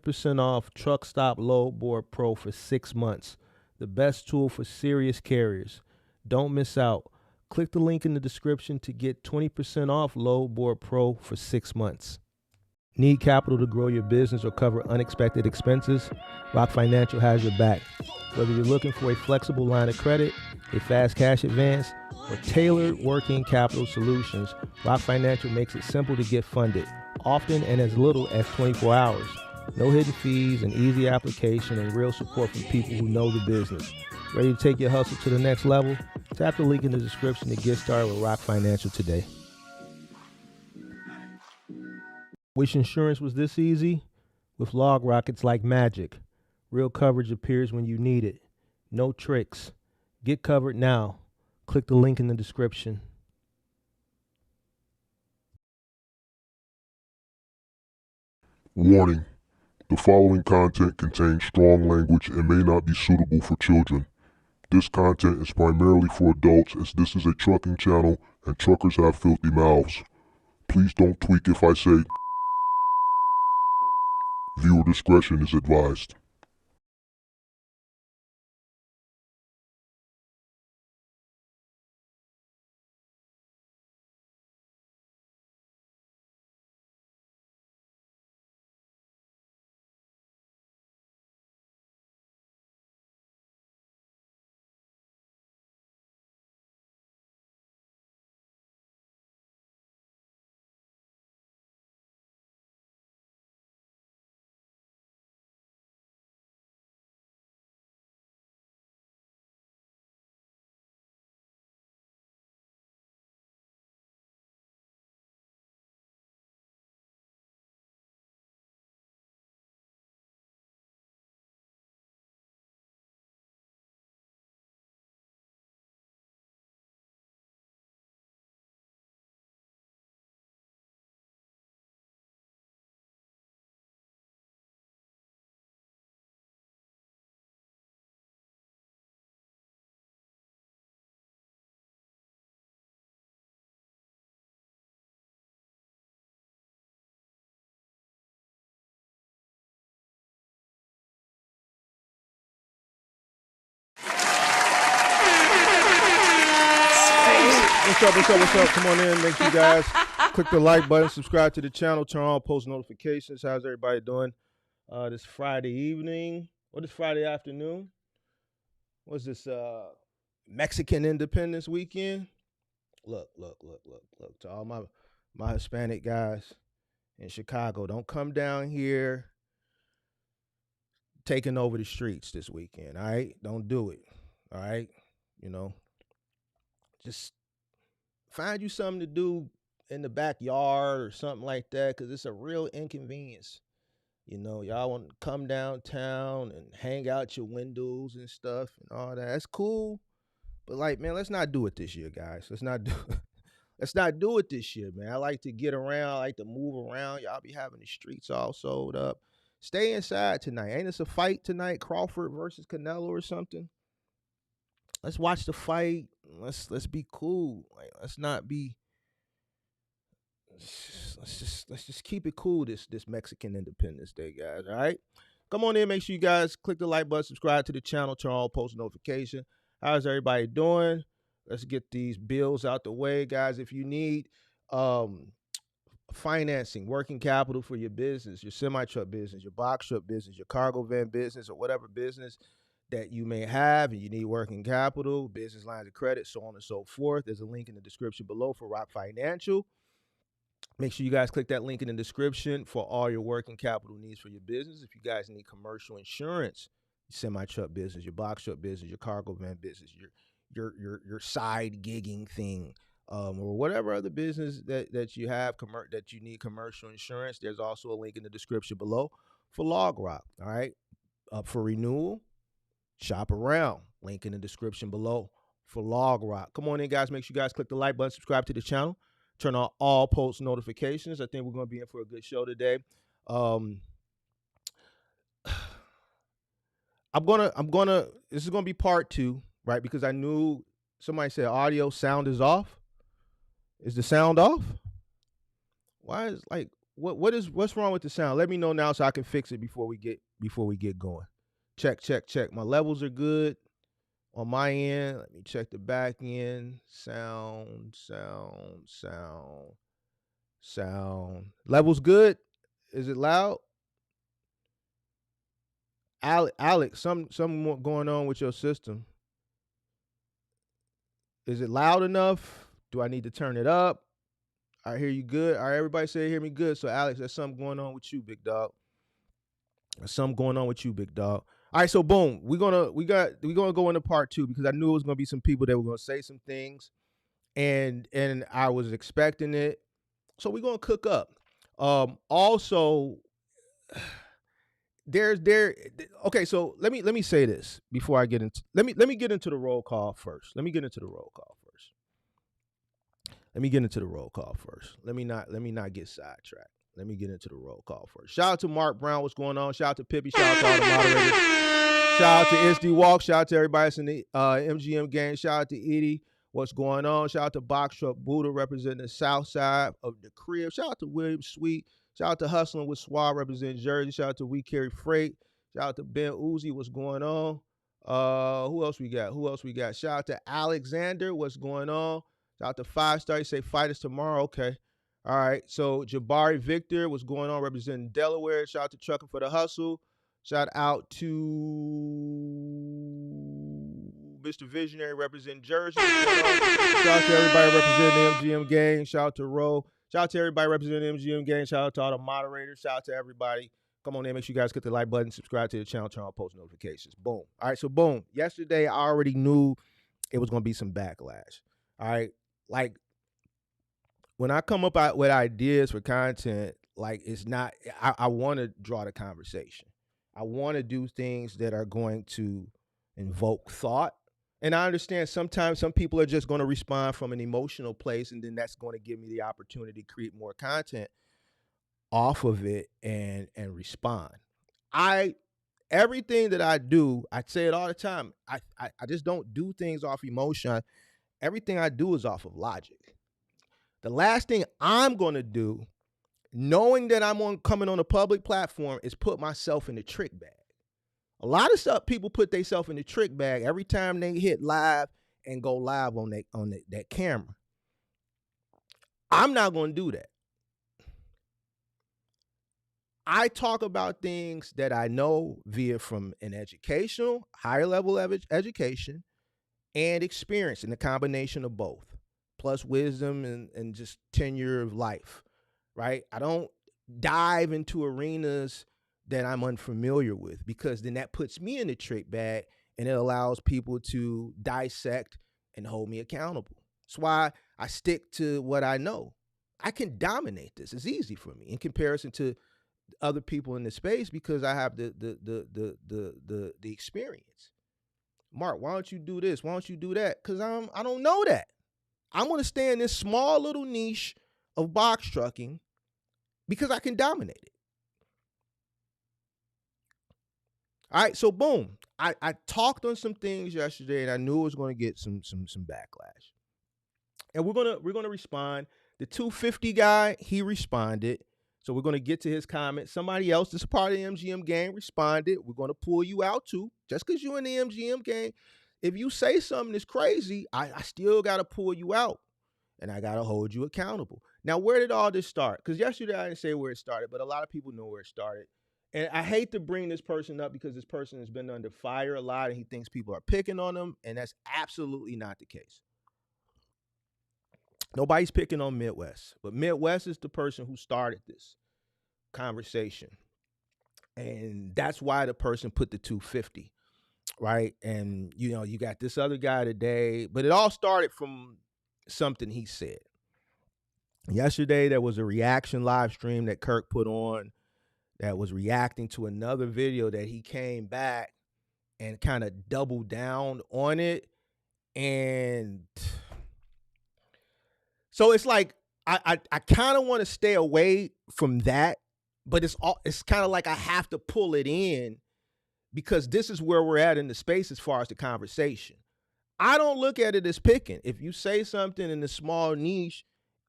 100% off Truck Stop Load Board Pro for 6 months. The best tool for serious carriers. Don't miss out. Click the link in the description to get 20% off Load Board Pro for 6 months. Need capital to grow your business or cover unexpected expenses? Rock Financial has your back. Whether you're looking for a flexible line of credit, a fast cash advance, or tailored working capital solutions, Rock Financial makes it simple to get funded, often in as little as 24 hours. No hidden fees, an easy application, and real support from people who know the business. Ready to take your hustle to the next level? Tap the link in the description to get started with Rock Financial today. Wish insurance was this easy? With LogRock, it's like magic. Real coverage appears when you need it. No tricks. Get covered now. Click the link in the description. Warning. The following content contains strong language and may not be suitable for children. This content is primarily for adults, as this is a trucking channel and truckers have filthy mouths. Please don't tweak if I say. Viewer discretion is advised. What's up? Come on in. Make sure you guys click the like button, subscribe to the channel, turn on post notifications. How's everybody doing this Friday evening? Or this Friday afternoon? What's this, Mexican Independence Weekend? Look. To all my Hispanic guys in Chicago, don't come down here taking over the streets this weekend, all right? Don't do it, all right? You know, just find you something to do in the backyard or something like that, because it's a real inconvenience. You know, y'all want to come downtown and hang out your windows and stuff and all that. That's cool. But like, man, let's not do it this year, guys. Let's not do it this year, man. I like to get around. I like to move around. Y'all be having the streets all sold up. Stay inside tonight. Ain't this a fight tonight? Crawford versus Canelo or something? Let's watch the fight. Let's be cool. Like, let's just keep it cool this Mexican Independence Day, guys. All right. Come on in. Make sure you guys click the like button, subscribe to the channel, turn on post notification. How's everybody doing? Let's get these bills out the way, guys. If you need financing, working capital for your business, your semi-truck business, your box truck business, your cargo van business, or whatever business that you may have, and you need working capital, business lines of credit, so on and so forth, there's a link in the description below for Rock Financial. Make sure you guys click that link in the description for all your working capital needs for your business. If you guys need commercial insurance, your semi-truck business, your box truck business, your cargo van business, your side gigging thing, or whatever other business that you have that you need commercial insurance, there's also a link in the description below for LogRock. All right, up for renewal. Shop around. Link in the description below for LogRock. Come on in, guys. Make sure you guys click the like button, subscribe to the channel, turn on all post notifications. I think we're going to be in for a good show today. I'm gonna. This is gonna be part 2, right? Because I knew somebody said audio sound is off. Is the sound off? Why is what's wrong with the sound? Let me know now so I can fix it before we get going. Check, check, check. My levels are good on my end. Let me check the back end. Sound. Levels good. Is it loud? Alex, something going on with your system. Is it loud enough? Do I need to turn it up? I hear you good. All right, everybody say hear me good. So Alex, there's something going on with you, big dog. There's something going on with you, big dog. All right, so boom, we're gonna go into part 2 because I knew it was gonna be some people that were gonna say some things, and I was expecting it. So we're gonna cook up. Also, okay, so let me say this before I get into let me get into the roll call first. Let me get into the roll call first. Let me not get sidetracked. Let me get into the roll call first. Shout out to Mark Brown. What's going on? Shout out to Pippi. Shout out to all the moderators. Shout out to SD Walk. Shout out to everybody that's in the MGM gang. Shout out to Edie. What's going on? Shout out to Box Truck Buddha representing the south side of the crib. Shout out to William Sweet. Shout out to Hustling with Swab representing Jersey. Shout out to We Carry Freight. Shout out to Ben Uzi. What's going on? Who else we got? Shout out to Alexander. What's going on? Shout out to 5 Star. You say fighters tomorrow. Okay. All right. So Jabari Victor, what's going on? Representing Delaware. Shout out to Trucking for the Hustle. Shout out to Mr. Visionary representing Jersey. Shout out to everybody representing the MGM gang. Shout out to Ro. Shout out to everybody representing the MGM gang. Shout out to all the moderators. Shout out to everybody. Come on in. Make sure you guys hit the like button. Subscribe to the channel. Turn on post notifications. Boom. All right. So boom. Yesterday, I already knew it was going to be some backlash. All right. Like, when I come up with ideas for content, like it's not, I want to draw the conversation. I want to do things that are going to invoke thought. And I understand sometimes some people are just going to respond from an emotional place, and then that's going to give me the opportunity to create more content off of it and respond. Everything that I do, I say it all the time. I just don't do things off emotion. Everything I do is off of logic. The last thing I'm going to do, knowing that I'm coming on a public platform, is put myself in the trick bag. A lot of stuff people put themselves in the trick bag every time they hit live and go live on that camera. I'm not going to do that. I talk about things that I know via from an educational, higher level of education and experience, in the combination of both, plus wisdom and just tenure of life, right? I don't dive into arenas that I'm unfamiliar with, because then that puts me in the trick bag and it allows people to dissect and hold me accountable. That's why I stick to what I know. I can dominate this. It's easy for me in comparison to other people in the space because I have the experience. Mark, why don't you do this? Why don't you do that? Because I don't know that. I'm going to stay in this small little niche of box trucking because I can dominate it. All right, so boom. I talked on some things yesterday, and I knew it was going to get some backlash. And we're gonna respond. The 250 guy, he responded. So we're going to get to his comment. Somebody else that's a part of the MGM gang responded. We're going to pull you out too. Just because you're in the MGM gang, if you say something that's crazy, I still got to pull you out. And I got to hold you accountable. Now, where did all this start? Because yesterday I didn't say where it started, but a lot of people know where it started. And I hate to bring this person up because this person has been under fire a lot and he thinks people are picking on him. And that's absolutely not the case. Nobody's picking on Midwest, but Midwest is the person who started this conversation. And that's why the person put the 250, right? And, you got this other guy today, but it all started from something he said. Yesterday, there was a reaction live stream that Kirk put on that was reacting to another video that he came back and kind of doubled down on it. And so it's like, I kind of want to stay away from that, but it's kind of like I have to pull it in because this is where we're at in the space as far as the conversation. I don't look at it as picking. If you say something in a small niche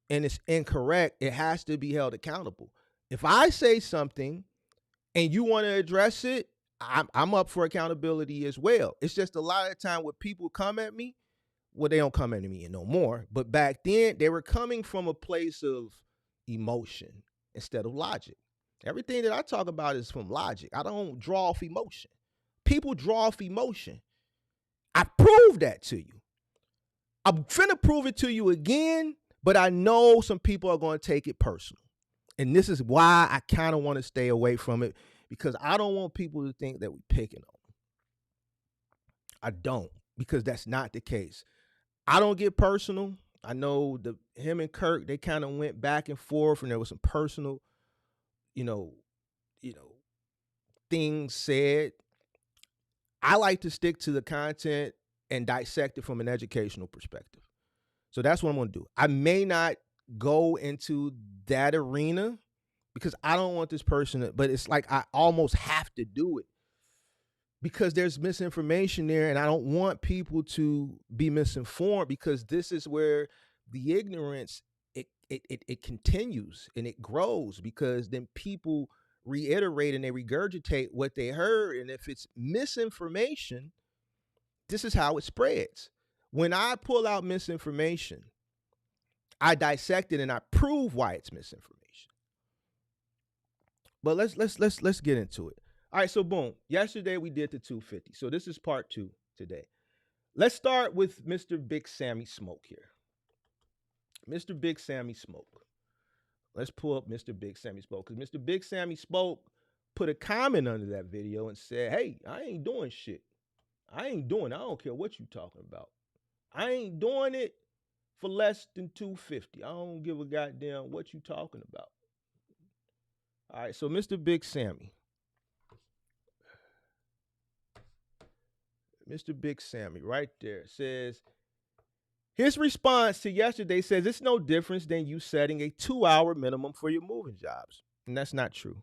and it's incorrect, it has to be held accountable. If I say something and you want to address it, I'm up for accountability as well. It's just a lot of the time when people come at me, well, they don't come at me no more. But back then, they were coming from a place of emotion instead of logic. Everything that I talk about is from logic. I don't draw off emotion. People draw off emotion. I proved that to you. I'm finna prove it to you again, but I know some people are going to take it personal. And this is why I kind of want to stay away from it, because I don't want people to think that we're picking on them. I don't, because that's not the case. I don't get personal. I know him and Kirk, they kind of went back and forth, and there was some personal, you know, things said. I like to stick to the content and dissect it from an educational perspective. So that's what I'm going to do. I may not go into that arena because I don't want this person but it's like I almost have to do it because there's misinformation there, and I don't want people to be misinformed, because this is where the ignorance it continues and it grows, because then people reiterate and they regurgitate what they heard, and if it's misinformation, this is how it spreads. When I pull out misinformation, I dissect it and I prove why it's misinformation. But let's get into it. All right, so boom. Yesterday we did the 250. So this is part 2 today. Let's start with Mr. Big Sammy Smoke here. Mr. Big Sammy Smoke. Let's pull up Mr. Big Sammy Smoke, because Mr. Big Sammy Smoke put a comment under that video and said, "Hey, I ain't doing shit. I don't care what you talking about. I ain't doing it for less than 250. I don't give a goddamn what you talking about." All right, so Mr. Big Sammy. Mr. Big Sammy right there says, his response to yesterday says, it's no difference than you setting a 2-hour minimum for your moving jobs. And that's not true.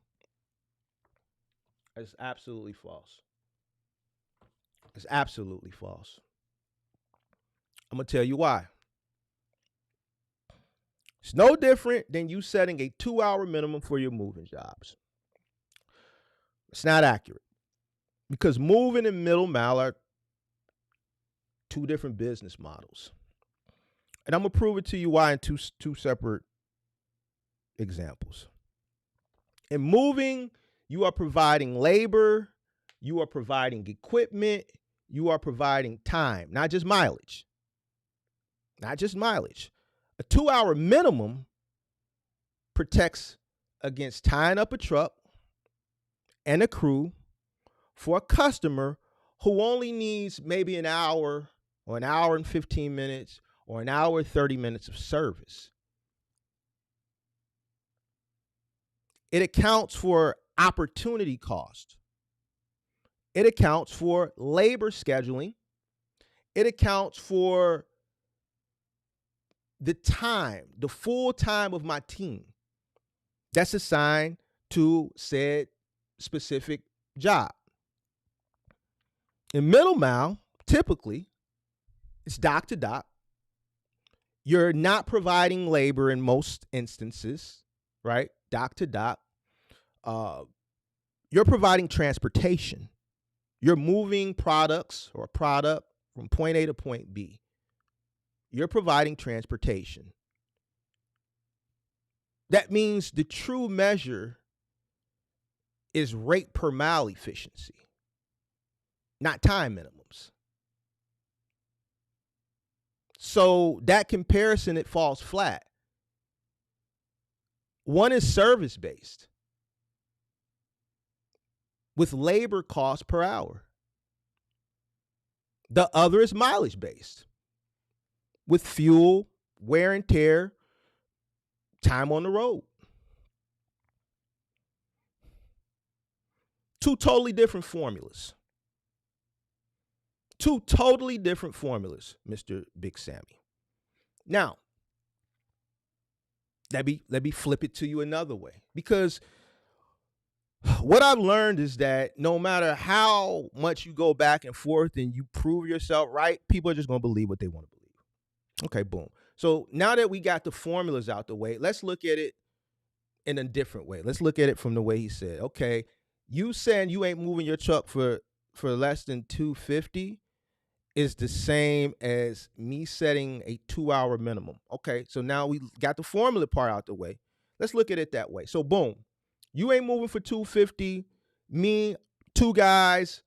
It's absolutely false. It's absolutely false. I'm going to tell you why. It's no different than you setting a 2-hour minimum for your moving jobs. It's not accurate, because moving and middle mile are two different business models. And I'm going to prove it to you why in two separate examples. In moving, you are providing labor, you are providing equipment, you are providing time, not just mileage. Not just mileage. A 2-hour minimum protects against tying up a truck and a crew for a customer who only needs maybe an hour or an hour and 15 minutes or an hour and 30 minutes of service. It accounts for opportunity cost. It accounts for labor scheduling. It accounts for the time, the full time of my team that's assigned to said specific job. In middle mile, typically, it's dock to dock. You're not providing labor in most instances, right? Dock to dock. You're providing transportation. You're moving products or a product from point A to point B. You're providing transportation. That means the true measure is rate per mile efficiency, not time minimums. So that comparison, it falls flat. One is service-based with labor cost per hour. The other is mileage-based with fuel, wear and tear, time on the road. Two totally different formulas. Two totally different formulas, Mr. Big Sammy. Now, let me flip it to you another way, because what I've learned is that no matter how much you go back and forth and you prove yourself right, people are just going to believe what they want to believe. Okay, boom. So now that we got the formulas out the way, let's look at it in a different way. Let's look at it from the way he said. Okay, you saying you ain't moving your truck for less than 250 is the same as me setting a 2-hour minimum. Okay, so now we got the formula part out the way. Let's look at it that way. So boom, you ain't moving for 250. Me, two guys,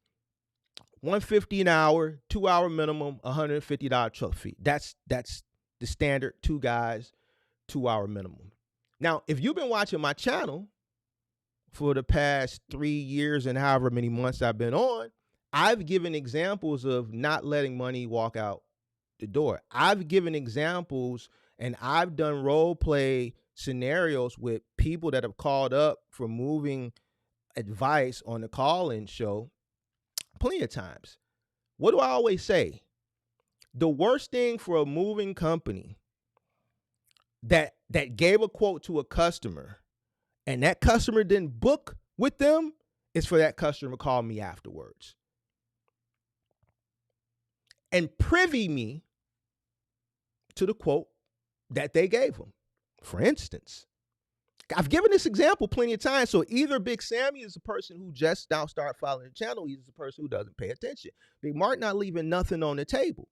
150 an hour, 2-hour minimum, $150 truck fee. That's the standard 2 guys, 2-hour minimum. Now, if you've been watching my channel for the past 3 years and however many months I've been on, I've given examples of not letting money walk out the door. I've given examples and I've done role play scenarios with people that have called up for moving advice on the call-in show plenty of times. What do I always say? The worst thing for a moving company that gave a quote to a customer and that customer didn't book with them is for that customer to call me afterwards and privy me to the quote that they gave them. For instance, I've given this example plenty of times. So either Big Sammy is the person who just now started following the channel, he's the person who doesn't pay attention. Big Mark not leaving nothing on the table.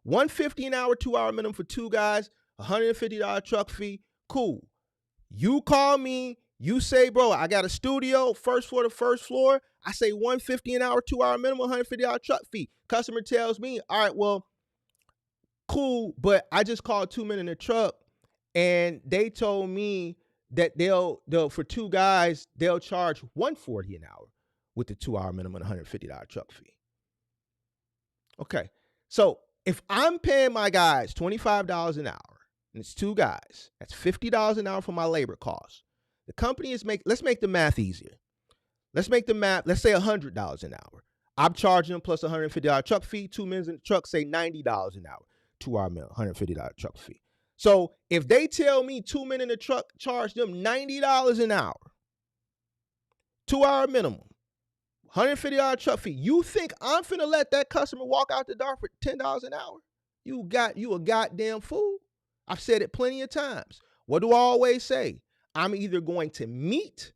$150 an hour, 2-hour minimum for 2 guys, $150 truck fee. Cool. You call me, you say, bro, I got a studio, first floor to first floor. I say $150 an hour, 2-hour minimum, $150 truck fee. Customer tells me, all right, well, cool, but I just called 2 men in the truck and they told me that they'll for 2 guys, they'll charge $140 an hour with the 2-hour minimum and $150 truck fee. Okay, so if I'm paying my guys $25 an hour and it's 2 guys, that's $50 an hour for my labor costs. The company is let's make the math easier. Let's make the math, let's say $100 an hour. I'm charging them plus $150 truck fee. 2 men in the truck, say $90 an hour. 2-hour minimum, $150 truck fee. So if they tell me 2 men in the truck charge them $90 an hour, 2-hour minimum, $150 truck fee, you think I'm finna let that customer walk out the door for $10 an hour? You a goddamn fool. I've said it plenty of times. What do I always say? I'm either going to meet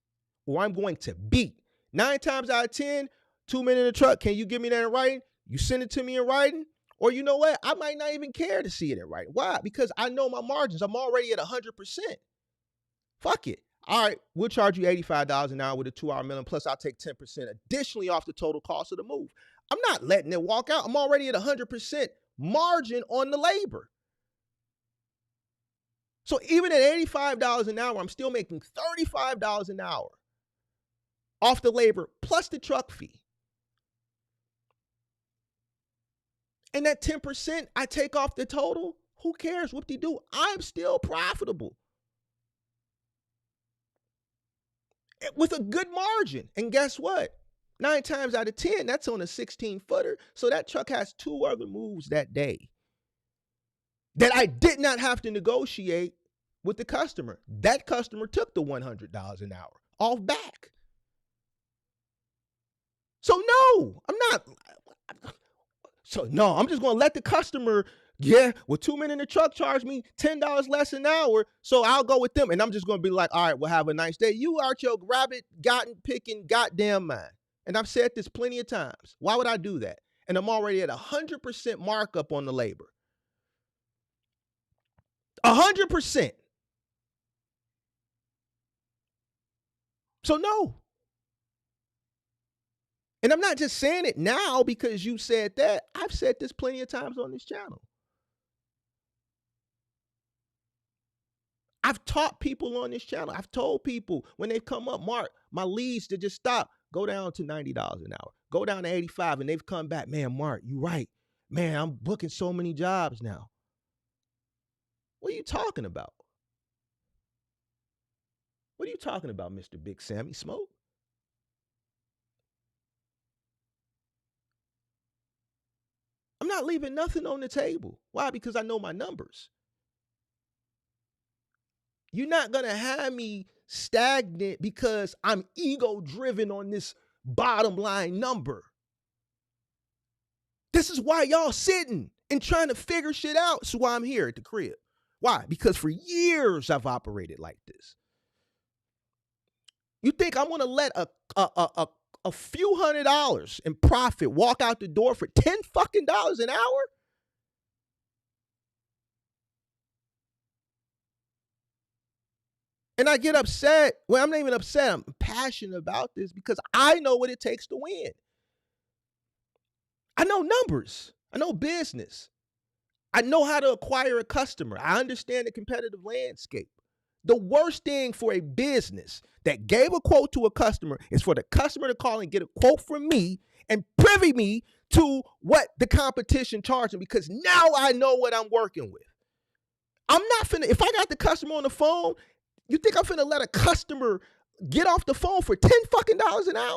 or I'm going to beat. 9 times out of 10, 2 men in the truck, can you give me that in writing? You send it to me in writing? Or you know what? I might not even care to see it in writing. Why? Because I know my margins. I'm already at 100%. Fuck it. All right, we'll charge you $85 an hour with a 2-hour minimum, plus I'll take 10% additionally off the total cost of the move. I'm not letting it walk out. I'm already at 100% margin on the labor. So even at $85 an hour, I'm still making $35 an hour off the labor plus the truck fee. And that 10% I take off the total, who cares? Whoop-de-doo. I'm still profitable with a good margin. And guess what? 9 times out of 10, that's on a 16-footer. So that truck has 2 other moves that day that I did not have to negotiate with the customer. That customer took the $100 an hour off back. So no, I'm not. So no, I'm just going to let the customer, well, 2 men in the truck charge me $10 less an hour, so I'll go with them. And I'm just going to be like, all right, well, have a nice day. You are your rabbit, picking goddamn mind. And I've said this plenty of times. Why would I do that? And I'm already at 100% markup on the labor. 100%. So no. And I'm not just saying it now because you said that. I've said this plenty of times on this channel. I've taught people on this channel. I've told people when they've come up, Mark, my leads to just stop, go down to $90 an hour, go down to 85, and they've come back, man, Mark, you're right. Man, I'm booking so many jobs now. What are you talking about? What are you talking about, Mr. Big Sammy Smoke? I'm not leaving nothing on the table. Why? Because I know my numbers. You're not going to have me stagnant because I'm ego driven on this bottom line number. This is why y'all sitting and trying to figure shit out. That's why I'm here at the crib. Why? Because for years I've operated like this. You think I'm gonna let a few $100s in profit walk out the door for $10 fucking an hour? And I get upset. Well, I'm not even upset. I'm passionate about this because I know what it takes to win. I know numbers. I know business. I know how to acquire a customer. I understand the competitive landscape. The worst thing for a business that gave a quote to a customer is for the customer to call and get a quote from me and privy me to what the competition charging, because now I know what I'm working with. I'm not finna, if I got the customer on the phone, you think I'm finna let a customer get off the phone for $10 fucking an hour?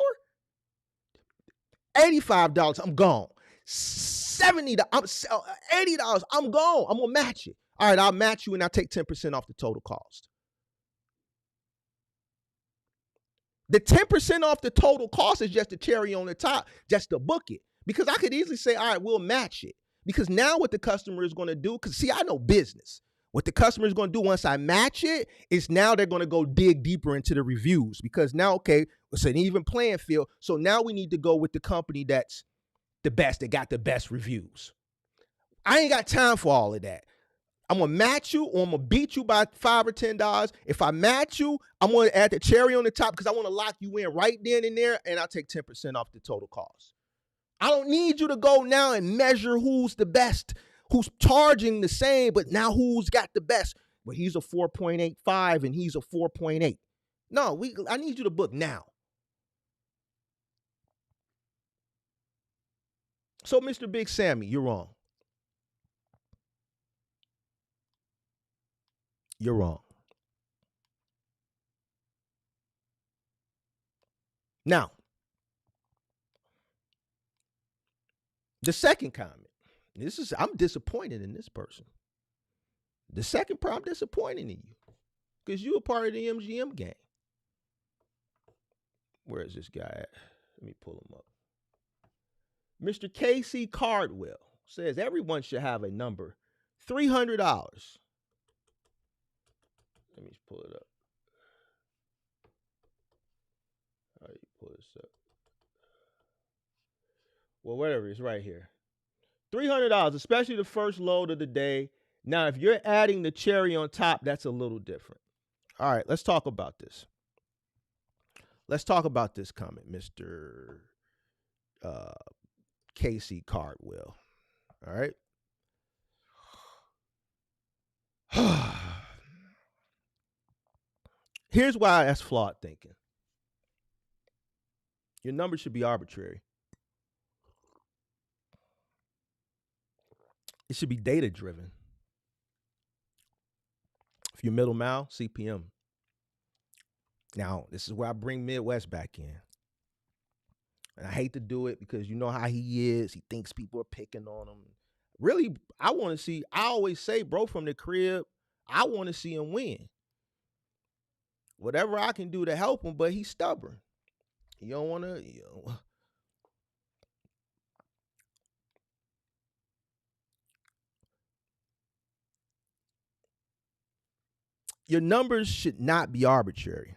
$85, I'm gone. $70, $80, I'm gone. I'm gonna match it. All right, I'll match you and I'll take 10% off the total cost. The 10% off the total cost is just the cherry on the top, just to book it. Because I could easily say, all right, we'll match it. Because now what the customer is going to do, because see, I know business. What the customer is going to do once I match it is now they're going to go dig deeper into the reviews. Because now, okay, it's an even playing field. So now we need to go with the company that's the best, that got the best reviews. I ain't got time for all of that. I'm gonna match you, or I'm gonna beat you by $5 or $10. If I match you, I'm gonna add the cherry on the top because I want to lock you in right then and there, and I'll take 10% off the total cost. I don't need you to go now and measure who's the best, who's charging the same, but now who's got the best. Well, he's a 4.85 and he's a 4.8. No, I need you to book now. So, Mr. Big Sammy, you're wrong. You're wrong. Now, the second comment. I'm disappointed in this person. The second part, I'm disappointed in you because you were part of the MGM game. Where is this guy at? Let me pull him up. Mr. KC Cardwell says everyone should have a number. $300. Let me pull it up. All right, pull this up. Well, whatever, it's right here. $300, especially the first load of the day. Now, if you're adding the cherry on top, that's a little different. All right, let's talk about this. Let's talk about this comment, Mr. Casey Cardwell. All right. Here's why that's flawed thinking. Your number should be arbitrary. It should be data driven. If you're middle mile, CPM. Now, this is where I bring Midwest back in. And I hate to do it because you know how he is. He thinks people are picking on him. Really, I always say, bro, from the crib, I want to see him win. Whatever I can do to help him, but he's stubborn. You don't want to, Your numbers should not be arbitrary.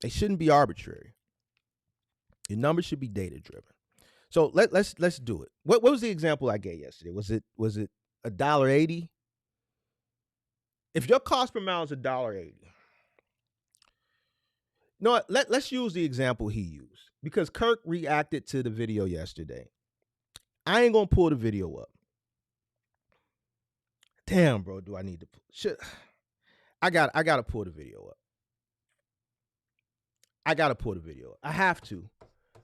They shouldn't be arbitrary. Your numbers should be data driven. So let's do it. What was the example I gave yesterday? Was it $1.80? If your cost per mile is $1.80, no, let's use the example he used because Kirk reacted to the video yesterday. I ain't gonna pull the video up. Damn, bro, do I need to? I gotta pull the video up. I gotta pull the video up. I have to,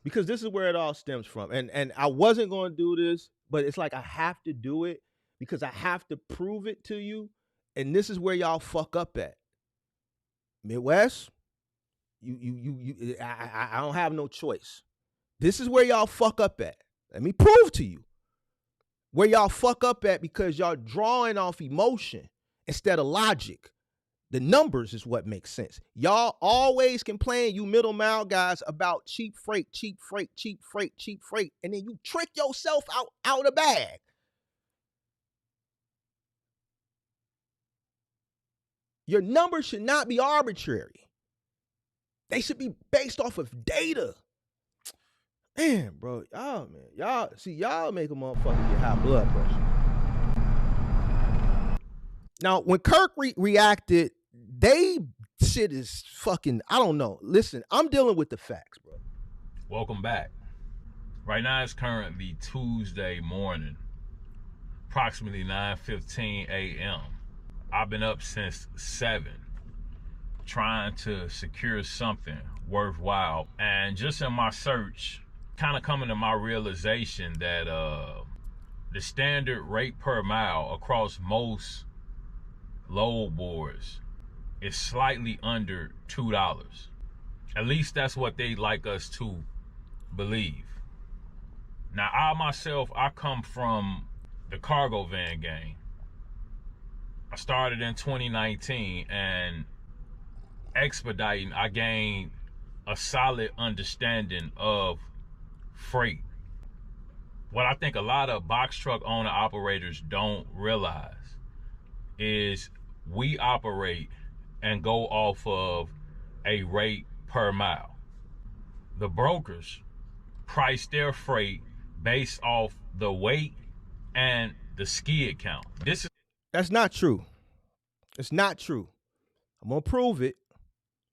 because this is where it all stems from. And I wasn't gonna do this, but it's like I have to do it because I have to prove it to you. And this is where y'all fuck up at. Midwest, I don't have no choice. This is where y'all fuck up at. Let me prove to you where y'all fuck up at, because y'all drawing off emotion instead of logic. The numbers is what makes sense. Y'all always complain, you middle mile guys, about cheap freight. And then you trick yourself out of the bag. Your numbers should not be arbitrary. They should be based off of data. Man, bro, y'all make a motherfucker get high blood pressure. Now, when Kirk reacted, they shit is fucking, I don't know. Listen, I'm dealing with the facts, bro. Welcome back. Right now it's currently Tuesday morning, approximately 9:15 a.m. I've been up since 7, trying to secure something worthwhile. And just in my search, kind of coming to my realization that the standard rate per mile across most load boards is slightly under $2. At least that's what they like us to believe. Now, I come from the cargo van game. I started in 2019, and expediting, I gained a solid understanding of freight. What I think a lot of box truck owner operators don't realize is we operate and go off of a rate per mile. The brokers price their freight based off the weight and the skid count. That's not true. It's not true. I'm gonna prove it,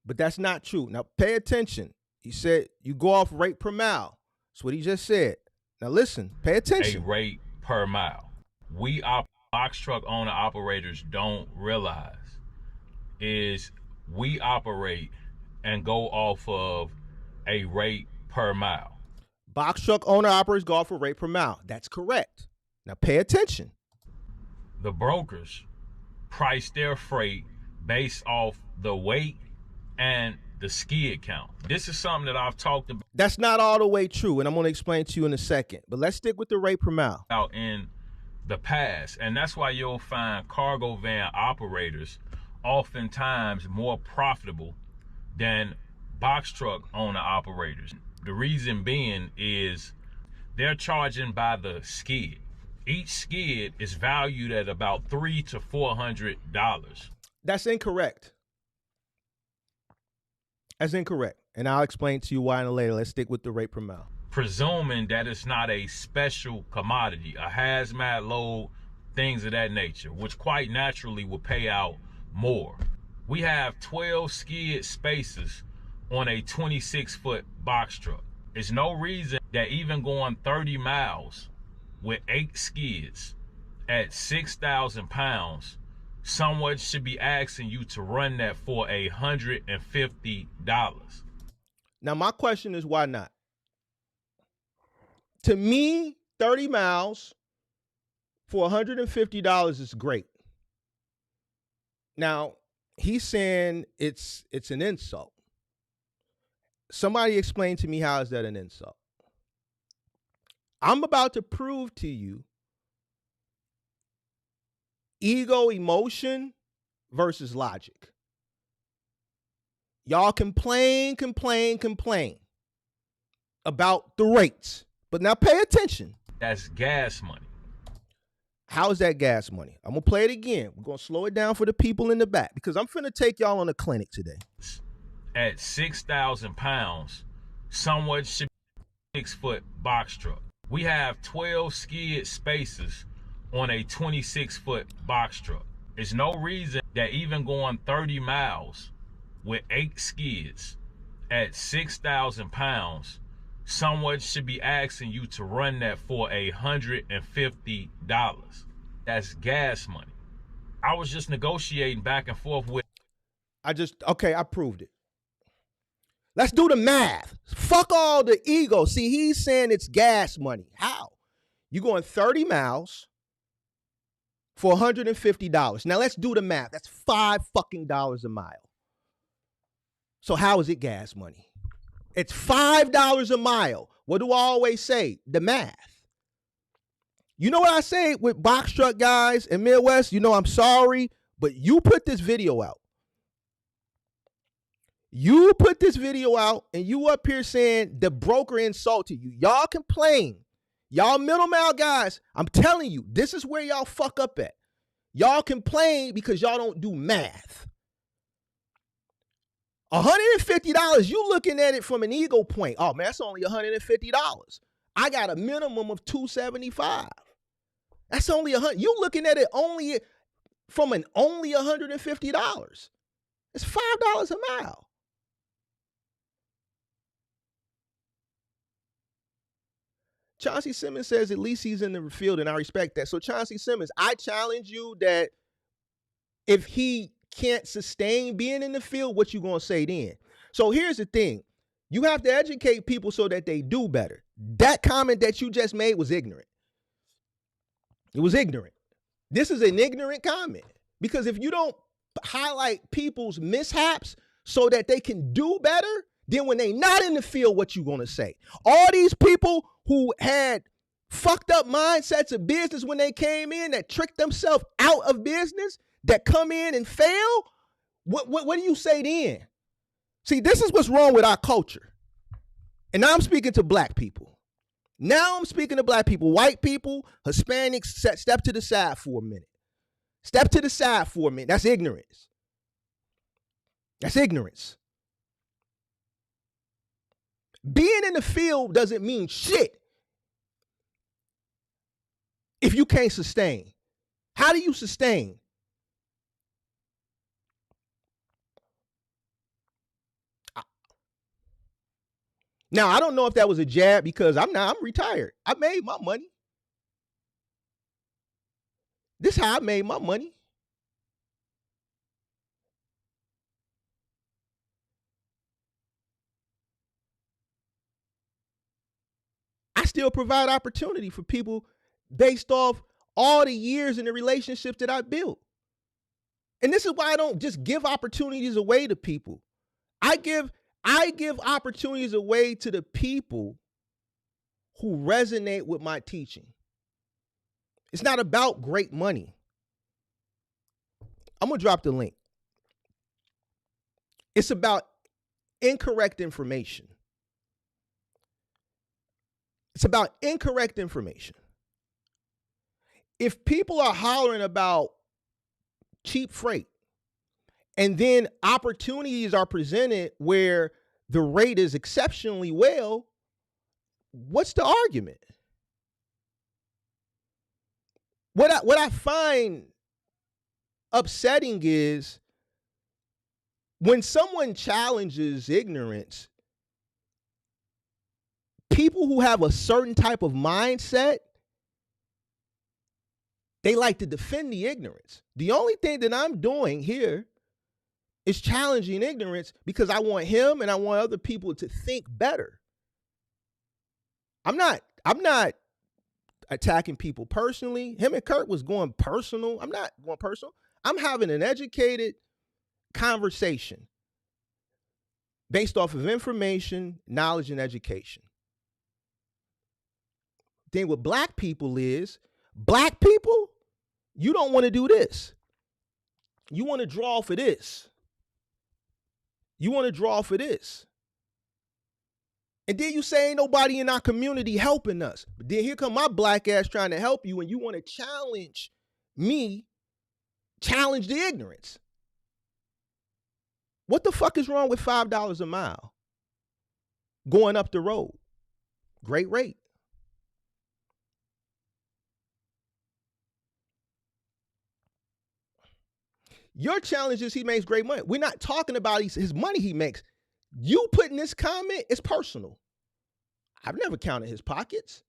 but that's not true. Now pay attention. He said you go off rate per mile. That's what he just said. Now listen, pay attention. A rate per mile. Box truck owner operators don't realize is we operate and go off of a rate per mile. Box truck owner operators go off a rate per mile. That's correct. Now pay attention. The brokers price their freight based off the weight and the skid count. This is something that I've talked about. That's not all the way true, and I'm going to explain to you in a second. But let's stick with the rate per mile. Out in the past, and that's why you'll find cargo van operators oftentimes more profitable than box truck owner operators. The reason being is they're charging by the skid. Each skid is valued at about $300 to $400. That's incorrect. That's incorrect. And I'll explain to you why in a later. Let's stick with the rate per mile. Presuming that it's not a special commodity, a hazmat load, things of that nature, which quite naturally will pay out more. We have 12 skid spaces on a 26-foot box truck. There's no reason that even going 30 miles with 8 skids at 6,000 pounds, someone should be asking you to run that for $150. Now, my question is, why not? To me, 30 miles for $150 is great. Now, he's saying it's an insult. Somebody explain to me, how is that an insult? I'm about to prove to you ego, emotion versus logic. Y'all complain about the rates. But now pay attention. That's gas money. How is that gas money? I'm going to play it again. We're going to slow it down for the people in the back because I'm finna take y'all on a clinic today. At 6,000 pounds, someone should be 6-foot box truck. We have 12 skid spaces on a 26-foot box truck. There's no reason that even going 30 miles with 8 skids at 6,000 pounds, someone should be asking you to run that for $150. That's gas money. I was just negotiating back and forth with. Okay, I proved it. Let's do the math. Fuck all the ego. See, he's saying it's gas money. How? You going 30 miles for $150. Now let's do the math. That's $5 fucking a mile. So how is it gas money? It's $5 a mile. What do I always say? The math. You know what I say with box truck guys in Midwest? You know, I'm sorry, but you put this video out. You put this video out and you up here saying the broker insulted you. Y'all complain. Y'all middleman guys, I'm telling you, this is where y'all fuck up at. Y'all complain because y'all don't do math. $150, you looking at it from an ego point. Oh man, that's only $150. I got a minimum of $275. That's only $100. You looking at it only from an only $150. It's $5 a mile. Chauncey Simmons says at least he's in the field, and I respect that. So Chauncey Simmons, I challenge you that if he can't sustain being in the field, what you gonna say then? So here's the thing. You have to educate people so that they do better. That comment that you just made was ignorant. It was ignorant. This is an ignorant comment, because if you don't highlight people's mishaps so that they can do better, then when they not in the field, what you gonna say? All these people who had fucked up mindsets of business when they came in, that tricked themselves out of business, that come in and fail, what do you say then? See, this is what's wrong with our culture. And now I'm speaking to black people. Now I'm speaking to black people, white people, Hispanics. Step to the side for a minute. Step to the side for a minute. That's ignorance. That's ignorance. Being in the field doesn't mean shit if you can't sustain. How do you sustain? Now, I don't know if that was a jab, because I'm retired. I made my money. This is how I made my money. I still provide opportunity for people based off all the years and the relationships that I built. And this is why I don't just give opportunities away to people. I give opportunities away to the people who resonate with my teaching. It's not about great money. I'm going to drop the link. It's about incorrect information. It's about incorrect information. If people are hollering about cheap freight, and then opportunities are presented where the rate is exceptionally well, what's the argument? What I find upsetting is when someone challenges ignorance, people who have a certain type of mindset, they like to defend the ignorance. The only thing that I'm doing here is challenging ignorance because I want him and I want other people to think better. I'm not attacking people personally. Him and Kurt was going personal. I'm not going personal. I'm having an educated conversation based off of information, knowledge, and education. Thing with black people is, black people, you don't want to do this. You want to draw for this. You want to draw for this. And then you say ain't nobody in our community helping us. But then here come my black ass trying to help you, and you want to challenge me, challenge the ignorance. What the fuck is wrong with $5 a mile? Going up the road. Great rate. Your challenge is he makes great money. We're not talking about his money he makes. You putting this comment is personal. I've never counted his pockets.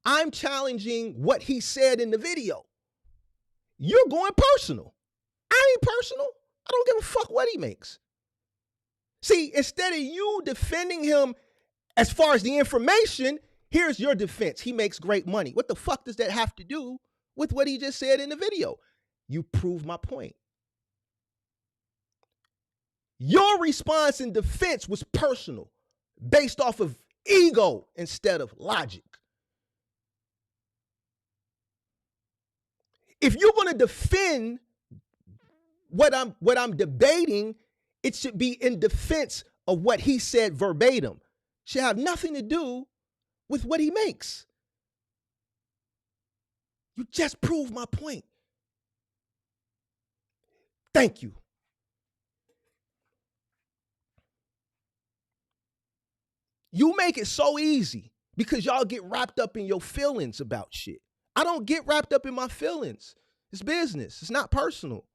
I'm challenging what he said in the video. You're going personal. I ain't personal. I don't give a fuck what he makes. See, instead of you defending him as far as the information, here's your defense. He makes great money. What the fuck does that have to do with what he just said in the video? You prove my point. Your response in defense was personal, based off of ego instead of logic. If you're going to defend what I'm debating, it should be in defense of what he said verbatim. Should have nothing to do with what he makes. You just proved my point. Thank you. You make it so easy because y'all get wrapped up in your feelings about shit. I don't get wrapped up in my feelings. It's business. It's not personal.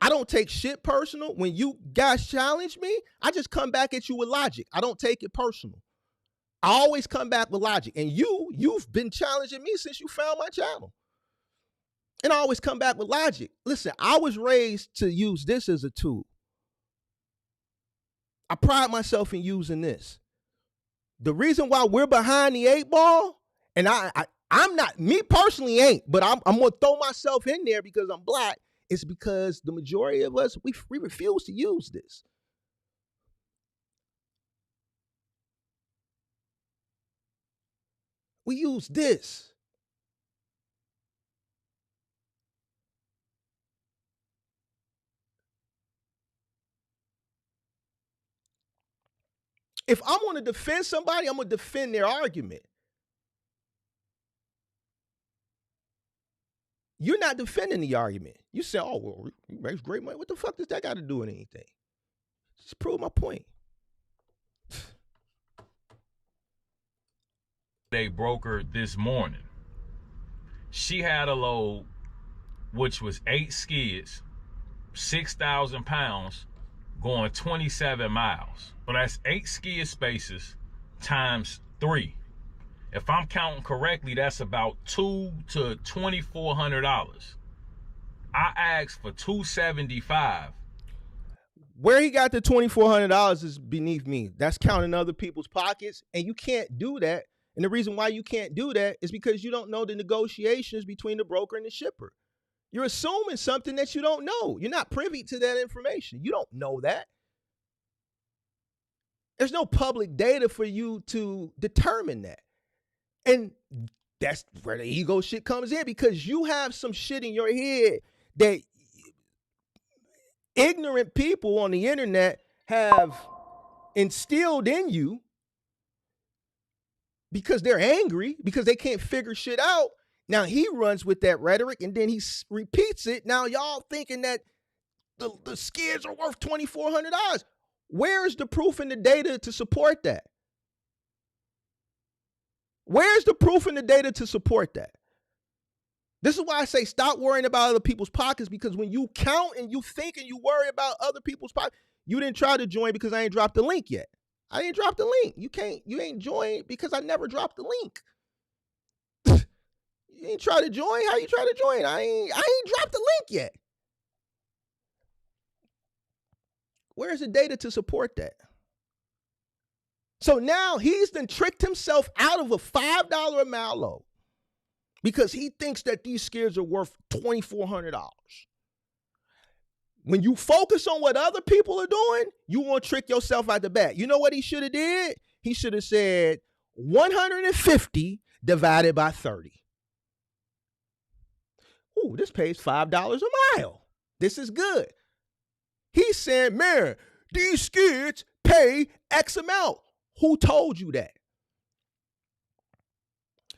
I don't take shit personal. When you guys challenge me, I just come back at you with logic. I don't take it personal. I always come back with logic. And you've been challenging me since you found my channel. And I always come back with logic. Listen, I was raised to use this as a tool. I pride myself in using this. The reason why we're behind the 8 ball, and I'm not, me personally ain't, but I'm gonna throw myself in there because I'm black, is because the majority of us, we refuse to use this. We use this. If I'm gonna defend somebody, I'm gonna defend their argument. You're not defending the argument. You say, oh, well, he makes great money. What the fuck does that got to do with anything? Just prove my point. A broker this morning. She had a load, which was 8 skids, 6,000 pounds, going 27 miles. So that's 8 skid spaces times 3. If I'm counting correctly, that's about $200 to $2,400. I asked for $275. Where he got the $2,400 is beneath me. That's counting other people's pockets, and you can't do that. And the reason why you can't do that is because you don't know the negotiations between the broker and the shipper. You're assuming something that you don't know. You're not privy to that information. You don't know that. There's no public data for you to determine that. And that's where the ego shit comes in, because you have some shit in your head that ignorant people on the internet have instilled in you because they're angry, because they can't figure shit out. Now he runs with that rhetoric and then he repeats it. Now y'all thinking that the skids are worth $2,400. Where's the proof and the data to support that? Where's the proof and the data to support that? This is why I say stop worrying about other people's pockets, because when you count and you think and you worry about other people's pockets, you didn't try to join because I ain't dropped the link yet. I ain't dropped the link. You ain't joined because I never dropped the link. You ain't try to join? How you try to join? I ain't dropped the link yet. Where's the data to support that? So now he's done tricked himself out of a $5 a mile load because he thinks that these skids are worth $2,400. When you focus on what other people are doing, you won't trick yourself out the back. You know what he should have did? He should have said 150 divided by 30. Ooh, this pays $5 a mile. This is good. He said, man, these skids pay X amount. Who told you that?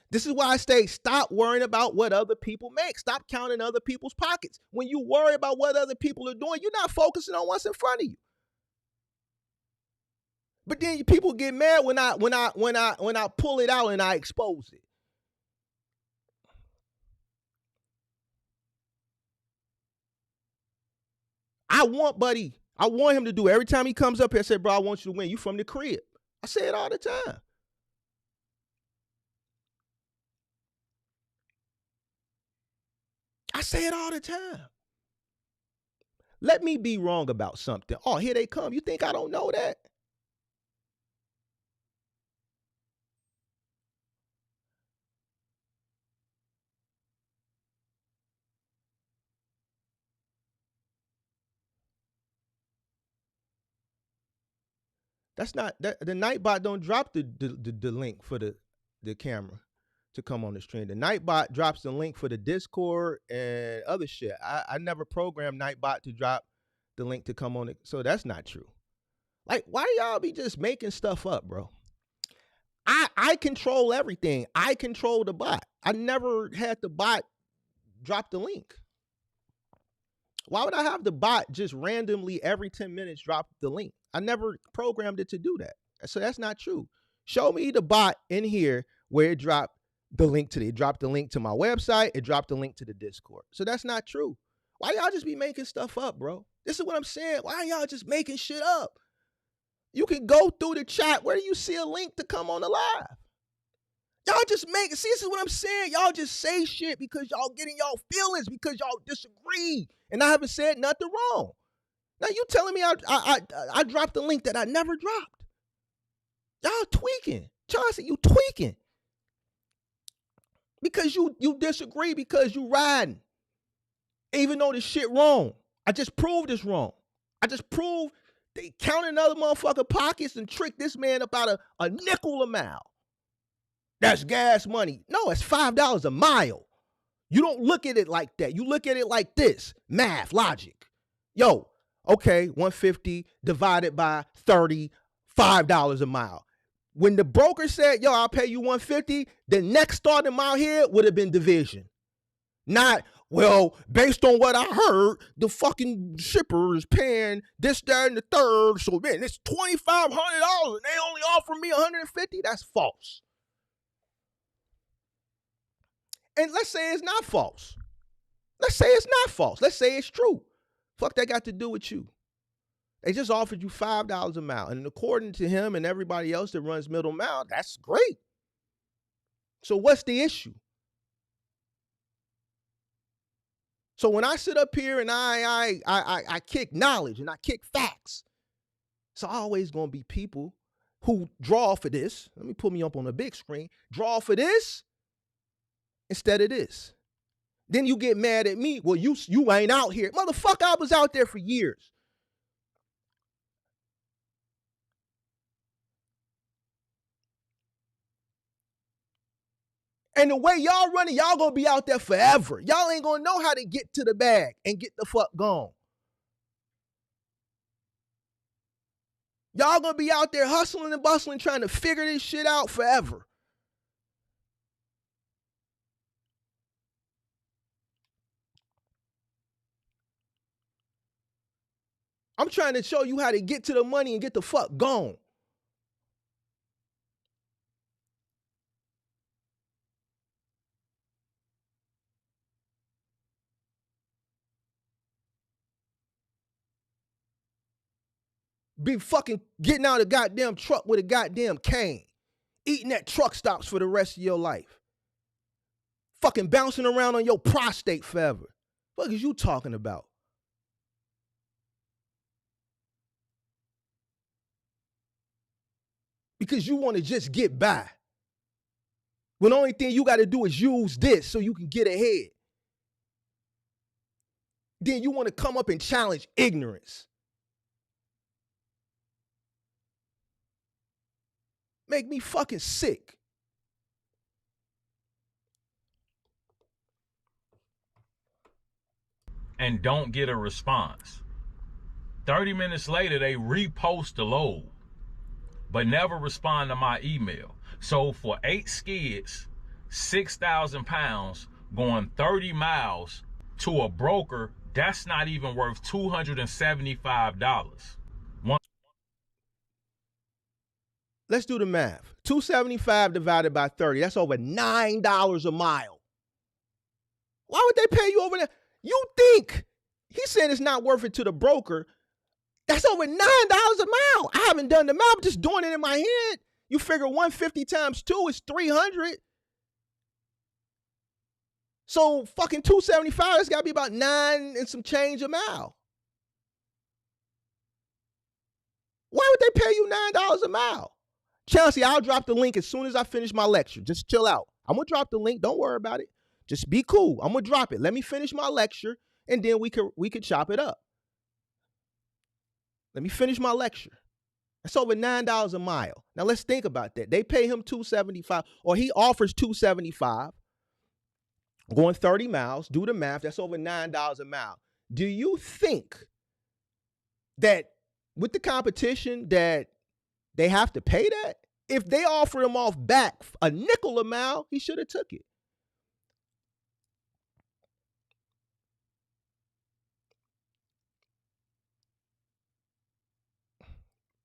This is why I say stop worrying about what other people make. Stop counting other people's pockets. When you worry about what other people are doing, you're not focusing on what's in front of you. But then people get mad when I pull it out and I expose it. I want him to do it. Every time he comes up here, I say, bro, I want you to win. You from the crib. I say it all the time. I say it all the time. Let me be wrong about something. Oh, here they come. You think I don't know that? That's not that the Nightbot don't drop the link for the camera to come on the stream. The Nightbot drops the link for the Discord and other shit. I never programmed Nightbot to drop the link to come on it. So that's not true. Like, why do y'all be just making stuff up, bro? I control everything. I control the bot. I never had the bot drop the link. Why would I have the bot just randomly every 10 minutes drop the link? I never programmed it to do that. So that's not true. Show me the bot in here where it dropped the link to it dropped the link to my website, it dropped the link to the Discord. So that's not true. Why y'all just be making stuff up, bro? This is what I'm saying. Why y'all just making shit up? You can go through the chat. Where do you see a link to come on the live? Y'all just make it. See, this is what I'm saying. Y'all just say shit because y'all getting y'all feelings because y'all disagree. And I haven't said nothing wrong. Now you telling me I dropped the link that I never dropped. Y'all tweaking. Chauncey, you tweaking. Because you disagree because you riding. Even though this shit wrong. I just proved this wrong. I just proved they counted other motherfucker pockets and tricked this man about a nickel a mile. That's gas money. No, it's $5 a mile. You don't look at it like that. You look at it like this. Math, logic. Yo, okay, 150 divided by 30, $5 a mile. When the broker said, yo, I'll pay you 150, the next starting mile here would have been division. Not, well, based on what I heard, the fucking shipper is paying this, that, and the third. So, man, it's $2,500 and they only offer me $150. That's false. And let's say it's not false. Let's say it's not false. Let's say it's true. Fuck that got to do with you. They just offered you $5 a mile. And according to him and everybody else that runs middle mile, that's great. So what's the issue? So when I sit up here and I kick knowledge and I kick facts, it's always going to be people who draw for this. Let me put me up on the big screen. Draw for this instead of this. Then you get mad at me. Well, you ain't out here. Motherfucker, I was out there for years. And the way y'all running, y'all gonna be out there forever. Y'all ain't gonna know how to get to the bag and get the fuck gone. Y'all gonna be out there hustling and bustling, trying to figure this shit out forever. I'm trying to show you how to get to the money and get the fuck gone. Be fucking getting out of the goddamn truck with a goddamn cane. Eating at truck stops for the rest of your life. Fucking bouncing around on your prostate forever. What is you talking about? Because you want to just get by. When the only thing you got to do is use this so you can get ahead. Then you want to come up and challenge ignorance. Make me fucking sick. And don't get a response. 30 minutes later, they repost the load, but never respond to my email. So for 8 skids, 6,000 pounds, going 30 miles to a broker, that's not even worth $275. Let's do the math. $275 divided by 30, that's over $9 a mile. Why would they pay you over there? You think, he said it's not worth it to the broker. That's over $9 a mile. I haven't done the math, I'm just doing it in my head. You figure 150 times 2 is 300. So fucking 275, it's gotta be about 9 and some change a mile. Why would they pay you $9 a mile? Chelsea, I'll drop the link as soon as I finish my lecture. Just chill out. I'm gonna drop the link. Don't worry about it. Just be cool. I'm gonna drop it. Let me finish my lecture, and then we could chop it up. Let me finish my lecture. That's over $9 a mile. Now let's think about that. They pay him $275, or he offers $275, going 30 miles. Do the math. That's over $9 a mile. Do you think that with the competition that they have to pay that? If they offer him off back a nickel a mile, he should have took it.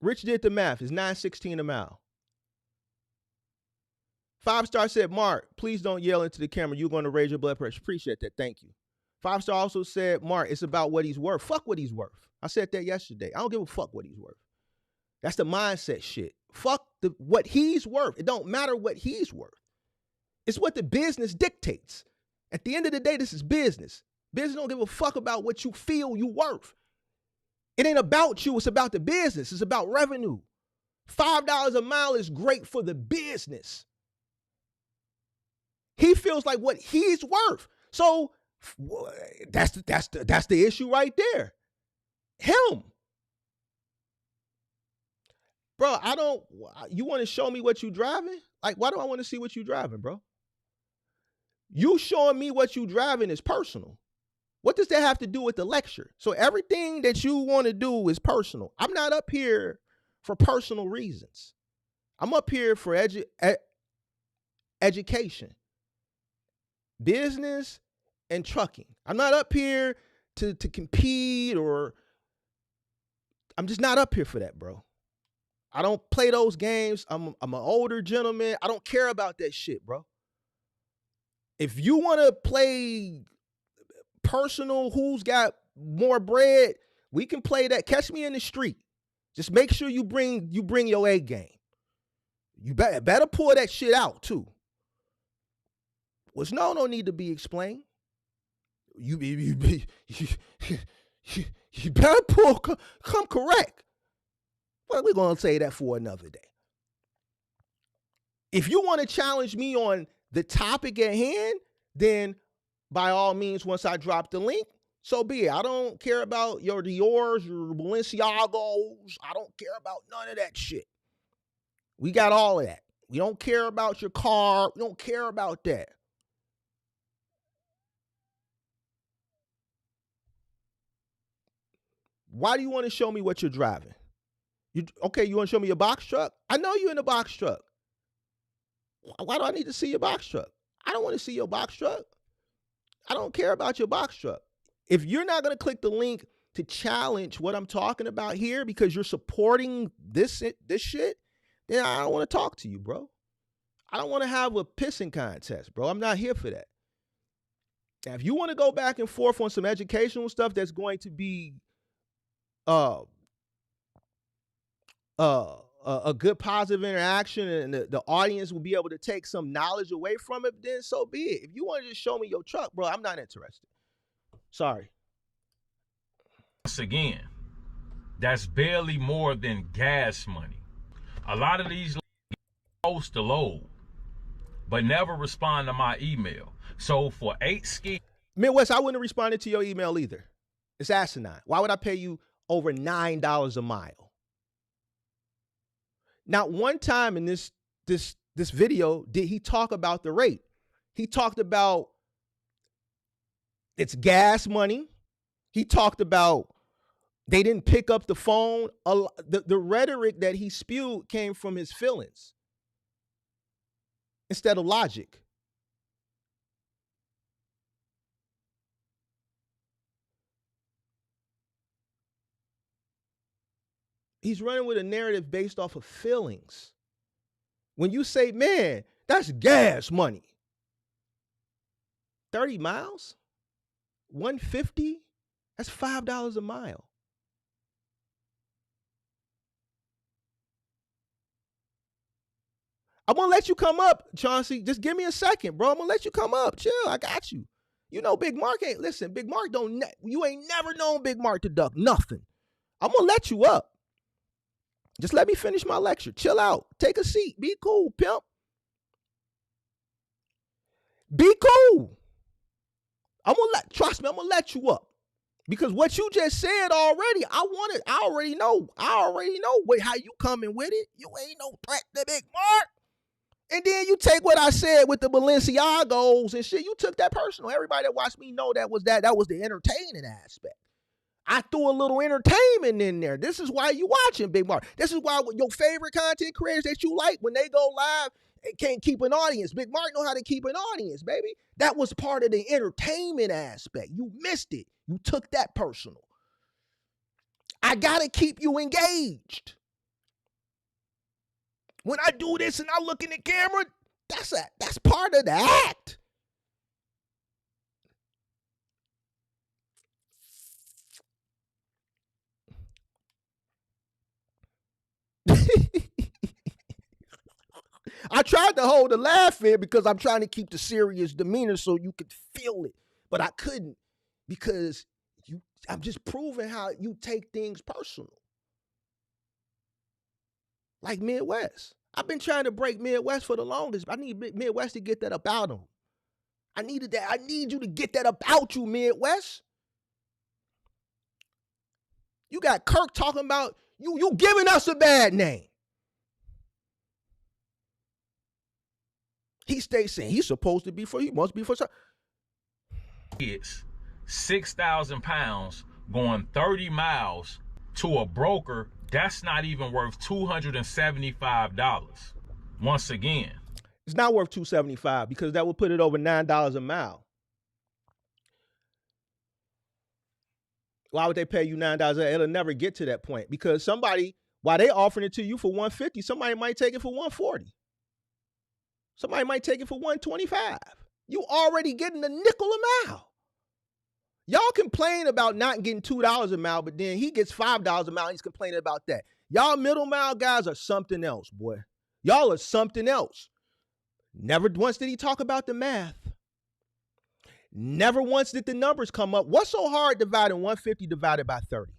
Rich did the math. It's $9.16 a mile. 5-star said, Mark, please don't yell into the camera. You're going to raise your blood pressure. Appreciate that. Thank you. 5-star also said, Mark, it's about what he's worth. Fuck what he's worth. I said that yesterday. I don't give a fuck what he's worth. That's the mindset shit. Fuck what he's worth. It don't matter what he's worth. It's what the business dictates. At the end of the day, this is business. Business don't give a fuck about what you feel you worth. It ain't about you. It's about the business. It's about revenue. $5 a mile is great for the business. He feels like what he's worth. So that's the issue right there. Him. Bro, you want to show me what you driving? Like, why do I want to see what you driving, bro? You showing me what you driving is personal. What does that have to do with the lecture? So everything that you want to do is personal. I'm not up here for personal reasons. I'm up here for education, business, and trucking. I'm not up here to compete, or I'm just not up here for that, bro. I don't play those games. I'm an older gentleman. I don't care about that shit, bro. If you want to play personal, who's got more bread, we can play that. Catch me in the street. Just make sure you bring your A game. You better pull that shit out too. What's no need to be explained. You better come correct. Well, we're gonna say that for another day. If you want to challenge me on the topic at hand, then by all means, once I drop the link, so be it. I don't care about your Dior's, your Balenciagos. I don't care about none of that shit. We got all of that. We don't care about your car. We don't care about that. Why do you want to show me what you're driving? You want to show me your box truck? I know you're in a box truck. Why do I need to see your box truck? I don't want to see your box truck. I don't care about your box truck. If you're not going to click the link to challenge what I'm talking about here because you're supporting this shit, then I don't want to talk to you, bro. I don't want to have a pissing contest, bro. I'm not here for that. Now, if you want to go back and forth on some educational stuff that's going to be a good positive interaction and the audience will be able to take some knowledge away from it, then so be it. If you want to just show me your truck, bro, I'm not interested. Sorry. Once again, that's barely more than gas money. A lot of these post a load, but never respond to my email. So for 8 skis, Midwest, I wouldn't have responded to your email either. It's asinine. Why would I pay you over $9 a mile? Not one time in this video did he talk about the rate. He talked about it's gas money. He talked about they didn't pick up the phone. The rhetoric that he spewed came from his feelings instead of logic. He's running with a narrative based off of feelings. When you say, man, that's gas money. 30 miles? 150? That's $5 a mile. I'm going to let you come up, Chauncey. Just give me a second, bro. I'm going to let you come up. Chill. I got you. You know, Big Mark ain't, listen, Big Mark you ain't never known Big Mark to duck nothing. I'm going to let you up. Just let me finish my lecture. Chill out. Take a seat. Be cool, pimp. Be cool. Trust me, I'm going to let you up. Because what you just said already, I already know how you coming with it. You ain't no threat to Big Mark. And then you take what I said with the Balenciagos and shit. You took that personal. Everybody that watched me know that was the entertaining aspect. I threw a little entertainment in there. This is why you watching Big Mark. This is why your favorite content creators that you like, when they go live, can't keep an audience. Big Mark know how to keep an audience, baby. That was part of the entertainment aspect. You missed it. You took that personal. I got to keep you engaged. When I do this and I look in the camera, That's part of the act. I tried to hold a laugh in because I'm trying to keep the serious demeanor so you could feel it, but I couldn't because I'm just proving how you take things personal. Like Midwest. I've been trying to break Midwest for the longest. I need Midwest to get that about them. I needed that. I need you to get that about you, Midwest. You got Kirk talking about you giving us a bad name. He stays saying he's supposed to be for, he must be for something. It's 6,000 pounds going 30 miles to a broker that's not even worth $275. Once again, it's not worth $275 because that would put it over $9 a mile. Why would they pay you $9? It'll never get to that point because somebody, while they offering it to you for $150, somebody might take it for $140. Somebody might take it for $125. You already getting a nickel a mile. Y'all complain about not getting $2 a mile, but then he gets $5 a mile. He's complaining about that. Y'all middle mile guys are something else, boy. Y'all are something else. Never once did he talk about the math. Never once did the numbers come up. What's so hard dividing 150 divided by 30?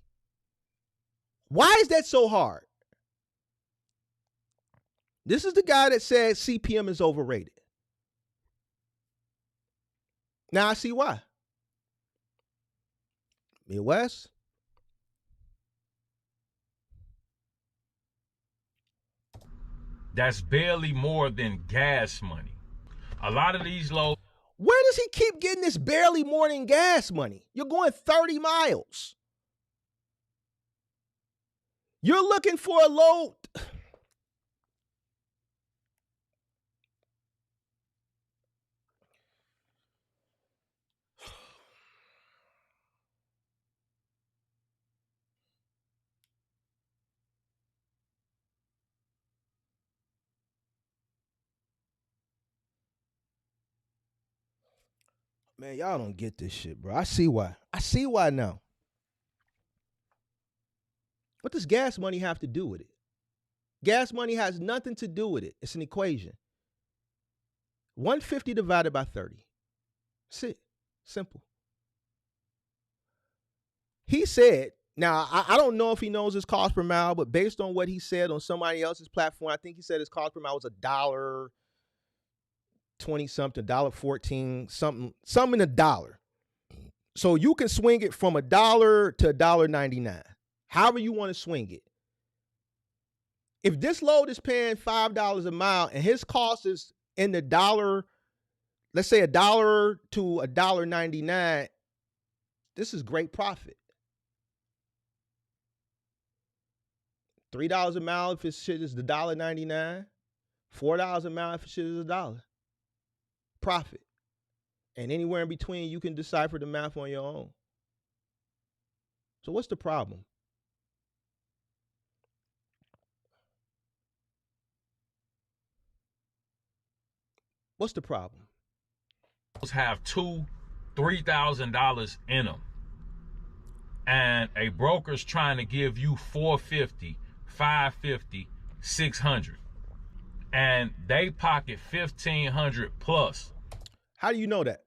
Why is that so hard? This is the guy that said CPM is overrated. Now I see why. Midwest. that's barely more than gas money. A lot of these lows. Where does he keep getting this barely more than gas money? You're going 30 miles. You're looking for a load. Man, y'all don't get this shit, bro. I see why. I see why now. What does gas money have to do with it? Gas money has nothing to do with it. It's an equation. 150 divided by 30. That's it. Simple. He said, now I don't know if he knows his cost per mile, but based on what he said on somebody else's platform, I think he said his cost per mile was $1.20 something, $1.14, something $1. So you can swing it from $1 to $1.99. However you want to swing it. If this load is paying $5 a mile and his cost is in the dollar, let's say $1 to $1.99, this is great profit. $3 a mile if his shit is the $1.99, $4 a mile if his shit is $1. Profit. And anywhere in between, you can decipher the math on your own. So what's the problem? What's the problem? Have $2,000-$3,000 in them, and a broker's trying to give you $450, $550, $600, and they pocket $1,500 plus. How do you know that?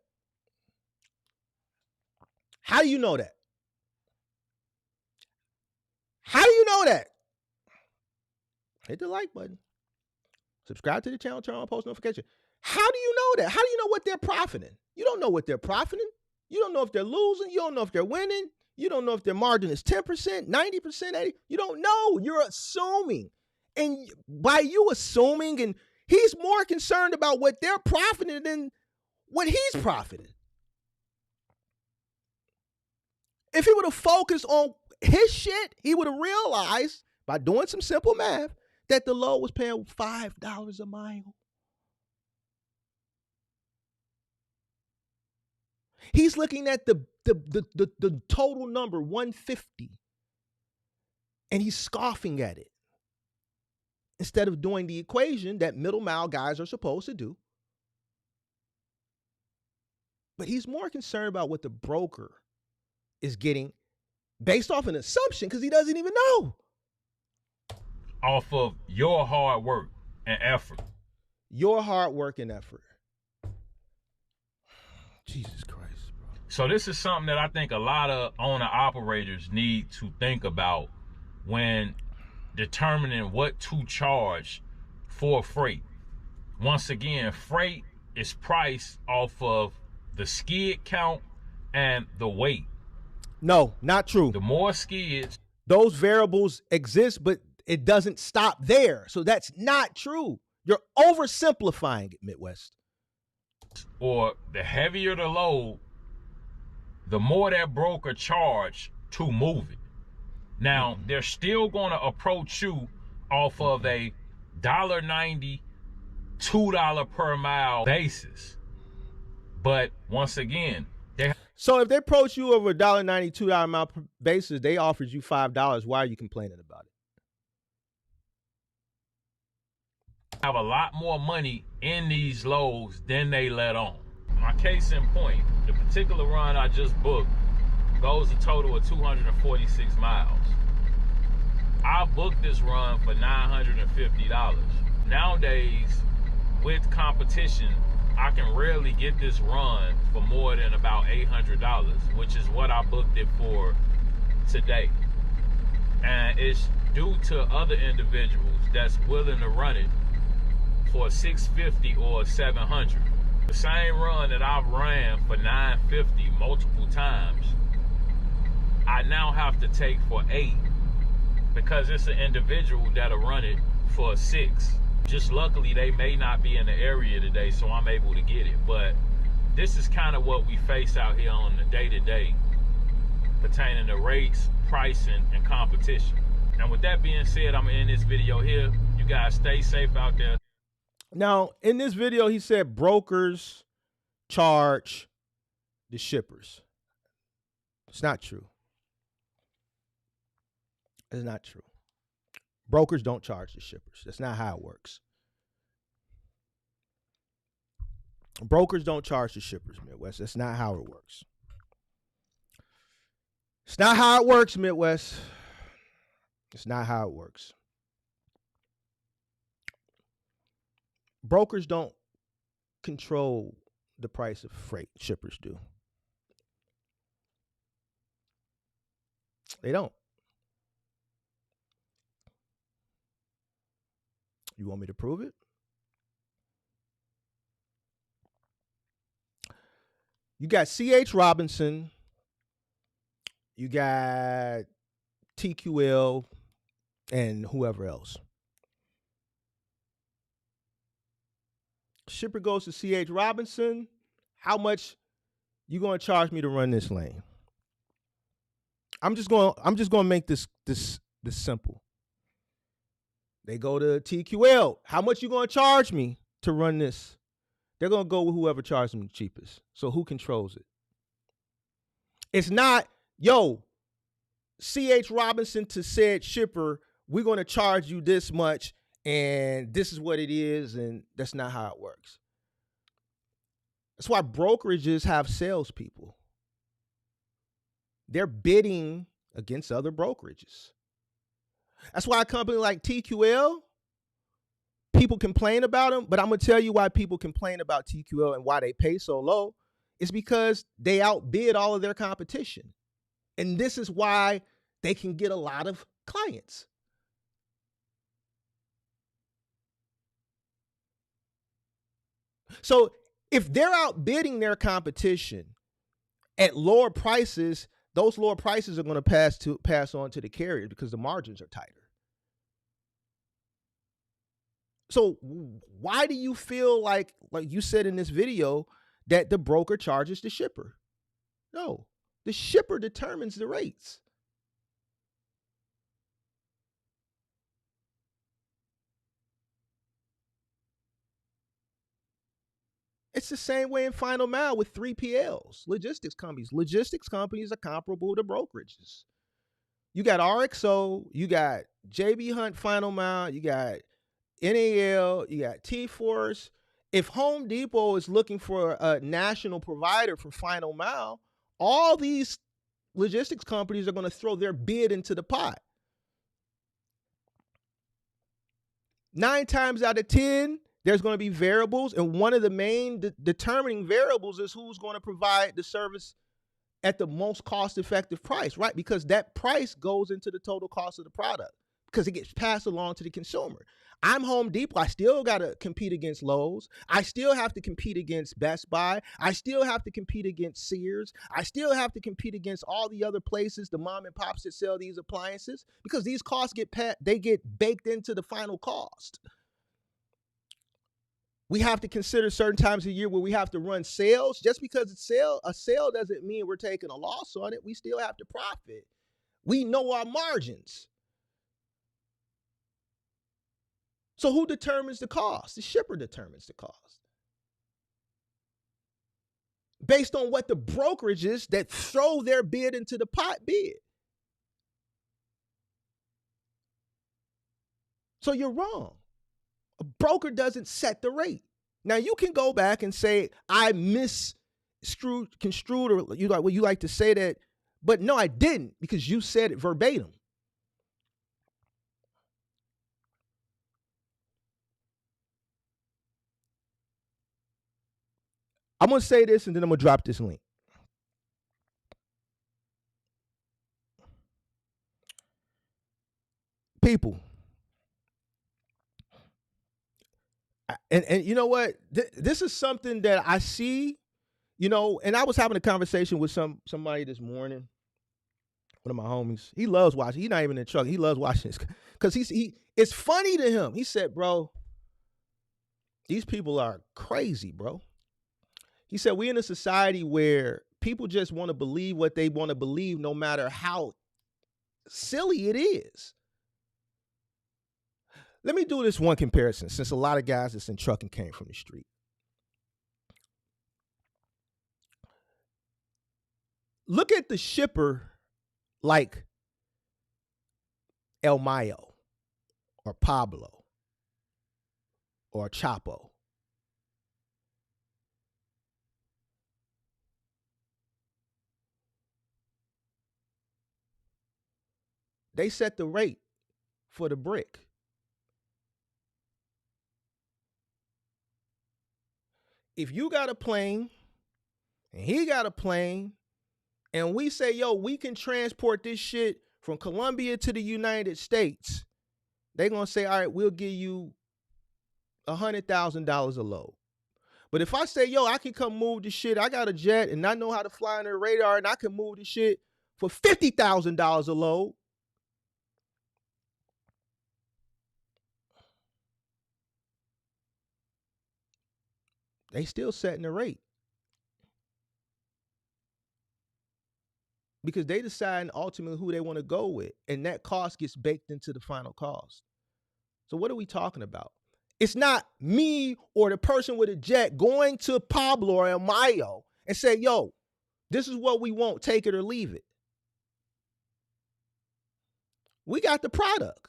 How do you know that? How do you know that? Hit the like button. Subscribe to the channel, turn on post notification. How do you know that? How do you know what they're profiting? You don't know what they're profiting. You don't know if they're losing. You don't know if they're winning. You don't know if their margin is 10%, 90%, 80%. You don't know. You're assuming. And by you assuming, and he's more concerned about what they're profiting than what he's profiting. If he would have focused on his shit, he would have realized by doing some simple math that the load was paying $5 a mile. He's looking at the total number 150, and he's scoffing at it instead of doing the equation that middle mile guys are supposed to do. But he's more concerned about what the broker is getting based off an assumption because he doesn't even know. Off of your hard work and effort. Your hard work and effort. Jesus Christ, bro. So this is something that I think a lot of owner-operators need to think about when determining what to charge for freight. Once again, freight is priced off of the skid count and the weight. No, not true. The more skids, those variables exist, but it doesn't stop there. So that's not true. You're oversimplifying it, Midwest. Or the heavier the load, the more that broker charge to move it. Now, they're still going to approach you off of a $1.90, $2 per mile basis. But once again, so if they approach you over $1.90, $2 mile basis, they offered you $5. Why are you complaining about it? Have a lot more money in these loads than they let on. My case in point, the particular run I just booked goes a total of 246 miles. I booked this run for $950. Nowadays, with competition, I can rarely get this run for more than about $800, which is what I booked it for today. And it's due to other individuals that's willing to run it for $650 or $700. The same run that I've ran for $950 multiple times, I now have to take for $8 because it's an individual that'll run it for $6. Just luckily they may not be in the area today, so I'm able to get it. But this is kind of what we face out here on the day-to-day pertaining to rates, pricing, and competition. And with that being said, I'm gonna end this video here. You guys stay safe out there. Now, in this video, he said brokers charge the shippers. It's not true. It's not true. Brokers don't charge the shippers. That's not how it works. Brokers don't charge the shippers, Midwest. That's not how it works. It's not how it works, Midwest. It's not how it works. Brokers don't control the price of freight. Shippers do. They don't. You want me to prove it? You got C.H. Robinson. You got TQL and whoever else. Shipper goes to C.H. Robinson. How much you going to charge me to run this lane? I'm just going to make this simple. They go to TQL. How much you going to charge me to run this? They're going to go with whoever charges them the cheapest. So who controls it? It's not, yo, C.H. Robinson to said shipper, we're going to charge you this much and this is what it is, and that's not how it works. That's why brokerages have salespeople. They're bidding against other brokerages. That's why a company like TQL, people complain about them, but I'm going to tell you why people complain about TQL and why they pay so low. It's because they outbid all of their competition. And this is why they can get a lot of clients. So if they're outbidding their competition at lower prices, those lower prices are going to pass on to the carrier because the margins are tighter. So why do you feel like you said in this video, that the broker charges the shipper? No, the shipper determines the rates. It's the same way in final mile with 3PLs, logistics companies. Logistics companies are comparable to brokerages. You got RXO, you got JB Hunt final mile, you got NAL, you got T-Force. If Home Depot is looking for a national provider for final mile, all these logistics companies are going to throw their bid into the pot. 9 times out of 10, there's going to be variables, and one of the main determining variables is who's going to provide the service at the most cost-effective price, right? Because that price goes into the total cost of the product because it gets passed along to the consumer. I'm Home Depot. I still got to compete against Lowe's. I still have to compete against Best Buy. I still have to compete against Sears. I still have to compete against all the other places, the mom and pops that sell these appliances, because these costs get baked into the final cost. We have to consider certain times of year where we have to run sales. Just because it's a sale doesn't mean we're taking a loss on it. We still have to profit. We know our margins. So who determines the cost? The shipper determines the cost. Based on what the brokerages that throw their bid into the pot bid. So you're wrong. A broker doesn't set the rate. Now you can go back and say, I construed, or you like to say that, but no, I didn't, because you said it verbatim. I'm going to say this and then I'm going to drop this link. People. And you know what? This is something that I see, and I was having a conversation with somebody this morning, one of my homies. He loves watching. He's not even in the truck. He loves watching this because it's funny to him. He said, bro, these people are crazy, bro. He said, we in a society where people just want to believe what they want to believe, no matter how silly it is. Let me do this one comparison, since a lot of guys that's in trucking came from the street. Look at the shipper like El Mayo or Pablo or Chapo. They set the rate for the brick. If you got a plane and he got a plane and we say, yo, we can transport this shit from Colombia to the United States, they're going to say, all right, we'll give you $100,000 a load. But if I say, yo, I can come move the shit, I got a jet and I know how to fly under the radar and I can move the shit for $50,000 a load, they still setting the rate. Because they decide ultimately who they want to go with. And that cost gets baked into the final cost. So what are we talking about? It's not me or the person with a jet going to Pablo or El Mayo and say, yo, this is what we want, take it or leave it. We got the product.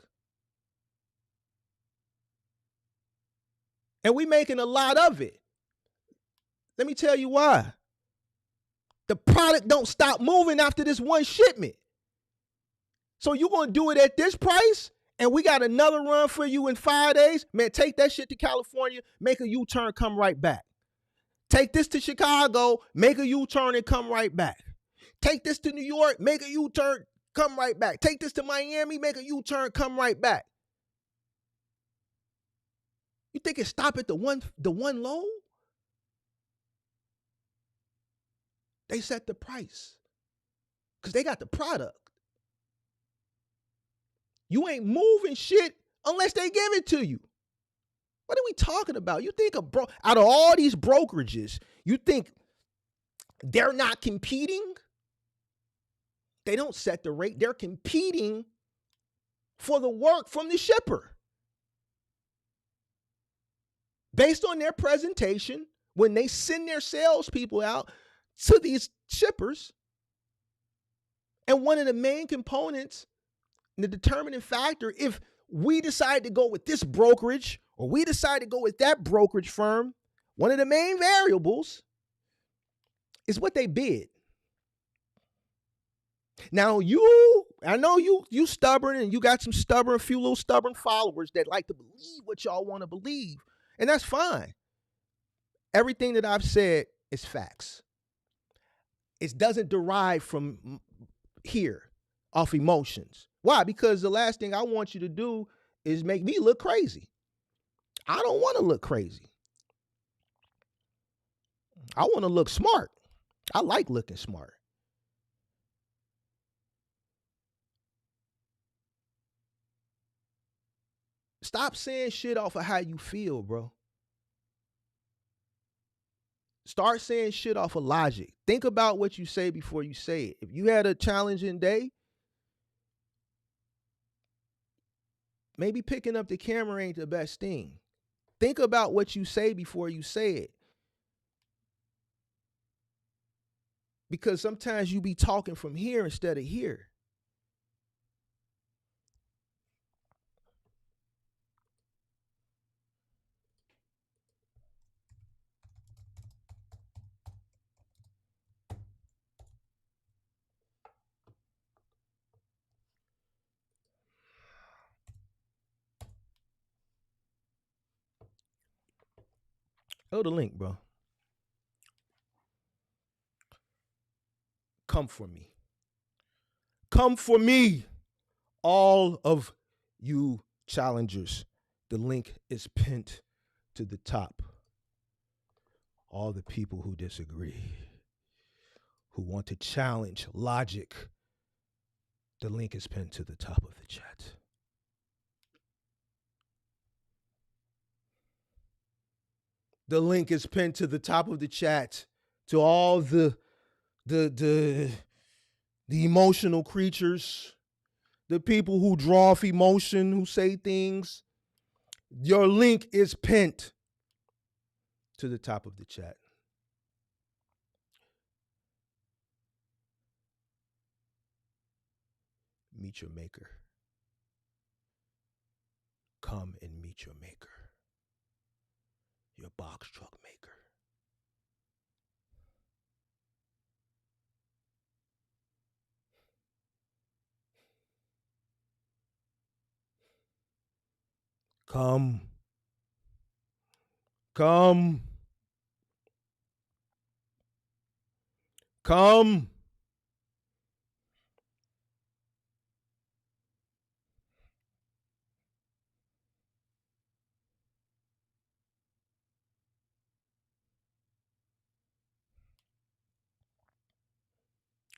And we making a lot of it. Let me tell you why. The product don't stop moving after this one shipment. So you're going to do it at this price, and we got another run for you in 5 days? Man, take that shit to California, make a U-turn, come right back. Take this to Chicago, make a U-turn and come right back. Take this to New York, make a U-turn, come right back. Take this to Miami, make a U-turn, come right back. You think it stop at the one load? They set the price because they got the product. You ain't moving shit unless they give it to you. What are we talking about? You think out of all these brokerages, you think they're not competing? They don't set the rate. They're competing for the work from the shipper. Based on their presentation, when they send their salespeople out to these shippers, and one of the main components, the determining factor, if we decide to go with this brokerage or we decide to go with that brokerage firm, one of the main variables is what they bid. Now I know you stubborn, and you got some few little stubborn followers that like to believe what y'all want to believe, and that's fine. Everything that I've said is facts. It doesn't derive from here off emotions. Why? Because the last thing I want you to do is make me look crazy. I don't want to look crazy. I want to look smart. I like looking smart. Stop saying shit off of how you feel, bro. Start saying shit off of logic. Think about what you say before you say it. If you had a challenging day, maybe picking up the camera ain't the best thing. Think about what you say before you say it. Because sometimes you be talking from here instead of here. Oh, the link, bro. Come for me. Come for me, all of you challengers. The link is pinned to the top. All the people who disagree, who want to challenge logic, the link is pinned to the top of the chat. The link is pinned to the top of the chat to all the emotional creatures, the people who draw off emotion, who say things. Your link is pinned to the top of the chat. Meet your maker. Come and meet your maker. Your box truck maker. Come. Come. Come.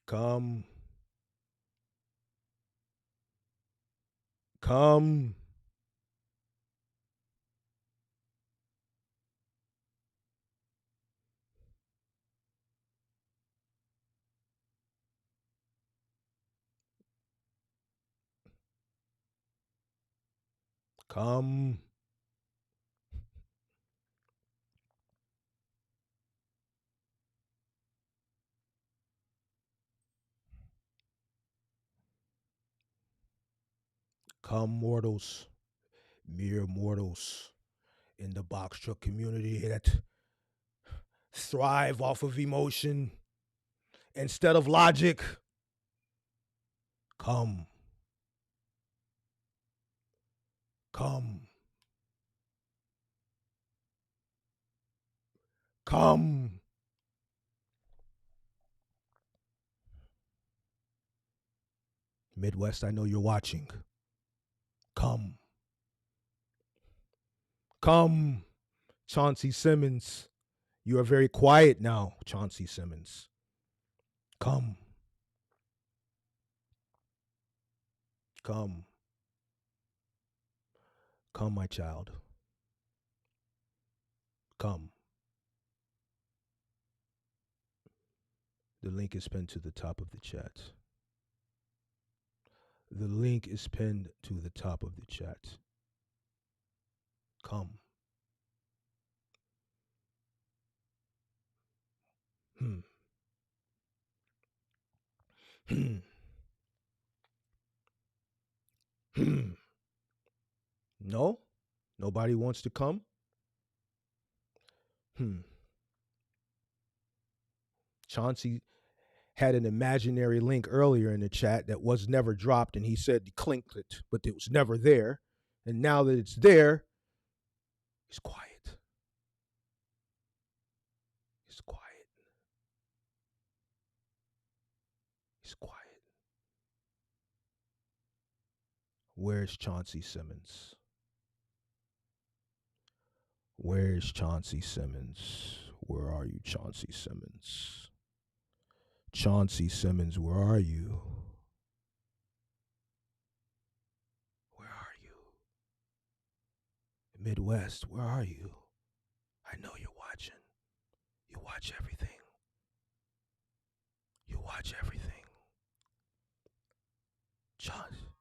Come. Come. Come. Come, mortals, mere mortals in the box truck community that thrive off of emotion instead of logic. Come. Come. Come. Midwest, I know you're watching. Come. Come. Chauncey Simmons. You are very quiet now, Chauncey Simmons. Come. Come. Come, my child. Come. The link is pinned to the top of the chat. The link is pinned to the top of the chat. Come. Hmm. Hmm. Hmm. No? Nobody wants to come? Chauncey had an imaginary link earlier in the chat that was never dropped, and he said he clicked it, but it was never there. And now that it's there, he's quiet. He's quiet. He's quiet. Where's Chauncey Simmons? Where's Chauncey Simmons? Where are you, Chauncey Simmons? Chauncey Simmons, where are you? Where are you? Midwest, where are you? I know you're watching. You watch everything. You watch everything. Chauncey.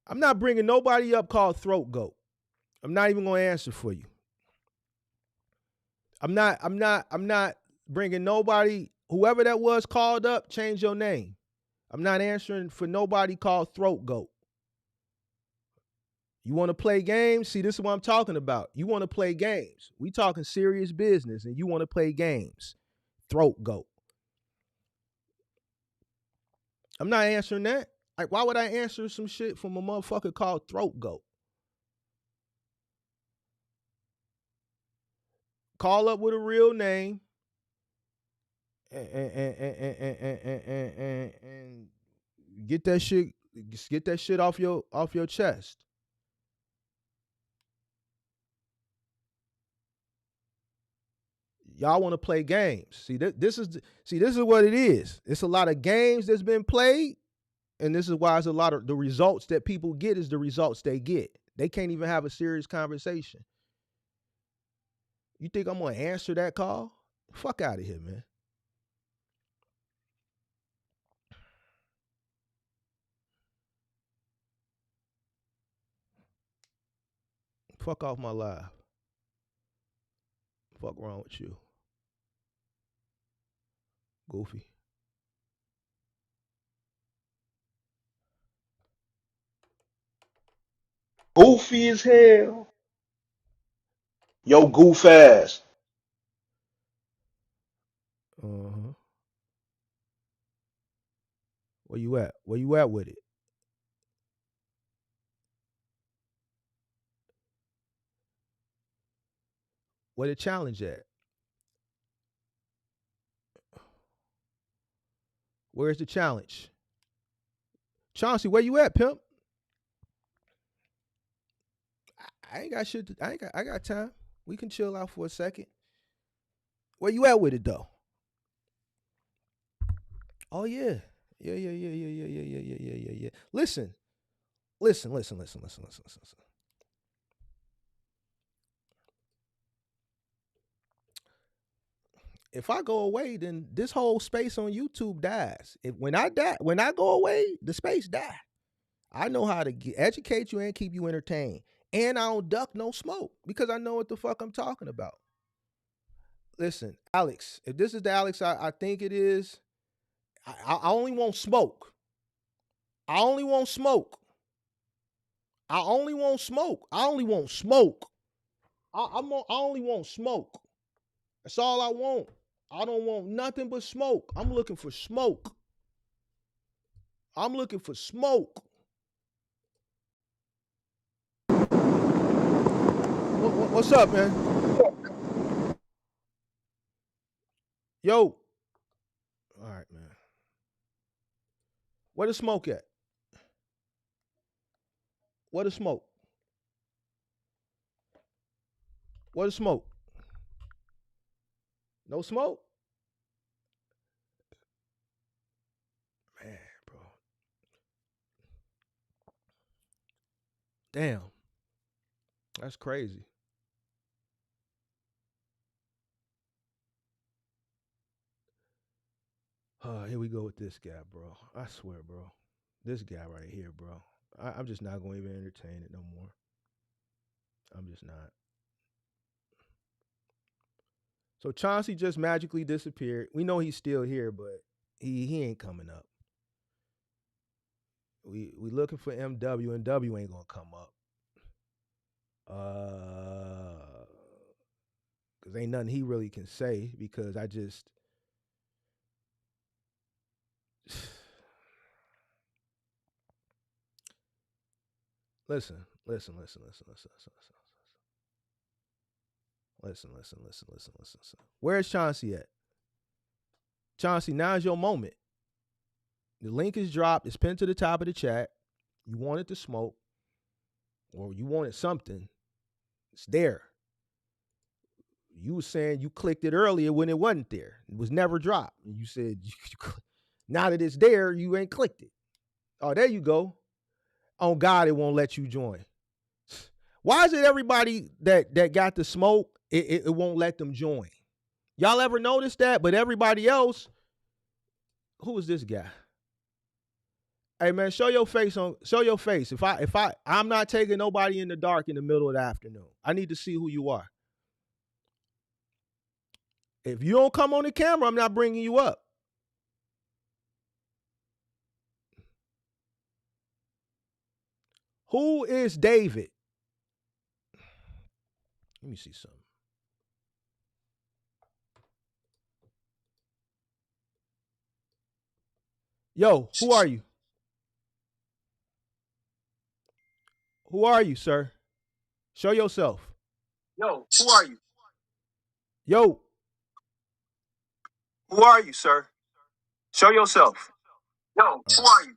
I'm not bringing nobody up called Throat Goat. I'm not even going to answer for you. I'm not bringing nobody, whoever that was called up, change your name. I'm not answering for nobody called Throat Goat. You want to play games? See, this is what I'm talking about. You want to play games. We talking serious business, and you want to play games. Throat Goat. I'm not answering that. Like, why would I answer some shit from a motherfucker called Throat Goat? Call up with a real name and get that shit off your chest. Y'all want to play games. See, this is what it is. It's a lot of games that's been played, and this is why it's a lot of the results that people get is the results they get. They can't even have a serious conversation. You think I'm going to answer that call? Fuck out of here, man. Fuck off my live. Fuck wrong with you? Goofy. Goofy as hell. Yo, goof ass. Uh-huh. Where you at? Where you at with it? Where the challenge at? Where's the challenge? Chauncey, where you at, pimp? I ain't got shit. I got time. We can chill out for a second. Where you at with it though? Oh yeah. Yeah. Listen. If I go away, then this whole space on YouTube dies. When I go away, the space die. I know how to educate you and keep you entertained. And I don't duck no smoke because I know what the fuck I'm talking about. Listen, Alex, if this is the Alex I think it is, I only want smoke. I only want smoke. I only want smoke. I only want smoke. I only want smoke. That's all I want. I don't want nothing but smoke. I'm looking for smoke. I'm looking for smoke. What's up, man? Yo. All right, man. Where the smoke at? Where the smoke? Where the smoke? No smoke? Man, bro. Damn. That's crazy. Here we go with this guy, bro. I swear, bro. This guy right here, bro. I'm just not going to even entertain it no more. I'm just not. So Chauncey just magically disappeared. We know he's still here, but he ain't coming up. We looking for MW, and W ain't gonna come up. Because ain't nothing he really can say because I just listen. Where's Chauncey at? Chauncey, now's your moment. The link is dropped. It's pinned to the top of the chat. You wanted to smoke, or you wanted something. It's there. You were saying you clicked it earlier when it wasn't there. It was never dropped. And you said, now that it's there, you ain't clicked it. Oh, there you go. On God, it won't let you join. Why is it everybody that got the smoke, it won't let them join? Y'all ever notice that? But everybody else, who is this guy? Hey man, show your face. I'm not taking nobody in the dark in the middle of the afternoon. I need to see who you are. If you don't come on the camera, I'm not bringing you up. Who is David? Let me see something. Yo, who are you? Who are you, sir? Show yourself. Yo, who are you? Yo, Who are you, sir? Show yourself. Yo, who are you?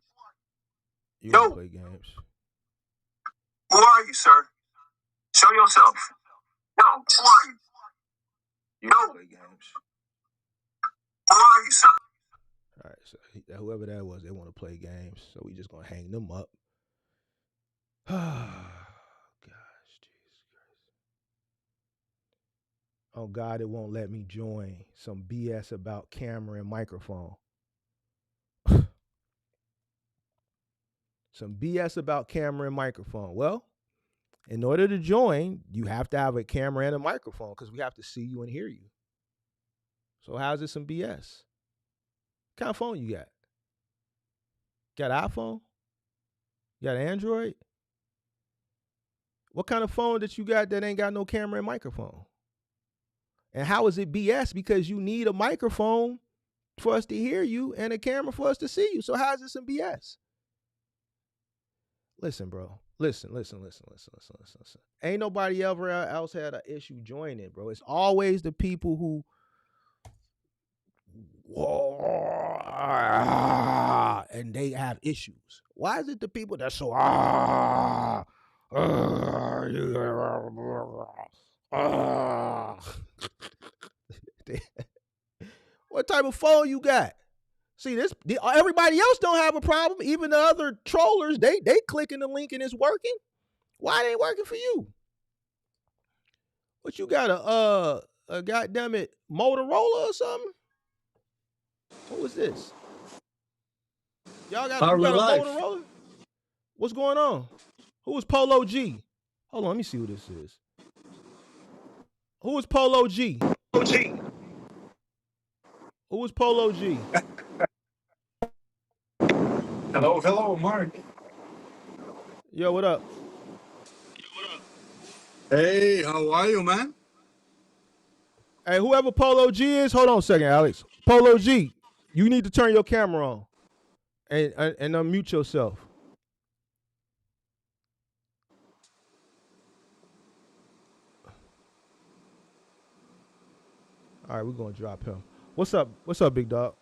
you Yo, want to play games? who are you, sir? Show yourself. Yo, who are you? You want to play games? Who are you, sir? All right, so whoever that was, they want to play games, so we just gonna hang them up. Gosh, Jesus Christ. Oh God, it won't let me join. Some BS about camera and microphone. Some BS about camera and microphone. Well, in order to join, you have to have a camera and a microphone because we have to see you and hear you. So how's this some BS? What kind of phone you got? Got an iPhone? You got an Android? What kind of phone that you got that ain't got no camera and microphone? And how is it BS? Because you need a microphone for us to hear you and a camera for us to see you. So how is this some BS? Listen, bro. Listen. Ain't nobody ever else had an issue joining, bro. It's always the people who and they have issues. Why is it the people that so what type of phone you got? See this? Everybody else don't have a problem. Even the other trollers, they clicking the link and it's working. Why it ain't working for you? What you got a goddamn it Motorola or something? What was this? Y'all got you got a Motorola? What's going on? Who is Polo G? Hold on, let me see who this is. Who is Polo G? OG. Who is Polo G? Hello, Mark. Yo, what up? Hey, how are you, man? Hey, whoever Polo G is, hold on a second, Alex. Polo G, you need to turn your camera on and unmute yourself. All right, we're gonna drop him. What's up? What's up, big dog?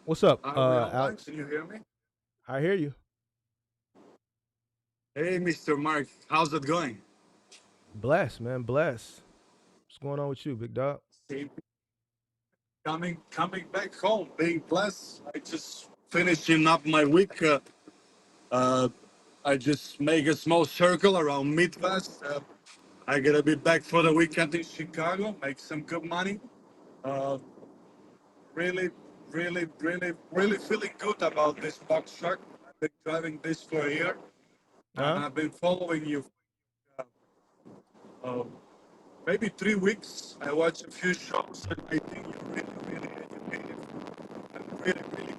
What's up, Are we online? Alex? Can you hear me? I hear you. Hey, Mr. Mark, how's it going? Bless, man, bless. What's going on with you, big dog? Same. Coming back home, being blessed. I just finishing up my week. Uh, I just make a small circle around Midwest. I gotta be back for the weekend in Chicago, make some good money. Uh, really, really feeling good about this box truck. I've been driving this for a year, and Huh? I've been following you. Uh, uh, maybe 3 weeks. I watched a few shows, and I think you're really educated and really good.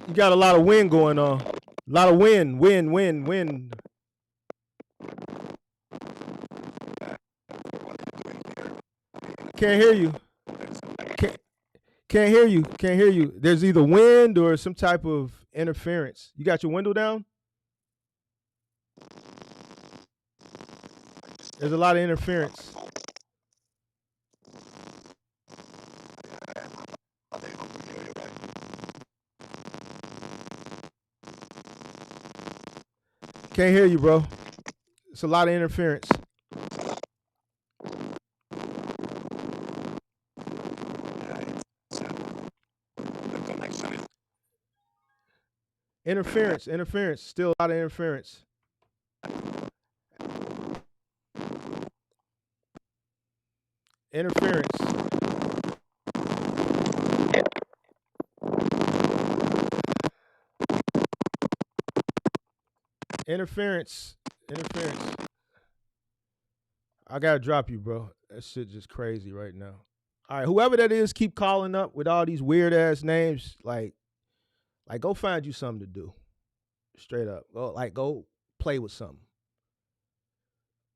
You got a lot of wind going on. A lot of wind. Can't hear you. Can't hear you. Can't hear you. There's either wind or some type of interference. You got your window down? There's a lot of interference. Can't hear you, bro. It's a lot of interference. Interference. Still a lot of interference. Interference. I gotta drop you, bro. That shit just crazy right now. All right, whoever that is, keep calling up with all these weird ass names. Like go find you something to do. Straight up. Go play with something.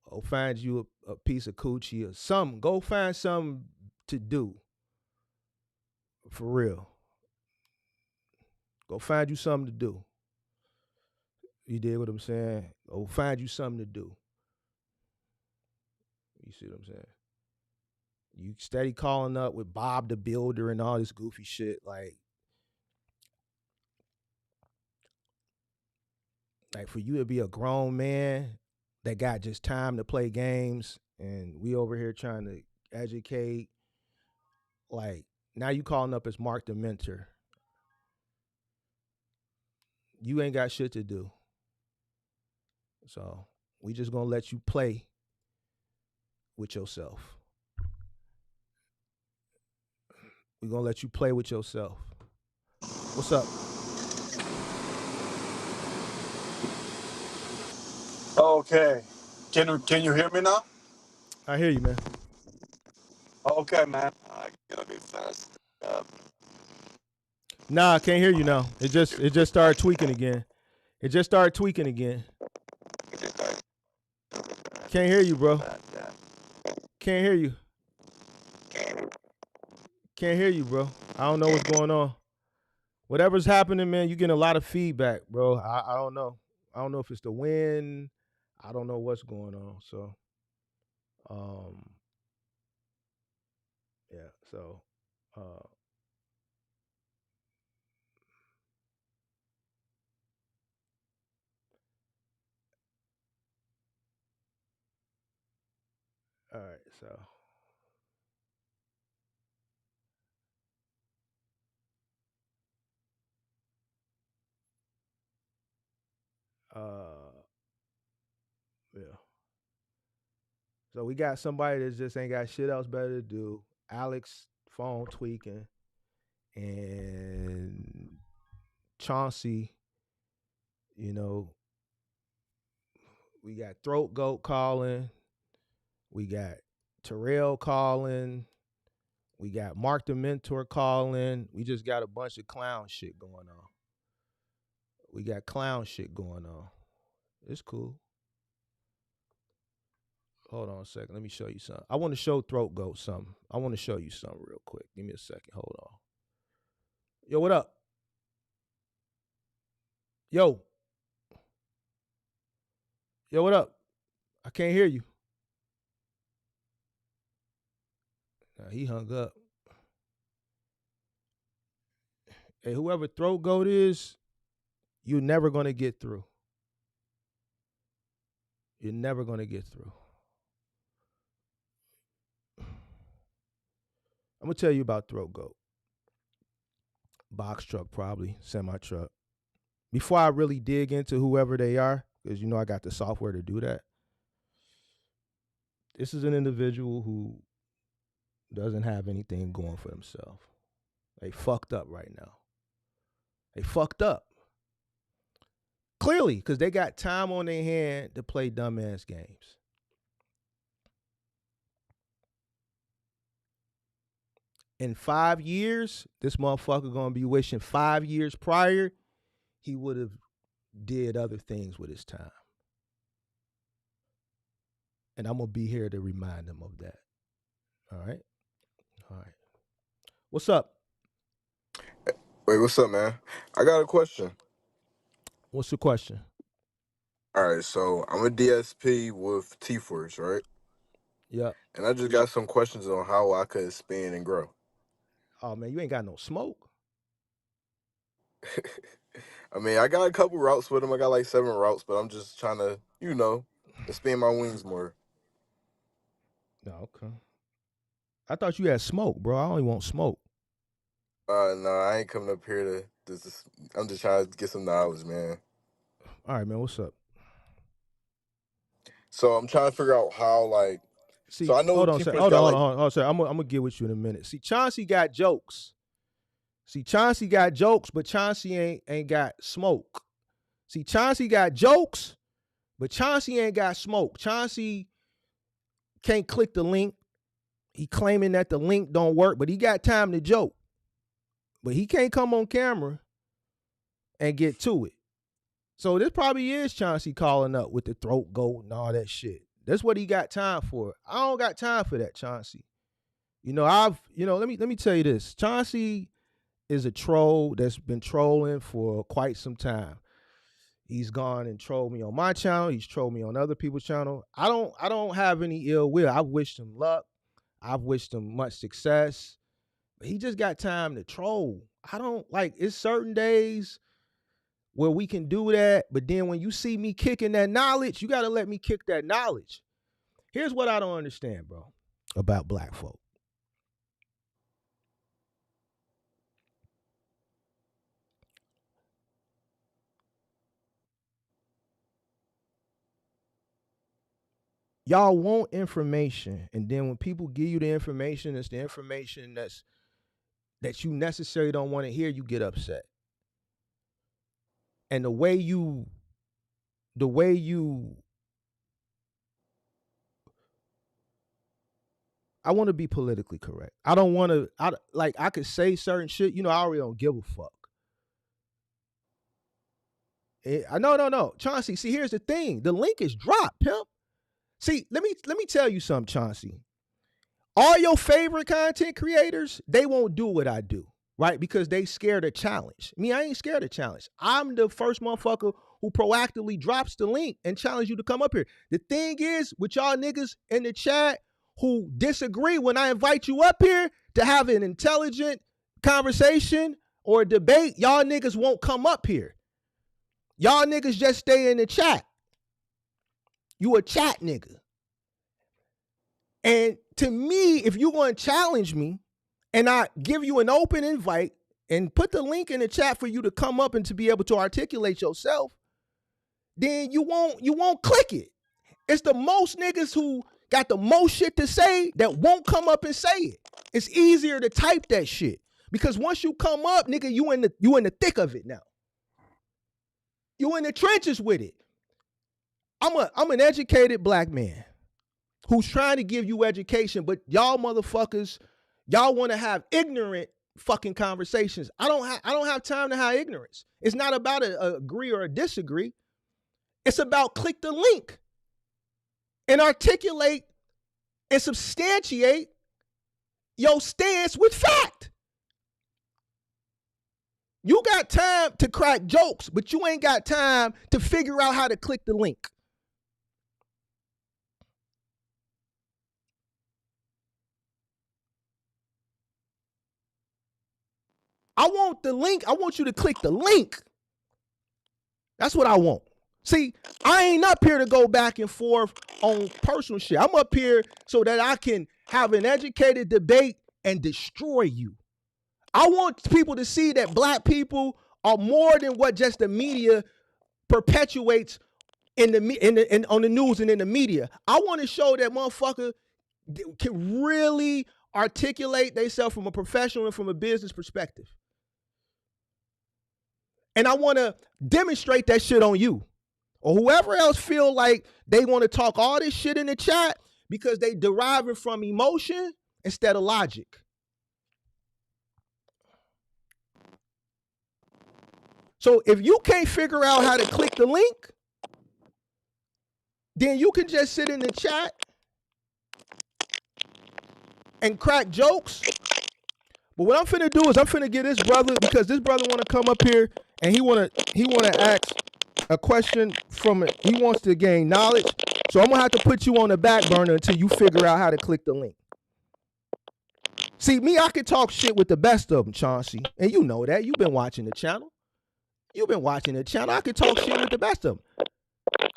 Go find you a piece of coochie or something. Go find something to do. For real. Go find you something to do. You did what I'm saying? Go find you something to do. You see what I'm saying? You steady calling up with Bob the Builder and all this goofy shit. Like for you to be a grown man that got just time to play games, and we over here trying to educate. Like now you calling up as Mark the Mentor. You ain't got shit to do. So we just gonna let you play with yourself. We gonna let you play with yourself. What's up? Okay. Can you hear me now? I hear you, man. Okay, man. I'm gonna be fast. Nah, I can't hear you now. It just started tweaking again. Can't hear you, bro. Can't hear you. Can't hear you, bro. I don't know what's going on. Whatever's happening, man, you getting a lot of feedback, bro. I don't know. I don't know if it's the wind. I don't know what's going on. So, yeah. So, all right. So, yeah. So we got somebody that just ain't got shit else better to do. Alex phone tweaking, and Chauncey. You know, we got Throat Goat calling. We got Terrell calling. We got Mark the Mentor calling. We just got a bunch of clown shit going on. It's cool. Hold on a second. Let me show you something. I want to show Throat Goat something. I want to show you something real quick. Give me a second. Hold on. Yo, what up? Yo, what up? I can't hear you. Nah, he hung up. Hey, whoever Throat Goat is, you're never going to get through. You're never going to get through. I'm going to tell you about Throat Goat. Box truck, probably, semi truck. Before I really dig into whoever they are, because I got the software to do that. This is an individual who doesn't have anything going for themselves. They fucked up right now. They fucked up. Clearly, because they got time on their hand to play dumbass games. In 5 years, this motherfucker gonna be wishing 5 years prior he would have did other things with his time. And I'm gonna be here to remind him of that. All right. All right. What's up? Wait, what's up, man? I got a question. What's the question? All right, so I'm a DSP with T-Force, right? Yeah. And I just got some questions on how I could expand and grow. Oh man, you ain't got no smoke. I mean, I got a couple routes with them. I got like 7 routes, but I'm just trying to, expand my wings more. No, okay. I thought you had smoke, bro. I only want smoke. No, I ain't coming up here to this. I'm just trying to get some knowledge, man. All right, man. What's up? So I'm trying to figure out how, like, so See, I know hold on, sir. T-Force Hold got on, like, hold on, sir. I'm gonna get with you in a minute. See, Chauncey got jokes. But Chauncey ain't got smoke. See, Chauncey got jokes, but Chauncey ain't got smoke. Chauncey can't click the link. He claiming that the link don't work, but he got time to joke. But he can't come on camera and get to it. So this probably is Chauncey calling up with the throat goat and all that shit. That's what he got time for. I don't got time for that, Chauncey. Let me tell you this. Chauncey is a troll that's been trolling for quite some time. He's gone and trolled me on my channel. He's trolled me on other people's channel. I don't have any ill will. I've wished him luck. I've wished him much success. But he just got time to troll. I don't like, it's certain days where we can do that, but then when you see me kicking that knowledge, you got to let me kick that knowledge. Here's what I don't understand, bro, about black folk. Y'all want information, and then when people give you the information, it's the information that you necessarily don't want to hear, you get upset. And the way you I want to be politically correct. I don't want to, I could say certain shit, I already don't give a fuck. No. Chauncey, see, here's the thing. The link is dropped, pimp. See, let me tell you something, Chauncey. All your favorite content creators, they won't do what I do, right? Because they scared of challenge. Me, I ain't scared of challenge. I'm the first motherfucker who proactively drops the link and challenge you to come up here. The thing is, with y'all niggas in the chat who disagree when I invite you up here to have an intelligent conversation or debate, y'all niggas won't come up here. Y'all niggas just stay in the chat. You a chat nigga. And to me, if you want to challenge me and I give you an open invite and put the link in the chat for you to come up and to be able to articulate yourself, then you won't click it. It's the most niggas who got the most shit to say that won't come up and say it. It's easier to type that shit because once you come up, nigga, you in the thick of it now. You in the trenches with it. I'm an educated black man who's trying to give you education, but y'all motherfuckers, y'all want to have ignorant fucking conversations. I don't have time to have ignorance. It's not about a agree or a disagree. It's about click the link and articulate and substantiate your stance with fact. You got time to crack jokes, but you ain't got time to figure out how to click the link. I want the link. I want you to click the link. That's what I want. See, I ain't up here to go back and forth on personal shit. I'm up here so that I can have an educated debate and destroy you. I want people to see that black people are more than what just the media perpetuates on the news and in the media. I want to show that motherfucker can really articulate themselves from a professional and from a business perspective. And I want to demonstrate that shit on you. Or whoever else feel like they want to talk all this shit in the chat because they derive it from emotion instead of logic. So if you can't figure out how to click the link, then you can just sit in the chat and crack jokes. But what I'm finna do is I'm finna get this brother, because this brother wanna come up here and he wanna ask a question from it. He wants to gain knowledge. So I'm gonna have to put you on the back burner until you figure out how to click the link. See, me, I can talk shit with the best of them, Chauncey. And you know that. You've been watching the channel. I can talk shit with the best of them.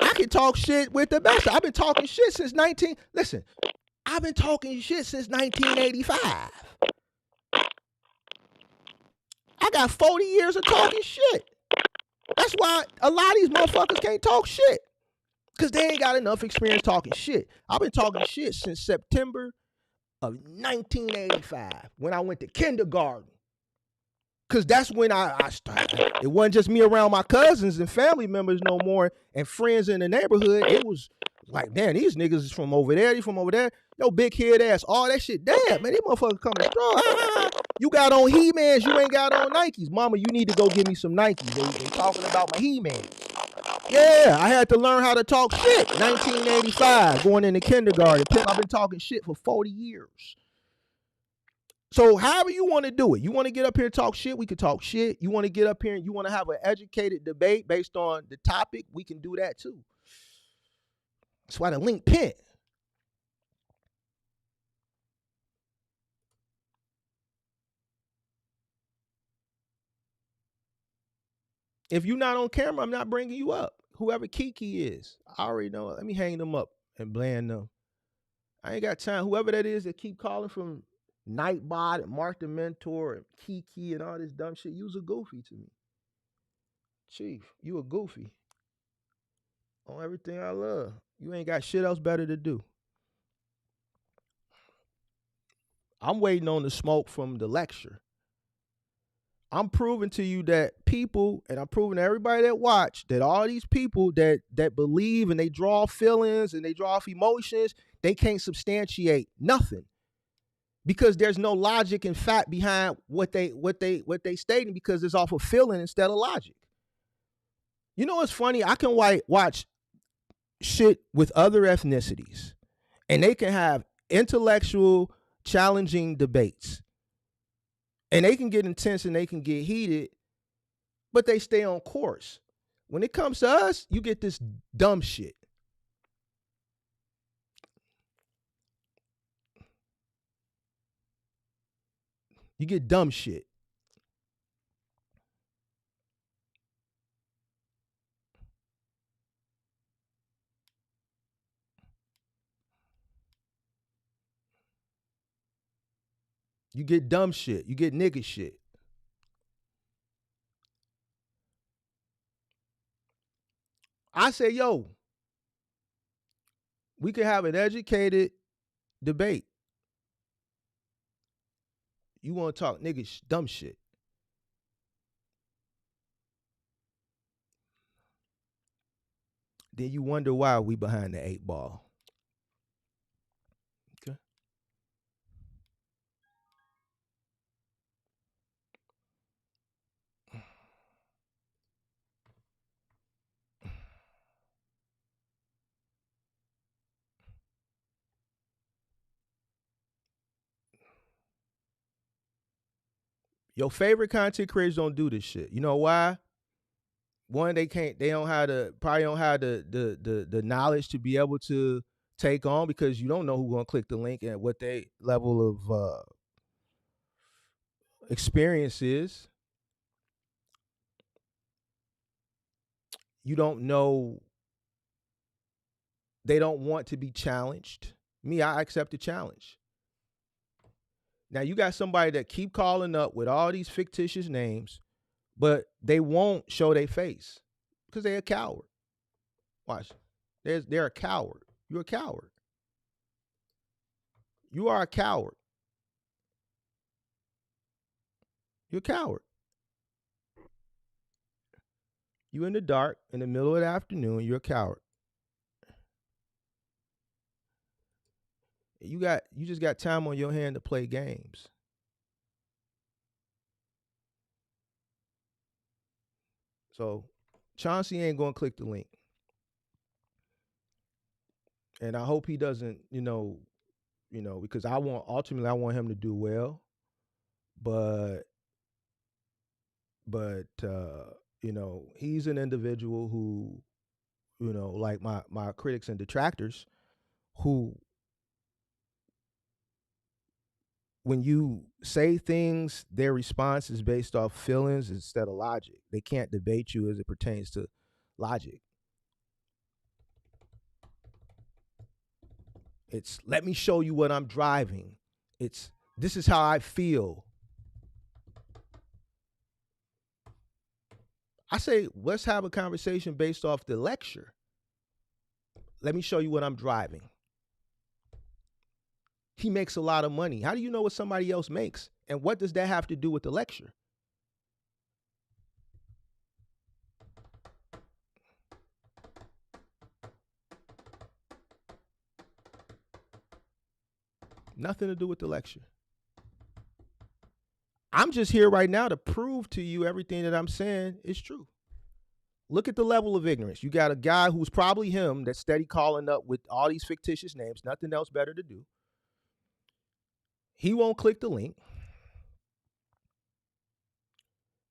I can talk shit with the best. I've been talking shit since 1985. I got 40 years of talking shit. That's why a lot of these motherfuckers can't talk shit, because they ain't got enough experience talking shit. I've been talking shit since September of 1985, when I went to kindergarten. Because that's when I started. It wasn't just me around my cousins and family members no more and friends in the neighborhood. It was like, damn, these niggas is from over there. They from over there. Yo, big head ass. All that shit. Damn, man, these motherfuckers coming strong. You got on He-Mans. You ain't got on Nikes. Mama, you need to go get me some Nikes. They talking about my He-Mans. Yeah, I had to learn how to talk shit. 1985, going into kindergarten. I've been talking shit for 40 years. So however you want to do it, you want to get up here and talk shit, we can talk shit. You want to get up here and you want to have an educated debate based on the topic, we can do that too. That's why the link pinned. If you're not on camera, I'm not bringing you up. Whoever Kiki is, I already know. Let me hang them up and bland them. I ain't got time. Whoever that is that keep calling from Nightbot and Mark the Mentor and Kiki and all this dumb shit, you's a goofy to me. Chief, you a goofy on everything I love. You ain't got shit else better to do. I'm waiting on the smoke from the lecture. I'm proving to you that people, and I'm proving to everybody that watch, that all these people that believe and they draw feelings and they draw off emotions, they can't substantiate nothing, because there's no logic and fact behind what they stating, because it's off of feeling instead of logic. You know what's funny? I can watch shit with other ethnicities, and they can have intellectual, challenging debates, and they can get intense and they can get heated, but they stay on course. When it comes to us, you get this dumb shit. You get dumb shit. You get dumb shit. You get nigga shit. I say, yo, we could have an educated debate. You want to talk nigga dumb shit. Then you wonder why we behind the 8 ball. Okay. Your favorite content creators don't do this shit. You know why? One, they don't have the knowledge to be able to take on, because you don't know who's gonna click the link and what their level of experience is. You don't know. They don't want to be challenged. Me, I accept the challenge. Now you got somebody that keep calling up with all these fictitious names, but they won't show their face because they're a coward. Watch. They're a coward. You're a coward. You are a coward. You're a coward. You in the dark, in the middle of the afternoon, you're a coward. You just got time on your hand to play games. So Chauncey ain't gonna click the link. And I hope he doesn't, because I want him to do well. But he's an individual who, like my critics and detractors, who, when you say things, their response is based off feelings instead of logic. They can't debate you as it pertains to logic. It's, let me show you what I'm driving. It's, this is how I feel. I say, let's have a conversation based off the lecture. Let me show you what I'm driving. He makes a lot of money. How do you know what somebody else makes? And what does that have to do with the lecture? Nothing to do with the lecture. I'm just here right now to prove to you everything that I'm saying is true. Look at the level of ignorance. You got a guy who's probably him that's steady calling up with all these fictitious names, nothing else better to do. He won't click the link.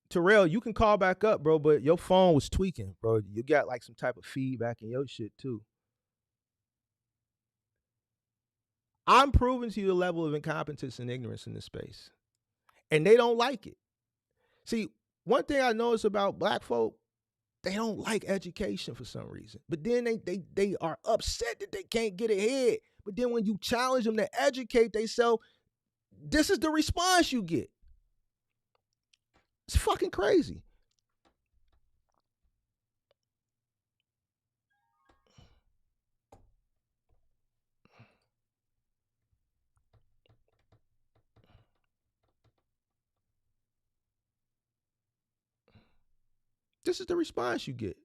Terrell, you can call back up, bro, but your phone was tweaking, bro. You got like some type of feedback in your shit too. I'm proving to you the level of incompetence and ignorance in this space. And they don't like it. See, one thing I notice about black folk, they don't like education for some reason. But then they are upset that they can't get ahead. But then when you challenge them to educate themselves, this is the response you get. It's fucking crazy. This is the response you get.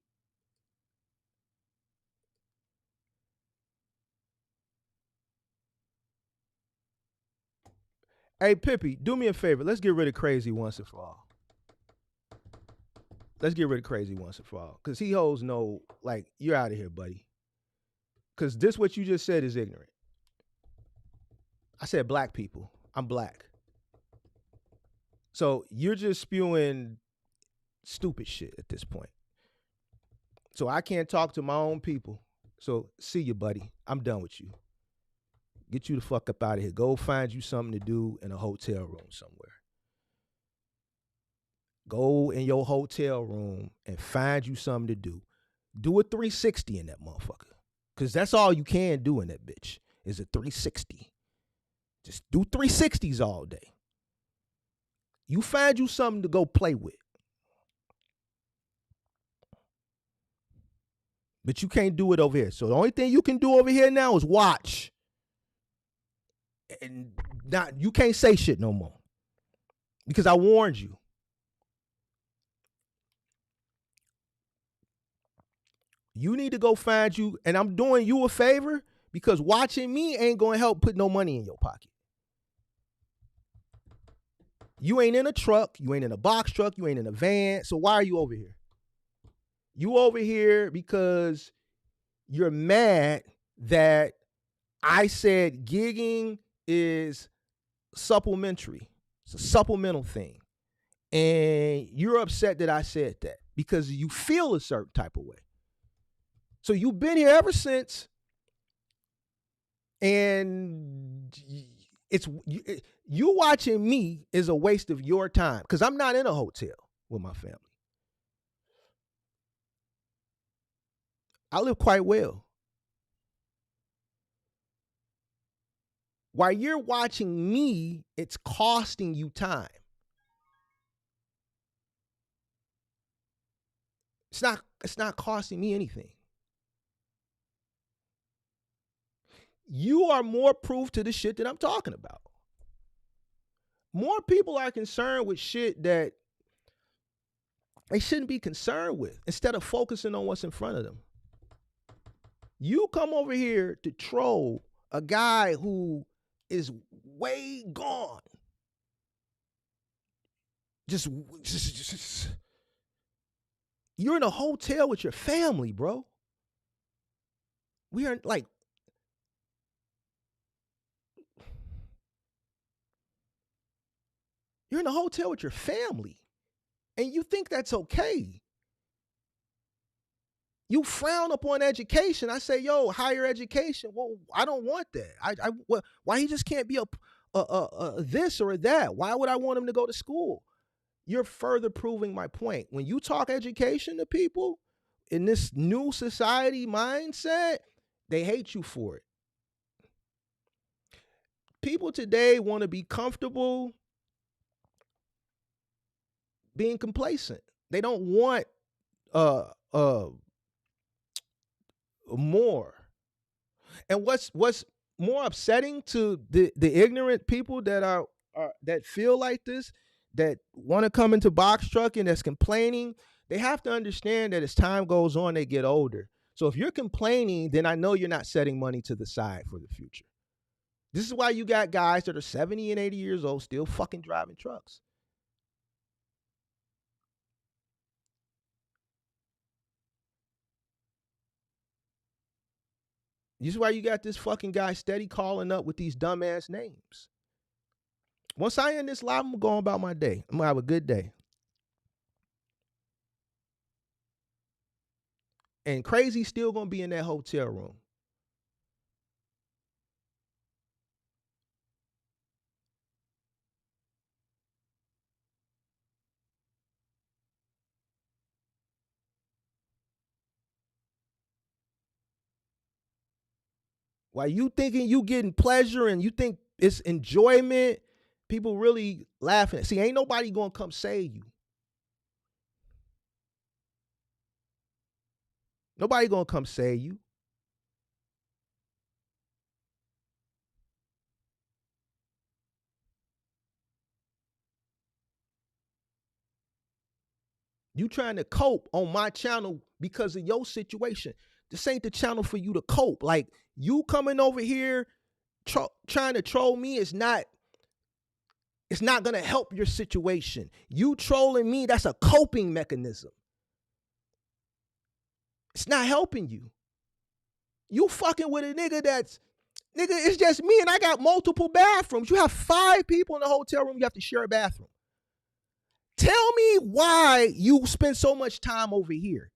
Hey, Pippi, do me a favor. Let's get rid of crazy once and for all. Let's get rid of crazy once and for all. Because he holds no, like, you're out of here, buddy. Because this, what you just said, is ignorant. I said black people. I'm black. So you're just spewing stupid shit at this point. So I can't talk to my own people. So see you, buddy. I'm done with you. Get you the fuck up out of here. Go find you something to do in a hotel room somewhere. Go in your hotel room and find you something to do. Do a 360 in that motherfucker. Because that's all you can do in that bitch is a 360. Just do 360s all day. You find you something to go play with. But you can't do it over here. So the only thing you can do over here now is watch. And not, you can't say shit no more. Because I warned you. You need to go find you, and I'm doing you a favor because watching me ain't going to help put no money in your pocket. You ain't in a truck. You ain't in a box truck. You ain't in a van. So why are you over here? You over here because you're mad that I said gigging is supplementary. It's a supplemental thing. And you're upset that I said that because you feel a certain type of way. So you've been here ever since, and it's you watching me is a waste of your time because I'm not in a hotel with my family. I live quite well. While you're watching me, it's costing you time. It's not costing me anything. You are more proof to the shit that I'm talking about. More people are concerned with shit that they shouldn't be concerned with instead of focusing on what's in front of them. You come over here to troll a guy who is way gone. Just You're in a hotel with your family, bro. We are like, you're in a hotel with your family, and you think that's okay. You frown upon education. I say, yo, higher education. Well, I don't want that. Why he just can't be a this or a that? Why would I want him to go to school? You're further proving my point. When you talk education to people in this new society mindset, they hate you for it. People today want to be comfortable being complacent. They don't want uh uh more. And what's more upsetting to the ignorant people that are that feel like this, that want to come into box trucking, that's complaining, they have to understand that as time goes on, they get older. So if you're complaining, then I know you're not setting money to the side for the future. This is why you got guys that are 70 and 80 years old still fucking driving trucks. This is why you got this fucking guy steady calling up with these dumbass names. Once I end this live, I'm going about my day. I'm gonna have a good day. And Crazy's still gonna be in that hotel room. While you thinking you getting pleasure and you think it's enjoyment, people really laughing. See, ain't nobody gonna come save you. Nobody gonna come save you. You trying to cope on my channel because of your situation. This ain't the channel for you to cope. Like, you coming over here trying to troll me is not, it's not gonna help your situation. You trolling me, that's a coping mechanism. It's not helping you. You fucking with a nigga that's, nigga, it's just me and I got multiple bathrooms. You have 5 people in the hotel room, you have to share a bathroom. Tell me why you spend so much time over here.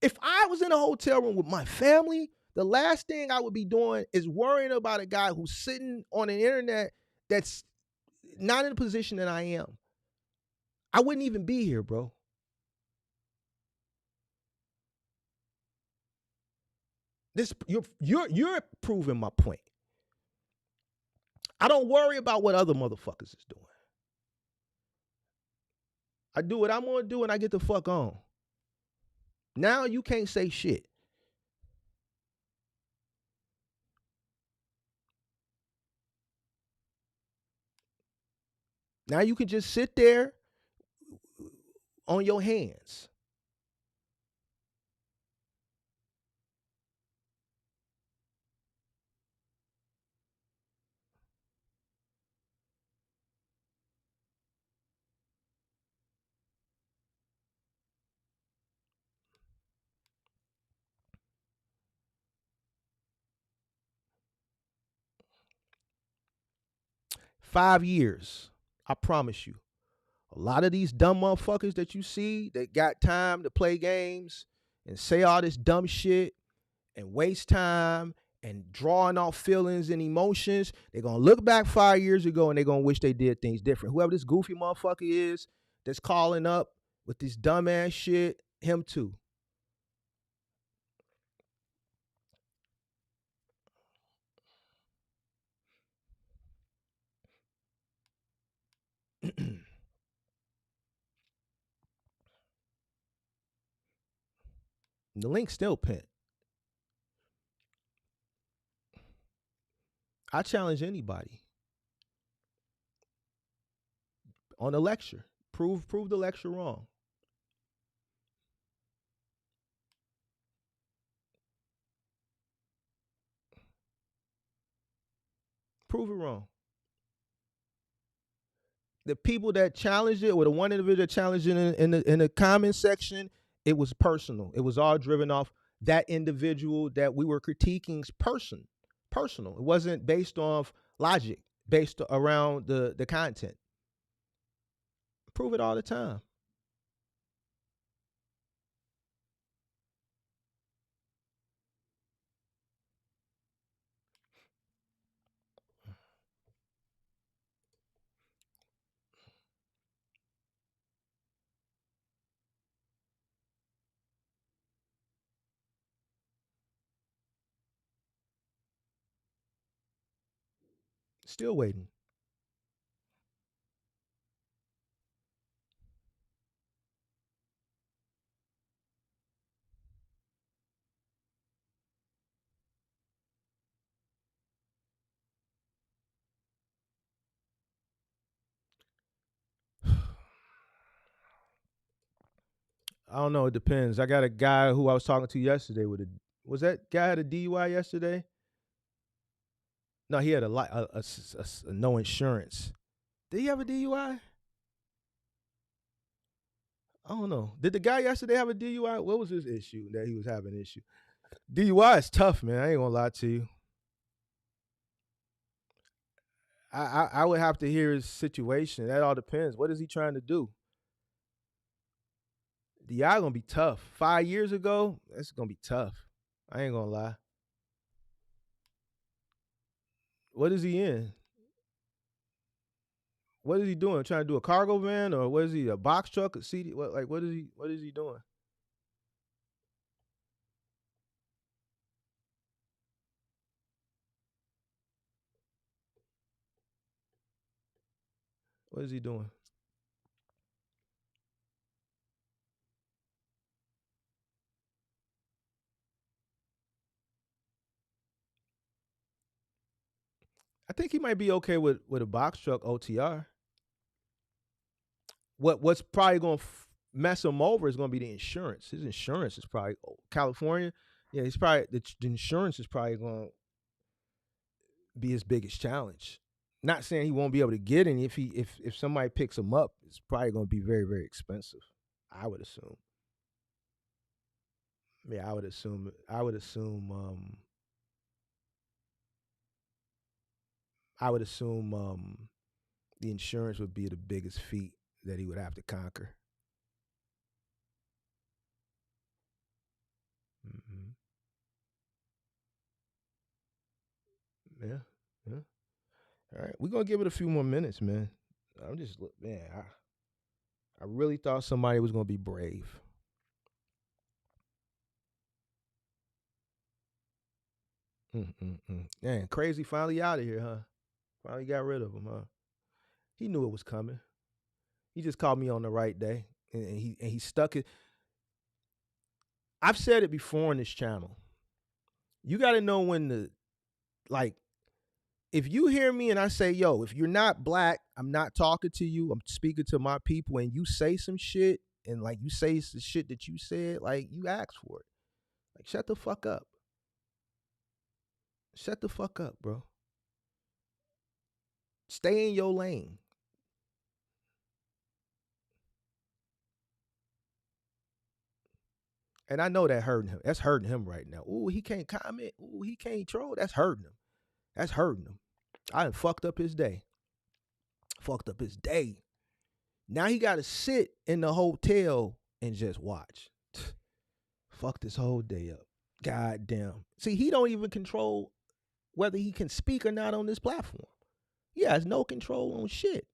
If I was in a hotel room with my family, the last thing I would be doing is worrying about a guy who's sitting on the internet that's not in the position that I am. I wouldn't even be here, bro. This you're proving my point. I don't worry about what other motherfuckers is doing. I do what I'm gonna do and I get the fuck on. Now you can't say shit. Now you can just sit there on your hands. $5 years. I promise you. A lot of these dumb motherfuckers that you see that got time to play games and say all this dumb shit and waste time and drawing off feelings and emotions, they're gonna look back 5 years ago and they're gonna wish they did things different. Whoever this goofy motherfucker is that's calling up with this dumbass shit, him too. The link's still pinned. I challenge anybody on the lecture. Prove the lecture wrong. Prove it wrong. the people that challenged it, or the one individual that challenged it in the comment section, it was personal. It was all driven off that individual that we were critiquing's personal. It wasn't based off logic, based around the content. Prove it all the time. Still waiting. I don't know. It depends. I got a guy who I was talking to yesterday with a. Was that guy had a DUI yesterday? No, he had a no insurance. Did he have a DUI? I don't know. Did the guy yesterday have a DUI? What was his issue that he was having an issue? DUI is tough, man. I ain't gonna lie to you. I would have to hear his situation. That all depends. What is he trying to do? DUI gonna be tough. 5 years ago, that's gonna be tough. I ain't gonna lie. What is he in? What is he doing? Trying to do a cargo van, or what is he? A box truck? A CD? What is he? What is he doing? What is he doing? I think he might be okay with a box truck OTR. What's probably gonna mess him over is gonna be the insurance. His insurance is probably California. Yeah, he's probably the insurance is probably gonna be his biggest challenge. Not saying he won't be able to get any. If somebody picks him up, it's probably gonna be very, very expensive. I would assume. Yeah, I would assume. I would assume. I would assume the insurance would be the biggest feat that he would have to conquer. Mm-hmm. Yeah, yeah. All right, we're gonna give it a few more minutes, man. I'm just man. I really thought somebody was gonna be brave. Man, crazy finally out of here, huh? Finally got rid of him, huh? He knew it was coming. He just called me on the right day, and he stuck it. I've said it before on this channel. You got to know when to like. If you hear me and I say, "Yo, if you're not black, I'm not talking to you. I'm speaking to my people," and you say some shit, and like you say the shit that you said, like you asked for it. Like shut the fuck up. Shut the fuck up, bro. Stay in your lane. And I know that hurting him. That's hurting him right now. Ooh, he can't comment. Ooh, he can't troll. That's hurting him. That's hurting him. I done fucked up his day. Fucked up his day. Now he got to sit in the hotel and just watch. Fuck this whole day up. God damn. See, he don't even control whether he can speak or not on this platform. He has no control on shit.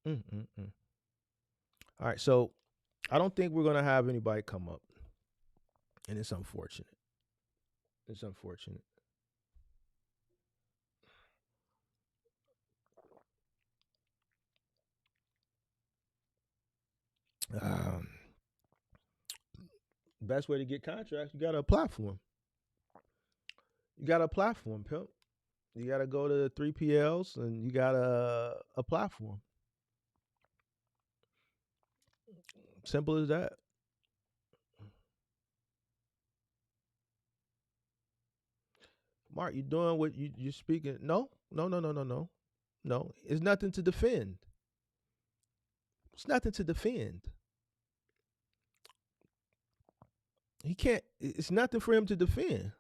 All right, so I don't think we're gonna have anybody come up, and it's unfortunate. It's unfortunate. Um, Best way to get contracts, you got a platform. You got a platform, pimp. You got to go to 3PLs and you got a platform. Simple as that. Mark, you doing what you're speaking? No. It's nothing to defend. It's nothing to defend. He can't. It's nothing for him to defend.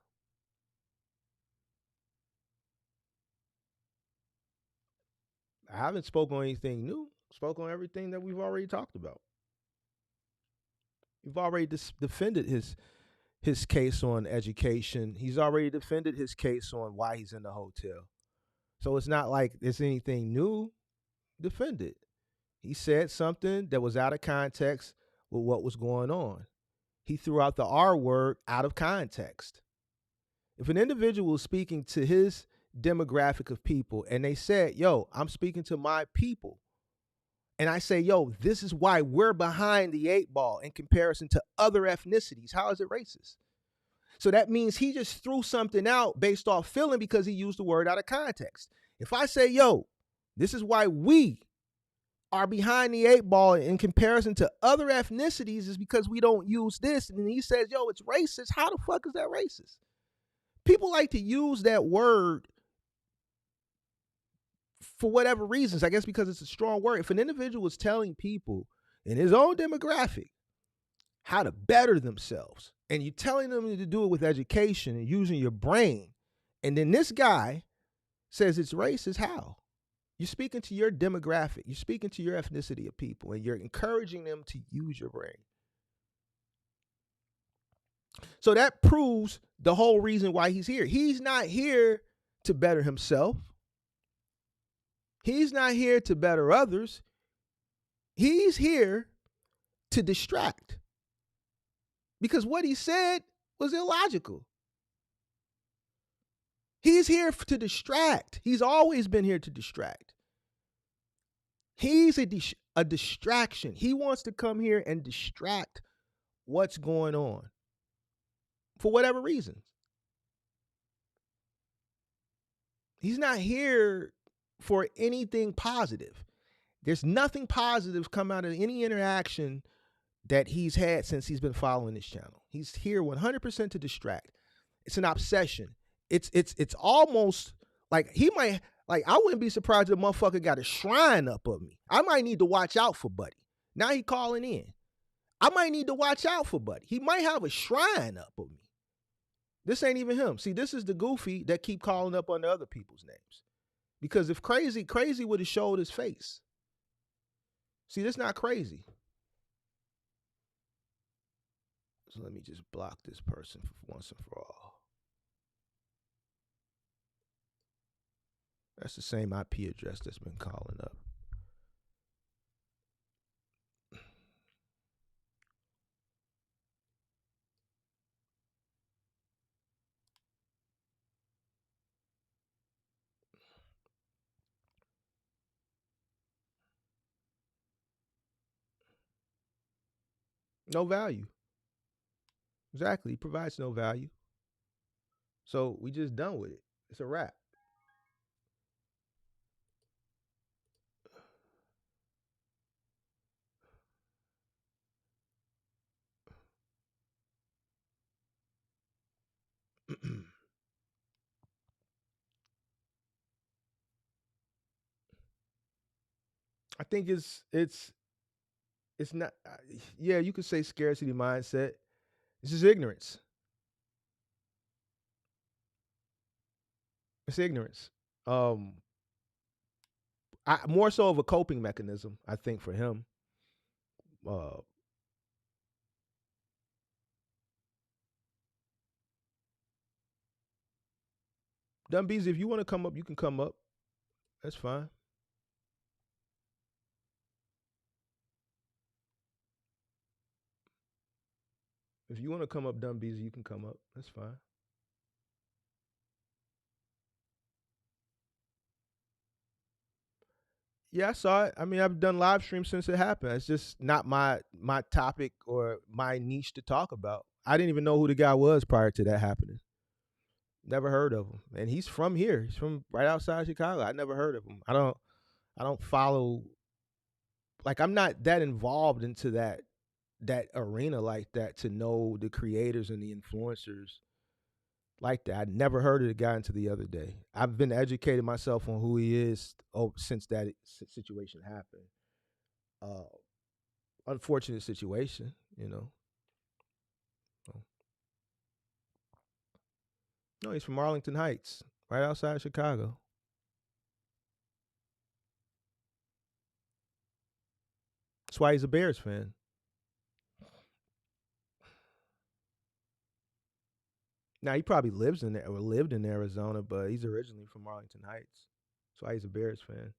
I haven't spoken on anything new. Spoke on everything that we've already talked about. You've already defended his case on education. He's already defended his case on why he's in the hotel. So it's not like it's anything new. Defend it. He said something that was out of context with what was going on. He threw out the R word out of context. If an individual is speaking to his demographic of people and they said, yo, I'm speaking to my people, and I say, yo, this is why we're behind the 8 ball in comparison to other ethnicities, how is it racist? So that means he just threw something out based off feeling because he used the word out of context. If I say, yo, this is why we are behind the 8 ball in comparison to other ethnicities is because we don't use this, and then he says, yo, it's racist, how the fuck is that racist? People like to use that word for whatever reasons, I guess because it's a strong word. If an individual is telling people in his own demographic how to better themselves, and you're telling them to do it with education and using your brain, and then this guy says it's racist, how? You're speaking to your demographic, you're speaking to your ethnicity of people, and you're encouraging them to use your brain. So that proves the whole reason why he's here. He's not here to better himself. He's not here to better others. He's here to distract. Because what he said was illogical. He's here to distract. He's always been here to distract. He's a distraction. He wants to come here and distract what's going on for whatever reasons. He's not here for anything positive. There's nothing positive come out of any interaction that he's had since he's been following this channel. He's here 100% to distract. It's an obsession. It's almost like he might, like, I wouldn't be surprised if a motherfucker got a shrine up of me. I might need to watch out for Buddy. Now he calling in. I might need to watch out for Buddy. He might have a shrine up of me. This ain't even him. See, this is the goofy that keep calling up under other people's names. Because if crazy would have showed his face. See, this not crazy. So let me just block this person for once and for all. That's the same IP address that's been calling up. No value. Exactly. He provides no value. So we just done with it. It's a wrap. I think it's not. Yeah, you could say scarcity mindset. It's just ignorance. It's ignorance. More so of a coping mechanism, I think, for him. Dumbies, if you want to come up, you can come up. That's fine. If you want to come up, Dumbies, you can come up. That's fine. Yeah, I saw it. I mean, I've done live streams since it happened. It's just not my topic or my niche to talk about. I didn't even know who the guy was prior to that happening. Never heard of him. And he's from here. He's from right outside Chicago. I never heard of him. I don't follow, like, I'm not that involved into that arena like that to know the creators and the influencers like that. I never heard of the guy until the other day. I've been educating myself on who he is since that situation happened. Uh, Unfortunate situation, you know. So, no, he's from Arlington Heights, right outside Chicago. That's why he's a Bears fan. Now he probably lives in there or lived in Arizona, but he's originally from Arlington Heights. That's why he's a Bears fan.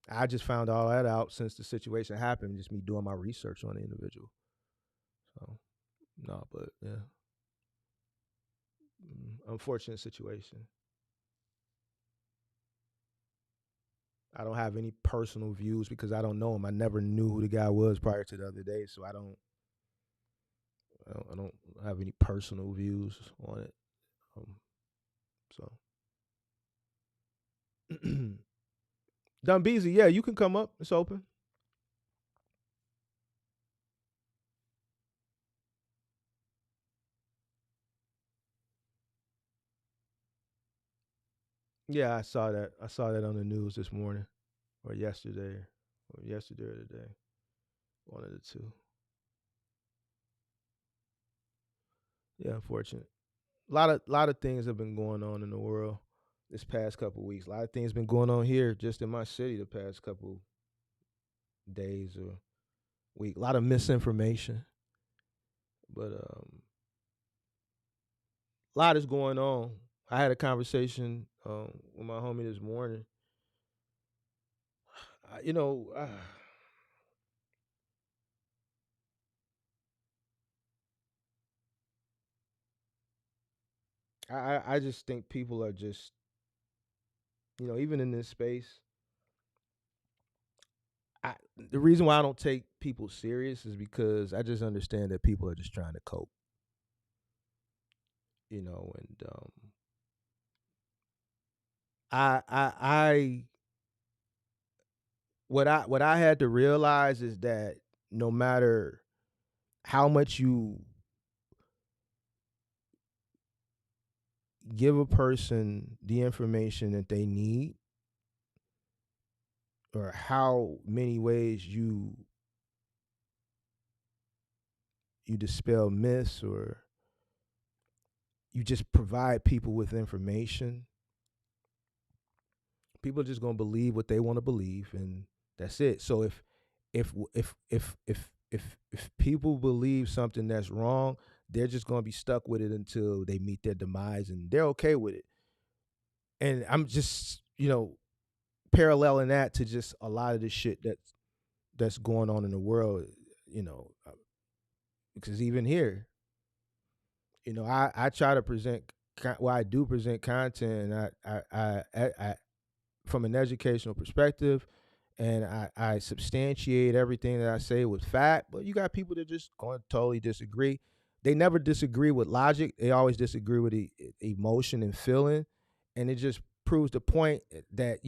I just found all that out since the situation happened, just me doing my research on the individual. So no, but yeah. Unfortunate situation. I don't have any personal views because I don't know him. I never knew who the guy was prior to the other day, so I don't have any personal views on it. So Dumbeezy, yeah, you can come up. It's open. Yeah, I saw that. I saw that on the news this morning or yesterday or today. One of the two. Yeah, unfortunate. A lot of things have been going on in the world this past couple weeks. A lot of things been going on here just in my city the past couple days or week. A lot of misinformation, but a lot is going on. I had a conversation with my homie this morning. You know, I just think people are just, even in this space. I, the reason why I don't take people serious is because I just understand that people are just trying to cope, and I what I had to realize is that no matter how much you give a person the information that they need, or how many ways you dispel myths, or you just provide people with information, people are just going to believe what they want to believe, and that's it. So if people believe something that's wrong, they're just going to be stuck with it until they meet their demise, and they're okay with it. And I'm just, paralleling that to just a lot of the shit that's going on in the world, you know, because even here, I try to present, well, I do present content, and I from an educational perspective, and I substantiate everything that I say with fact. But you got people that just going to totally disagree. They never disagree with logic. They always disagree with emotion and feeling, and it just proves the point that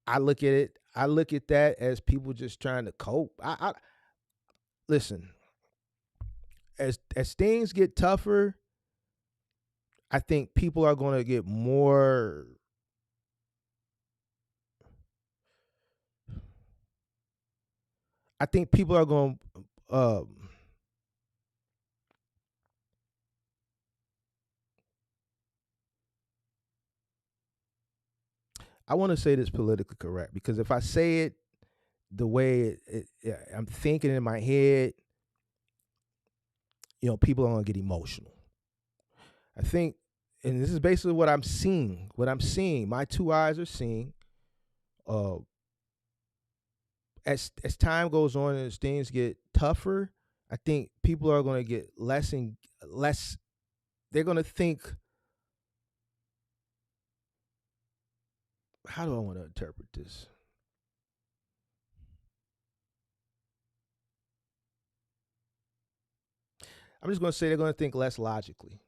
I look at it. I look at that as people just trying to cope. I listen. As things get tougher, I think people are going to get more. I think people are going. I want to say this politically correct, because if I say it the way I'm thinking in my head, people are going to get emotional. I think, and this is basically what I'm seeing. What I'm seeing, my two eyes are seeing. Uh, as time goes on and as things get tougher, I think people are going to get less and less. They're going to think, how do I want to interpret this? I'm just going to say they're going to think less logically.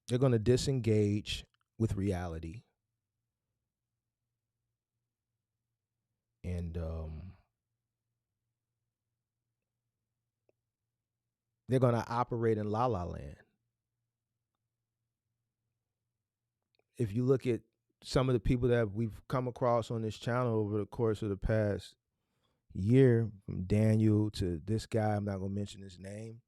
They're going to disengage with reality. And they're going to operate in la la land. If you look at some of the people that we've come across on this channel over the course of the past year, from Daniel to this guy, I'm not going to mention his name.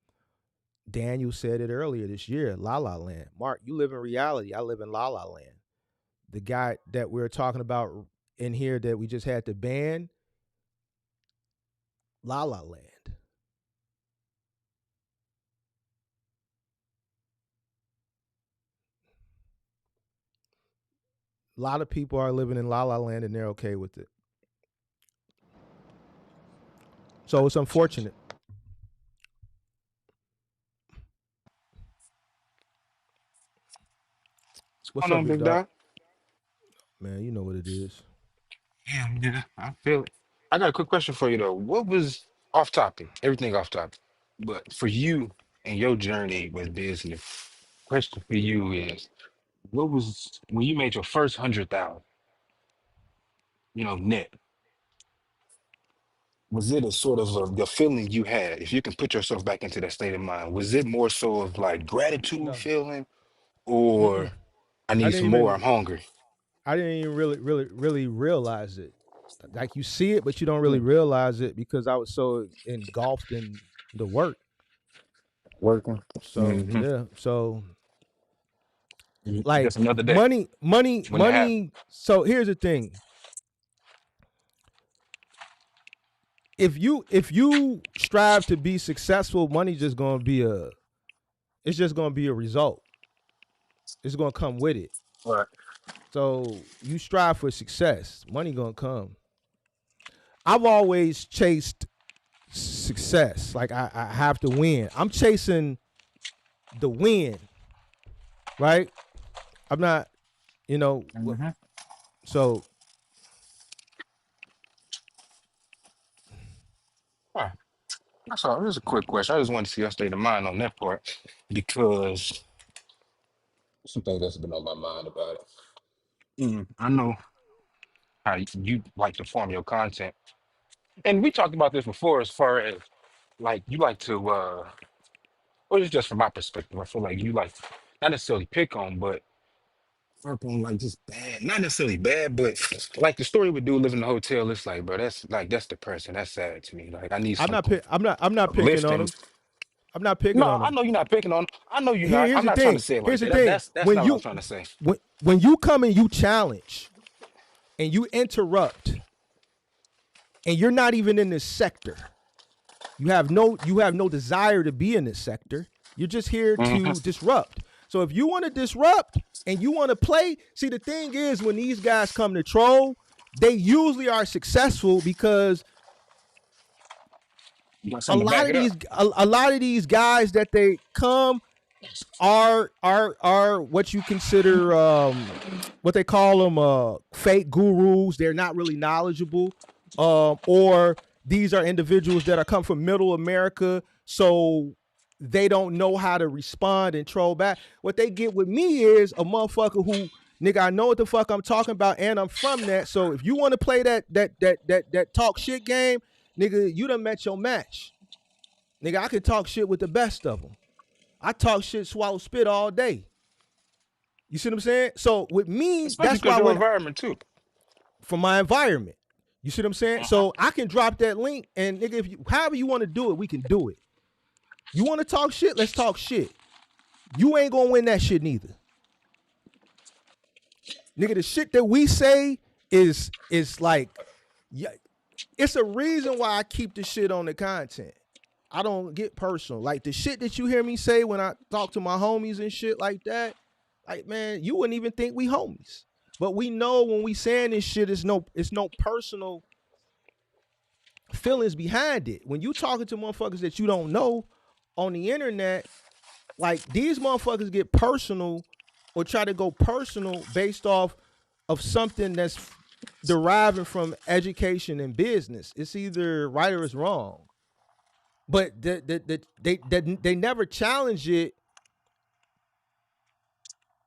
Daniel said it earlier this year, la la land. Mark, you live in reality. I live in la la land. The guy that we're talking about in here that we just had to ban, la la land. A lot of people are living in la la land and they're okay with it. So it's unfortunate. What's up, big dog? Man, you know what it is. Yeah, I feel it. I got a quick question for you though. What was off topic? Everything off topic. But for you and your journey with business, question for you is what was when you made your first 100,000, net, was it a sort of the feeling you had, if you can put yourself back into that state of mind, was it more so of like gratitude No. feeling Mm-mm. or I I need didn't some more, even I'm hungry? really realize it. Like you see it, but you don't really Mm, realize it because I was so engulfed in the work. working. So yeah. So like Just another day when it happened. money. So here's the thing. If you strive to be successful, money just gonna be it's just gonna be a result. It's gonna come with it. Right. So you strive for success, money gonna come. I've always chased success. Like I have to win. I'm chasing the win, right? I'm not, you know, Mm-hmm. so That's all. This is a quick question. I just wanted to see your state of mind on that part because something that's been on my mind about it. I know how you like to form your content, and we talked about this before. As far as like you like to, well, it's just from my perspective. I feel like you like not necessarily pick on, but work on like just bad, not necessarily bad, but like the story with dude living in the hotel. It's like, bro, that's depressing. That's sad to me. Like I need I'm some not I'm not picking on uplifting. them. I'm not picking No, on I them. know you're not picking on. I know you're not. Here's I'm the not trying to thing. say it like Here's the that. thing. That's not what I'm trying to say. When you come and you challenge and you interrupt and you're not even in this sector, you have no desire to be in this sector. You're just here Hmm. to disrupt. So if you want to disrupt and you want to play, see the thing is when these guys come to troll, they usually are successful because You got a something to lot back of it up. these guys that they come are what you consider what they call them fake gurus. They're not really knowledgeable, or these are individuals that are come from middle America, so they don't know how to respond and troll back. What they get with me is a motherfucker who, nigga, I know what the fuck I'm talking about, and I'm from that. So if you want to play that talk shit game, nigga, you done met your match. Nigga, I can talk shit with the best of them. I talk shit, swallow spit all day. You see what I'm saying? So with me, Especially that's why because your when environment too. from my environment, you see what I'm saying? Uh-huh. So I can drop that link, and nigga, if you however you want to do it, we can do it. You want to talk shit? Let's talk shit. You ain't gonna win that shit neither. Nigga, the shit that we say is like, yeah, it's a reason why I keep the shit on the content. I don't get personal. Like the shit that you hear me say when I talk to my homies and shit like that, like man, you wouldn't even think we homies. But we know when we saying this shit, it's no personal feelings behind it. When you talking to motherfuckers that you don't know on the internet, like these motherfuckers get personal or try to go personal based off of something that's deriving from education and business. It's either right or it's wrong. But they never challenge it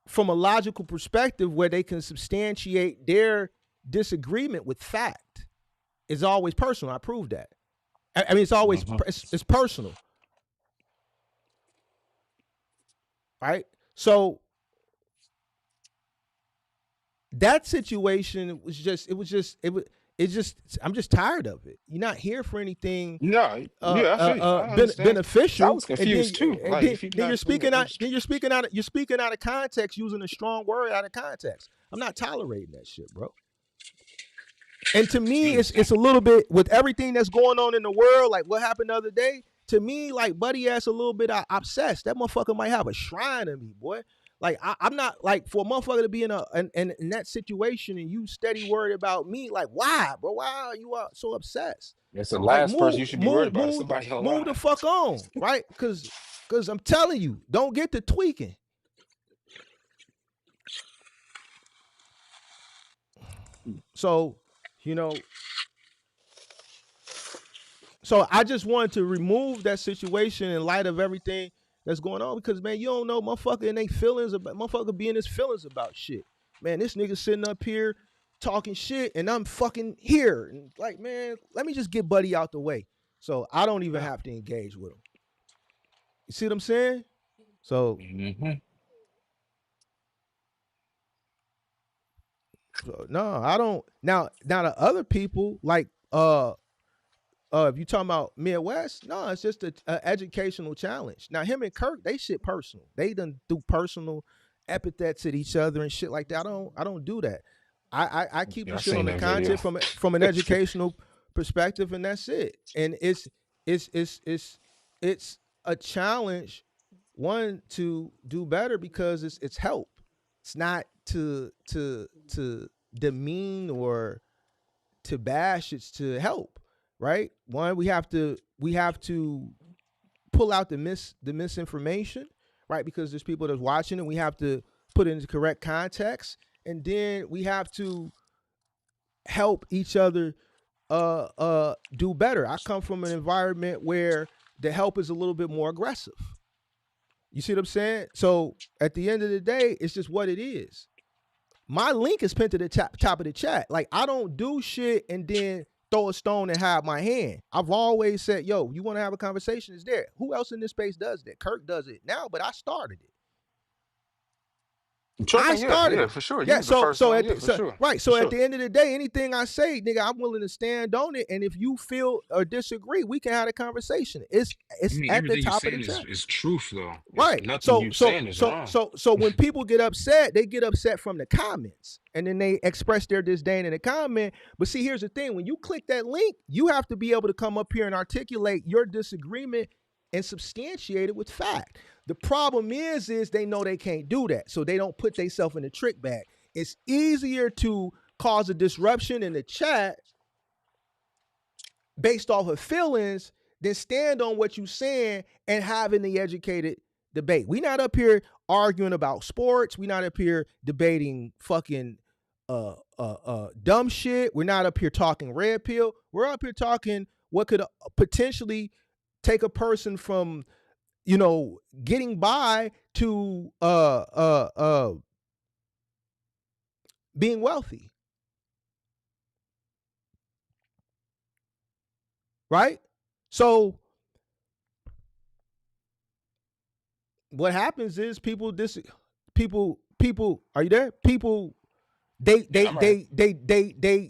from a logical perspective where they can substantiate their disagreement with fact. It's always personal. I proved that. I mean, it's always Hmm. it's personal. right? So that situation was just I'm just tired of it. You're not here for anything No, yeah, I feel you. I understand. 'Cause I beneficial, was confused too. Like, if you then not, you're speaking out of using a strong word out of context. I'm not tolerating that shit, bro. And to me, it's a little bit with everything that's going on in the world, like what happened the other day. To me, like buddy ass a little bit obsessed. That motherfucker might have a shrine in me, boy. Like I'm not like for a motherfucker to be in that situation and you steady worried about me. Like why, bro? Why are you so obsessed? that's the Like last person you should be worried about is somebody move the online. fuck on, right? Because I'm telling you, don't get to tweaking. So you know, so I just wanted to remove that situation in light of everything that's going on because man, you don't know motherfucker and they feelings about motherfucker being his feelings about shit. Man, this nigga sitting up here talking shit and I'm fucking here. And like, man, let me just get buddy out the way. So I don't even Yeah. have to engage with him. You see what I'm saying? So, Mm-hmm. no, I don't. Now the other people like if you talking about Midwest, no, it's just a educational challenge. Now him and Kirk, they shit personal. They done do personal epithets at each other and shit like that. I don't do that. I keep Yeah, the I shit on seen the that video. content from an educational perspective, and that's it. And it's a challenge, one to do better because it's help. It's not to demean or to bash, it's to help, right? One, we have to pull out the misinformation, right? Because there's people that's watching and we have to put it into correct context. And then we have to help each other do better. I come from an environment where the help is a little bit more aggressive. You see what I'm saying? So at the end of the day, it's just what it is. My link is pinned to the top of the chat. Like I don't do shit and then throw a stone and hide my hand. I've always said, yo, you want to have a conversation? It's there. Who else in this space does that? Kirk does it now, but I started it. I Trucking, started yeah, it. for sure. You Yeah, was the first one, yeah, for sure, right. for So at sure. the end of the day, anything I say, nigga, I'm willing to stand on it. And if you feel or disagree, we can have a conversation. It's I mean, at the everything you're top of the saying chat. is truth, though. It's Right. nothing you saying is wrong. So when people get upset, they get upset from the comments. And then they express their disdain in the comment. But see, here's the thing. When you click that link, you have to be able to come up here and articulate your disagreement and substantiate it with fact. The problem is they know they can't do that. So they don't put themselves in the trick bag. It's easier to cause a disruption in the chat based off of feelings than stand on what you're saying and having the educated debate. We not up here arguing about sports. We not up here debating fucking dumb shit. We're not up here talking red pill. We're up here talking what could potentially take a person from, you know, getting by to being wealthy. Right? So what happens is people are you there? People Yeah, I'm right.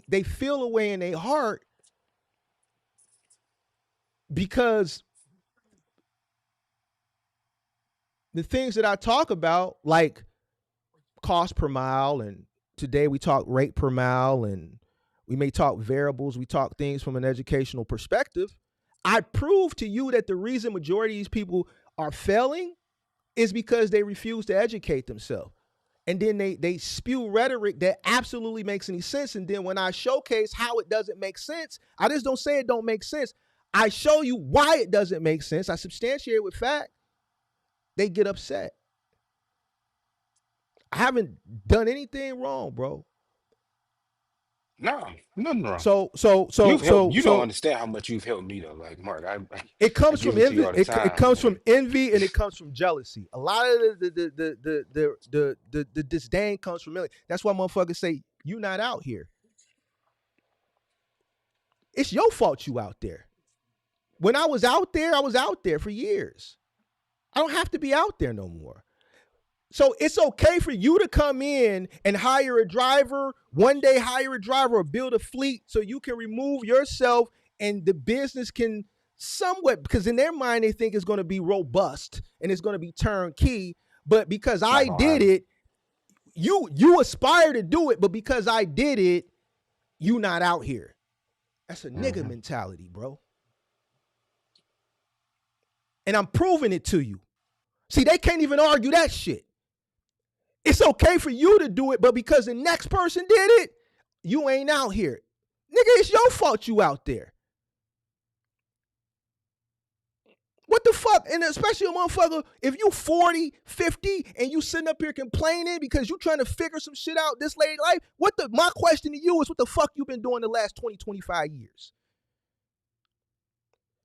they feel a way in their heart because the things that I talk about, like cost per mile, and today we talk rate per mile, and we may talk variables, we talk things from an educational perspective. I prove to you that the reason majority of these people are failing is because they refuse to educate themselves. And then they spew rhetoric that absolutely makes any sense. And then when I showcase how it doesn't make sense, I just don't say it don't make sense. I show you why it doesn't make sense. I substantiate with fact. They get upset. I haven't done anything wrong, bro. No, nothing wrong. So You've helped. You don't understand how much you've helped me, though. Like, Mark, it I comes give from it to you envy. all the It time, comes from man. envy and it comes from jealousy. A lot of the disdain comes from envy. That's why motherfuckers say you not out here. It's your fault you out there. When I was out there for years. I don't have to be out there no more. So it's okay for you to come in and hire a driver, one day hire a driver or build a fleet so you can remove yourself and the business can somewhat, because in their mind they think it's going to be robust and it's going to be turnkey. But because Not I gonna did happen. it, you aspire to do it, but because I did it, you not out here. That's a nigga mentality, bro. And I'm proving it to you. See, they can't even argue that shit. It's okay for you to do it, but because the next person did it, you ain't out here. Nigga, it's your fault you out there. What the fuck? And especially a motherfucker, if you 40, 50, and you sitting up here complaining because you trying to figure some shit out this late in life, my question to you is what the fuck you been doing the last 20, 25 years?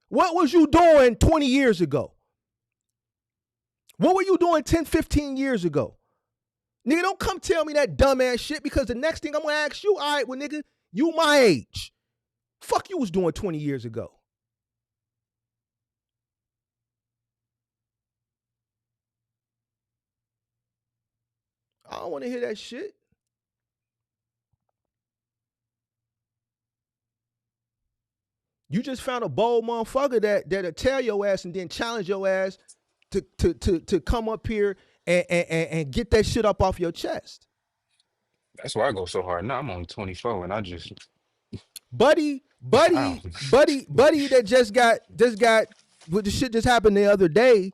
What was you doing 20 years ago? What were you doing 10, 15 years ago? Nigga, don't come tell me that dumbass shit, because the next thing I'm gonna ask you, all right, well, nigga, you my age. Fuck you was doing 20 years ago. I don't want to hear that shit. You just found a bold motherfucker that'll tell your ass and then challenge your ass to come up here and get that shit up off your chest. That's why I go so hard. Now I'm only 24 and I just Buddy I that just got what the shit just happened the other day.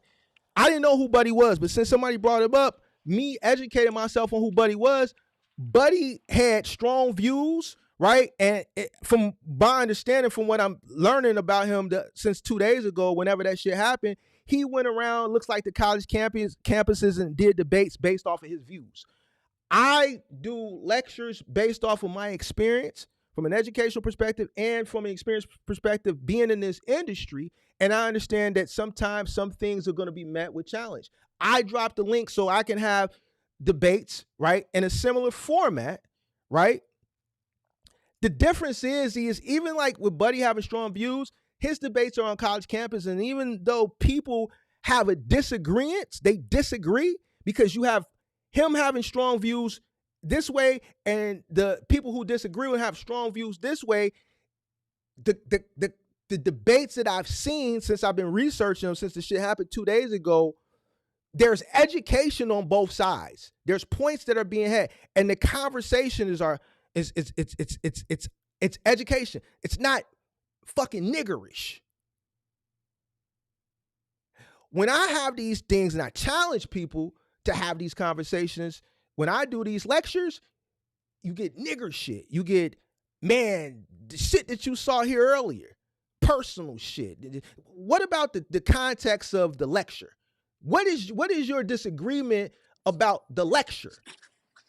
I didn't know who Buddy was, but since somebody brought him up, me educating myself on who Buddy was, Buddy had strong views, right? And from my understanding, from what I'm learning about him since 2 days ago, whenever that shit happened, he went around, looks like the college campuses and did debates based off of his views. I do lectures based off of my experience from an educational perspective and from an experience perspective being in this industry. And I understand that sometimes some things are going to be met with challenge. I dropped the link so I can have debates, right, in a similar format, right? The difference is even like with Buddy having strong views, his debates are on college campus. And even though people have a disagreement, they disagree because you have him having strong views this way and the people who disagree will have strong views this way. The debates that I've seen since I've been researching them, since the shit happened 2 days ago, there's education on both sides. There's points that are being had, and the conversation is education. It's not fucking niggerish. When I have these things and I challenge people to have these conversations, when I do these lectures, you get nigger shit. You get, man, the shit that you saw here earlier, personal shit. What about the context of the lecture? What is your disagreement about the lecture?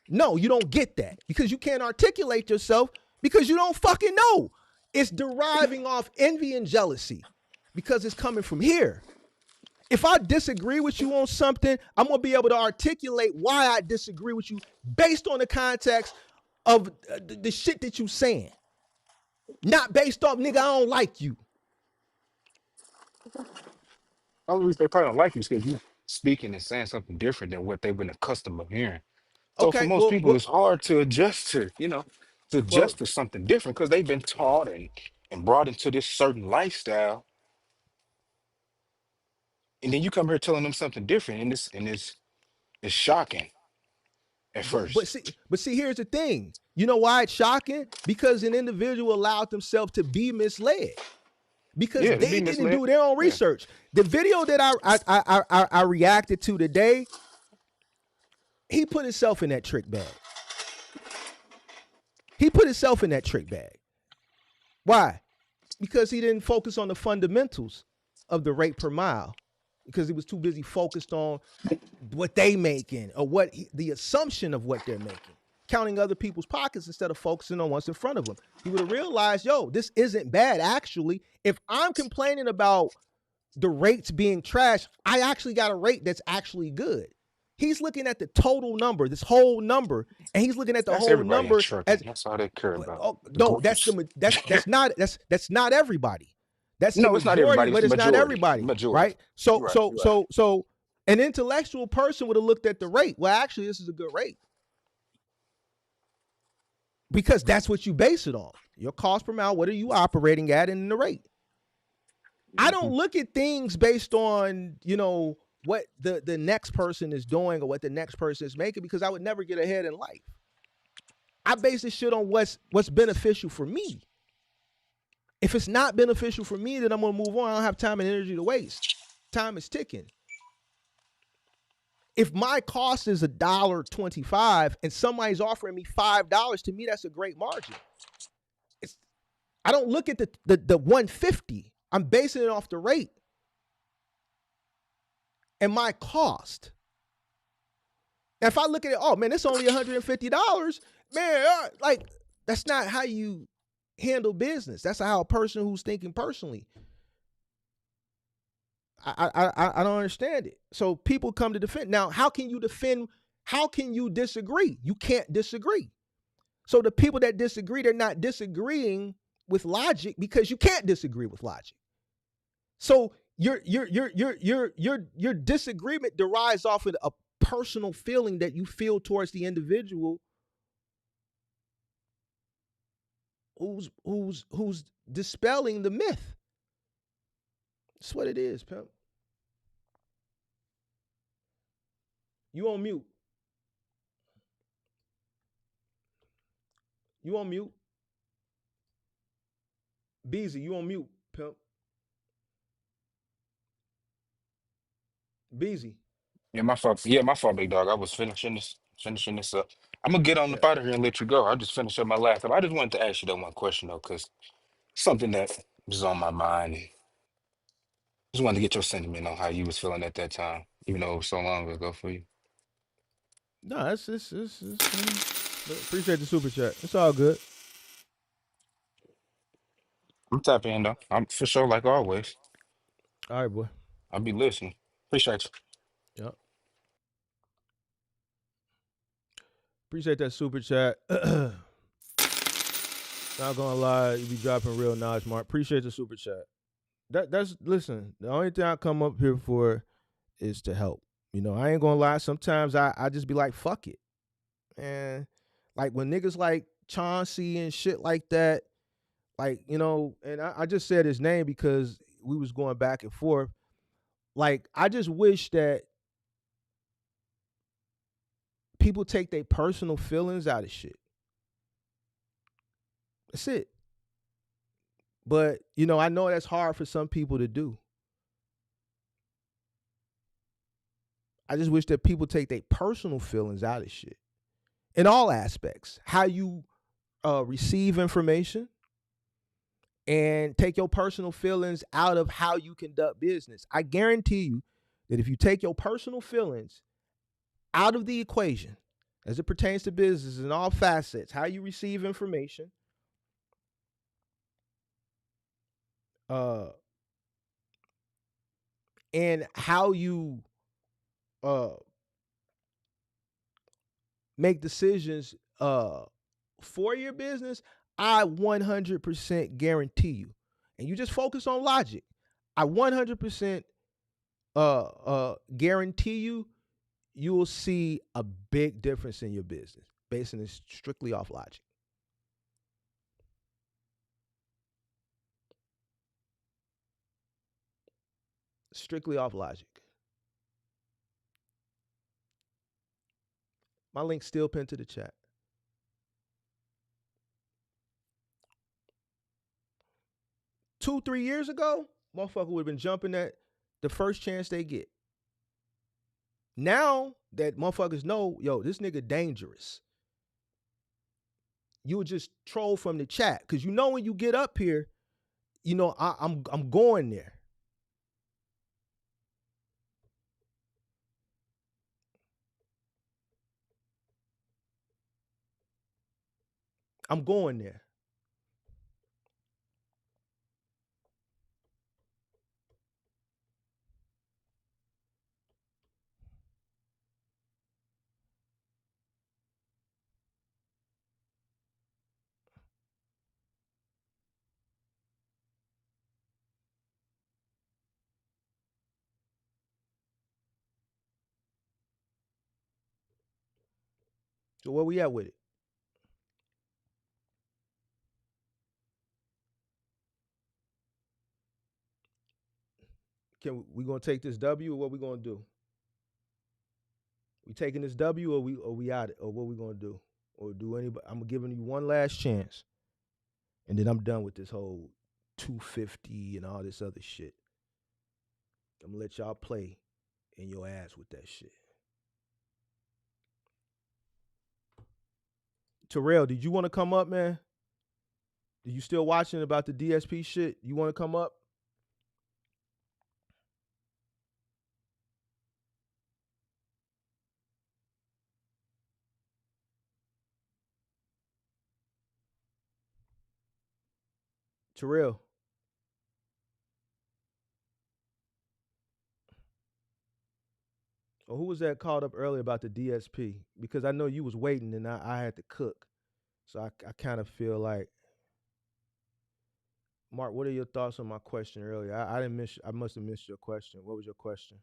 No, you don't get that because you can't articulate yourself because you don't fucking know. It's deriving off envy and jealousy because it's coming from here. If I disagree with you on something, I'm going to be able to articulate why I disagree with you based on the context of the shit that you saying. Not based off, nigga, I don't like you. only reason they probably don't like you is because you speaking and saying something different than what they've been accustomed to hearing. So for Okay, most well, people, it's hard to adjust to, to well, adjust to something different because they've been taught and brought into this certain lifestyle. And then you come here telling them something different, and it's shocking at but first. see, here's the thing. You know why it's shocking? Because an individual allowed themselves to be misled. Because Yeah, to they be didn't misled. do their own Yeah, research. The video that I reacted to today, he put himself in that trick bag. He put himself in that trick bag. Why? Because he didn't focus on the fundamentals of the rate per mile. Because he was too busy focused on what they making or the assumption of what they're making, counting other people's pockets instead of focusing on what's in front of them. He would have realized, yo, this isn't bad. Actually, if I'm complaining about the rates being trash, I actually got a rate that's actually good. He's looking at the total number, this whole number, and he's looking at the that's whole everybody in number trucking. as That's all they care about. The no, that's gross. not everybody. That's the No, it's not majority, everybody. It's but the it's not majority. everybody, Majority. right? So You're right. so You're right. so so An intellectual person would have looked at the rate. Well, actually, this is a good rate because that's what you base it on. Your cost per mile, what are you operating at in the rate? I don't look at things based on, what the next person is doing or what the next person is making, because I would never get ahead in life. I base this shit on what's beneficial for me. If it's not beneficial for me, then I'm gonna move on. I don't have time and energy to waste. Time is ticking. If my cost is $1.25 and somebody's offering me $5, to me that's a great margin. I don't look at the 150. I'm basing it off the rate and my cost. Now, if I look at it, oh man, it's only $150, man, like that's not how you handle business. That's how a person who's thinking personally. I don't understand it. So people come to defend. Now, how can you defend? How can you disagree? You can't disagree. So the people that disagree, they're not disagreeing with logic because you can't disagree with logic. So your disagreement derives off of a personal feeling that you feel towards the individual who's dispelling the myth. That's what it is, pimp. You on mute. You on mute. Beezy, you on mute, pimp. Beezy. Yeah, my fault. Yeah, my fault, big dog. I was finishing this up. I'm gonna get on Yeah. up out of here and let you go. I just finished up my laptop. I just wanted to ask you that one question though, because something that was on my mind. Just wanted to get your sentiment on how you was feeling at that time, even though it was so long ago for you. No, it's appreciate the super chat. It's all good. I'm tapping in though. I'm for sure, like always. All right, boy. I'll be listening. Appreciate you. Yep. Appreciate that super chat. Not gonna lie, you be dropping real knowledge, Mark. Appreciate the super chat. That's listen. The only thing I come up here for is to help. I ain't gonna lie. Sometimes I just be like, fuck it, man. Like when niggas like Chauncey and shit like that, like and I just said his name because we was going back and forth. Like I just wish that people take their personal feelings out of shit. That's it. But I know that's hard for some people to do. I just wish that people take their personal feelings out of shit in all aspects. How you receive information and take your personal feelings out of how you conduct business. I guarantee you that if you take your personal feelings out of the equation as it pertains to business in all facets, how you receive information, and how you make decisions for your business, I 100% guarantee you. And you just focus on logic. I 100% guarantee you will see a big difference in your business based on this strictly off logic. Strictly off logic. My link's still pinned to the chat. 2-3 years ago, motherfucker would have been jumping at the first chance they get. Now that motherfuckers know, yo, this nigga dangerous, you would just troll from the chat. Because when you get up here, I'm going there. I'm going there. So where we at with it? We gonna take this W or what we gonna do? We taking this W or we out it or what we gonna do? Or do anybody? I'm giving you one last chance, and then I'm done with this whole 250 and all this other shit. I'm gonna let y'all play in your ass with that shit. Terrell, did you want to come up, man? Are you still watching about the DSP shit? You want to come up? Terrell. Or who was that called up earlier about the DSP? Because I know you was waiting and I had to cook. So I kind of feel like, Mark, what are your thoughts on my question earlier? I didn't miss. I must have missed your question. What was your question?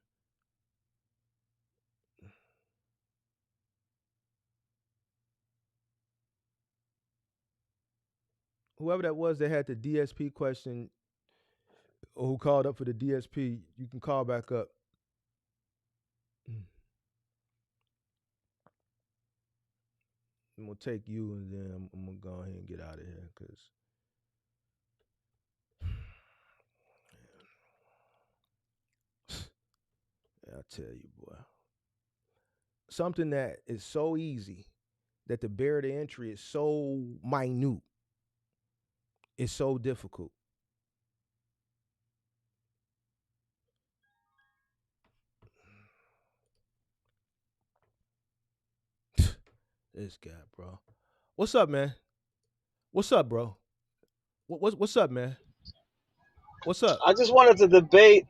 Whoever that was that had the DSP question, or who called up for the DSP, you can call back up. I'm gonna take you, and then I'm gonna go ahead and get out of here because. I tell you, boy. Something that is so easy, that the barrier to entry is so minute, it's so difficult. This guy, bro. What's up, man? What's up, bro? What's up, man? What's up? I just wanted to debate.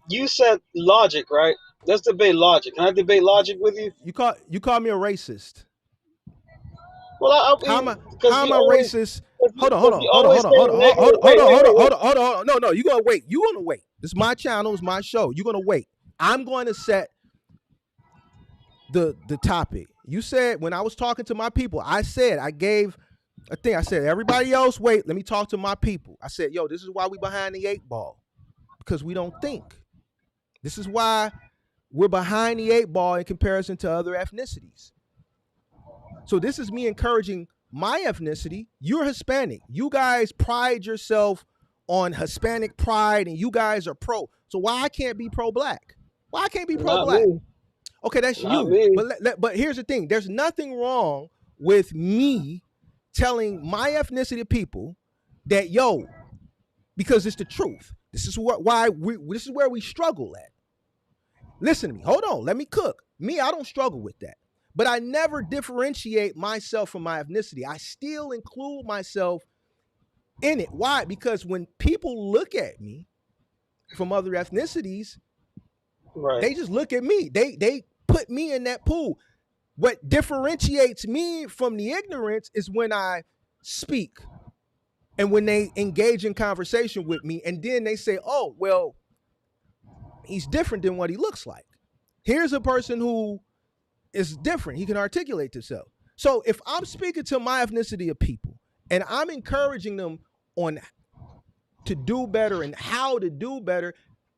You said logic, right? Let's debate logic. Can I debate logic with you? You call me a racist. Well, I How mean, am I because you always, racist? because Hold you on. always say negative. No. You gonna wait. You gonna wait. This is my channel. It's my show. You gonna wait. I'm going to set the topic. You said when I was talking to my people, I said everybody else wait. Let me talk to my people. I said, yo, this is why we behind the 8 ball, because we don't think. This is why we're behind the 8 ball in comparison to other ethnicities. So this is me encouraging my ethnicity. You're Hispanic. You guys pride yourself on Hispanic pride, and you guys are pro. So why I can't be pro-black? Why I can't be Not pro-black? me. Okay, that's Not you. me. But here's the thing. There's nothing wrong with me telling my ethnicity people that, yo, because it's the truth. This is this is where we struggle at. Listen to me. Hold on. Let me cook. Me, I don't struggle with that. But I never differentiate myself from my ethnicity. I still include myself in it. Why? Because when people look at me from other ethnicities, Right. they just look at me. They put me in that pool. What differentiates me from the ignorance is when I speak and when they engage in conversation with me, and then they say, oh, well, he's different than what he looks like. Here's a person who is different. He can articulate himself. So if I'm speaking to my ethnicity of people and I'm encouraging them on to do better and how to do better,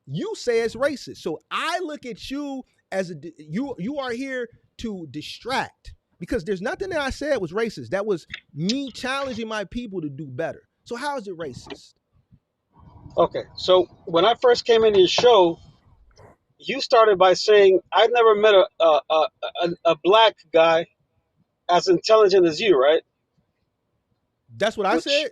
you say it's racist. So I look at you as you are here to distract, because there's nothing that I said was racist. That was me challenging my people to do better. So how is it racist? Okay. So when I first came in your show, you started by saying I've never met a black guy as intelligent as you, right? That's what I said.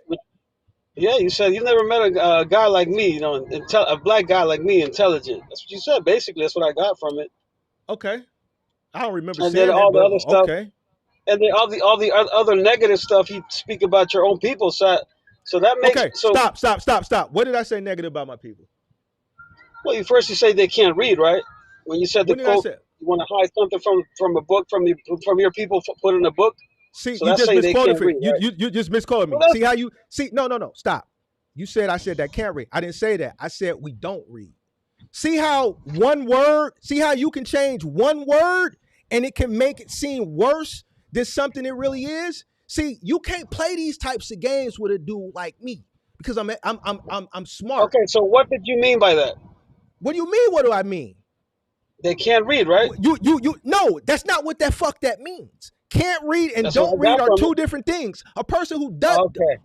Yeah, you said you've never met a guy like me, a black guy like me, intelligent. That's what you said. Basically, that's what I got from it. Okay. I don't remember And then saying all that, the but other stuff, okay. and then all the other negative stuff you speak about your own people. So that makes Okay. Stop. What did I say negative about my people? Well, you say they can't read, right? When you said the When did I quote, say? you want to hide something from a book from your people, put in a book. See, So you that's just saying they misquoted can't for read, it. right? You just misquoted Well, me. See how you see? No. Stop. You said I said that can't read. I didn't say that. I said we don't read. See how one word? See how you can change one word and it can make it seem worse than something it really is. See, you can't play these types of games with a dude like me because I'm smart. Okay, so what did you mean by that? What do you mean? What do I mean? They can't read, right? You no, that's not what that means. Can't read and That's what don't I read got are from two it. different things. A person who Okay.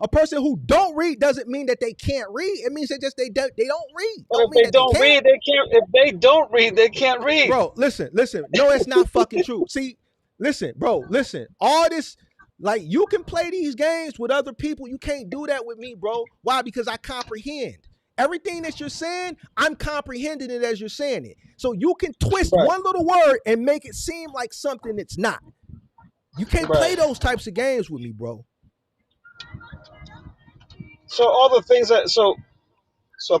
don't read doesn't mean that they can't read. It means that just they don't read. But Don't if mean they that they don't can't. read, they can't. If they don't read, they can't read. Bro, listen. No, it's not fucking true. See, listen, bro, listen. All this, like, you can play these games with other people. You can't do that with me, bro. Why? Because I comprehend. Everything that you're saying, I'm comprehending it as you're saying it. So you can twist Right. one little word and make it seem like something it's not. You can't play Right. those types of games with me, bro. So all the things that so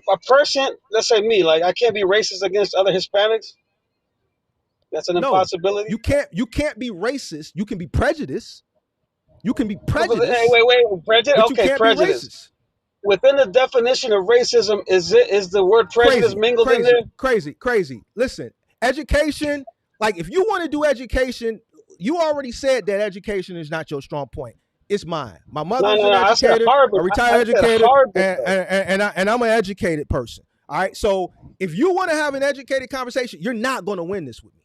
a person, let's say me, like I can't be racist against other Hispanics. That's an No, impossibility. you can't be racist. You can be prejudiced. You can be Hey, prejudiced, wait. Prejudice. but you Okay, can't be prejudice. racist. Within the definition of racism, is the word prejudice mingled in there? Crazy. Listen, education, like if you want to do education, you already said that education is not your strong point. It's mine. My mother's an No. I said educator, Harvard. a I retired said educator, Harvard. and I'm an educated person. All right. So if you want to have an educated conversation, you're not going to win this with me.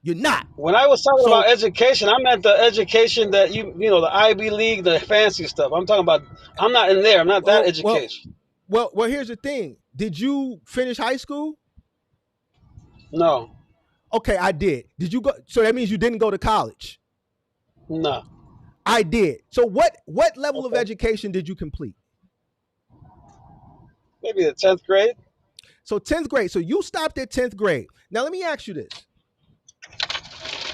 You're not. When I was talking about So education, I meant the education that you know, the Ivy League, the fancy stuff. I'm talking about. I'm not in there. I'm not that education. well, here's the thing. Did you finish high school? No. Okay, I did. Did you go? So that means you didn't go to college. No. I did. So what level of Okay. education did you complete? Maybe the 10th grade. So 10th grade. So you stopped at 10th grade. Now let me ask you this.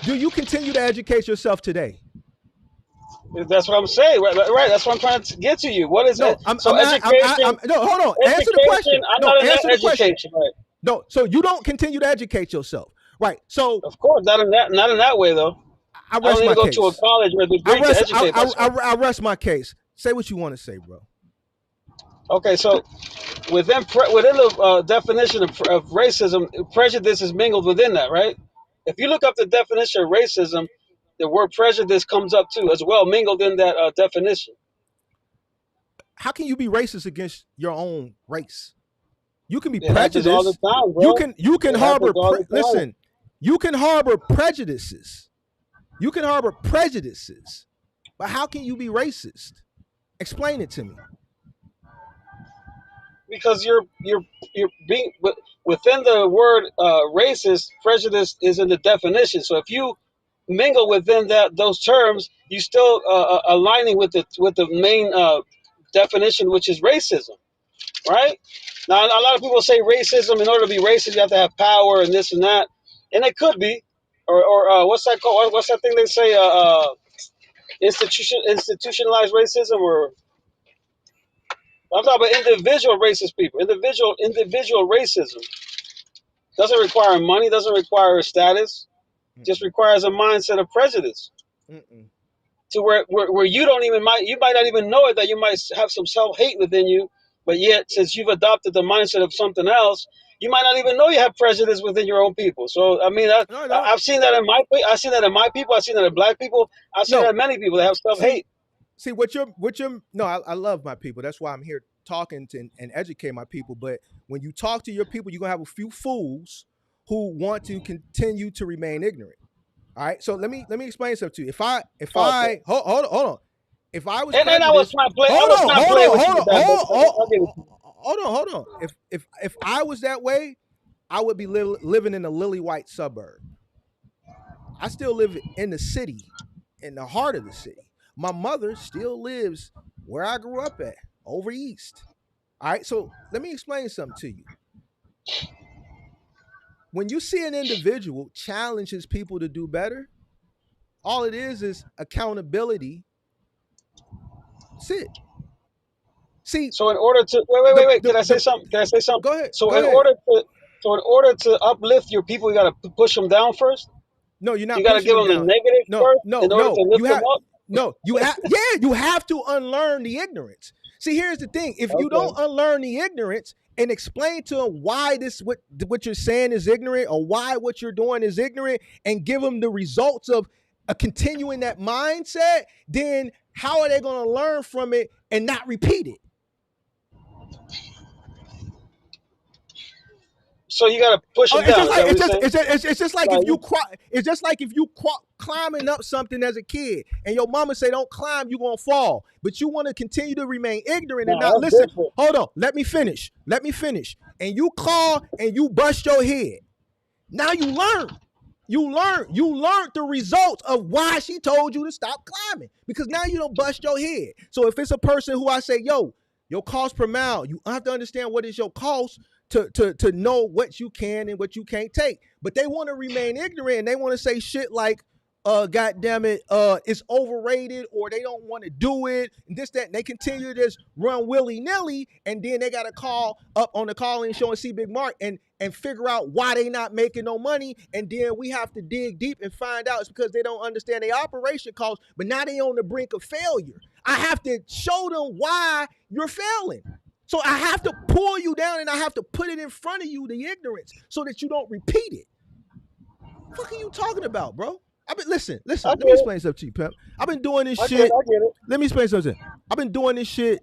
Do you continue to educate yourself today? That's what I'm saying. Right. That's what I'm trying to get to you. What is No, it? So education. no, hold on. Answer the Education. question. I'm No, not in that answer the question. education. Right. No, so you don't continue to educate yourself. Right. So Of course, not in that way though. I I don't rest need my to go to a case. college or a degree to educate myself. I rest my case. Say what you want to say, bro. Okay, so within the definition of racism, prejudice is mingled within that, right? If you look up the definition of racism, the word prejudice comes up too, as well, mingled in that definition. How can you be racist against your own race? You can be It happens all the prejudiced. time, bro. You can It happens harbor all the time. listen. You can harbor prejudices. You can harbor prejudices. But how can you be racist? Explain it to me. Because you're being within the word racist, prejudice is in the definition. So if you mingle within those terms, you still aligning with the main definition, which is racism, right? Now, a lot of people say racism. In order to be racist, you have to have power and this and that, and it could be, or what's that called? What's that thing they say? Institutionalized racism, or I'm talking about individual racist people. Individual racism doesn't require money, doesn't require status, just Mm-mm. requires a mindset of prejudice. Mm-mm. To where you don't even you might not even know it, that you might have some self hate within you, but yet since you've adopted the mindset of something else, you might not even know you have prejudice within your own people. So I mean, No, I don't. I've seen that in I've seen that in my people. I've seen that in black people. I've seen that No. in many people that have self See, hate. what you're no, I love my people. That's why I'm here talking to and educate my people. But when you talk to your people, you're gonna have a few fools who want to continue to remain ignorant. All right. So let me explain something to you. If Okay. I hold on. If I was And I was prejudiced, trying to play. I was trying to play with you with that, but I'll give it to you. hold on. If I was that way, I would be living in a lily white suburb. I still live in the city, in the heart of the city. My mother still lives where I grew up at, over east. All right. So let me explain something to you. When you see an individual challenges people to do better, all it is accountability. That's it. See, So in order to wait. Can I say something? Can I say something? go ahead. So Go in ahead. order to uplift your people, you got to push them down first. No, you're You not got to pushing give them them the down. negative first in order to lift You them have up. you have to unlearn the ignorance. See, here's the thing: if you don't Okay. unlearn the ignorance and explain to them why what you're saying is ignorant or why what you're doing is ignorant, and give them the results of continuing that mindset, then how are they going to learn from it and not repeat it? So you got to push them It's down. just Is like that what you're saying? it's just like if you it's just like if you climbing up something as a kid and your mama say don't climb, you gonna fall, but you want to continue to remain ignorant and not No, that's listen. different. Hold on, let me finish. And you call and you bust your head. Now you learn. You learned the results of why she told you to stop climbing, because now you don't bust your head. So if it's a person who I say, yo, your cost per mile, you have to understand what is your cost to know what you can and what you can't take. But they want to remain ignorant and they want to say shit like, God damn it, it's overrated, or they don't want to do it, and this, that, and they continue to just run willy-nilly, and then they got to call up on the call-in show and see Big Mark and figure out why they not making no money, and then we have to dig deep and find out it's because they don't understand their operation costs, but now they on the brink of failure. I have to show them why you're failing. So I have to pull you down and I have to put it in front of you, the ignorance, so that you don't repeat it. What the fuck are you talking about, bro? Listen. Let me explain something to you, Pep. I've been doing this shit. I get it. Let me explain something. I've been doing this shit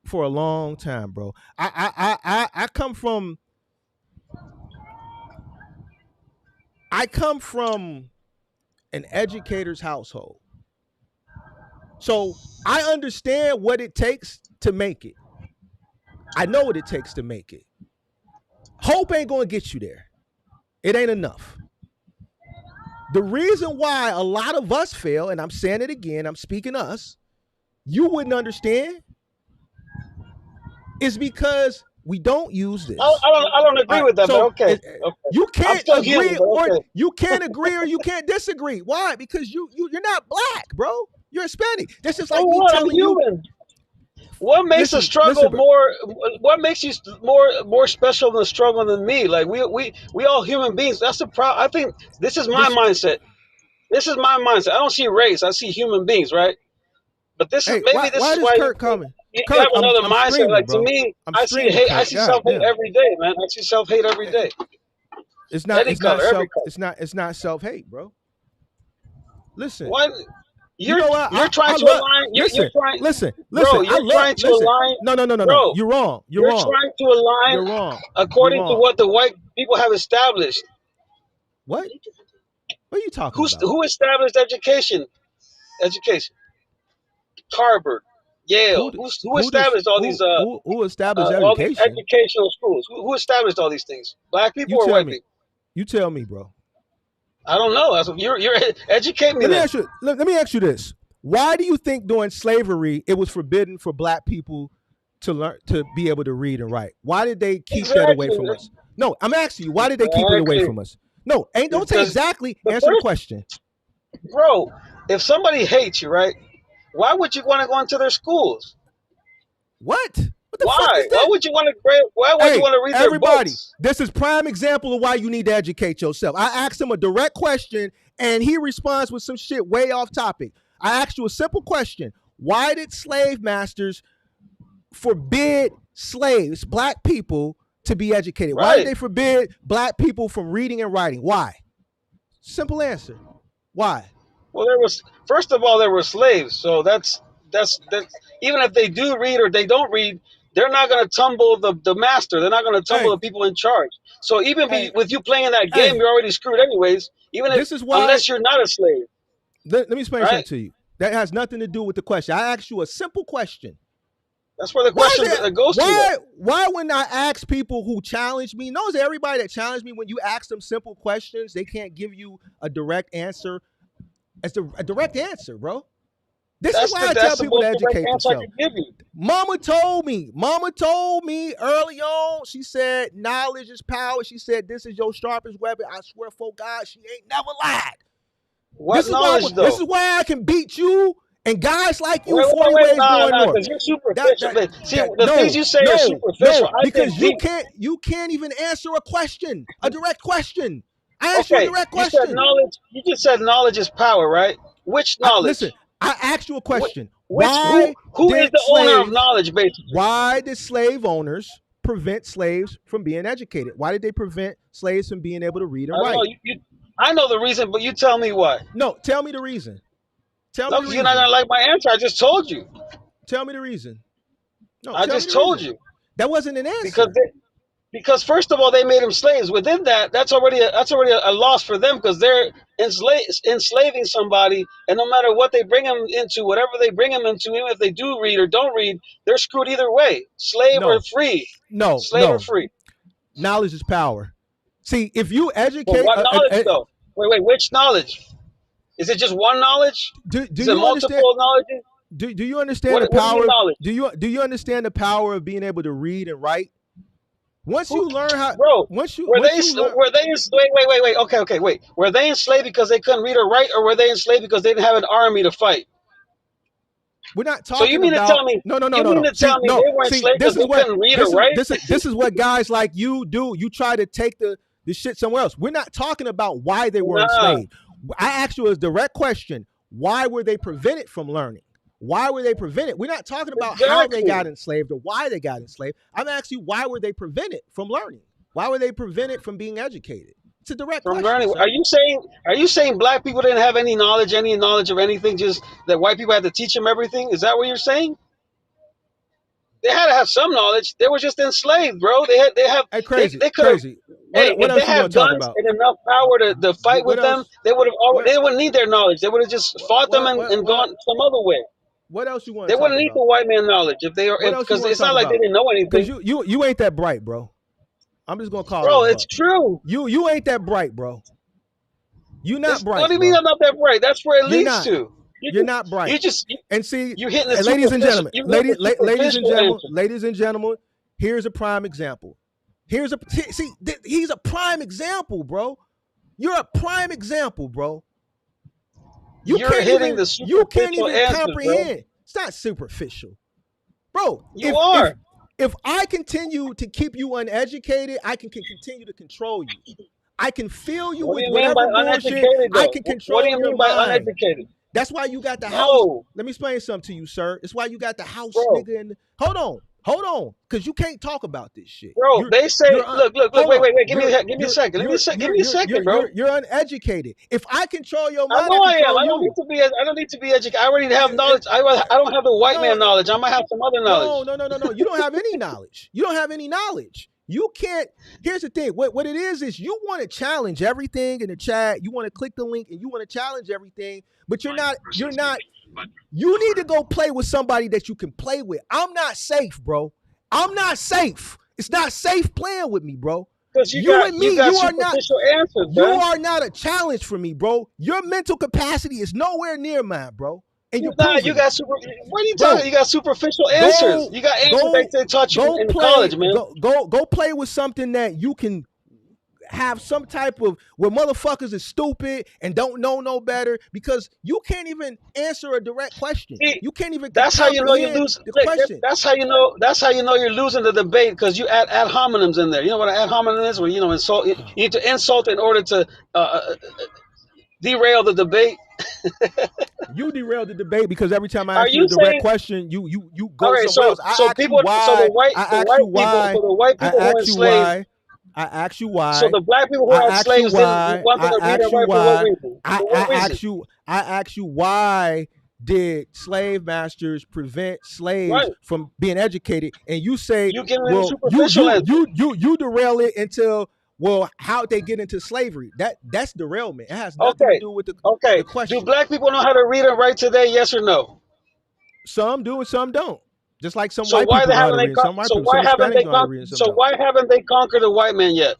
for a long time, bro. I come from an educator's household. So I understand what it takes to make it. I know what it takes to make it. Hope ain't gonna get you there. It ain't enough. The reason why a lot of us fail, and I'm saying it again, I'm speaking us, you wouldn't understand, is because we don't use this. I don't agree with that, so but okay. You can't agree, human, or okay. you can't agree, or you can't disagree. Why? Because you're not black, bro. You're Hispanic. That's just like me telling you. What makes a struggle more? What makes you more special than a struggle than me? Like we all human beings. That's the problem. I think this is my mindset. This is my mindset. I don't see race. I see human beings, right? But this is why does why Kirk coming? you Kirk, have another I'm mindset. streaming, Like bro. to me, I'm I see streaming, hate. I Kirk. see God self hate damn. every day, man. I see self hate every day. It's not color. self hate, bro. Listen. What? You know what? You're trying to align. Listen. Bro, you're trying to align. No. Bro, You're wrong. You're trying to align. You're wrong. According to what the white people have established. What? What are you talking about? Who established education? Harvard, Yale. Who established all these? Who established all these education? educational schools? Who established all these things? Black people or white people? You tell me, bro. I don't know. You're educate me. Let me ask you this. Why do you think during slavery it was forbidden for black people to learn to be able to read and write? Why did they keep that away from us? No, I'm asking you, why did they keep it away from us? No, don't say exactly. Answer the question. Bro, if somebody hates you, right? Why would you want to go into their schools? What? What the fuck is that? Why would you want to? Why would you want to read their books? This is prime example of why you need to educate yourself. I asked him a direct question, and he responds with some shit way off topic. I asked you a simple question: why did slave masters forbid slaves, black people, to be educated? Why did they forbid black people from reading and writing? Why? Simple answer. Why? Well, first of all, there were slaves, so that's even if they do read or they don't read, they're not going to tumble the master. They're not going to tumble the people in charge. So even with you playing that game, you're already screwed anyways. Unless you're not a slave. Let me explain something to you. That has nothing to do with the question. I asked you a simple question. That's where the question goes to. Why when I ask people who challenge me, knows everybody that challenged me, when you ask them simple questions, they can't give you a direct answer. It's a direct answer, bro. This is why I tell people to educate themselves. Mama told me early on, she said, knowledge is power. She said, this is your sharpest weapon. I swear for God, she ain't never lied. This is why I can beat you and guys like you 40 ways going north. Because you're superficial. Things you say are superficial. Because you can't even answer a question, a direct question. I asked you a direct question. You just said knowledge is power, right? Which knowledge? Listen, I asked you a question. Who is the owner of knowledge, basically? Why did slave owners prevent slaves from being educated? Why did they prevent slaves from being able to read and write? I know the reason, but you tell me why. No, tell me the reason. Tell me No, the because you're not reason. gonna like my answer. I just told you. Tell me the reason. No, I tell me just the told reason. you That wasn't an because answer. because first of all they made them slaves. Within that, that's already a loss for them because they're enslaving somebody, and no matter what they bring them into, whatever they bring them into, even if they do read or don't read, they're screwed either way, slave or No, free, no, slave or no. free. Knowledge is power. See, if you But educate, what knowledge though? Wait, which knowledge? Is it just one knowledge? do Is it you understand? multiple knowledges? Do you understand the What do you mean power? knowledge? Do you understand the power of being able to read and write? Once Who, you learn how, bro? once you learn, Wait, okay, wait. Were they enslaved because they couldn't read or write, or were they enslaved because they didn't have an army to fight? we're not So you talking mean to about tell me? no, no, no, You no, mean no. to See, tell me no, they were see, enslaved because they couldn't read or write? this is what guys like you do. You try to take the shit somewhere else. We're not talking about why they were Nah, enslaved. I asked you a direct question. Why were they prevented from learning? Why were they prevented? We're not talking about how they exactly. got enslaved or why they got enslaved. I'm asking you, why were they prevented from learning? Why were they prevented from being educated? It's a direct From question, learning, sir. are you saying black people didn't have any knowledge of anything? Just that white people had to teach them everything? Is that what you're saying? They had to have some knowledge. They were just enslaved, bro. Hey, crazy, They could have. crazy. Hey, What if they else you want had to talk guns about? and enough power to fight What with them, else? they would have. What They wouldn't need their knowledge. They would have just fought them and what gone some other way. what else you want They to talk wouldn't need the about? white man knowledge if they were. What If else you Because want it's to talk not like they about? didn't know Because anything, you ain't that bright, bro. I'm just gonna call it a bro. It's buck. true. You ain't that bright, bro. You not What do bright, you mean bro. I'm not that bright? That's where it You're leads not. to. You You're just not bright. you just And see, you hitting the ladies and superficial. gentlemen, You hitting the superficial answer. ladies and gentlemen, here's a prime example. He's a prime example, bro. You're a prime example, bro. You're hitting the You can't superficial even answers, bro. comprehend. It's not superficial, bro. You are. If I continue to keep you uneducated, I can continue to control you. I can fill you What do with you mean by whatever bullshit. uneducated, I though? can What do control you your mean by mind. uneducated? That's why you got the house. No, Let me explain something to you, sir. It's why you got the house bro. nigga. Hold on, because you can't talk about this shit. Bro, they say, You're look, hold on. wait. Give me a second. Give me a second, bro. You're uneducated. If I control your I mind, I know I am. control you. I don't need to be educated. I already have It- knowledge. I don't have the white no, man knowledge. I might have some other knowledge. no. You don't have any knowledge. You don't have any knowledge. You can't. Here's the thing. What it is you want to challenge everything in the chat. You want to click the link and you want to challenge everything, but you're not. You need to go play with somebody that you can play with. I'm not safe, bro. I'm not safe. It's not safe playing with me, bro. Because You and you me, got superficial answers, you man. are not a challenge for me, bro. Your mental capacity is nowhere near mine, bro. And you're You proving it. got super. What are you talking? Bro, You got superficial answers. go You got answers go they taught you go in play college, man. go play with something that you can have some type of where motherfuckers is stupid and don't know no better because you can't even answer a direct question. See, You can't even that's how you know you comprehend lose. the Look, question. that's how you know. That's how you know you're losing the debate because you add ad hominems in there. You know what an ad hominem is? Where insult. You need to insult in order to derail the debate. You derailed the debate because every time I Are ask you a you direct saying? question, you go Okay, somewhere else. so people, so the white people, I who ask you enslaved. why. I ask you So why. the black people who I had ask you slaves didn't why. want them I to read and ask you write for what why. reason? For what reason? I ask you why did slave masters prevent slaves Right. from being educated? And you say, You giving me the well, superficial answer. you derail it until well, how'd they get into slavery? That's derailment. It has nothing to Okay. do with the Okay. Do question. black people know how to read and write today? Yes or no? Some do and some don't. Just like some So white why people they know how to haven't read, they and some white people, some Hispanics know how to read, and some don't. why haven't they conquered the white man yet?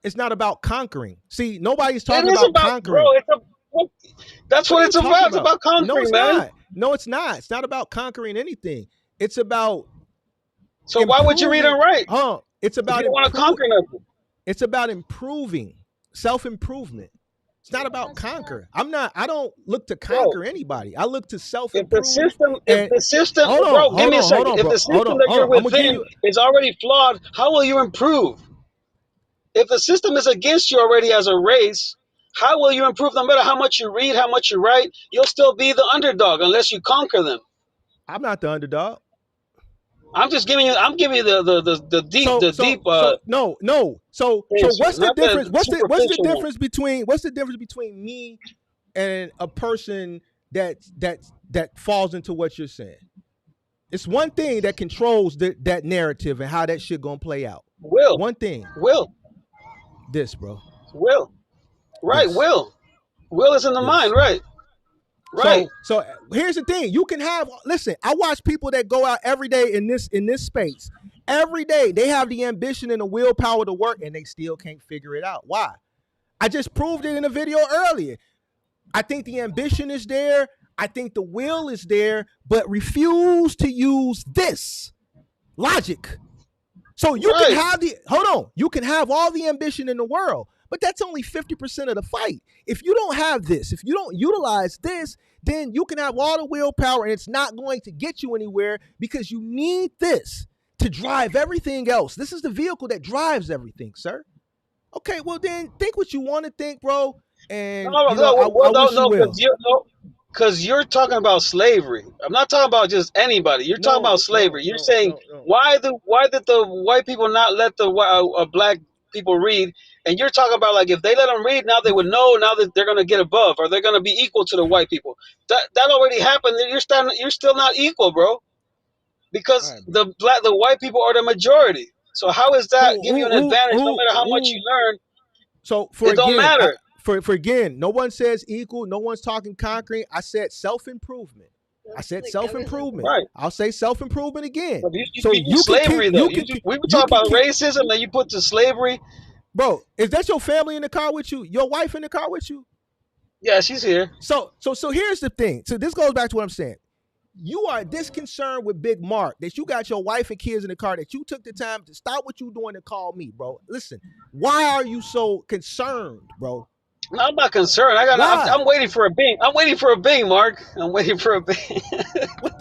It's not about conquering. See, nobody's It talking is about about, bro. conquering. That's What what are you it's talking about. It's about? about No, conquering, it's man. not. No, it's not. It's not about conquering anything. It's about So why would you read improving. and write It's if about you don't want to conquer nothing? It's about improving, self-improvement. It's not about conquer. I don't look to Bro, conquer anybody. I look to if the self-improve. system, And bro, give me a hold second. on, If bro. the system that Hold you're on. I'm gonna give within you is already flawed, how will you improve? If the system is against you already as a race, how will you improve? No matter how much you read, how much you write, you'll still be the underdog unless you conquer them. I'm not the underdog. I'm just giving you. I'm giving you the deep no. So answer, what's the not difference? the superficial one. What's the difference between me and a person that falls into what you're saying? It's one thing that controls that narrative and how that shit gonna play out. Will, One thing. will, This, bro. will. Right, This. will. Will is in the mind. This. Right, right. So here's the thing. You can have listen, I watch people that go out every day in this space. Every day they have the ambition and the willpower to work and they still can't figure it out. Why? I just proved it in a video earlier. I think the ambition is there. I think the will is there, but refuse to use this logic. So you can have you can have all the ambition in the world, but that's only 50% of the fight. If you don't have this, if you don't utilize this, then you can have all the willpower and it's not going to get you anywhere because you need this to drive everything else. This is the vehicle that drives everything, sir. Okay, well then think what you want to think, bro. And No, I wish you because will. you're talking about slavery. I'm not talking about just anybody. You're talking about slavery. You're saying No. why did the white people not let the black people read? And you're talking about like if they let them read, now they would know. Now that they're going to get above, or they're going to be equal to the white people. That already happened. You're still not equal, bro. All Because right, bro. the white people are the majority. So how is that giving you an advantage? No matter how much you Who learn, So it don't matter. for again, no one says equal. No one's talking concrete. I said self improvement. I said self improvement. Right. I'll say self improvement again. But So you you can keep slavery though. We were you talking can about keep, racism, and you put to slavery. bro. Is that your family in the car with you? Your wife in the car with you? Yeah, she's here. So here's the thing. So this goes back to what I'm saying. You are this concerned with Big Mark that you got your wife and kids in the car that you took the time to stop what you doing to call me, bro. Listen, why are you so concerned, bro? No, I'm not concerned. Why? I'm waiting for a Bing. I'm waiting for a Bing, Mark. I'm waiting for a Bing.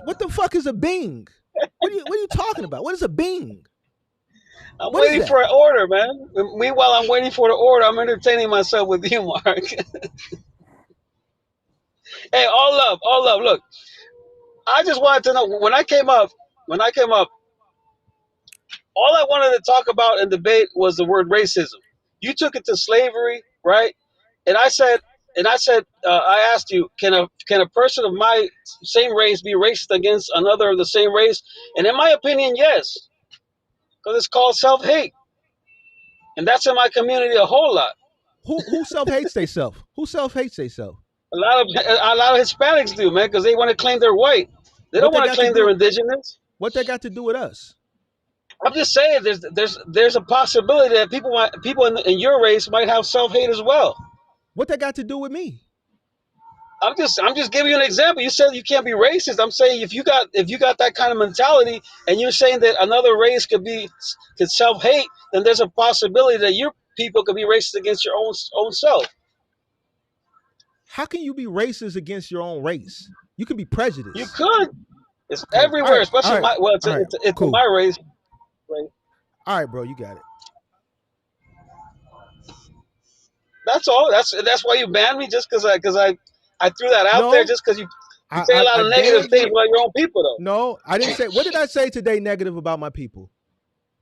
What the fuck is a Bing? What are you talking about? What is a Bing? I'm What is waiting for that? an order, man. Meanwhile, I'm waiting for the order. I'm entertaining myself with you, Mark. Hey, all love, all love. Look, I just wanted to know when I came up. All I wanted to talk about and debate was the word racism. You took it to slavery, right? And I said, I asked you, can a person of my same race be racist against another of the same race? And in my opinion, yes, because it's called self hate, and that's in my community a whole lot. Who self hates they self? Who self hates they self? A lot of Hispanics do, man, because they want to claim they're white. They What don't they want to got to claim they're do? indigenous. What they got to do with us? I'm just saying, there's a possibility that people in your race might have self hate as well. What they got to do with me? I'm just giving you an example. You said you can't be racist. I'm saying if you got that kind of mentality, and you're saying that another race could self hate, then there's a possibility that your people could be racist against your own self. How can you be racist against your own race? You can be You prejudiced. could. It's Okay. All everywhere, right. All especially right. my well, All right. it's in Cool. my race. Right? All right, bro. You got it. That's all. That's why you banned me, just because I threw that out there, No, just because you say a lot I of negative banned things you. about your own people, though. No, I didn't say. What did I say today negative about my people?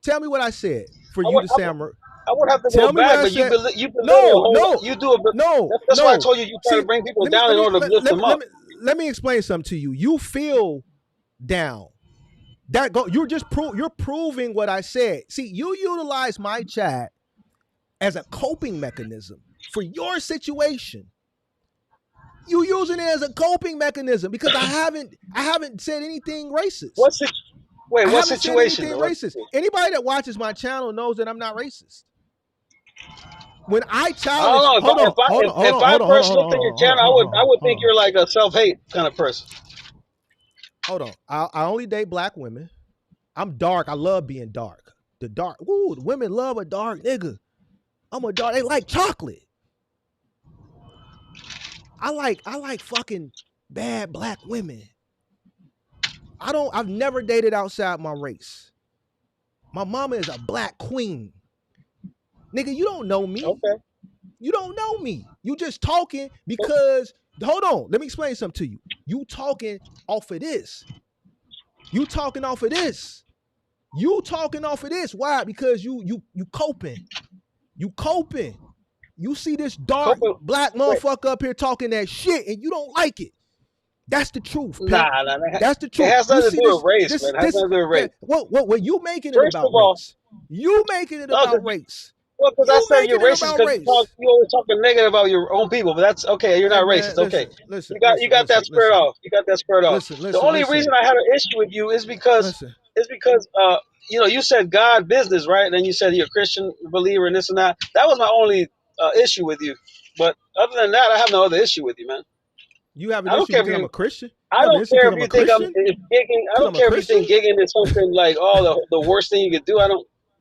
Tell me what I said for I you would, to I say would, I'm. I would have to go Tell me what back, I but you said. you belittle a No, whole lot. no, You do a bit. no, That's why I no. told you try to See, bring people let me down let in me order to let, lift let, them let up. me let me explain something to you. You feel down. You're proving what I said. See, you utilize my chat as a coping mechanism for your situation. You using it as a coping mechanism because I haven't said anything racist. Wait, I what haven't said situation anything though? racist. Anybody that watches my channel knows that I'm not racist. When I I don't challenge, know. hold on, hold on, hold If on, I hold on, hold first on, looked at your channel, I would think you're like a self hate kind of person. hold on. I only date black women. I'm dark. I love being dark. The dark. Ooh, the women love a dark nigga. I'm a dark. They like chocolate. I like fucking bad black women. I've never dated outside my race. My mama is a black queen. Nigga, you don't know me. Okay. You don't know me. You just talking because hold on. Let me explain something to you. You talking off of this. You talking off of this. You talking off of this. Why? Because you coping. You coping. You see this dark Coping. black Wait, motherfucker up here talking that shit and you don't like it. That's the truth, pimp. nah. That's the It truth. has You nothing to see do with race, this, man. It has nothing to do with yeah. race. What you making it First about of all, race? You making it no, about race. well, because I You said you're making it racist about because race. you always talking negative about your own people. But that's okay. You're Hey not man, racist. Okay, listen, listen, you listen, got that listen, spirit listen, off. You got that spirit off. listen, The listen, only listen, reason I had an issue with you is because listen. you said God business, right? And then you said you're a Christian believer and this and that. That was my only issue with you. But other than that, I have no other issue with you, man. You have an I don't issue care if because I'm you a Christian? I You have an don't issue care because if I'm you a think Christian? if gigging. I Because don't I'm a care if you think Christian? gigging is something like the worst thing you could do.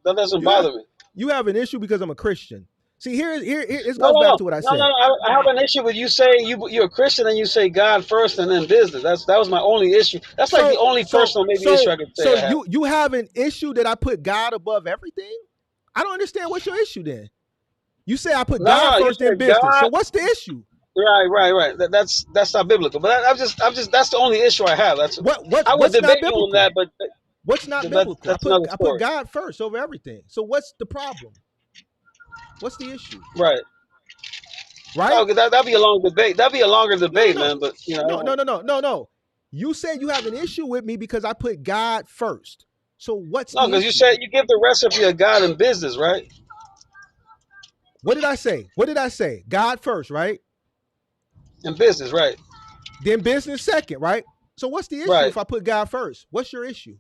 That doesn't You have bother me. you have an issue because I'm a Christian. See, here it No, goes no, back no, to what I no, no. said. I have an issue with you saying you're a Christian and you say God first and then business. That was my only issue. That's like the So only so personal maybe issue so I could say so I have. you have an issue that I put God above everything? I don't understand what's your issue then. You say I put No, God no, you first in said business. So God. what's the issue? Right. That's not biblical. But I'm just that's the only issue I have. I would What's not debate you on biblical? that, but What's not biblical? that's another I put story. God first over everything. So what's the problem? What's the issue? Right. Right? No, that'd be a long debate. That'd be a longer No, no, debate, no. man. But No. You said you have an issue with me because I put God first. So what's no, the because you issue? said you give the recipe of God in business, right? What did I say? What did I say? God first, right? In business, right? Then business second, right? So what's the issue Right. if I put God first? What's your issue?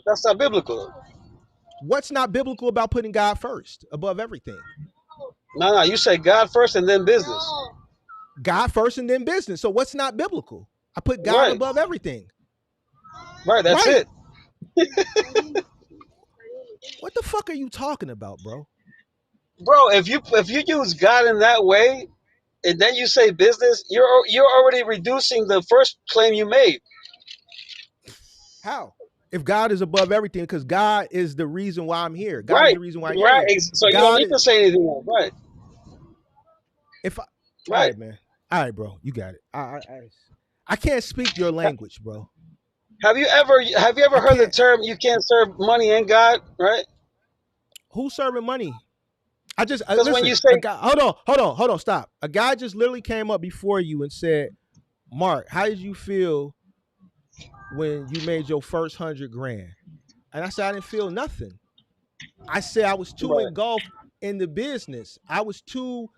That's not biblical. What's not biblical about putting God first above everything? No, you say God first and then business. God first and then business. So what's not biblical? I put God Right. above everything. Right. That's Right. it. What the fuck are you talking about, bro? Bro, if you use God in that way and then you say business, you're already reducing the first claim you made. How? If God is above everything, because God is the reason why I'm here. God is Right. the reason why you're Right. here. So you don't God need is to say anything else. Right. if I, all Right. right, man. All right, bro. You got it. I can't speak your language, bro. Have you ever I heard the can't. term you can't serve money and God, right? Who's serving money? I just Because when listen. you say A guy. Hold on. Stop. A guy just literally came up before you and said, "Mark, how did you feel when you made your first 100 grand?" And I said, "I didn't feel nothing." I said I was too right, engulfed in the business. I was too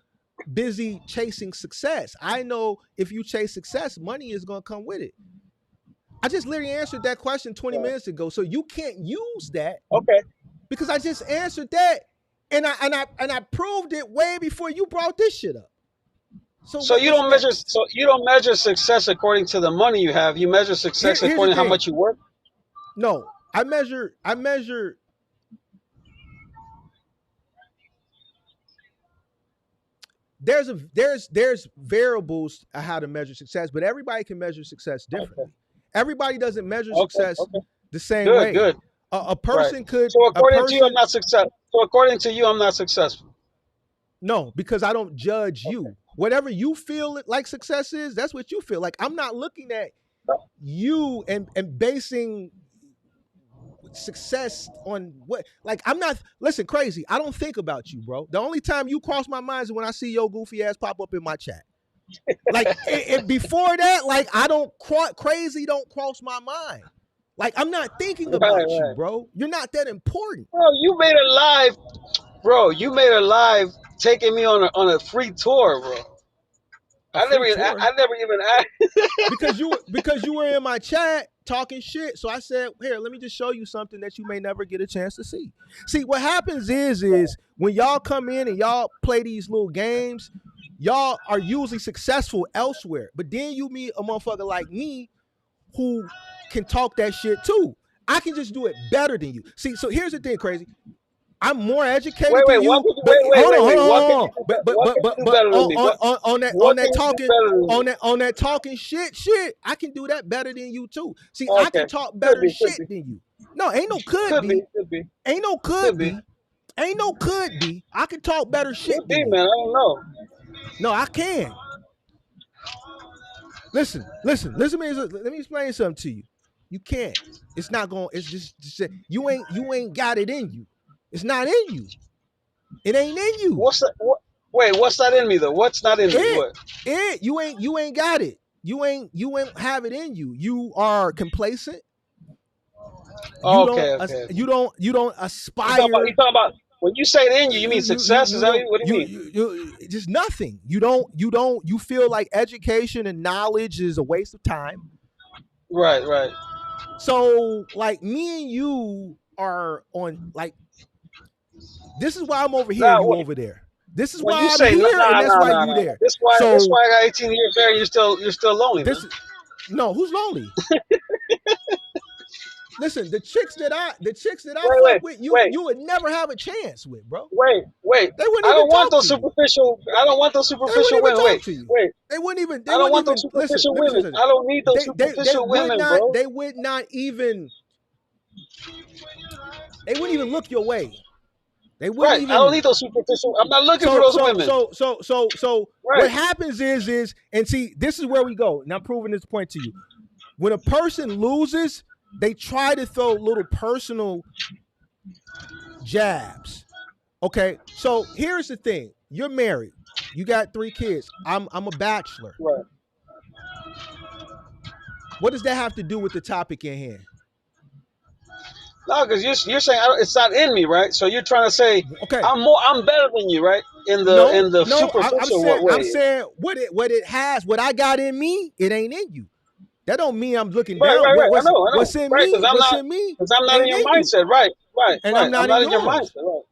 busy chasing success. I know if you chase success, money is gonna come with it. I just literally answered that question 20 right. minutes ago. So you can't use that Okay. because I just answered that and I proved it way before you brought this shit up. So So you what's don't measure next? so you don't measure success according to the money you have. You measure success Here's the according to how thing. much you work. No, I measure there's variables of how to measure success, but everybody can measure success Okay. differently. Everybody doesn't measure Okay. success Okay. the same Good. way. Good. A Right. person could So a according to you, I'm person not successful. So according to you, I'm not successful. no, because I don't judge Okay. you. Whatever you feel like success is, that's what you feel. Like I'm not looking at you and basing success on what like I'm not listen crazy. I don't think about you, bro. The only time you cross my mind is when I see your goofy ass pop up in my chat. Like before that, like I don't crazy don't cross my mind. Like I'm not thinking Right. about you, Right. bro. You're not that important. Bro, you made a live, bro. You made a live taking me on a free tour, bro. A free tour I never even asked. because you were in my chat talking shit. So I said, here, let me just show you something that you may never get a chance to see. See, what happens is when y'all come in and y'all play these little games, y'all are usually successful elsewhere. But then you meet a motherfucker like me who can talk that shit too. I can just do it better than you. See, so here's the thing, crazy. I'm more educated Wait, than what you, could you but wait? What can you do? but What can you do better than me? on What that can you do talking better than me? on that talking shit, I can do that better than you too. See, I Okay, can talk could better be, could shit be, than you. No, ain't no could could be, be, could be, ain't no could could be, be, ain't no could be. I can talk better shit could than be, you. man. I don't know. No, I can. Listen. Let me explain something to you. You can't. It's not going. It's just you ain't got it in you. It's not in you. It ain't in you. What's that? Wait, what's not in me though? What's not in me? What? You ain't got it. You ain't have it in you. You are complacent. You Okay, okay. you don't You aspire. talking about when you say it in you, you mean success? Is that what do you mean? You just nothing. You feel like education and knowledge is a waste of time. Right. So like me and you are on like this is why I'm over here, Nah, you over there. This is when you why I'm say here, and that's why you nah. there. This why I got 18 years there. You're still lonely, man. No, who's lonely? Listen, the chicks that I fuck with, you would never have a chance with, bro. Wait. They wouldn't I even don't want talk those to you. superficial. I don't want those They wouldn't superficial even women. talk to you. Wait. They wouldn't even. I don't want those Listen. superficial Let me say women. something. I don't need those They superficial would women, not. bro. They would not even. They wouldn't even look your way. They wouldn't Right. even. I don't need those superficial. I'm not looking for those women. So Right. what happens is, and see, this is where we go. And I'm proving this point to you. When a person loses, they try to throw little personal jabs. Okay, so here's the thing: you're married, you got 3 kids. I'm a bachelor. Right. What does that have to do with the topic in hand? No, because you're saying it's not in me, right? So you're trying to say Okay, I'm better than you, right? In no, the superficial I'm way. saying what I got in me, it ain't in you. That don't mean I'm looking Right. down. I know. What's in Right, me? What's in me? because I'm not in Ain't your in you, mindset. Right. and I'm I'm not in not in your yours. mindset. Right.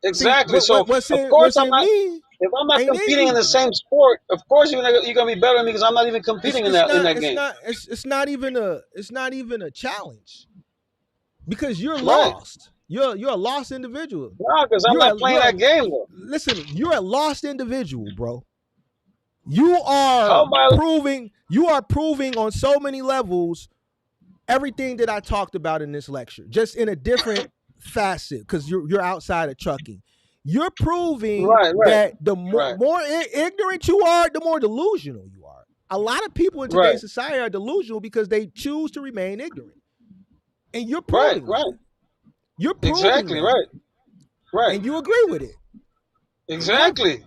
See, Exactly. So of course what's I'm in not. me If I'm not ain't in competing in the you. same sport, of course you're gonna be better than me because I'm not even competing in that game. It's not even a challenge because you're Right. lost. You're a lost individual. No, because I'm not playing that game though. Listen to me. You're a lost individual, bro. You How are am I? proving on so many levels everything that I talked about in this lecture, just in a different facet, because you're outside of trucking. You're proving Right. that the Right. more ignorant you are, the more delusional you are. A lot of people in Right. today's society are delusional because they choose to remain ignorant. And you're Right. proving that. You're proving Exactly. that. Right. And you agree with it. Exactly.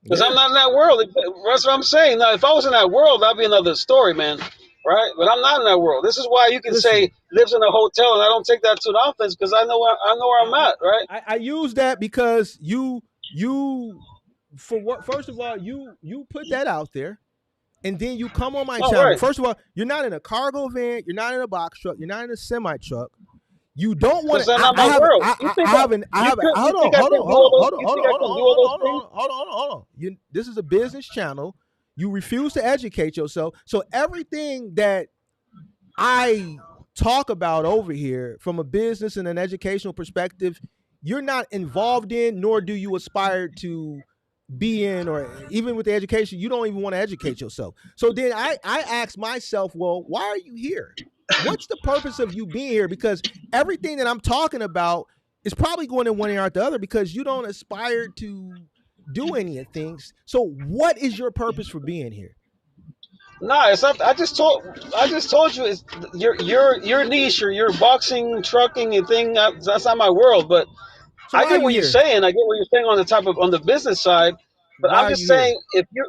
Because Yeah. I'm not in that world. That's what I'm saying. Now, if I was in that world, that'd be another story, man. Right? But I'm not in that world. This is why you can Listen, say lives in a hotel, and I don't take that to an offense because I know where I'm at. Right? I use that because you for what, first of all, you put that out there, and then you come on my Oh, channel. right. First of all, you're not in a cargo van, you're not in a box truck, you're not in a semi truck. You don't want Because to. they're not my world. You think I haven't. you think I can do all those? You think I can do all those things? Hold on. This is a business channel. You refuse to educate yourself. So everything that I talk about over here from a business and an educational perspective, you're not involved in, nor do you aspire to be in, or even with the education, you don't even want to educate yourself. So then I ask myself, well, why are you here? What's the purpose of you being here? Because everything that I'm talking about is probably going in one ear out the other because you don't aspire to do any of things. So what is your purpose for being here? Nah, it's not. I just told you it's your niche or your boxing, trucking, and thing. That's not my world. But So I why are get you what you're here? saying. I get what you're saying on the business side. But Why I'm are just you here? saying, if you're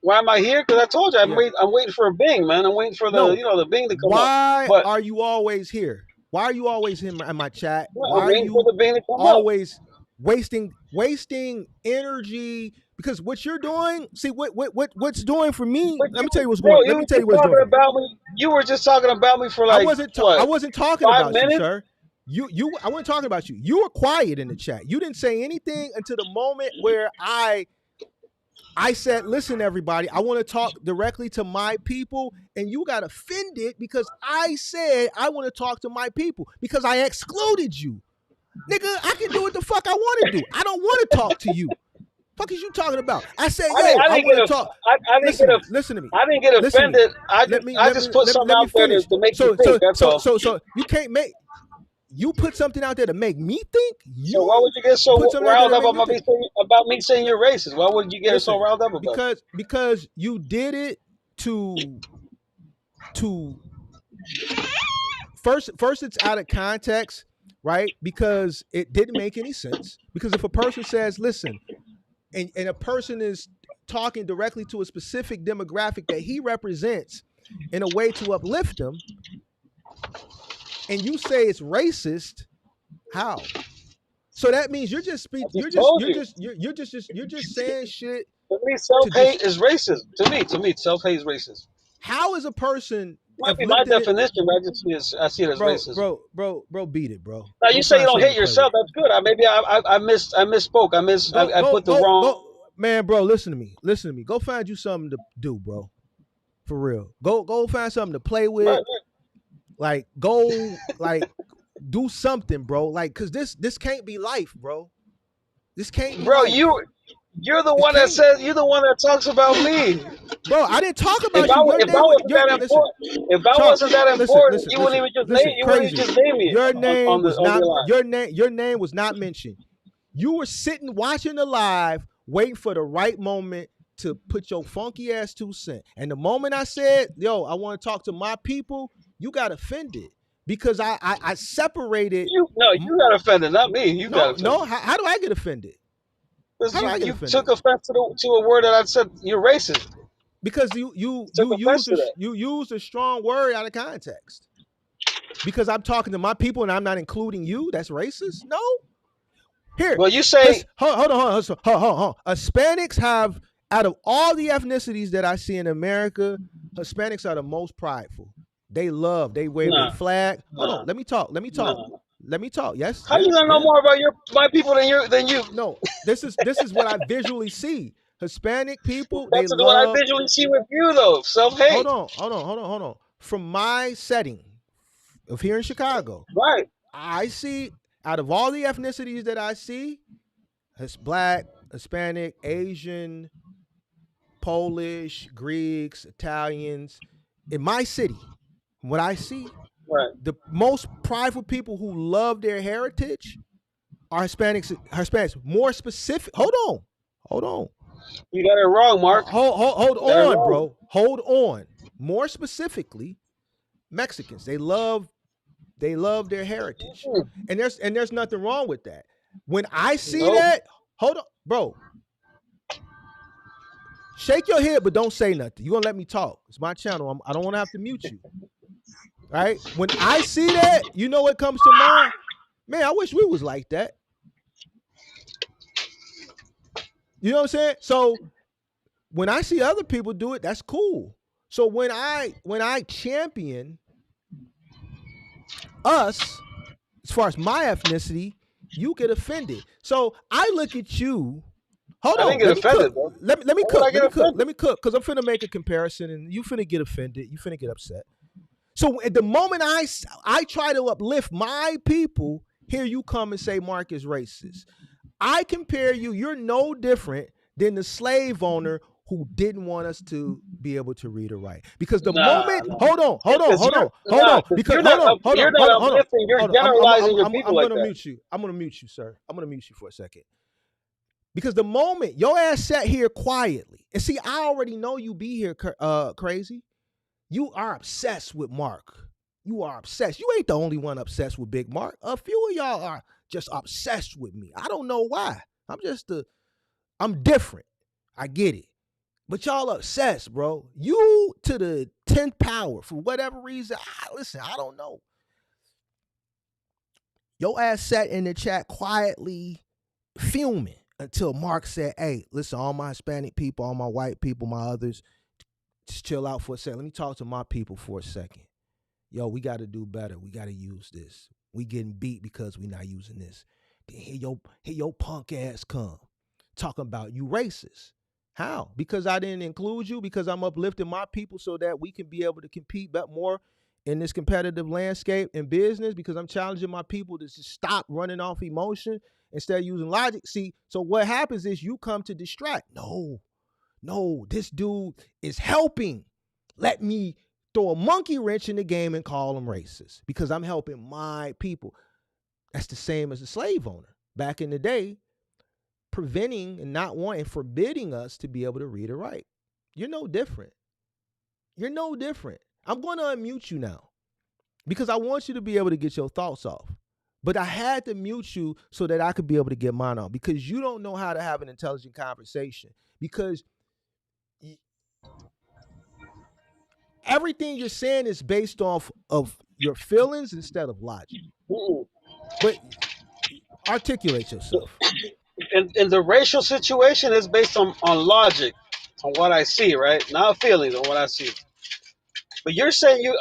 why am I here? Because I told you Yeah. I'm waiting for a Bing, man. I'm waiting for No. the Bing to come up. Why But are you always here? Why are you always in my chat? well, Why I'm are waiting for you the Bing to come up. always wasting energy? Because what you're doing, see what's doing for me. But Let you, me tell you what's bro, going. Let you me were tell you just what's doing talking for me. about me. You were just talking about me for like I what wasn't talking 5 about you, minutes. sir. I wasn't talking about you. You were quiet in the chat. You didn't say anything until the moment where I said, listen, everybody, I want to talk directly to my people. And you got offended because I said I want to talk to my people because I excluded you. Nigga, I can do what the fuck I want to do. I don't want to talk to you. Fuck is you talking about? I said, yo, I want to talk. Listen to me. Listen to me. I didn't get Listen to me. offended. I just put something Let me out there finish. to make you think. That's all. So you can't make, you put something out there to make me think. So why would you get so Put something out there riled to up make me think. about me saying you're racist? Why would you get so Listen, riled up about that? because you did it to first it's out of context, right? Because it didn't make any sense. Because if a person says, listen, and a person is talking directly to a specific demographic that he represents in a way to uplift them, and you say it's racist, how? So that means you're just I just told you. you're just saying shit To me, to dis. self-hate is racist. To me, self-hate is racist. How is a person Might be my uplifting it, definition, but I see it as bro? racism. Beat it, bro. Now you Go say you find don't something hate to play with. yourself. That's good. I misspoke. I put the wrong. Man, bro. Listen to me. Go find you something to do, bro. For real. Go find something to play with. Right, Like do something, bro. Like, cause this can't be life, bro. This can't be bro. life. You're the It one that can't. says you're the one that talks about me. Bro, I didn't talk If about you. Your I name was wasn't that listen, important, if I Chuck. wasn't that important, you wouldn't even Crazy. just name me Your name on was the not line. your name was not mentioned. You were sitting watching the live, waiting for the right moment to put your funky ass 2 cents. And the moment I said, yo, I want to talk to my people, you got offended. Because I separated. You got offended, not me. You got offended. No. How do I get offended? Because How do I get you offended? took offense to a word that I said you're racist. Because you used a strong word out of context. Because I'm talking to my people and I'm not including you. That's racist. No. Here. Well, you say hold on. Hispanics have, out of all the ethnicities that I see in America, Hispanics are the most prideful. They wave their flag. Hold on. Let me talk. Yes. How you gonna know more about my people than you? No. This is what I visually see. Hispanic people, they That's what I love. visually see with you, though. Self-hate. Hold on. From my setting of here in Chicago, Right. I see, out of all the ethnicities that I see, it's Black, Hispanic, Asian, Polish, Greeks, Italians. In my city, what I see, Right. the most prideful people who love their heritage are Hispanics. More specific. Hold on. You got it wrong, Mark. Hold on, bro. Hold on. More specifically, Mexicans. They love their heritage. And there's nothing wrong with that. When I see that, hold on, bro. Shake your head, but don't say nothing. You're gonna let me talk. It's my channel. I don't want to have to mute you. Right? When I see that, you know what comes to mind? Man, I wish we was like that. You know what I'm saying? So when I see other people do it, that's cool. So when I champion us, as far as my ethnicity, you get offended. So I look at you. Hold on. Let me cook. Let me cook. Because I'm finna make a comparison and you finna get offended. You finna get upset. So at the moment I try to uplift my people, here you come and say Mark is racist. I compare you, you're no different than the slave owner who didn't want us to be able to read or write. Because the moment, hold on. You're not uplifting, you're generalizing your people like that. I'm gonna mute you, sir. I'm gonna mute you for a second. Because the moment your ass sat here quietly, and see, I already know you be here, crazy. You are obsessed with Mark. You are obsessed. You ain't the only one obsessed with Big Mark. A few of y'all are just obsessed with me. I don't know why. I'm different. I get it. But y'all obsessed, bro. You to the 10th power for whatever reason. Listen, I don't know. Your ass sat in the chat quietly fuming until Mark said, hey, listen, all my Hispanic people, all my white people, my others, just chill out for a second. Let me talk to my people for a second. Yo, we got to do better. We got to use this. We getting beat because we not using this. Then here your punk ass come talking about you racist. How? Because I didn't include you? Because I'm uplifting my people so that we can be able to compete more in this competitive landscape in business? Because I'm challenging my people to just stop running off emotion instead of using logic. See, so what happens is you come to distract. No, this dude is helping. Let me throw a monkey wrench in the game and call him racist because I'm helping my people. That's the same as a slave owner. Back in the day, preventing and not wanting, forbidding us to be able to read or write. You're no different. I'm going to unmute you now. because I want you to be able to get your thoughts off. But I had to mute you so that I could be able to get mine on, because you don't know how to have an intelligent conversation, because everything you're saying is based off of your feelings instead of logic. Mm-mm. But articulate yourself. And the racial situation is based on logic, on what I see, right? Not feelings, on what I see. But you're saying you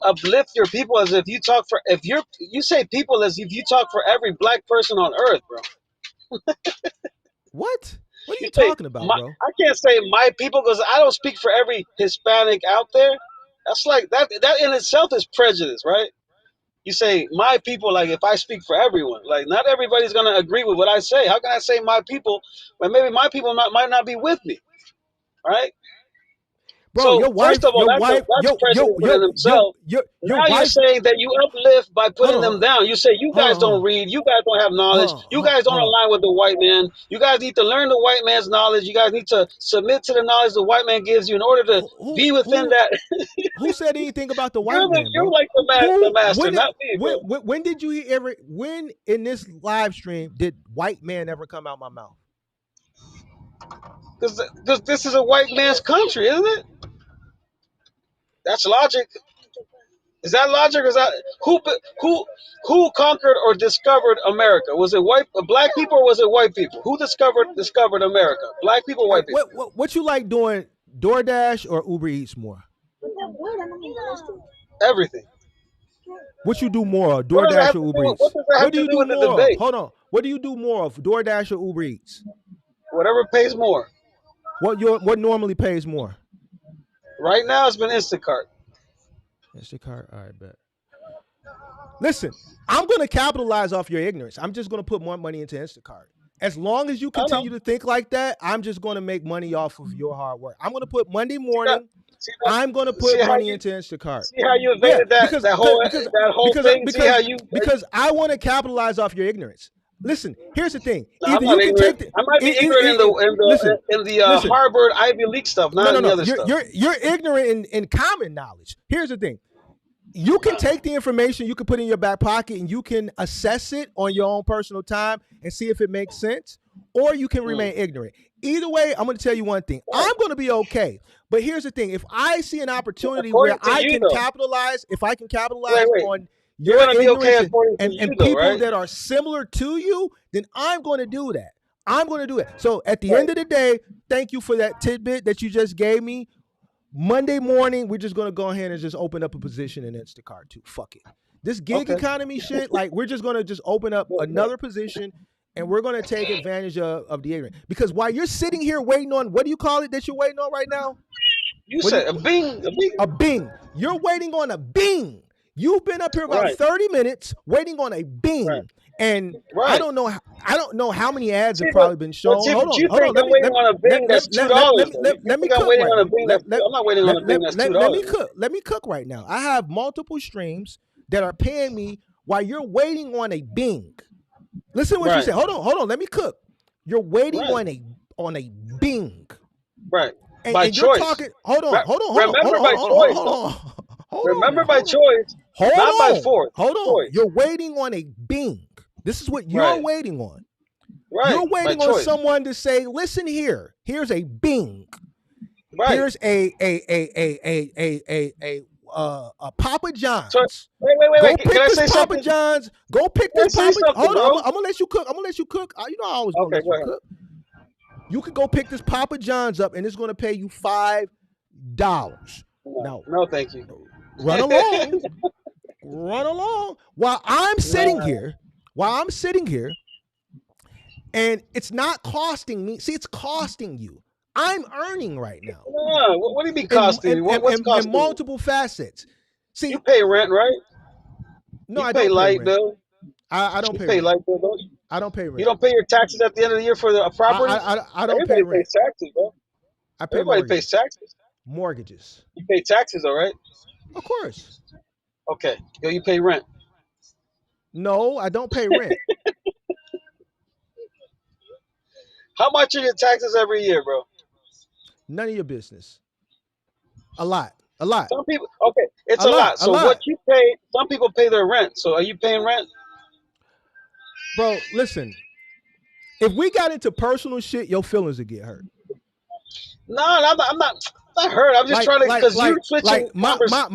uplift your people as if you talk for if you say people as if you talk for every black person on earth, bro. What? What are You you say talking about, my bro? I can't say my people because I don't speak for every Hispanic out there. That's like that in itself is prejudice, right? You say my people, like if I speak for everyone, like not everybody's gonna agree with what I say. How can I say my people when maybe my people might not be with me, right? Bro, So first of all, that's prejudice within himself. your Now you're wife. saying that you uplift by Hold putting them on, down. You say you hold guys on, hold don't on, read, you guys don't have knowledge, you guys don't hold on. align with the white man. You guys need to learn the white man's knowledge. You guys need to submit to the knowledge the white man gives you in order to Who be within who that. who said anything about the white man, You're bro? like the Who master, not me, bro. when did you ever, when in this live stream did white man ever come out my mouth? Because this is a white man's country, isn't it? That's logic. Is that logic? Is that who conquered or discovered America? Was it black people, or was it white people? Who discovered America? Black people, All right, white people? what you like doing, DoorDash or Uber Eats more? Everything. What you do more of, What does that DoorDash have or to Uber do? Eats? What does that What have do to you do do with the more of? debate? Hold on. What do you do more of, DoorDash or Uber Eats? Whatever pays more. What normally pays more? Right now, it's been Instacart. Instacart. All right, bet. Listen, I'm going to capitalize off your ignorance. I'm just going to put more money into Instacart. As long as you I know. continue to think like that, I'm just going to make money off of your hard work. I'm going to put Monday See that? morning. See I'm going to that? put money into Instacart. See how you Yeah, evaded that because that because whole because that whole because thing. See how you? because I want to capitalize off your ignorance. Listen, here's the thing. No, I'm Either not you can ignorant. take the I might be ignorant in listen, the listen. Harvard Ivy League stuff, No, not no, in the no. other stuff. You're ignorant in common knowledge. Here's the thing. You can take the information, you can put it in your back pocket, and you can assess it on your own personal time and see if it makes sense, or you can remain ignorant. Either way, I'm going to tell you one thing. Right. I'm going to be okay. But here's the thing. If I see an opportunity where According to I you, can though. capitalize, if I can Wait, capitalize wait. on You're your gonna be okay ignorance according to you, and though, people right? that are similar to you, then I'm going to do that. I'm going to do it. So at the Right. end of the day, thank you for that tidbit that you just gave me. Monday morning, we're just going to go ahead and just open up a position in Instacart too. Fuck it. This gig Okay. economy shit, like we're just going to just open up Good, another position and we're going to take advantage of the ignorant. Because while you're sitting here waiting on, what do you call it that you're waiting on right now? You What do said you, a bing, a bing. a Bing. You're waiting on a Bing. You've been up here about Right. 30 minutes waiting on a Right. Bing. And I Right. don't know how many ads See, have probably been shown. but Hold you on. think I'm waiting on a bing that's $2? You Let me think I'm cook waiting right on a now. bing that's? I'm not waiting on a bing that's Let me $2. cook. Let me cook right now. I have multiple streams that are paying me while you're waiting on a Bing. Listen to what you Right. said. Hold on. Let me cook. You're waiting Right. on a Bing. Right. And, By and you're choice. talking. Hold on. Remember by choice, though. Remember by choice, not by force. Hold on. Choice. You're waiting on a Bing. This is what you're Right. waiting on. Right. You're By waiting on choice. someone to say, "Listen here. Here's a Bing. Right. Here's a Papa So John's. wait. Go Can pick I this say Papa something? John's. Go pick Can I this say Papa. something, Hold on. bro? I'm gonna let you cook. I'm gonna let you cook. You know I always gonna Okay, let go you ahead. cook. You could go pick this Papa John's up, and it's gonna pay you $5. Now, No, thank you. run along. While I'm sitting No. here, and it's not costing me. See, it's costing you. I'm earning right now No, what do you mean costing you? What's in costing you? multiple facets. You See, pay rent, right? no, You I pay don't pay light rent. bill. I don't You pay pay rent. light bill, don't you? I don't pay You rent. don't pay your taxes at the end of the year for the property? I don't pay Everybody rent. pays taxes, bro. I pay Everybody pays mortgages. taxes. Mortgages. You pay taxes, all right? Of course. Okay. Yo, you pay rent. No, I don't pay rent. How much are your taxes every year, bro? None of your business. A lot. A lot. Some people, okay, it's A a lot. lot. A So what lot. you pay, some people pay their rent. So are you paying rent? Bro, listen. If we got into personal shit, your feelings would get hurt. No, I'm not hurt. I'm just trying to, because you're switching conversations.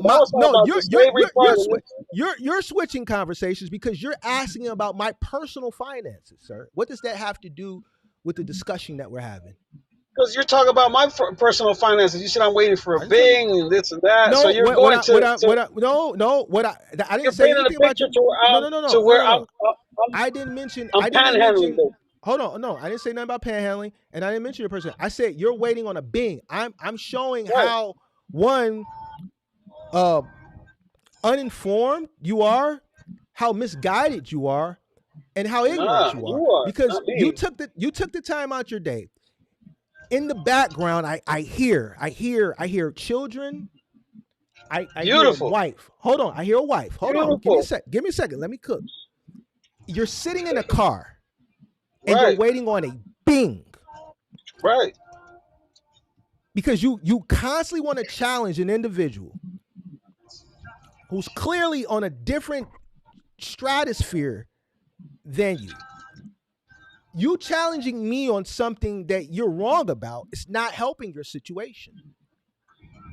I was talking no, about the slavery part. you're switching conversations because you're asking about my personal finances, sir. What does that have to do with the discussion that we're having? Because you're talking about my personal finances. You said I'm waiting for a I didn't say that. Bing and this and that. So No, you're going I didn't you're say painting a anything about picture you. to where No, I'm no, no, to no, no, where no, no. I'm I didn't mention. I'm I didn't panhandling. mention. Hold on, no, I didn't say nothing about panhandling, and I didn't mention your person. I said you're waiting on a Bing. I'm showing Right. how one uninformed you are, how misguided you are, and how ignorant Nah, you are. you are, Because not me. you took the time out your day. In the background, I hear children. I hear a Beautiful. wife. Hold on, I hear a wife. Hold on, give me a Beautiful. sec. Give me a second. Let me cook. You're sitting in a car and you're Right. waiting on a Bing Right. because you constantly want to challenge an individual who's clearly on a different stratosphere than you. You challenging me on something that you're wrong about is not helping your situation.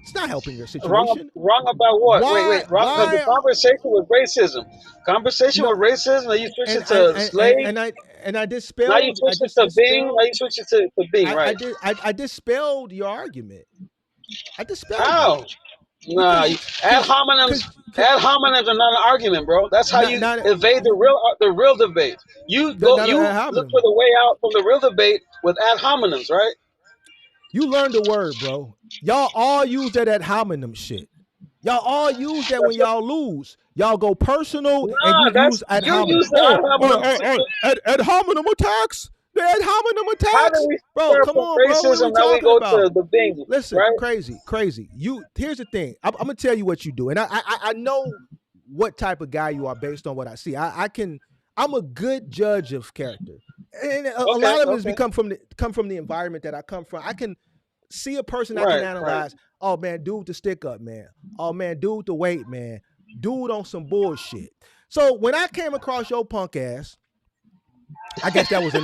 It's not helping your situation. Wrong about what? Why? Wrong, because the Why? conversation was racism. Conversation No. with racism. Now you switch And it to slave. I Now you dispelled. I switch it just to Bing. Now dispelled. you switch it to Bing. Right? I dispelled your argument. I dispelled it How? Nah. because Ad hominems. because Ad hominems are not an argument, bro. That's how you not evade the real debate. You go. not You ad look hominem. for the way out from the real debate with ad hominems, right? You learned the word, bro. Y'all all use that ad hominem shit. Y'all all use that when That's what, y'all lose. Y'all go personal and nah. you That's use ad you're hominem. using ad hominem. Ad hominem attacks. The ad hominem How do attacks. we Bro, start come from on, bro. What are we racism? Now we talking go to about? the Bing, Listen, right? crazy. Here's the thing. I'm gonna tell you what you do, and I know what type of guy you are based on what I see. I'm a good judge of character, and a Okay. lot of it has Okay. become come from the environment that I come from. I can see a person, I can Right. Right. analyze. Oh man, dude, the stick up, man. Oh man, dude, the weight, man. Dude on some bullshit. So when I came across your punk ass, I guess that was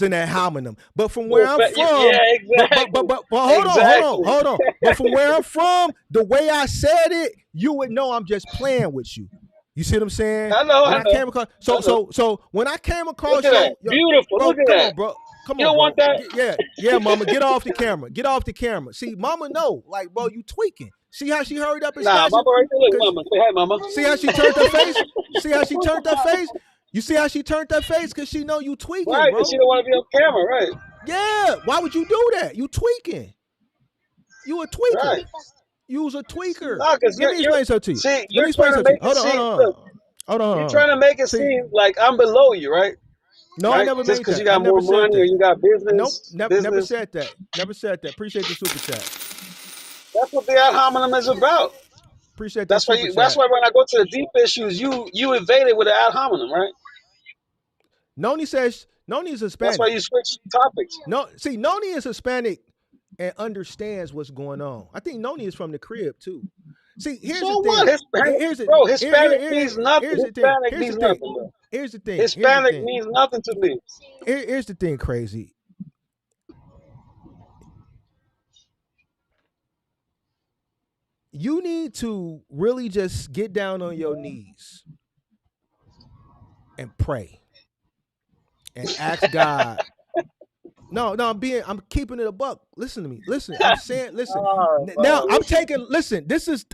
in that homonym. But from where I'm Yeah. from, Exactly. but Exactly. hold on. But from where I'm from, the way I said it, you would know I'm just playing with you. You see what I'm saying? I know. When I I know. came across, I know. so when I came Look across at that. your Beautiful. bro, Look at come that. on, bro. Come You on, don't want bro. that? Yeah, mama. Get off the camera. Get off the camera. See, mama, no. Like, bro, you tweaking. See how she hurried up and Nah, snatched it? mama right there. Look, Cause mama. Say hi, mama. see how she turned her face? See how she turned her face? You see how she turned her face? Cause she know you tweaking, Right, because she bro. don't want to be on camera. Right. Yeah. Why would you do that? You tweaking. You a tweaker. Right. You was a tweaker. Nah, because Let me you're explain something to you. see, Let me you're explain trying to something to you. make it seem. Look, Hold you're on. trying to make it See, seem like I'm below you, right? no, I Right. never Just made because you that. I got never more said money or that. you got Nope, never business. said that. Never said that. Appreciate the super chat. That's what the ad hominem is about. Appreciate that super That's chat. why when I go to the deep issues, you evade it with an ad hominem, right? Noni says Noni is That's why Hispanic. you switch topics. No, see, Noni is Hispanic and understands what's going on. I think Noni is from the crib too. See, here's the So what? thing. Hispanic, Here's it. bro. Hispanic means nothing. Here's the thing. Hispanic Here's the means thing. nothing, bro. Here's the thing. Here's the Hispanic thing. means nothing to me. Here's the thing. Crazy. You need to really just get down on your knees and pray and ask God. No, I'm keeping it a buck. Listen to me. Listen, I'm saying, listen. Oh, Now bro, I'm taking, listen,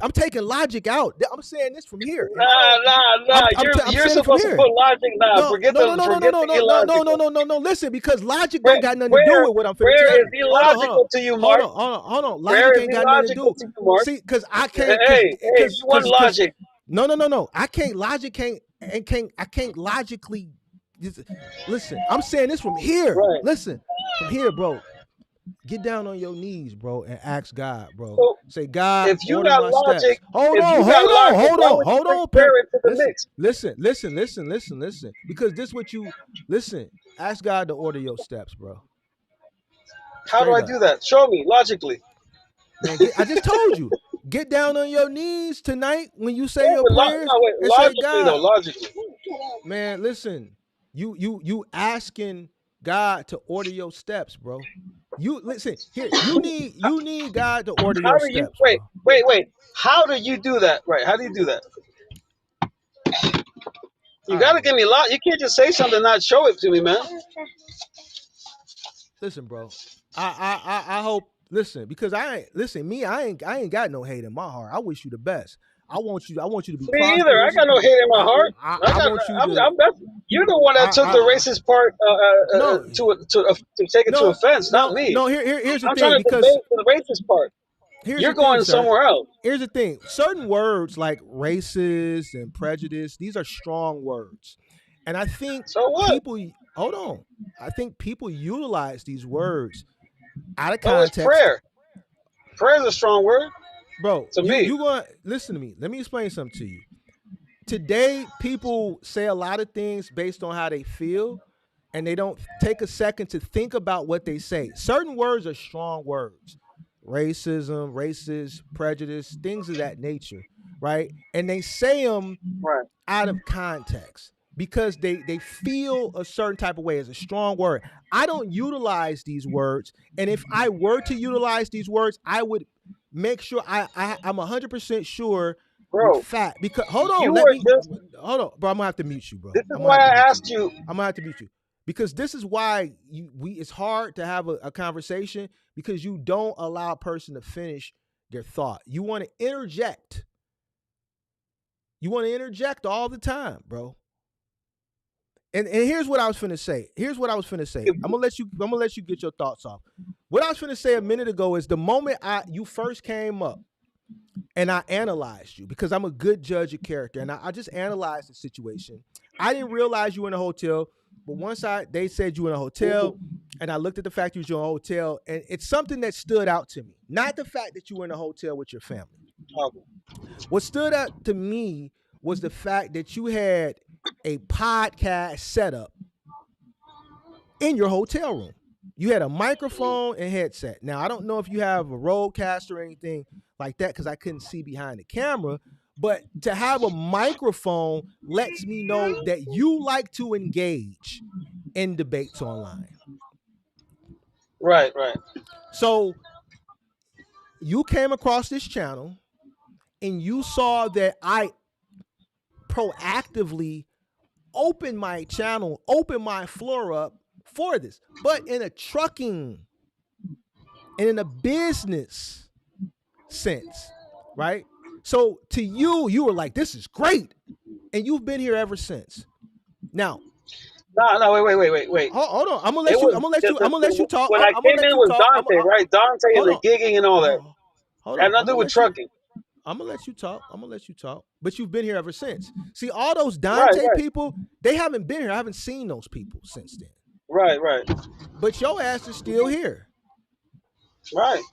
I'm taking logic out. I'm saying this from here. And I don't, nah. I'm You're saying it from supposed to here. put logic. Nah, No, forget no, no, the no, no, no, forget no, the no, no, no, no, illogical. no, no, no. Listen, because logic Where don't got nothing to do with what I'm finna tell where is you. illogical to you, Mark? Hold on. Where Logic is ain't got nothing to illogical do. to you, Mark? See, because I can't, Hey, you want logic? no. I can't I can't logically. Listen, I'm saying this from here. Right. Listen, from here, bro. Get down on your knees, bro, and ask God, bro. So Say, God, if you order got my steps. logic, why would you bring Pimp. prayer into the mix? Listen. Because this what you listen. Ask God to order your steps, bro. How do Straight I up. do that? Show me logically. Man, I just told you. Get down on your knees tonight when you say Yeah, your but prayers no, wait, and say, logically though, God, logically. man, listen. You asking God to order your steps, bro. You listen here. You need God to order How your do you steps, wait, bro. wait, wait? How do you do that? Right? How do you do that? You All right, got to bro. give me a lot. You can't just say something and not show it to me, man. Listen, bro. I hope. Listen, because I ain't listen. Me, I ain't got no hate in my heart. I wish you the best. I want you to be Me either. I prosperous. got no hate in my I heart. I, I I got. want you to. You're the one that took the I racist part no to take it to no offense, not no me. no. Here's the I'm trying thing. to Because debate the racist part. here's the You're thing, going sir. somewhere else. Here's the thing. Certain words like racist and prejudice, these are strong words. And I think So what? people, hold on. I think people utilize these words out of So is context. prayer. Prayer is a strong word Bro, to me. you going to listen to me. Let me explain something to you. Today, people say a lot of things based on how they feel, and they don't take a second to think about what they say. Certain words are strong words. Racism, racist, prejudice, things of that nature, right? And they say them Right. out of context because they feel a certain type of way as a strong word. I don't utilize these words, and if I were to utilize these words, I would make sure I'm 100% sure with Bro, fact. Because hold on, you let were me just. hold on, bro. I'm gonna have to mute you, bro. This is I'm gonna why have to I mute you. asked you. I'm gonna have to mute you because this is why it's hard to have a conversation because you don't allow a person to finish their thought. You want to interject. You want to interject all the time, bro. And here's what I was finna say. Here's what I was finna say. I'm gonna let you get your thoughts off. What I was finna say a minute ago is the moment you first came up and I analyzed you because I'm a good judge of character and I just analyzed the situation. I didn't realize you were in a hotel, but once they said you were in a hotel and I looked at the fact you were in a hotel and it's something that stood out to me. Not the fact that you were in a hotel with your family. Okay. What stood out to me was the fact that you had a podcast setup in your hotel room. You had a microphone and headset. Now, I don't know if you have a roadcaster or anything like that because I couldn't see behind the camera, but to have a microphone lets me know that you like to engage in debates online. Right, right. So you came across this channel and you saw that I proactively open my channel, open my floor up for this, but in a trucking and in a business sense, right? So to you, you were like, this is great. And you've been here ever since. Now, No, no, wait. hold on. I'm gonna It let you, was I'm gonna let you, I'm gonna let you talk. when I I'm gonna came let in you was talk. Dante, right? Dante and Hold the on. gigging and all that. Hold Had on. nothing to do with trucking. I'm gonna let you talk. I'm gonna let you talk. But you've been here ever since. See, all those Right, Dante right, people, they haven't been here. I haven't seen those people since then. right, But your ass is still here. right.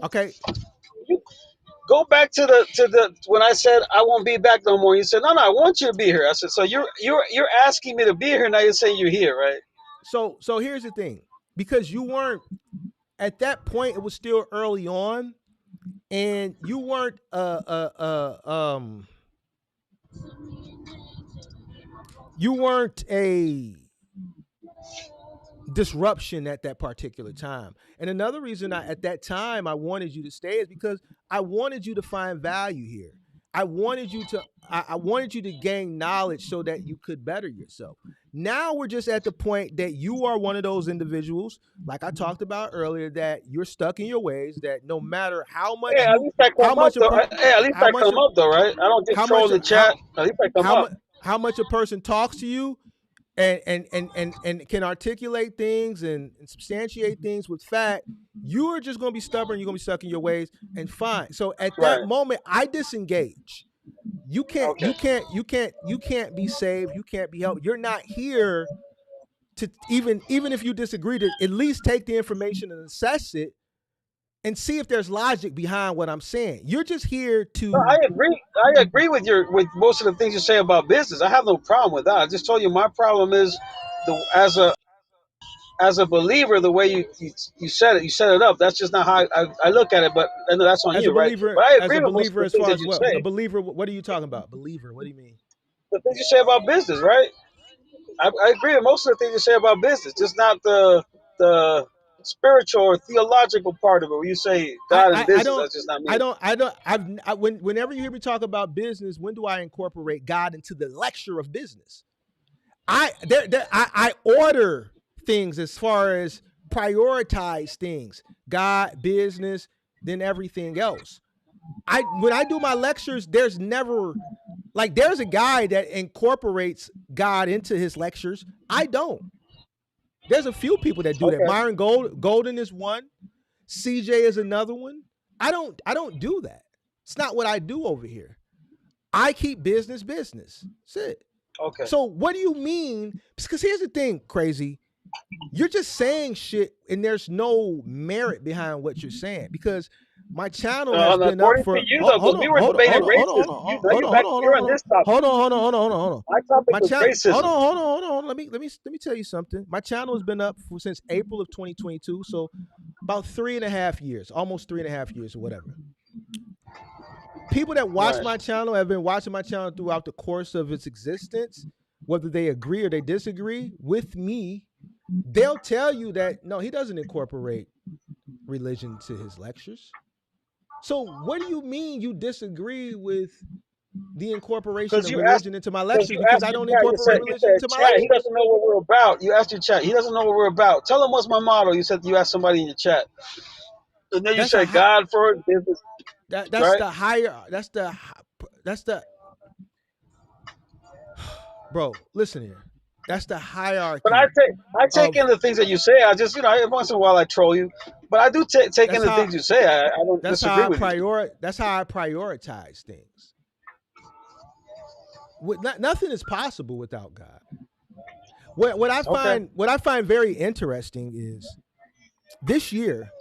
Okay. You go back to the when I said I won't be back no more. You said no, I want you to be here. I said so. You're asking me to be here now. You're saying you're here, right? So here's the thing. Because you weren't at that point, it was still early on, and you weren't you weren't a disruption at that particular time. And another reason at that time I wanted you to stay is because I wanted you to find value here. I wanted you to gain knowledge so that you could better yourself. Now we're just at the point that you are one of those individuals, like I talked about earlier, that you're stuck in your ways. That no matter Yeah, at least I how come up much a though. per, Hey, at least how I much come a, up though, right? I don't just how troll much in the how chat. At least I come how up. much how much a person talks to you and can articulate things and substantiate things with fact, you are just going to be stubborn. You're going to be stuck in your ways and fine. So at that Right. moment, I disengage. You can't, Okay. you can't, you can't, you can't be saved. You can't be helped. You're not here to even if you disagree to at least take the information and assess it and see if there's logic behind what I'm saying. You're just here No, I to agree. I agree with most of the things you say about business. I have no problem with that. I just told you my problem is the as a believer, the way you set it up. That's just not how I look at it. But I know that's on As a you, right? believer, But I as agree a with most of believer, the as things far that as you what? A say. believer, what are you talking about? Believer, what do you mean? The things you say about business, right? I agree with most of the things you say about business, just not the spiritual or theological part of it. Where you say God and I business, don't that's just not I me. don't whenever you hear me talk about business, when do I incorporate God into the lecture of business? I order things as far as prioritize things, God, business, then everything else. When I do my lectures, there's never like there's a guy that incorporates God into his lectures. I don't. There's a few people that do that. Okay, Myron Golden is one. CJ is another one. I don't do that. It's not what I do over here. I keep business business. That's it. okay, So what do you mean? Because here's the thing, crazy. You're just saying shit and there's no merit behind what you're saying because my channel has and been up according to for you hold, though, hold because we on, were hold on, debating hold on, hold on, hold racism. on, You hold know, on, you hold back. on, hold on, You're on hold on, this topic. hold on, hold on, hold on, hold on. My topic My was channel, racism. hold on. Let me tell you something. My channel has been up since April of 2022, so about 3.5 years, almost 3.5 years or whatever. People that watch Right. my channel have been watching my channel throughout the course of its existence, whether they agree or they disagree with me. They'll tell you that no, he doesn't incorporate religion to his lectures. So what do you mean you disagree with the incorporation Because of you asked. religion into my Because lectures you because asked I your don't chat. incorporate You religion said into my chat. He lectures? doesn't know what we're about. You asked your chat. He doesn't know what we're about. Tell him what's my motto. You asked somebody in your chat, and then you That's a said high, God first, business, that's right? the higher that's the bro, listen here. That's the But hierarchy I take of in the things that you say. I just every once in a while I troll you, but I do take in that's the how things you say. I don't disagree with you. that's how I prioritize things. Nothing is possible without God. Okay. What I find very interesting is this year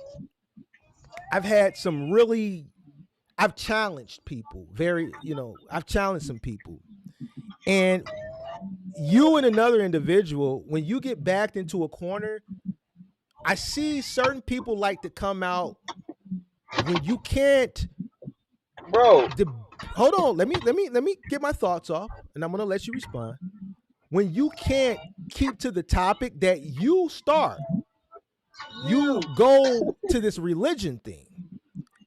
I've had some really I've challenged people very, I've challenged some people. And you and another individual, when you get backed into a corner, I see certain people like to come out when you can't Bro, de- hold on, let me get my thoughts off and I'm going to let you respond. When you can't keep to the topic that you start, you go to this religion thing.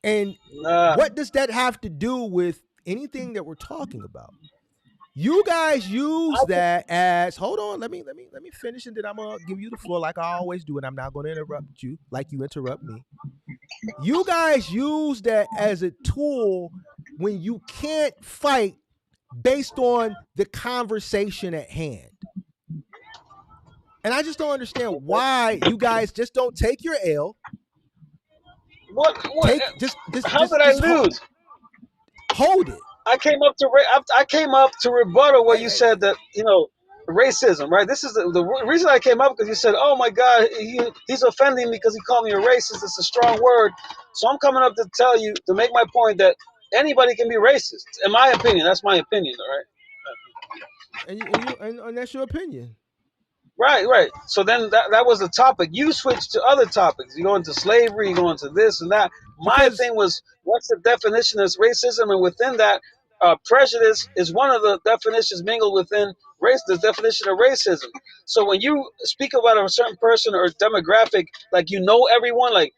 And nah. what does that have to do with anything that we're talking about? You guys use that as hold on, let me finish and then I'm gonna give you the floor like I always do, and I'm not gonna interrupt you like you interrupt me. You guys use that as a tool when you can't fight based on the conversation at hand. And I just don't understand why you guys just don't take your L. What? What? Take How did I lose? hold it. I came up to rebuttal where Hey, you hey, said that racism, right? This is the reason I came up because you said, "Oh my God, he's offending me because he called me a racist." It's a strong word, so I'm coming up to tell you to make my point that anybody can be racist. In my opinion, that's my opinion, all right? and that's your opinion. Right, right. So then that was the topic. You switched to other topics. You go into slavery, you go into this and that. My Because thing was, what's the definition of racism? And within that, prejudice is one of the definitions mingled within race. The definition of racism. So when you speak about a certain person or demographic, like you know everyone, like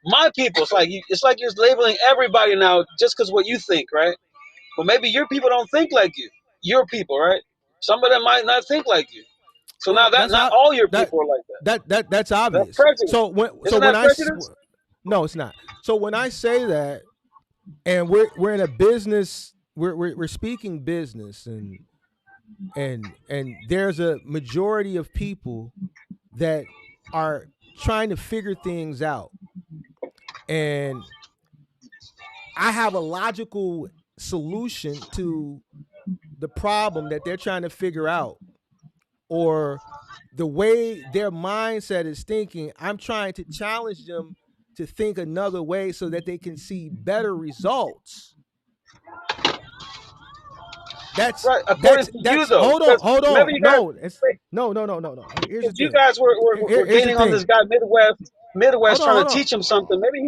my people, it's like you're labeling everybody now just because what you think, right? But maybe your people don't think like you. Your people, right? Some of them might not think like you. So now well, that not all your that people are like that. that's That's obvious. prejudice. So Isn't when that prejudice? no, it's not. So when I say that, and we're in a business, we're speaking business, and there's a majority of people that are trying to figure things out, and I have a logical solution to the problem that they're trying to figure out, or the way their mindset is thinking. I'm trying to challenge them to think another way so that they can see better results. That's Right, according to you though. hold on, Because hold remember on. you guys, No, it's no. Here's the if you thing. guys were Here's the gaining on this thing. guy Midwest trying to Hold on. teach him something, maybe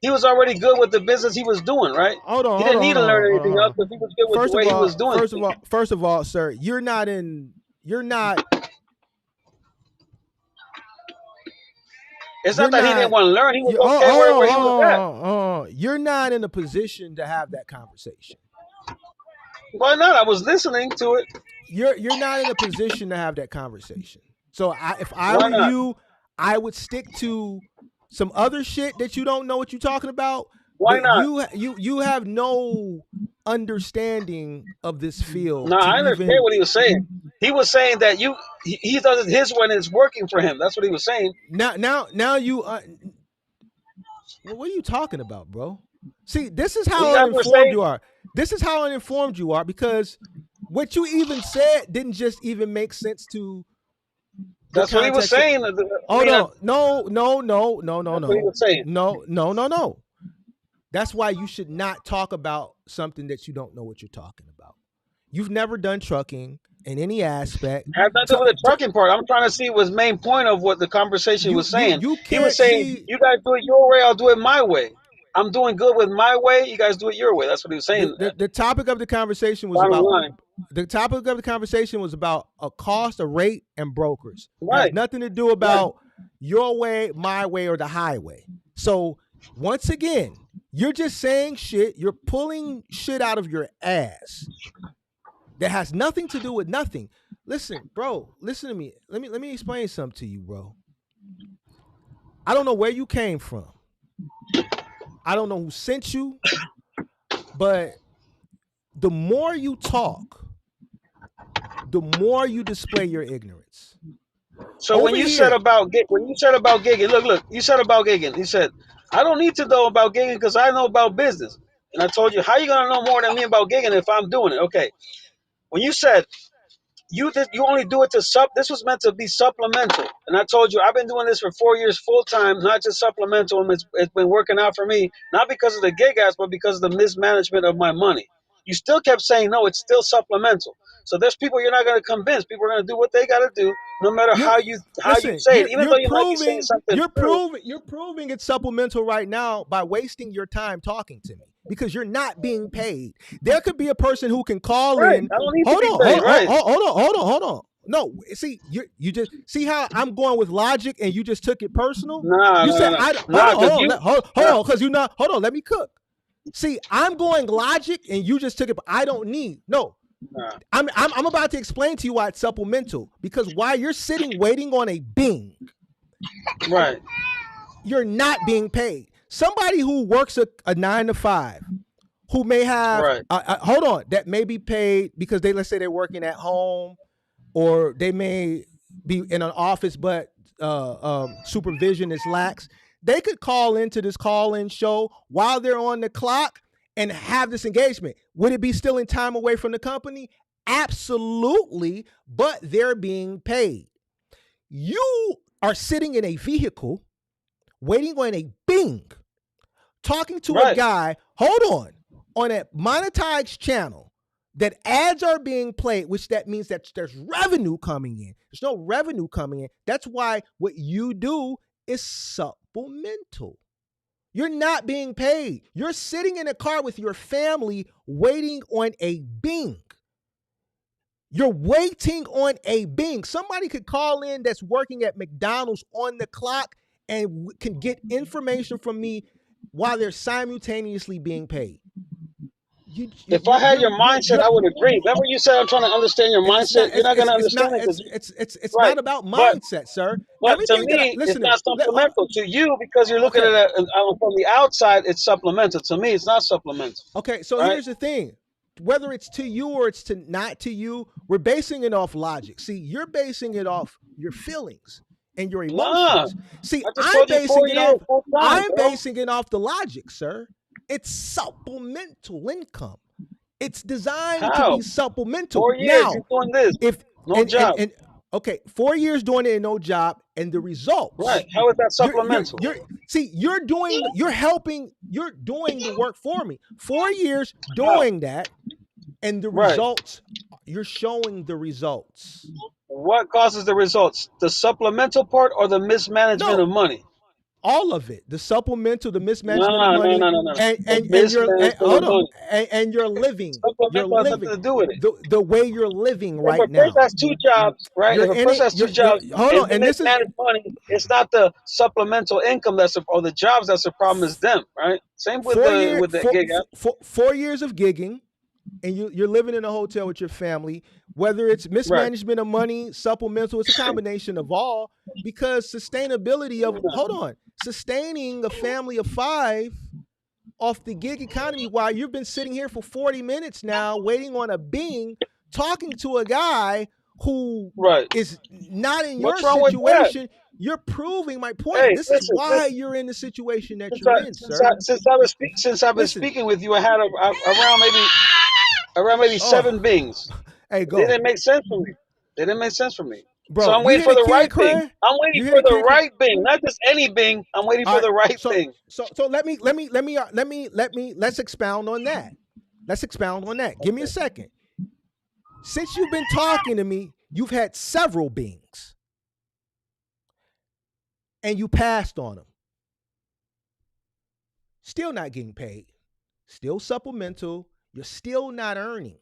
he was already good with the business he was doing, right? He didn't need to learn anything Hold else on. because he was good with the way he was doing things. First of all, sir, you're not. It's You're not that he didn't not. want to learn; he was You, okay where he was at. You're not in a position to have that conversation. Why not? I was listening to it. You're not in a position to have that conversation. So if I Why were not? you, I would stick to some other shit that you don't know what you're talking about. Why But not? you have no understanding of this field No, to I understand even what he was saying. He was saying that he does it his way and it's working for him. That's what he was saying. now you what are you talking about, bro? See, this is You how guys were uninformed saying you are. This is how uninformed you are because what you even said didn't just even make sense to the that's what he was context. saying. Hold on. No. That's what he was saying. No. That's why you should not talk about something that you don't know what you're talking about. You've never done trucking in any aspect. Has nothing to do with the trucking part. I'm trying to see was main point of what the conversation was saying. You He was can't saying, see you guys do it your way, I'll do it my way. I'm doing good with my way, you guys do it your way. That's what he was saying. the topic of the conversation was Bottom about line. the topic of the conversation was about a cost, a rate, and brokers. It has Right. nothing to do about your way, my way, or the highway. So once again, you're just saying shit. You're pulling shit out of your ass that has nothing to do with nothing. Listen, bro. Listen to me. Let me explain something to you, bro. I don't know where you came from. I don't know who sent you, but the more you talk, the more you display your ignorance. So Over when you said here, about gigging, look, you said about gigging. He said, I don't need to know about gigging because I know about business. And I told you, how you gonna know more than me about gigging if I'm doing it? Okay. When you said you only do it to this was meant to be supplemental. And I told you I've been doing this for 4 years full time, not just supplemental, and it's been working out for me, not because of the gig ass, but because of the mismanagement of my money. You still kept saying no, it's still supplemental. So there's people you're not going to convince. People are going to do what they got to do, no matter you're how you listen. say it, even though you might be saying Proving something true. you're proving it's supplemental right now by wasting your time talking to me because you're not being paid. There could be a person who can call Right. in. I don't need to be paid. Right. Hold on. No, see, you just see how I'm going with logic, and you just took it personal. Nah, You no, said no, no. I Nah, because hold on, because you not hold on. Let me cook. See, I'm going logic, and you just took it. But I don't need no. nah. I'm about to explain to you why it's supplemental because while you're sitting waiting on a Bing, Right. you're not being paid. Somebody who works a 9 to 5, who may have Right. hold on, that may be paid because let's say they're working at home, or they may be in an office, but supervision is lax. They could call into this call-in show while they're on the clock and have this engagement. Would it be stealing time away from the company? Absolutely, but they're being paid. You are sitting in a vehicle, waiting on a Bing, talking to a guy, hold on a monetized channel that ads are being played, which that means that there's revenue coming in. There's no revenue coming in. That's why what you do is supplemental. You're not being paid. You're sitting in a car with your family waiting on a Bing. You're waiting on a Bing. Somebody could call in that's working at McDonald's on the clock and can get information from me while they're simultaneously being paid. If I had your mindset, I would agree. Remember, you said I'm trying to understand your mindset. You're not going to understand it because it's right. not about mindset, sir. But to Everything that me, it's listen to not me. supplemental to you because you're looking at it from the outside. It's supplemental to me. It's not supplemental. Okay, so right? Here's the thing: whether it's to you or it's to not to you, we're basing it off logic. See, you're basing it off your feelings and your emotions. See, I'm basing it off. I'm basing it off the logic, sir. It's supplemental income. It's designed to be supplemental. 4 years now, you're doing this. If no job. Okay, 4 years doing it and no job, and the results. Right. How is that supplemental? You're doing the work for me. 4 years doing that, And the Right. results, you're showing the results. What causes the results? The supplemental part or the mismanagement No, of money? all of it. The supplemental, the mismanagement of No, no, money, no, no, no. and The and and you're and, mismanagement of hold on, money. and you're living. You're Supplemental has living nothing to do with it. the way you're living If a right person now. has two jobs, right? You're If a in person it. has two You're jobs hold and on. they And this is mismanage money, it's not the supplemental income or the jobs that's the problem. Is them, right? Same with four the year gig. 4 years of gigging, and you're living in a hotel with your family. Whether it's Right. mismanagement of money, supplemental, it's a combination of all. Because sustainability of sustaining a family of 5 off the gig economy while you've been sitting here for 40 minutes now waiting on a Bing talking to a guy who Right. is not in your What's wrong with that? situation. You're proving my point. Hey, This is listen. why you're in the situation that Since you're in, sir. I've been Listen. speaking with you, I had around maybe Oh, 7 bings. hey, They go. didn't make sense for me. They didn't make sense for me. So Bro, I'm you waiting hear for the the kid right Bing. crying? I'm waiting You hear for the the kid crying? right Bing, not just any Bing. I'm waiting All for right. the right So Bing. so let's expound on that. Let's expound on that. Give me a second. Since you've been talking to me, you've had several Bings and you passed on them. Still not getting paid. Still supplemental. You're still not earning.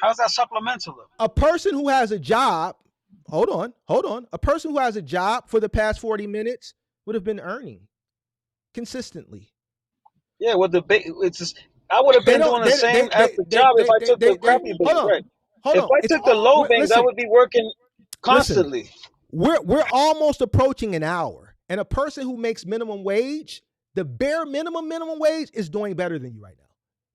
How's that supplemental? A person who has a job, hold on. A person who has a job for the past 40 minutes would have been earning consistently. Yeah, with the it's just, I would have They been don't. doing the same at the job if I took the crappy Hold Bings, on, right? hold If on. I It's took the all. low Bings, I Listen, would be working listen. constantly. We're almost approaching an hour, and a person who makes minimum wage, the bare minimum wage, is doing better than you right now.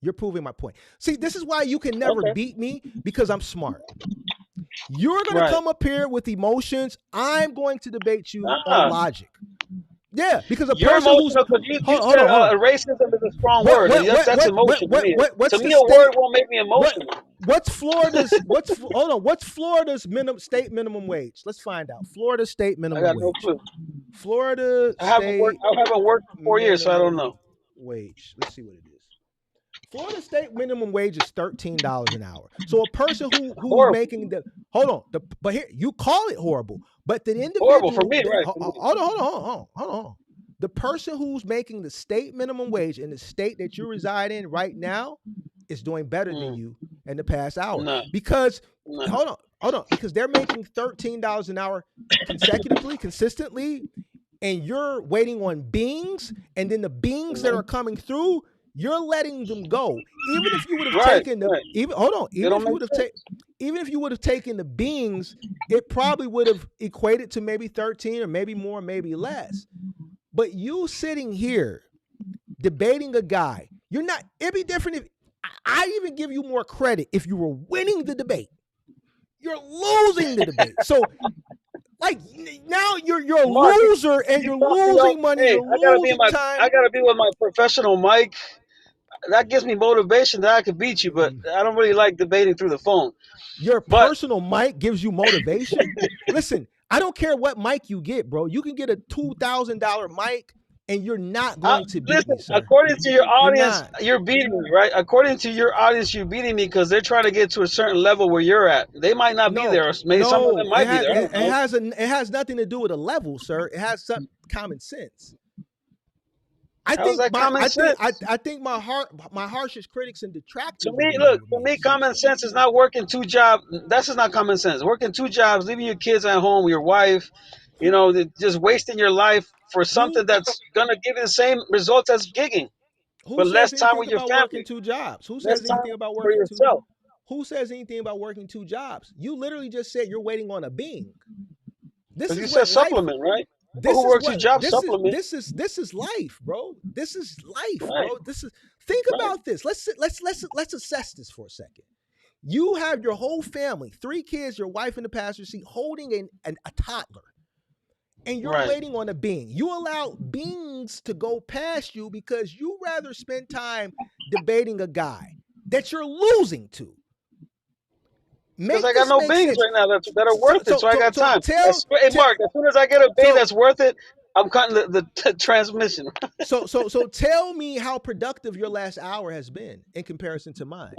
You're proving my point. See, this is why you can never Okay. beat me, because I'm smart. You're going to Right. come up here with emotions. I'm going to debate you on Ah, logic. Yeah, because a you're person who's emotional because you hold said on, hold on. racism is a strong word. That's emotion to me. To What's the me, a state? word won't make me What emotional. what's Florida's state minimum wage? Let's find out. Florida state I minimum got no wage. clue. Florida state I haven't worked for 4 years, so I don't minimum know. wage. Let's see what it is. Florida state minimum wage is $13 an hour. So a person who's Horrible. making but here you call it horrible, but the Horrible for individual me, right? For me. hold on. The person who's making the state minimum wage in the state that you reside in right now is doing better than you in the past hour. No. Because No. hold on, because they're making $13 an hour consistently, and you're waiting on Bings, and then the Bings that are coming through, you're letting them go. Even if you would have taken the They don't make sense. even if you would have taken the Bings, it probably would have equated to maybe 13 or maybe more, maybe less. But you sitting here debating a guy, you're not. It'd be different if I even give you more credit if you were winning the debate. You're losing the debate. So like now you're a Mark, loser, and you're losing money. hey, You're losing time. I gotta be with my professional mic. That gives me motivation that I could beat you, but I don't really like debating through the phone. Your But personal mic gives you motivation. Listen, I don't care what mic you get, bro. You can get a $2,000 mic, and you're not going to beat listen, me, sir. according to your You're audience, not. you're beating me, right? According to your audience, you're beating me because they're trying to get to a certain level where you're at. They might not be there, or maybe some of them It might be has there. I don't know. it has nothing to do with a level, sir. It has some common sense. How's that common sense? I think my harshest critics and To detractors would me, agree look, with to me on me, this. common sense is not working 2 jobs. That's just not common sense. Working 2 jobs, leaving your kids at home, your wife, just wasting your life for something Who that's gonna give you the same results as gigging, who but less says time anything with your about working family, 2 jobs? less time for yourself. Who says anything about working 2 jobs? You literally just said you're waiting on a Bing. This Because you is said what life. supplement, right? People This who is work 2 what jobs supplement, this is life, bro. This is life, right? bro. This is think Right. about this. Let's assess this for a second. You have your whole family, 3 kids, your wife in the passenger seat, holding a toddler, and you're Right. waiting on a Bing. You allow Bings to go past you because you rather spend time debating a guy that you're losing to. Because Make I got this no make beans sense. right now that are worth it, so I got time. Hey Mark, as soon as I get a bean that's worth it, I'm cutting the transmission. So tell me how productive your last hour has been in comparison to mine.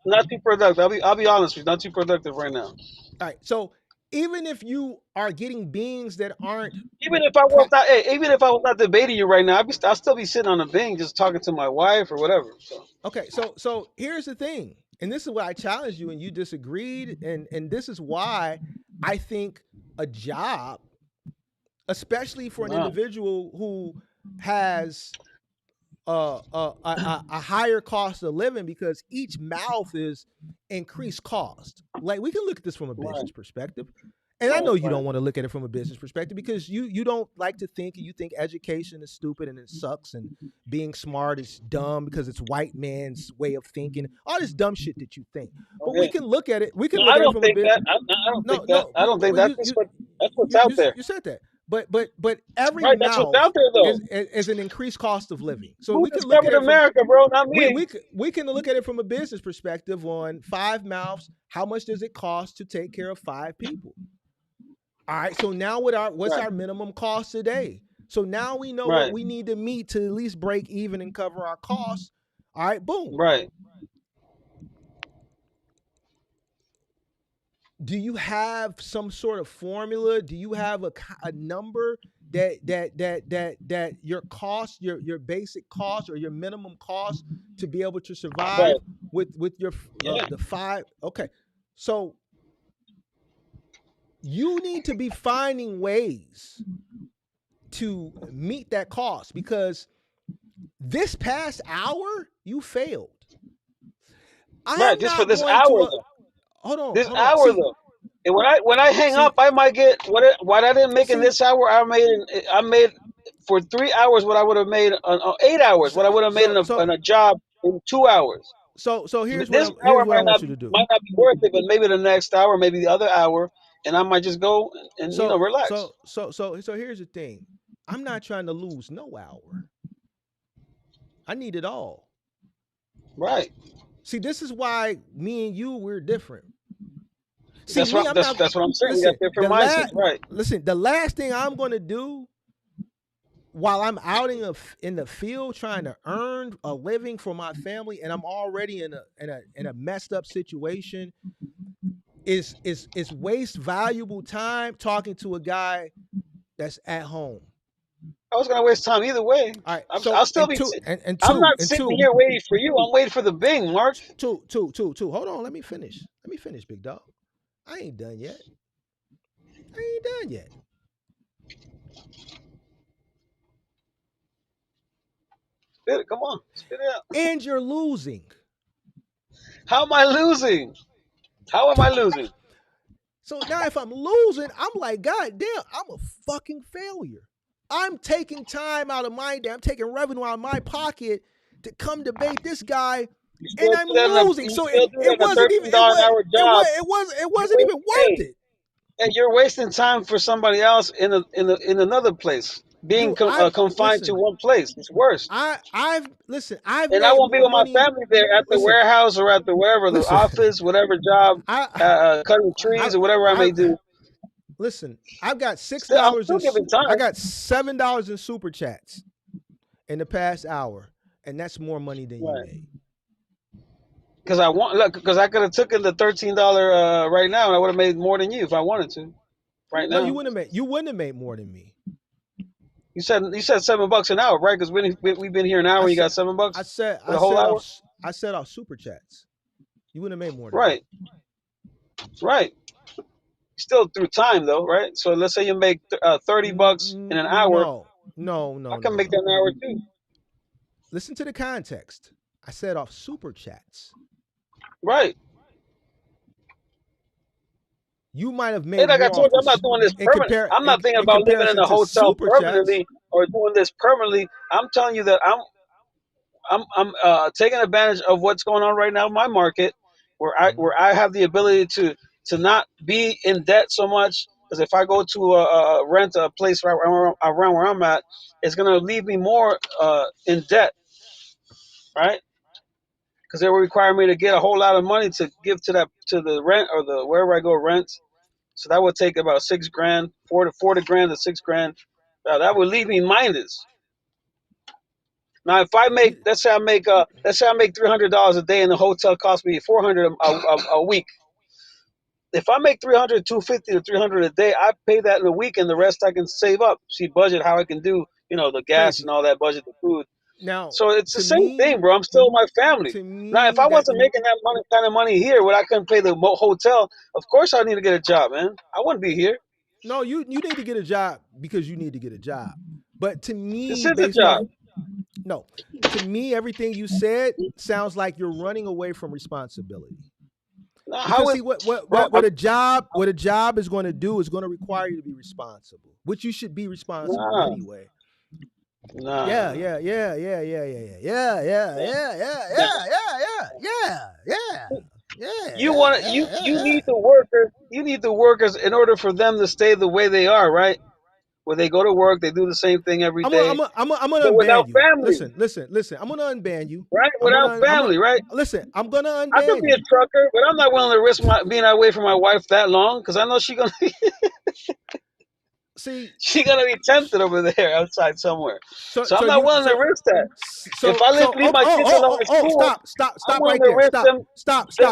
Not too productive. I'll be honest with you. Not too productive right now. All right. So even if you are getting beings that aren't Even if I was pro- not, hey, even if I was not debating you right now, I'll still be sitting on a Bing just talking to my wife or whatever. So okay, so here's the thing, and this is why I challenged you and you disagreed, and this is why I think a job, especially for an no, individual who has a higher cost of living, because each mouth is increased cost. Like, we can look at this from a right, business perspective. And I know you right. don't want to look at it from a business perspective because you don't like to think, and you think education is stupid and it sucks, and being smart is dumb because it's white man's way of thinking. All this dumb shit that you think. But we Okay. can look at it. We can No, look I at it don't from a think bit. that. I don't think No, that. no. I don't think Well, that's what's out there. you said that. But every Right, that's what's mouth out there though. is an increased cost of living. So Who we can look at discovered it from America, bro? Not we me. we we can look at it from a business perspective on 5 mouths. How much does it cost to take care of 5 people? All right. So now what's Right, our minimum cost today? So now we know what right, we need to meet to at least break even and cover our costs. All right. Boom. right. Do you have some sort of formula? Do you have a number that your cost, your basic cost or your minimum cost to be able to Right. survive with your Yeah. the five? Okay, so you need to be finding ways to meet that cost, because this past hour you failed. Right. I'm Just for not this going hour to though. hold on, This hold on. hour though. And when I hang up, See, I might get what I didn't make in see. this hour. I made for 3 hours what I would have made on 8 hours. So What I would have made so so in a job in 2 hours. so This here's hour what I want you to do. might not be worth it, but maybe the next hour, maybe the other hour, and I might just go and So relax. so here's the thing. I'm not trying to lose no hour. I need it all. Right. See, this is why me and you, we're different. See, That's me, what I'm not. that's what I'm saying. We got Listen, different mindsets. Right. the last thing I'm gonna do while I'm out in the field trying to earn a living for my family, and I'm already in a messed up situation, is waste valuable time talking to a guy that's at home. I was gonna waste time either way. All right. I'll So still be. and I'm two not and sitting two here waiting for you. I'm waiting for the Bing, Mark. two. Hold on. Let me finish. Big dog. I ain't done yet. Spit it. Come on, spit it out. And you're losing. How am I losing? How am I losing? So now if I'm losing, I'm like, God damn, I'm a fucking failure. I'm taking time out of my day. I'm taking revenue out of my pocket to come debate this guy, You and still I'm do that in a losing. you So still do that it in a wasn't even $13 an hour job. it You wasn't wait, even worth hey, it. hey, you're wasting time for somebody else in another place. Being Dude, I've confined to listen. one place. It's worse. I've And I made won't be more with my money. family there at the Listen, warehouse or at the wherever the listen. office, whatever job, I cutting I trees or whatever I I may do. listen. I've got six Still, I'm dollars in still giving I time got $7 in super chats in the past hour, and that's more money than you right made. because I could have taken the $13 right now and I would have made more than you if I wanted to right No, now. you wouldn't have made more than me. You said $7 an hour, right? Because we've been here an hour I and you said got $7 I said for the whole hour, I said off super chats. You wouldn't have made more than me. right? Right. Still through time though, right? So let's say you make $30 in an hour. No, I can make that no. an hour too, Listen to the context. I said off super chats. right? You might have And made like I more told off you, I'm not this doing this permanent. I'm not thinking in about living in comparison a to hotel super chats. permanently or doing this permanently. I'm telling you that I'm taking advantage of what's going on right now in my market, where I have the ability to not be in debt so much. Because if I go to rent a place around where I'm at, it's gonna leave me more in debt, right? Because it will require me to get a whole lot of money to give to the rent or the wherever I go rent. So that would take about 6 grand, 40 grand to 6 grand. That would leave me mindless. Now, if I make, let's say I make $300 a day, and the hotel costs me $400 a week. If I make 300, 250 to 300 a day, I pay that in a week, and the rest I can save up. See, budget how I can do, the gas and Crazy. all that, budget the food. Now, So it's the to same thing, me, bro. I'm still with my family. to Now, if me, I that wasn't making that kind of money here, where I couldn't pay the hotel, of course I need to get a job, man. I wouldn't be here. no, you need to get a job because you need to get a job. But to This me, is a based off job. no, to me, everything you said sounds like you're running away from responsibility. Now, Because how see, is, what bro? what a job is going to do is going to require you to be responsible, which you should be responsible Nah, anyway. nah. Yeah, yeah, yeah, yeah, yeah, yeah, yeah, yeah, yeah, yeah, yeah, Now, yeah, yeah, yeah, yeah, yeah, you yeah, want yeah, you yeah. need the workers. You need the workers in order for them to stay the way they are, right? Where they go to work, they do the same thing every day, I'm gonna but without unban you. family, Listen. I'm gonna unban you. right? I'm Without gonna, I'm gonna family, right? listen. I'm gonna I could unban be a you. trucker, but I'm not willing to risk being away from my wife that long because I know See, she gonna be tempted over there outside somewhere. so So I'm so not you willing to so risk that. If so I so leave my kids alone at school, I'm stop willing right to there. risk them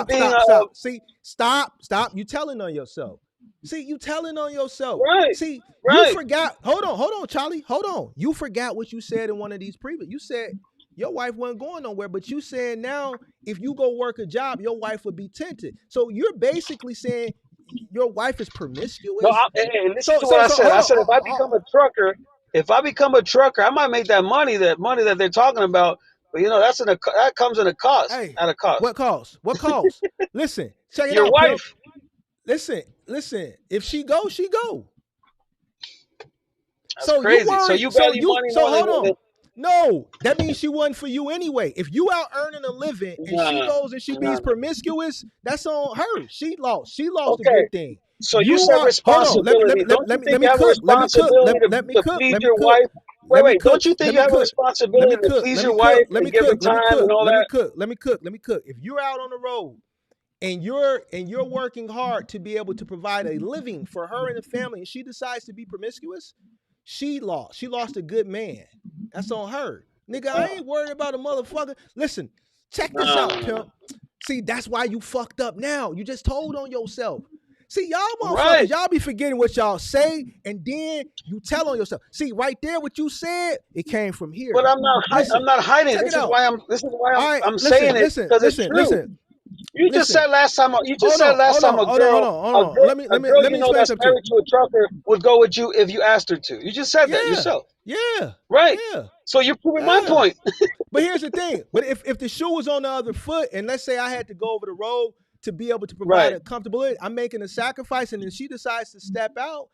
being See, stop. You telling on yourself. See, you telling on yourself. right, See, you right. forgot. Hold on, Charlie. Hold on. You forgot what you said in one of these previous. You said your wife wasn't going nowhere, but you saying now if you go work a job, your wife would be tempted. So you're basically saying your wife is No, promiscuous. hey, listen So to what so I so said. hold I on. said if I become a trucker, I might make that money. That money that they're talking about, but that's that comes in a cost. Hey, At a cost. what calls? What calls? Listen, check it Your out, pimp. wife, Listen. If she go, she go. that's So you crazy. So worry. you value money So more than hold on. No, that means she wasn't for you anyway. If you out earning a living and she nah, goes and she nah, bees nah. promiscuous, that's on her. She lost. She lost a Okay. good thing. So you You said are hold on. responsibility. Don't you Let think me you have a cook. Let me cook. responsibility Let me to cook. please Let me your cook. wife? Let me Wait. cook. Don't you think Let you me have a cook. Let me responsibility to cook. please Let me your cook. wife Let me and give her cook. Let me time and cook. all Let me that? cook. Let me cook. Let me cook. If you're out on the road and you're working hard to be able to provide a living for her and the family, and she decides to be promiscuous, she lost. She lost a good man. That's on her. Nigga, I Uh, ain't worried about a motherfucker. Listen, check this nah, out, pimp. See, that's why you fucked up now. You just told on yourself. See, y'all motherfuckers, right. y'all be forgetting what y'all say, and then you tell on yourself. See, right there, what you said, it came from But here. I'm Listen, not hiding. check it out. This is why All right, I'm saying it because it's true. listen. You just said last time. You just said last time Hold on. a girl Let me explain that's something to you. married to a trucker would go with you if you asked her to. You just said that Yeah, yourself, yeah, right? yeah, So you're proving my yeah. point. But here's the thing. But if the shoe was on the other foot, and let's say I had to go over the road to be able to provide Right. a comfortable, I'm making a sacrifice, and then she decides to step out.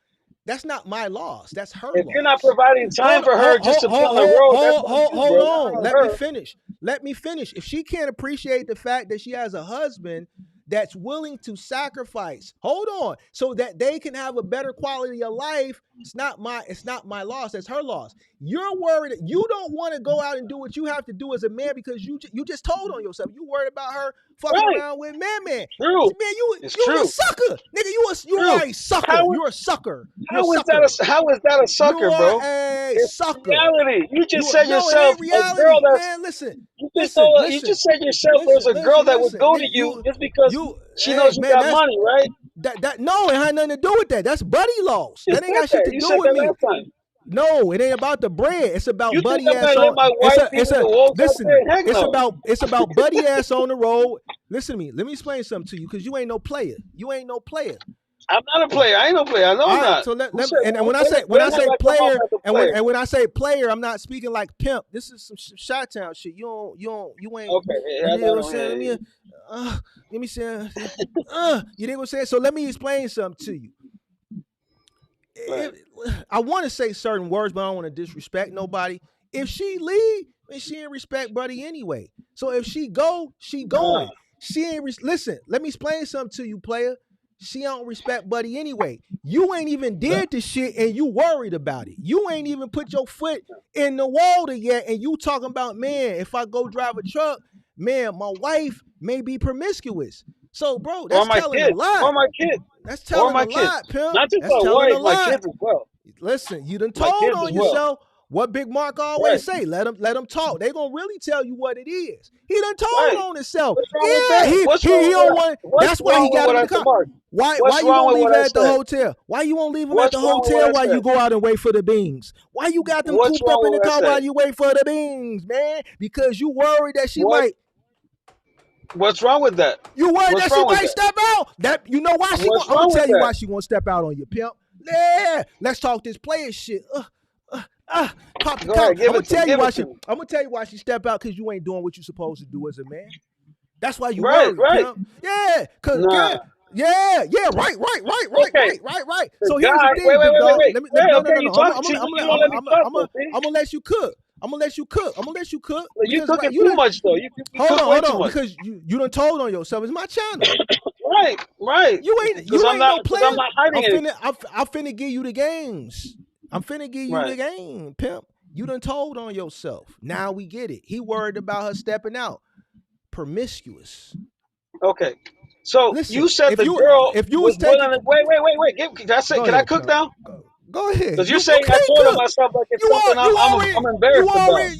That's not my loss. That's her If you're not loss. providing time for her just to be on the road, that's on you, Hold bro, not on. on her. Let me finish. If she can't appreciate the fact that she has a husband that's willing to sacrifice, hold on, so that they can have a better quality of life, it's not my loss. That's her loss. You're worried. You don't want to go out and do what you have to do as a man because you just told on yourself. You worried about her fucking Right. around with man. Man, True. It's you a true. sucker, nigga. You True. are a sucker. How is You're a sucker. You're a how is that sucker. a You sucker, are bro? a It's sucker. reality. You You just are, said no, it yourself ain't a girl reality, that's man. Listen, you just listen, told you listen, just said yourself there's listen, a girl that would go to nigga. you just because You, she hey, knows you man, got that's money, right? that. No, it had nothing to do with that. That's buddy loss. You That ain't said got shit that. to You do said with that me. last time. No, it ain't about the bread. It's about You think buddy I'm ass gonna let on. my wife be with the wolves out Listen. there? Heck no. It's about buddy ass on the road. Listen to me. Let me explain something to you because you ain't no player. You ain't no player. I'm not a player. I ain't no player. I know I'm All right, not. so Who said and when when the hell I come off player, as a player? when I say player, I'm not speaking like pimp. This is some shot town shit. You ain't. Okay, yeah, You I know what I'm don't saying? hear. Let me say. You know what I'm saying? So let me explain something to you. Right. I want to say certain words, but I don't want to disrespect nobody. If she leave, then she ain't respect buddy anyway. So if she go, she Nah. going. She ain't listen. Let me explain something to you, player. She don't respect buddy anyway. You ain't even did the shit and you worried about it. You ain't even put your foot in the water yet, and you talking about, man, if I go drive a truck, man, my wife may be promiscuous. So, bro, Or that's my telling a kids. Or lot. my kids. That's Or telling a my kids. lot, pimp. Not just That's my telling a wife, my lot. kids as well. Listen, you done My told kids as on well. yourself. What Big Mark Right, always say, let them talk. They gonna really tell you what it is. He done told right. on himself. What's wrong with Yeah, that? he don't want. What's That's why wrong he with got what him in I the said, car. Mark? Why What's you wrong won't with leave what her I at the said? hotel? Why you won't leave him at What's the wrong with what hotel I while you said? go out and wait for the beans? Why you got them What's cooped wrong up in with the what I car said? while you wait for the beans, man? Because you worried that she What might. What's wrong with that? You worried What's that she wrong with might that? step out? That you know why she What's want? I'm gonna wrong with tell you that? why she want to step out on you, pimp. Yeah, let's talk this player shit. Pop the Go ahead, collar. give it to give it to me. I'm gonna tell you why she step out because you ain't doing what you supposed to do as a man. That's why you Right, worried, right. pimp. Yeah, cause Nah. girl, yeah, Okay. right. The So here's the guy. Wait, thing, wait, big wait, wait, dog. wait. Wait. Okay, you No. talk. See, you don't let me talk though. See, I'm gonna let you cook. I'm gonna let you cook. well, you Because right, cooking you too done. much though. You cook way Hold too on, much. because you done told on yourself. It's my channel. Right, right. You ain't no Because player. I'm not hiding anything. I'm finna give you the games. I'm finna give you the Right. game, pimp. You done told on yourself. Now we get it. He worried about her stepping out. Promiscuous. Okay. So you Listen, said the girl if you was was willing taking to wait. Can I say? go Can I ahead, cook pimp. now? Go ahead. Because you're You saying I can't told on cook. myself like it's something I'm embarrassed about.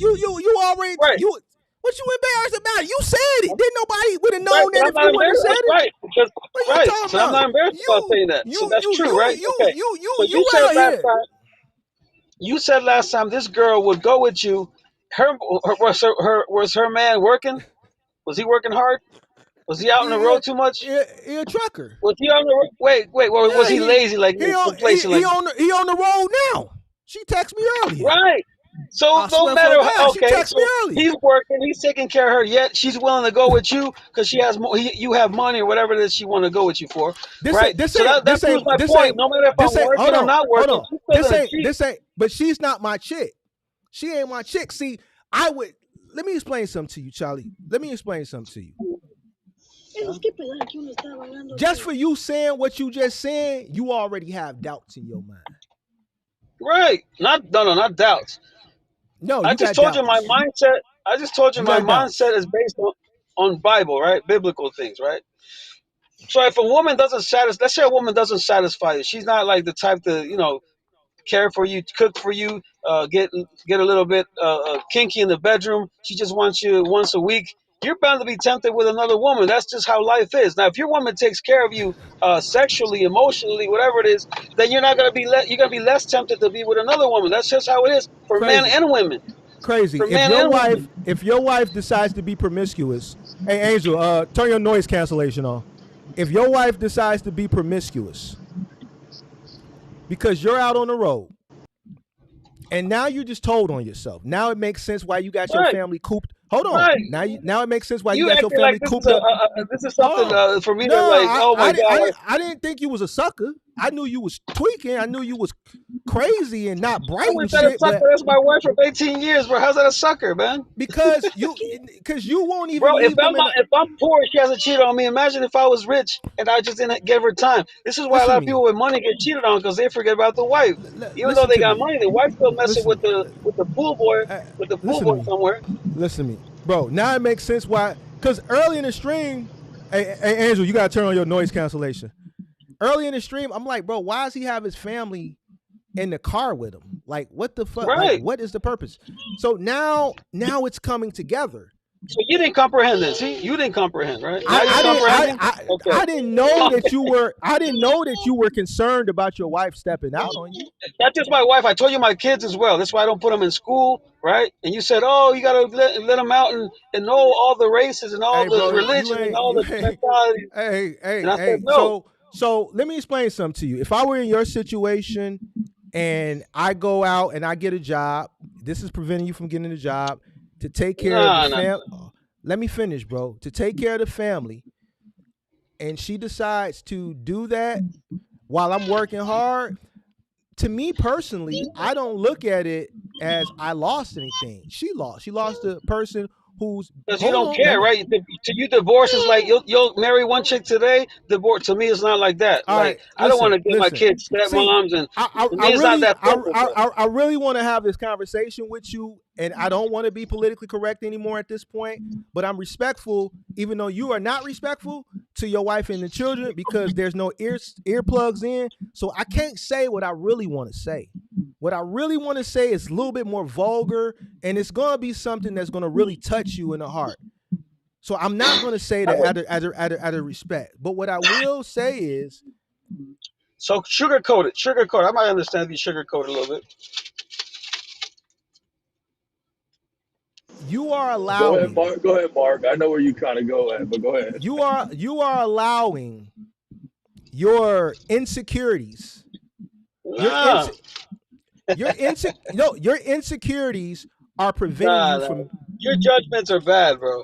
You already Right. you what you embarrassed about? You said it. Didn't nobody would have Right, known but that I'm if not you wouldn't have embarrassed. said That's it? right, because What are you right. talking So I'm about? not embarrassed about saying that. So that's true, right? Okay. So you You said out last here. time. You said last time this girl would go with you. Was her man working? Was he working hard? Was he out on the He, road too much? he a trucker. Was he on the road? Wait. Was Yeah, he lazy, like complacent, like he on the road now. She texted me earlier. right? So I no swear for matter. God, she Okay, texted me so earlier. he's working. He's taking care of her. Yet she's willing to go with you because she has more. You have money or whatever it is she want to go with you for, This right? ain't this So ain't that this proves ain't my this point. ain't No matter if I'm this ain't working or not hold working, on. she's still gonna cheat. This ain't but she's not my chick. She ain't my chick. See, I would let me explain something to you, Charlie. Let me explain something to you. Just for you saying what you just said, you already have doubts in your mind. Right? Not doubts. No, I you just got told you my doubts. mindset. I just told you You my got mindset doubts. is based on Bible, right? Biblical things, right? So if a woman doesn't satisfy, let's say a woman doesn't satisfy you, she's not like the type to care for you, cook for you, get a little bit kinky in the bedroom. She just wants you once a week. You're bound to be tempted with another woman. That's just how life is. Now, if your woman takes care of you sexually, emotionally, whatever it is, then you're not gonna be you're gonna be less tempted to be with another woman. That's just how it is for men Crazy. and women. Crazy. For men and women. If your wife decides to be promiscuous, hey Angel, turn your noise cancellation on. If your wife decides to be promiscuous because you're out on the road and now you just told on yourself. Now it makes sense why you got your Right, family cooped. Hold on. right. Now it makes sense why you You got your acting like family cooped up. this is Hold something on. for me No, to like. Oh my god! I didn't think you was a sucker. I knew you was tweaking. I knew you was crazy and not How bright is and that a shit. sucker? But That's my wife for 18 years, bro. How's that a sucker, man? because you won't Bro, even leave them in. if I'm poor, she hasn't cheated on me. Imagine if I was rich and I just didn't give her time. This is why a Listen lot to of people me. with money get cheated on because they forget about the wife. Even though Listen they to got me. money, the wife still messing Listen. with the pool boy Uh, with the pool listen to boy me. somewhere. Listen to me, bro. Now it makes sense why. Because early in the stream, hey Angel, you gotta turn on your noise cancellation. Early in the stream, I'm like, bro, why does he have his family in the car with him? Like, what the fuck? Like, Right. what is the purpose? So now it's coming together. So you didn't comprehend this. See, you didn't comprehend, right? Now you're comprehending. Okay. I didn't know that you were. I didn't know that you were concerned about your wife stepping out on you. That's just my wife. I told you my kids as well. That's why I don't put them in school, right? And you said, oh, you got to let them out and know all the races and all Hey, the bro, religion and all you the ain't. mentality. And I said, Hey. no. So let me explain something to you. If I were in your situation and I go out and I get a job, this is preventing you from getting a job to take care of the Nah. Let me finish, bro. To take care of the family, and she decides to do that while I'm working hard. To me personally, I don't look at it as I lost anything. She lost. She lost a person who's. Because you Hold don't on. Let care, me. right? To you, divorce is like you'll marry one chick today. Divorce to me is not like that. All Like right, I don't want to give my listen. kids See, stepmoms, and I, to I, I me it's not really, that simple, bro. I really want to have this conversation with you, and I don't want to be politically correct anymore at this point. But I'm respectful, even though you are not respectful to your wife and the children because there's no earplugs in. So I can't say what I really want to say. What I really want to say is a little bit more vulgar, and it's going to be something that's going to really touch you in the heart. So I'm not going to say that out of respect. But what I will say is, So sugarcoat it. Sugarcoat. I might understand if you sugarcoat it a little bit. you are Go ahead, allowing, Mark. Go ahead, Mark. I know where you kind of go at, but go ahead. you are allowing your insecurities, Nah, your insecurities are preventing you nah. from. Your judgments are bad, bro.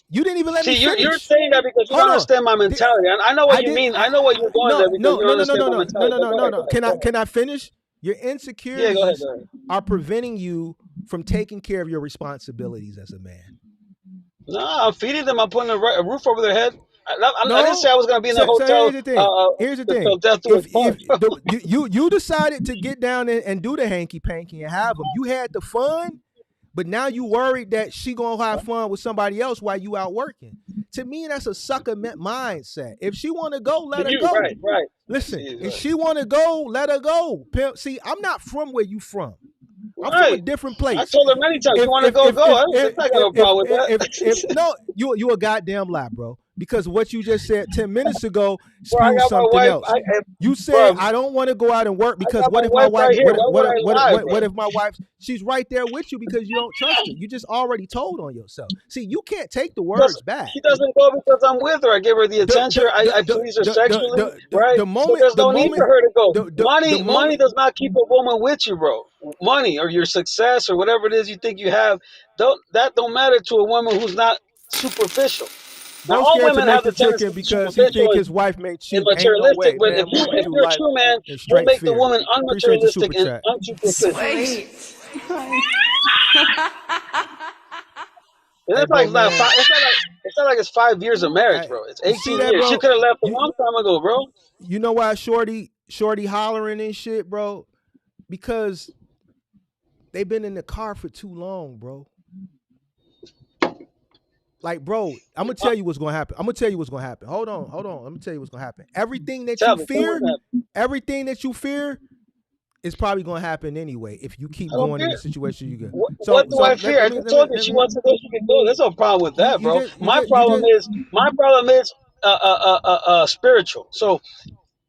You didn't even let me See, you're finish. saying that because you Hold don't on. understand my mentality. I know what I you did. mean. I know what you're going No, there because no, you no, don't no, no, understand no, my no, no, mentality. no, But no, go no, ahead, no. go ahead, go ahead. Can I finish? Your Yeah, go ahead, insecurities go ahead. are preventing you from taking care of your responsibilities as a man. Nah, I'm feeding them. I'm putting a roof over their head. I didn't say No. I was going to be in a So hotel here's the thing. Here's the thing. until death do us If part. you decided to get down and do the hanky panky and have them, you had the fun, but now you worried that she gonna have fun with somebody else while you out working. To me, that's a sucker mindset. If she want to go, To let her you, go. right, right. Listen, See, if right. she want to go, let her go. Pimp. See, I'm not from where you from. I'm from a Right. different I place. told her many times, you If want to if go, if go. if I got no problem with if that. no, you a goddamn lie, bro. Because what you just said 10 minutes ago Bro, I spews got my something wife. else. You said Bro, I don't want to go out and work I because got what my if my wife wife right here. Why would I lie, what bro? if my wife she's right there with you because you don't trust her. You just already told on yourself. See, you can't take the words back. She doesn't go because I'm with her. I give her the attention. I please her sexually, right? the So moment there's the no need for moment her to go. the Money moment does not keep a woman with you, bro. Money or your success or whatever it is you think you have, don't matter to a woman who's not superficial. Now, Bro's all scared to women make have the the tendency chicken to be because he superficial think his wife may and cheat. Ain't no materialistic. way, But man. Moving if through you're a life true man, in you'll straight make the fear. woman Appreciate the super unmaterialistic and chat. unsuperficial. Sweet. And Hey, it's like bro, it's not man. five, it's not like it's 5 years of marriage, I, bro. It's you see 18 that, years. She bro? could have left a You long time ago, bro. you know why Shorty hollering and shit, bro? Because they've been in the car for too long, bro. Like, bro, I'm gonna tell you what's gonna happen. I'm gonna tell you what's gonna happen. Hold on. I'm gonna tell you what's gonna happen. Tell me what's happening. Everything that you fear is probably gonna happen anyway if you keep I don't going in fear. the situation you get. What do I fear? I just told you Let she me wants to go. She can go. There's no problem with that, bro. you just My problem is spiritual. So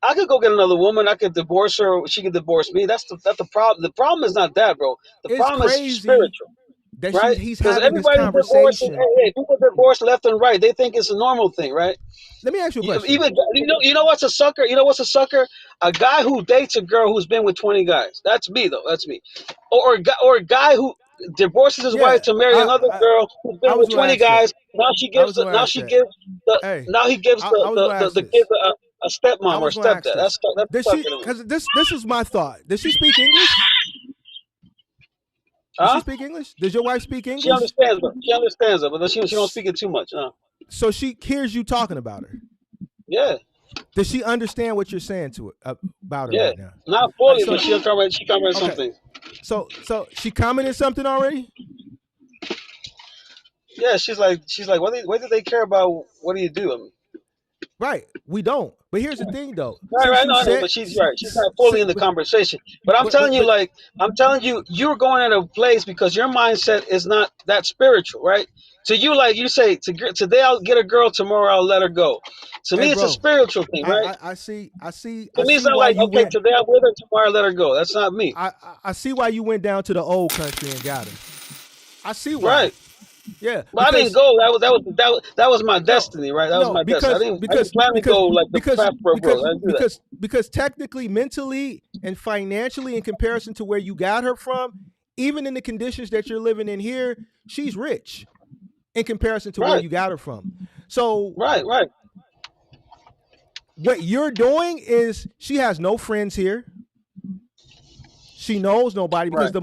I could go get another woman. I could divorce her. She could divorce me. That's the problem. The problem is not that, bro. The it's problem is crazy spiritual, that right? he's Because having this everybody's divorcing. conversation. Hey, people divorce left and right. They think it's a normal thing, right? Let me ask you a question. Even you know what's a sucker? You know what's a sucker? A guy who dates a girl who's been with 20 guys. That's me though. That's me. Or a guy who divorces his wife Yeah, to marry another girl who's been I was with gonna 20 ask that. guys. Now she I gives was gonna ask that. Hey, he gives I was gonna ask the this. kid a I stepmom or was gonna ask stepdad. this. That's Does sucker she? to me. Because this is my thought. Does she speak English? Does she Huh? speak English? Does your wife speak She English? understands her. She understands her, but she don't speak it too much. So she hears you talking about her. Yeah, Does she understand what you're saying to her about her yeah. right now? Not All right. fully, but So she comments okay. something. So she commented something already. Yeah, she's like, what do they care about? What do you do? I mean, Right. We don't. But here's the thing, though. right, Since right, you no, I know, said, but she's right. She's not fully in the conversation. But but I'm telling you, you're going at a place because your mindset is not that spiritual, right? So you say today I'll get a girl, tomorrow I'll let her go. To hey, me, it's a bro, spiritual thing, right? I To me, it's see not why like you okay, went. today I'm with her, tomorrow I let her go. That's not me, I see why you went down to the old country and got her. I see why. right? Yeah, But I didn't because go. That was my no, destiny, right? That was no, my destiny. I didn't plan to go like the path for growth. I didn't do that. because technically, mentally, and financially, in comparison to where you got her from, even in the conditions that you're living in here, she's rich in comparison to where Right, you got her from. So right. what you're doing is she has no friends here. She knows nobody because Right.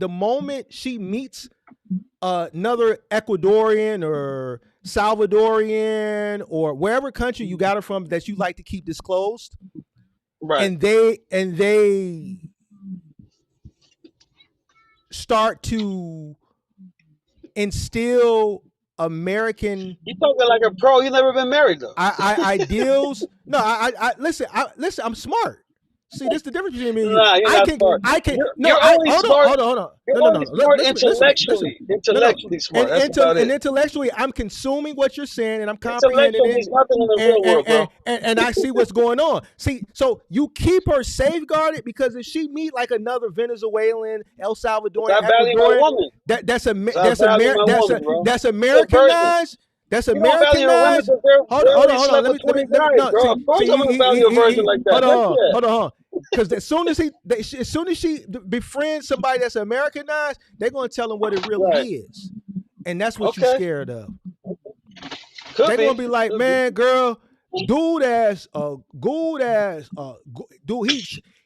the moment she meets another Ecuadorian or Salvadorian or wherever country you got her from that you like to keep disclosed, Right. and they start to instill American You talking like a pro. You never been married though. ideals. No, I listen. Listen. I'm smart. See, this is the difference between me and you. Nah, you're not smart. I can. No, You're only smart. hold on. You're No. only smart Listen. intellectually. No. Intellectually smart. That's about And it. intellectually, I'm consuming what you're saying and I'm comprehending Intellectual it. means nothing in the real world, bro. And I see what's going on. See, so you keep her safeguarded because if she meet like another Venezuelan, El Salvadorian, I value my Ecuadorian, woman. Bro. that's You're a virgin. Americanized. That's You don't value a woman Americanized. because they already Hold on. slept with 20 Let me guys, no. bro. Of course I'm gonna value a virgin like that. Hold on. Because as soon as she befriends somebody that's Americanized, they're gonna tell him what it really is, and that's what you're scared of. They're gonna be like, man, girl, dude,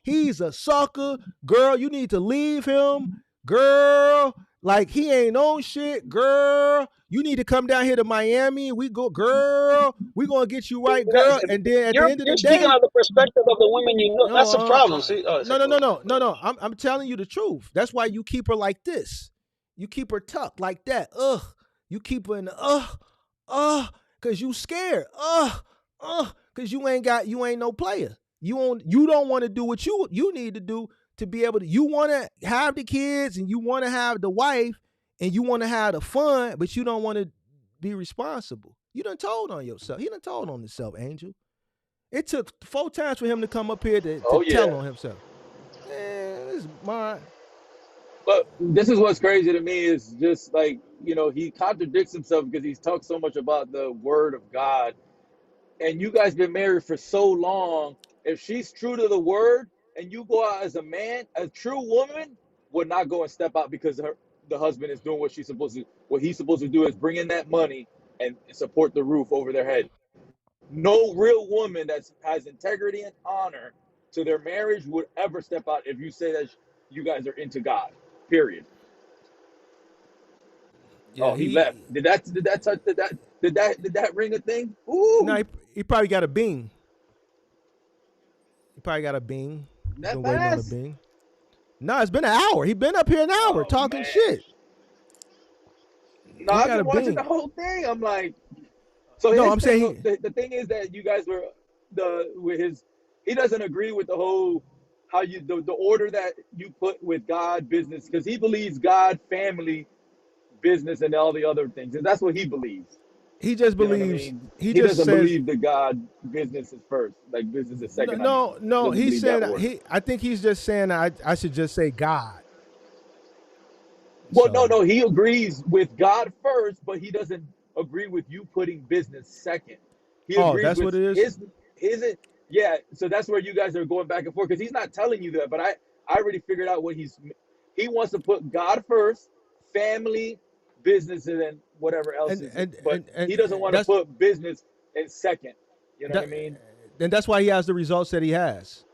he's a sucker. Girl, you need to leave him. Girl, like he ain't on shit. Girl, you need to come down here to Miami. We go, girl. We gonna get you right, girl. And then at the end of the day, you're speaking out of the perspective of the women you know. That's the problem. See, no. I'm telling you the truth. That's why you keep her like this. You keep her tucked like that. You keep her in the cause you scared. Cause you ain't no player. You don't want to do what you need to do to be able to. You want to have the kids and you want to have the wife and you want to have the fun, but you don't want to be responsible. You done told on yourself. He done told on himself, Angel. It took 4 times for him to come up here to tell on himself. Man, this is mine. But this is what's crazy to me is just like, he contradicts himself because he's talked so much about the word of God. And you guys been married for so long. If she's true to the word and you go out as a man, a true woman would not go and step out because the husband is doing what he's supposed to do is bring in that money and support the roof over their head. No real woman that has integrity and honor to their marriage would ever step out if you say that you guys are into God. Period. Yeah, he left. Did that ring a thing? Ooh. No, he probably got a bing. He probably got a bing. He's been waiting on a bing. No, it's been an hour. He been up here an hour talking shit. No, I've been watching the whole thing. I'm like, so no, I'm saying the thing is that you guys were he doesn't agree with the whole the order that you put with God, business, because he believes God, family, business, and all the other things, and that's what he believes. He just believes. He doesn't believe that God, business is first, like business is second. No. He said I think he's just saying I should just say God. Well, no. He agrees with God first, but he doesn't agree with you putting business second. He agrees that's with what it is. Yeah. So that's where you guys are going back and forth because he's not telling you that, but I already figured out what he wants to put God first, family, business, and then whatever else but he doesn't want to put business in second. You know what I mean? And that's why he has the results that he has.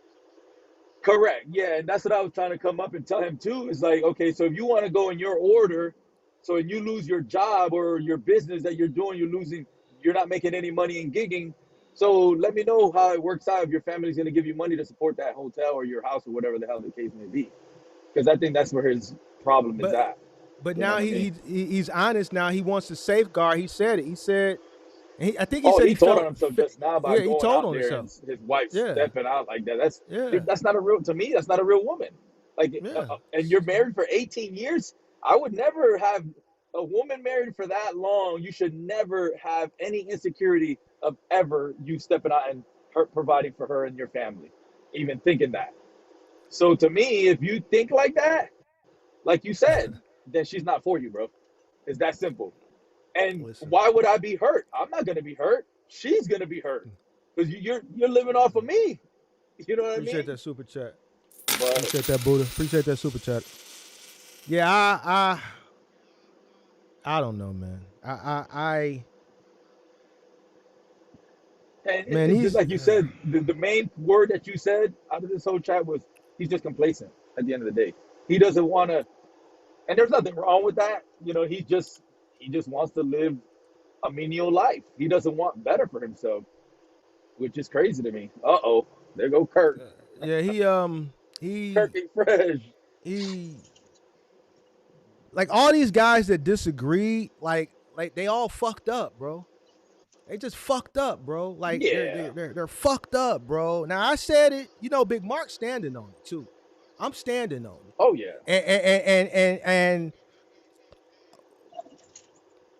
Correct. Yeah, and that's what I was trying to come up and tell him too. Is like, okay, so if you want to go in your order, so when you lose your job or your business that you're doing, you're not making any money in gigging. So let me know how it works out if your family's going to give you money to support that hotel or your house or whatever the hell the case may be. Because I think that's where his problem is at. But now he's honest. Now he wants to safeguard. He said it. He said, I think he said he told on himself just now by going out there himself. and his wife stepping out like that. That's not a real, to me, that's not a real woman. Like, and you're married for 18 years. I would never have a woman married for that long. You should never have any insecurity of ever you stepping out and her providing for her and your family, even thinking that. So to me, if you think like that, like you said, then she's not for you, bro. It's that simple. And why would I be hurt? I'm not gonna be hurt. She's gonna be hurt because you're living off of me. You know what I mean? Appreciate that super chat. Appreciate that, Buddha. Appreciate that super chat. Yeah, I don't know, man. And he's just like you said. The main word that you said out of this whole chat was he's just complacent. At the end of the day, he doesn't want to. And there's nothing wrong with that. He just wants to live a menial life. He doesn't want better for himself, which is crazy to me. There go Kirk. Yeah, he Kirk ain't fresh. He like all these guys that disagree. Like like they all fucked up, bro. They just fucked up, bro. Like Yeah. they're fucked up, bro. Now I said it, Big Mark standing on it too. I'm standing on it. Oh yeah. And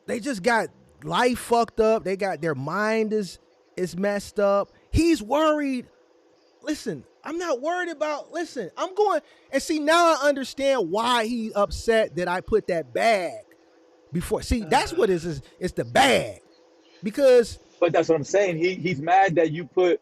they just got life fucked up. They got their mind is messed up. He's worried. Listen, I'm not worried about. Listen, I'm going and see now. I understand why he upset that I put that bag before. See, that's what it is. It's the bag because. But that's what I'm saying. He's mad that you put.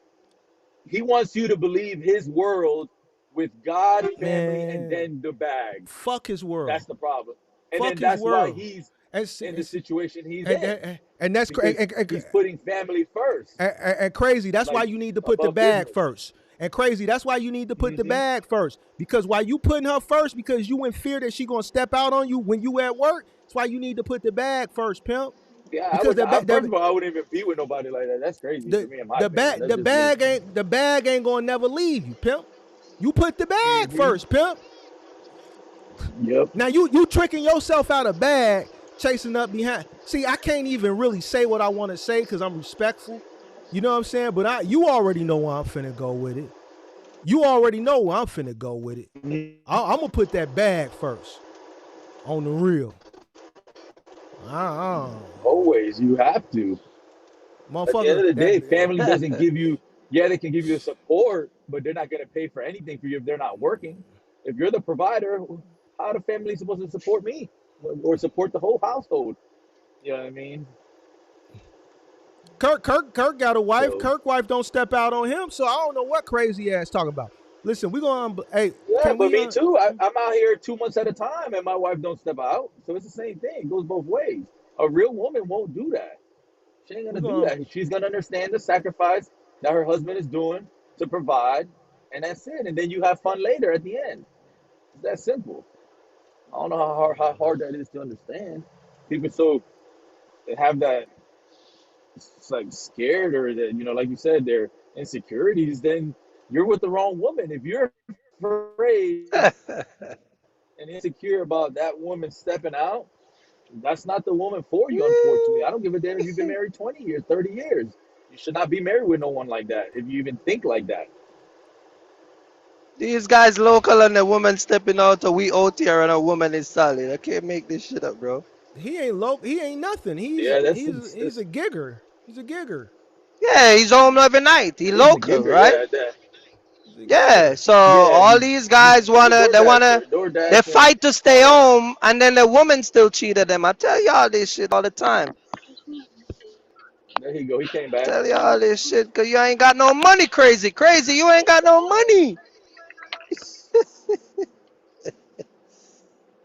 He wants you to believe his world with God, family, and Man, then the bag. fuck his world. That's the problem. And Fuck then his that's why world. he's And, in the situation he's and, in. and that's Because he's putting family first. and crazy. That's why Like you need to put the above bag business. first. And crazy. That's why you need to put the Mm-hmm. bag first. Because while you putting her first, because you in fear that she gonna step out on you when you at work. That's why you need to put the bag first, pimp. Yeah, I Because would. First of all, I wouldn't even be with nobody like that. That's crazy for me, in my opinion. That's just me. the bag ain't gonna never leave you, pimp. You put the bag Mm-hmm. first, pimp. Yep. Now you tricking yourself out of bag, chasing up behind. See, I can't even really say what I want to say because I'm respectful. You know what I'm saying? But you already know where I'm finna go with it. You already know where I'm finna go with it. I'm gonna put that bag first, on the real. Always, you have to. At the end Motherfucker, of the day, that family doesn't give you. Yeah, they can give you the support, but they're not going to pay for anything for you if they're not working. If you're the provider, how the family supposed to support me or support the whole household? You know what I mean? Kirk got a wife. So Kirk wife don't step out on him, so I don't know what crazy ass talking about. Listen, we going. Hey, yeah, can but we? me too. I'm out here 2 months at a time, and my wife don't step out. So it's the same thing. It goes both ways. A real woman won't do that. She ain't We gonna do going. that. She's gonna understand the sacrifice that her husband is doing to provide, and that's it. And then you have fun later at the end. It's that simple. I don't know how hard that is to understand. People so they have that it's like scared or that like you said, their insecurities. Then you're with the wrong woman. If you're afraid and insecure about that woman stepping out, that's not the woman for you, unfortunately. I don't give a damn if you've been married 20 years, 30 years. You should not be married with no one like that if you even think like that. These guys local and the woman stepping out, or we out here and a woman is solid. I can't make this shit up, bro. He ain't low. He ain't nothing. Yeah, He's a gigger. He's a gigger. Yeah, he's home every night. He he's a local, giver. right? Yeah, that. He's a Yeah. gigger. So Yeah, all these guys he's a wanna, door dasher, door they dashing, fight to stay all that. home, and then the woman still cheated them. I tell y'all this shit all the time. There he go. He came back. Tell y'all this shit, cause you ain't got no money, crazy. Crazy, you ain't got no money.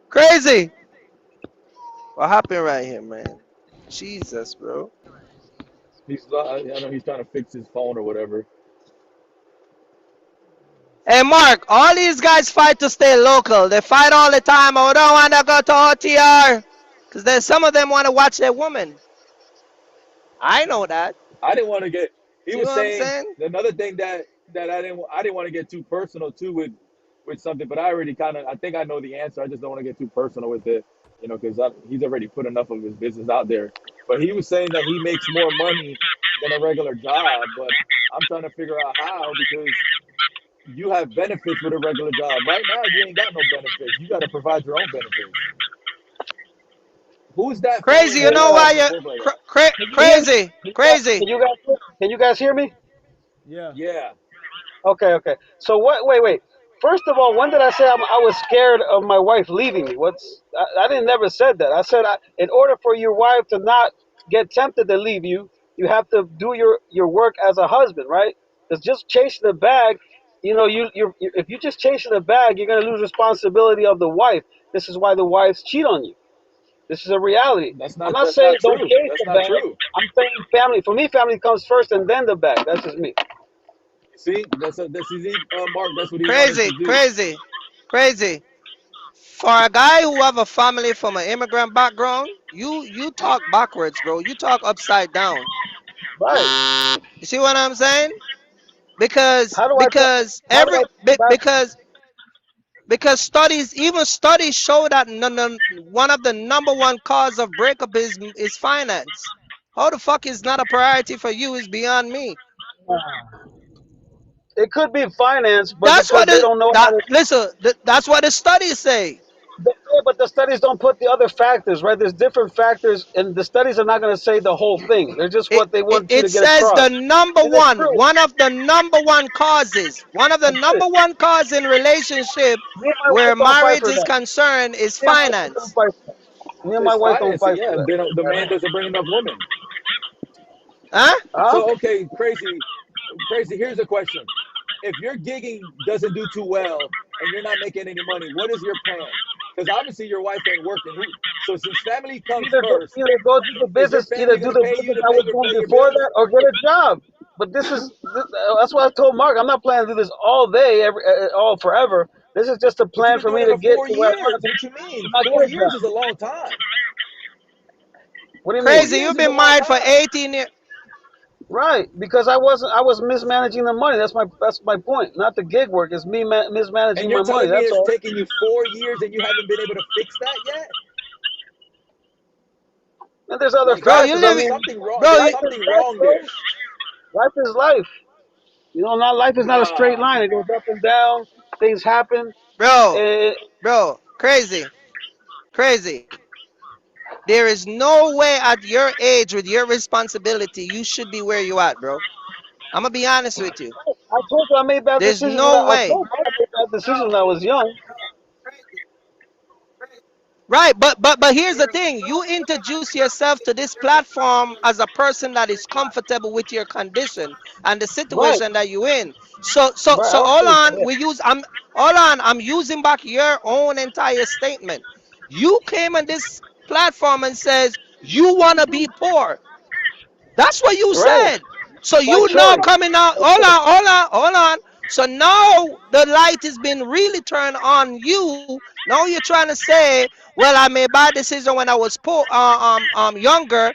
Crazy. What happened right here, man? Jesus, bro. I know he's trying to fix his phone or whatever. Hey, Mark, all these guys fight to stay local. They fight all the time. Oh, don't want to go to OTR. Because then some of them want to watch their woman. I know that. I didn't want to get. He See was what I'm saying saying? another thing that I didn't want to get too personal too with something, but I already I think I know the answer. I just don't want to get too personal with it, because he's already put enough of his business out there. But he was saying that he makes more money than a regular job, but I'm trying to figure out how because you have benefits with a regular job. Right now, you ain't got no benefits. You got to provide your own benefits. Who's that Crazy, following you their know wife why and you... stuff like that? Can you hear me? crazy. Crazy. Can you guys hear me? Yeah. Yeah, Okay. So what? Wait. First of all, when did I say I was scared of my wife leaving me? I didn't never said that. I said in order for your wife to not get tempted to leave you, you have to do your work as a husband, right? Because just chasing the bag, if you just chasing the bag, you're gonna lose responsibility of the wife. This is why the wives cheat on you. This is a reality. that's I'm not not that's saying not don't true. chase That's the not bag. true. I'm saying family. For me, family comes first and then the bag. That's just me. See, that's easy, Mark. That's what he wanted Crazy. to do. Crazy. Crazy. For a guy who have a family from an immigrant background, you talk backwards, bro. You talk upside down. Right. You see what I'm saying? Because How do I talk? because How do every I talk back? because Because even studies show that one of the number one cause of breakup is finance. How the fuck is not a priority for you is beyond me. It could be finance, but That's because what they don't know how to. that's what the studies say. Yeah, but the studies don't put the other factors, right? There's different factors, and the studies are not going to say the whole thing. They're just It, what they it want you it to get says across. the number And it's one, true. one of the number one causes, one of the That's it. number one cause in relationship Me and my where wife don't fight marriage for is that. concerned is Me and my wife don't finance. fight for that. Me and my It's wife don't financing, fight for yeah. that. The man doesn't bring enough women. Huh? Huh? So okay, crazy. Here's a question: if your gigging doesn't do too well and you're not making any money, what is your plan? Because obviously your wife ain't working. So since family comes first, Either go do the is your business, either family do gonna the pay you business to I was doing pay your before bills? that, or get a job. But that's what I told Mark. I'm not planning to do this all day, all forever. This is just a But you've plan been for doing me it to for get four to where I want years. to be What you mean? and not get Four a years job. is a long time. What do you Four mean? Crazy, years you've is a been long married for time. 18 years. Right, because I was mismanaging the money. That's my point. Not the gig work. It's me And mismanaging you're my money. telling me That's it's all. taken you 4 years and you haven't been able to fix that yet? And there's other Like Bro, you factors. I there's live, mean, something wrong. bro, There's you, life is something life, wrong bro. there. Life is life. Not life is not a straight Nah. line. It goes up and down. Things happen. bro, Eh, bro, crazy. There is no way at your age with your responsibility you should be where you at, bro. I'm gonna be honest with you. I told you I made bad There's decisions when no I way. told you I made bad decisions when I was young. Right, but here's the thing. You introduce yourself to this platform as a person that is comfortable with your condition and the Right, situation that you're in. So I don't hold think on. so. I'm using back your own entire statement. You came on this platform and says you wanna be poor. That's what you Yeah. Right, said. So by you now choice. coming out. By choice. Hold on. So now the light has been really turned on you. Now you're trying to say, well, I made bad decision when I was poor, younger,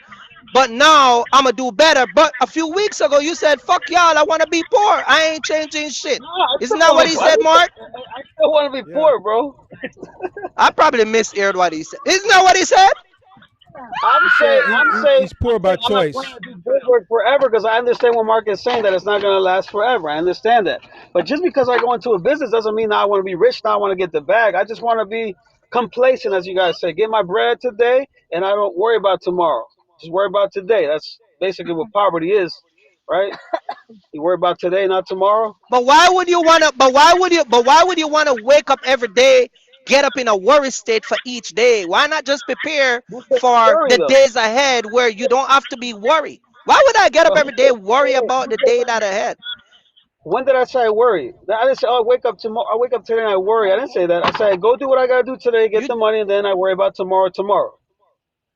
but now I'm gonna do better. But a few weeks ago you said, fuck y'all, I wanna be poor. I ain't changing shit. No, I Isn't still that what want he to. I, said, Mark? I still want to be Yeah. poor, bro. I probably misheard what he said. Isn't that what he said? He said he's I'm poor by saying I'm not planning choice. to do good work forever because I understand what Mark is saying that it's not going to last forever. I understand that, but just because I go into a business doesn't mean now I want to be rich. Now I want to get the bag. I just want to be complacent, as you guys say. Get my bread today, and I don't worry about tomorrow. Just worry about today. That's basically what poverty is, right? You worry about today, not tomorrow. But why would you wanna? But why would you wanna wake up every day, get up in a worry state for each day? Why not just prepare Who said for worry the though? days ahead where you don't have to be worried? Why would I get up But who every day said, worry about who the said day that ahead? when did I say I worry? I didn't say, oh, I wake up tomorrow. I wake up today and I worry. I didn't say that. I said, go do what I gotta do today, get You the money, and then I worry about tomorrow. Tomorrow.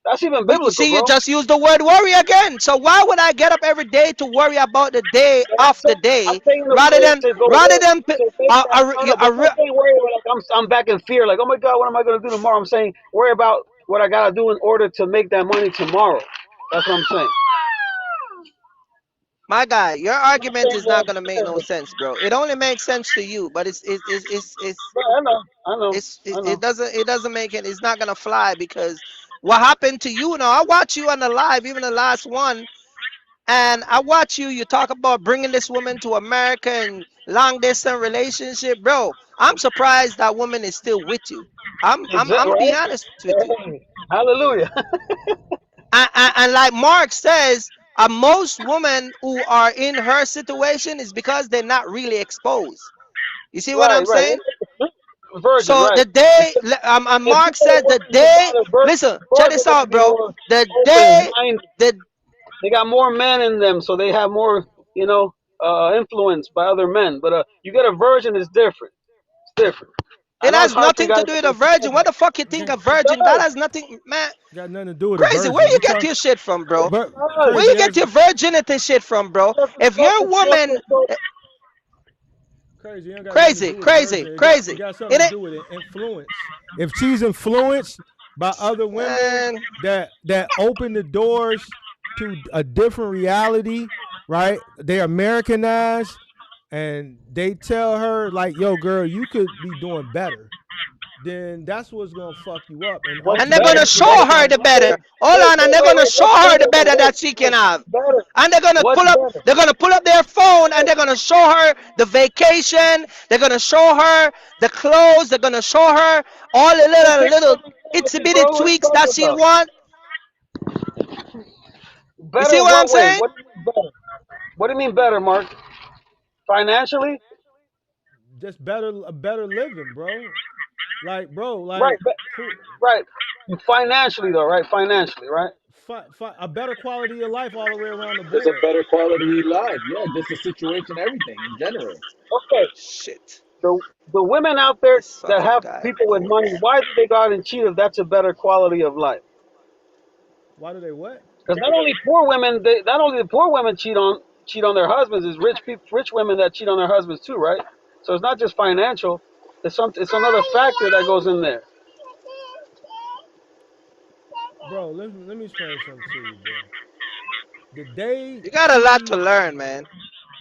That's even but you biblical, see, you bro. just used the word worry again. So why would I get up every day to worry about the day But of the I'm day saying the rather way than to go rather work than to make that. No, no. But I'm a, not saying worry like I'm back in fear. Like, oh my God, what am I gonna do tomorrow? I'm saying worry about what I gotta do in order to make that money tomorrow. That's what I'm saying. my guy, your I'm not argument saying is not gonna make no sense, bro. It only makes sense to you, but I know, I know, I it know. doesn't make it. It's not gonna fly because what happened to you now? I watch you on the live, even the last one, and I watch you. You talk about bringing this woman to America and long distance relationship, bro. I'm surprised that woman is still with you. I'm Exactly. gonna be Right? honest with you. Hallelujah. And like Mark says, most women who are in her situation is because they're not really exposed. You see what I'm Right, right. saying? Virgin, So right. the day, and And Mark people that said work the in the day, body, listen, check virgin this are gonna out, be bro. more The open day, minded. the They got more men in them, so they have more, influence by other men. But you get a virgin, it's different. It's different. I it know it's has hard for you nothing guys to to do with a understand virgin. What that. the fuck you think Got, a It virgin? That does. has nothing, man. got nothing to do with a Crazy. Where virgin. you You get talk, your shit from, It bro? does. Where crazy you get ass. your virginity shit from, bro? Because If your woman, Crazy. It ain't got nothing to crazy, do with a crazy, virgin. It crazy. got something It to ain't, do with it, influence. If she's influenced by other women man. that open the doors to a different reality, right? They Americanized and they tell her like, "Yo, girl, you could be doing better," then that's what's gonna fuck you up. And What's And they're better? gonna ultimately, show that's her how. the better. Hold on, and they're gonna show What's her the better though? better that she can What's have. better? And they're gonna What's better? pull up their phone and they're gonna show her the vacation. They're gonna show her the clothes. They're gonna show her all the Just take little public itsy policy, bitty bro. What are you tweaks that talking she about? want. You see Better what I'm what way? saying? What do you mean better? What do you mean better, Mark? Financially? Just better, a better living, bro. Like, bro, Right, like who? right. Financially though, right? Financially, right? A better quality of life all the way around the Just a board. better quality life. Yeah, just the situation, everything in general. Okay. Shit, The the women out there this that fucking have guy. people with money, why do they go out and cheat if that's a better quality of life? Why do they what? Because not only the poor women cheat on their husbands, it's rich women that cheat on their husbands too, right? So it's not just financial. It's another factor that goes in there. Bro, let me explain something to you, bro. The day You got a lot to she learn, man.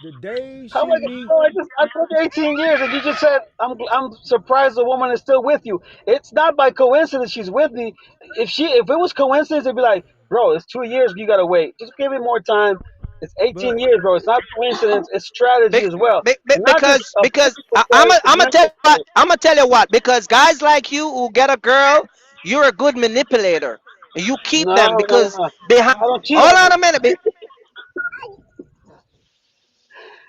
the day How she I get, meet bro, I told you 18 years, and you just said I'm surprised the woman is still with you. It's not by coincidence she's with me. If it was coincidence, it'd be like, bro, it's 2 years. You gotta wait. Just give me more time. It's 18 but years, bro. It's not coincidence. It's strategy Be- as well, and not just a because physical strategy, I'm gonna tell mental you what, strategy. I'm gonna tell you what, because guys like you who get a girl, you're a good manipulator and you keep No, them no, no, because no. behind. I don't cheat Hold on on you. a minute.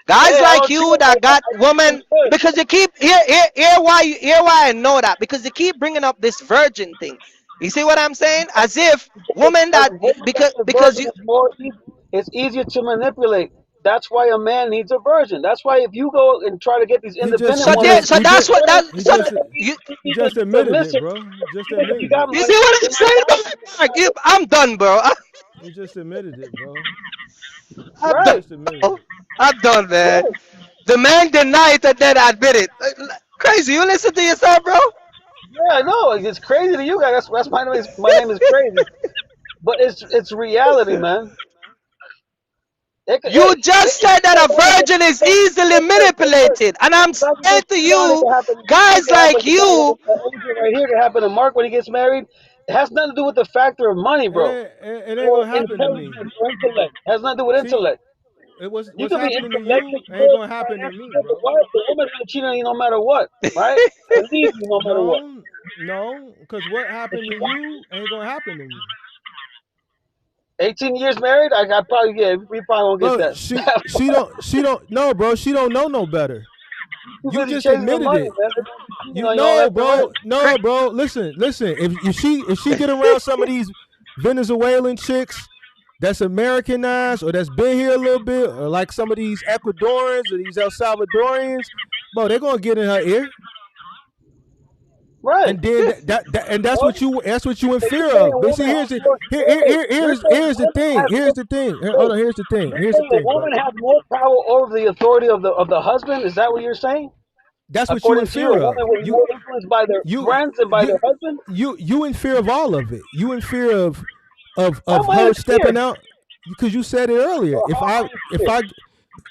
Guys Hey, I like don't cheat you on you. that got I keep them women, good. because you keep here why I know that, because you keep bringing up this virgin thing. You see what I'm saying? As if women A that woman that's a because virgin you is more easy. It's easier to manipulate. That's why a man needs a virgin. That's why if you go and try to get these independent women, so that's what they're that he so just that, you he even just admitted it, submissive. bro. He just Even if you admitted got it. you money, see what they I'm might saying? not be I'm done, bro. He just admitted it, bro. I'm He right. done. just admitted Bro. it. I'm done, man. Right. The man denied and then admit it. Crazy. You listen to yourself, bro. Yeah, I know. It's crazy to you guys. That's my name is crazy. But it's reality, man. You just If said you that got a money, virgin is easily look, manipulated. And I'm it's not saying just to John. It you, can happen. It guys can happen like to a guy you, like Adrian right here. It can happen to Mark when he gets married. It has nothing to do with the factor of money, bro, It ain't or gonna happen to me. intelligence or intellect. It has nothing to do with See, intellect. what's You could be happening to you intellectually ain't good, gonna happen to me, financially good, but bro. why? The woman's gonna cheat on you no matter what, right? Believe you no matter what. No, no, because what If happened she to you ain't gonna happen to me. 18 years married, I probably we probably won't get Bro, that. she don't no, bro. She don't know no better. Too You busy just chasing the admitted money, it. man. They're gonna be cheating You on you all no, left and right. bro, no, bro. Listen. If she get around some of these Venezuelan chicks that's Americanized or that's been here a little bit, or like some of these Ecuadorians or these El Salvadorians, bro, they're gonna get in her ear. Right. And then and Well, that's what you in so you're fear saying a of. But see, woman here's has the more. here, Wait, here, wait. here You're here's saying here's the women thing. has Here's more. the thing. Hold Wait. on. Here's the thing. You're Here's the saying a thing, bro. woman has more power over the authority of the husband. Is that what you're saying? That's what you in According to you, a fear woman of. will be more influenced by their You friends and by you their husband. you in fear of all of it. You in fear How of am I her in fear? stepping out because you said it earlier. Well, how am I in If fear? I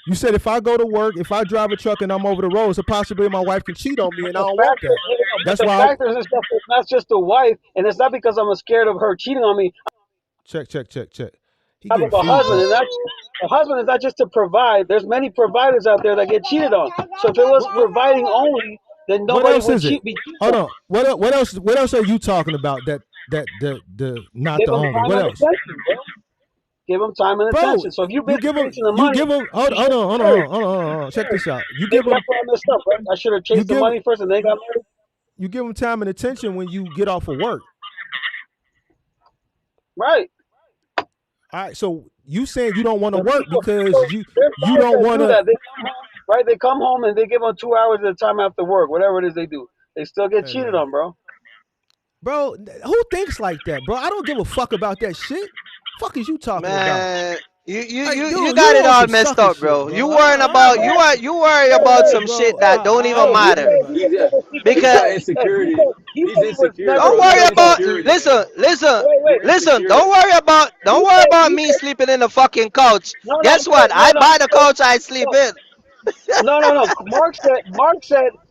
you said if I go to work, if I drive a truck and I'm over the road, it's a possibility my wife can cheat on me, But and I the don't want factor, that. but That's the why. factor is stuff. It's not just the wife, and it's not because I'm scared of her cheating on me. Check. He I have getting a husband, feedback. and that's a husband is not just to provide. There's many providers out there that get cheated on. So if it was What providing only, then what nobody else would is it? be cheated Hold on. on. What else are you talking about? That the not Give the them only. time What and else, attention, bro. Give them time and bro? attention. So if you've been You give him chasing the money, you give him. you should be married. Hold on. Check this out. Maybe that's where I messed up, right? I should have You chased the give money first and then got married. you give him time and attention when you get off of work. Right. All right. So you saying you don't want to But work because there's you guys don't that want do to. that. They come home, right? They come home and they give them 2 hours at a time after work, whatever it is they do. They still get Hey cheated man, on, bro. bro, who thinks like that, bro? I don't give a fuck about that shit. Fuck is you talking about? Man, Like, you dude, got you it on all some messed sucker up, shit, bro. bro. You worrying about you worry Hey, about Hey, some bro, shit that don't even hey, I he worry matter. said about he it. He's said got that he, he he's Because got said hey, insecurity. he He's said he was insecure, never don't bro. You worry got cheated on. about insecurity, man. listen, You're listen. insecure. Don't He worry said about he me said sleeping in the fucking couch. no no he Guess said what? no I no buy the couch I sleep no in. No.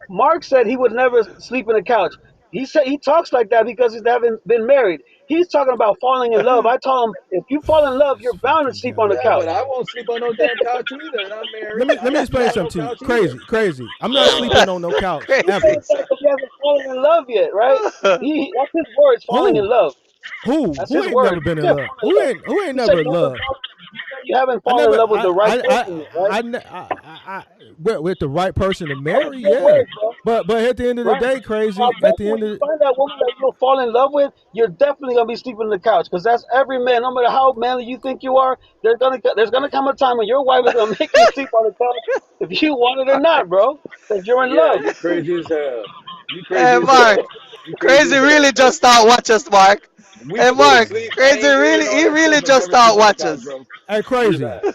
Mark said he would never sleep in a couch. He said he talks like that because he's haven't been married. He's talking about falling in love. I told him if you fall in love, This you're bound to fucking sleep on the Yeah, guy, but couch. I man. won't sleep on no damn couch either, and I'm Let married. me I let me won't sleep explain on no something to you. couch either. Crazy. I'm not sleeping on no couch He Crazy. said ever. that because he hasn't fallen in love yet, right? That's his words, falling in Who? love. Who? That's Who his ain't words. never been He in said love? falling in Who love. ain't He said never in you haven't love? fallen, he said you haven't I fallen in never love with the right person yet, right? with the right person to That's marry, his yeah. words, bro. But at the end of the Right. day, So I crazy. At bet the you end when of you find that woman that you'll fall in love with, you're definitely gonna be sleeping on the couch because that's every man. No matter how manly you think you are, there's gonna come a time when your wife is gonna make you sleep on the couch if you want it or not, bro. Because you're in Yeah, love. you crazy as hell. You Hey, crazy as Mark. hell. You crazy Crazy as hell, really bro. just start watch us, Mark. We Hey, could go to Mark. sleep Crazy angry and really, all he that really stuff, but just never start sleep on the watch couch, us. bro. hey, Do crazy. that.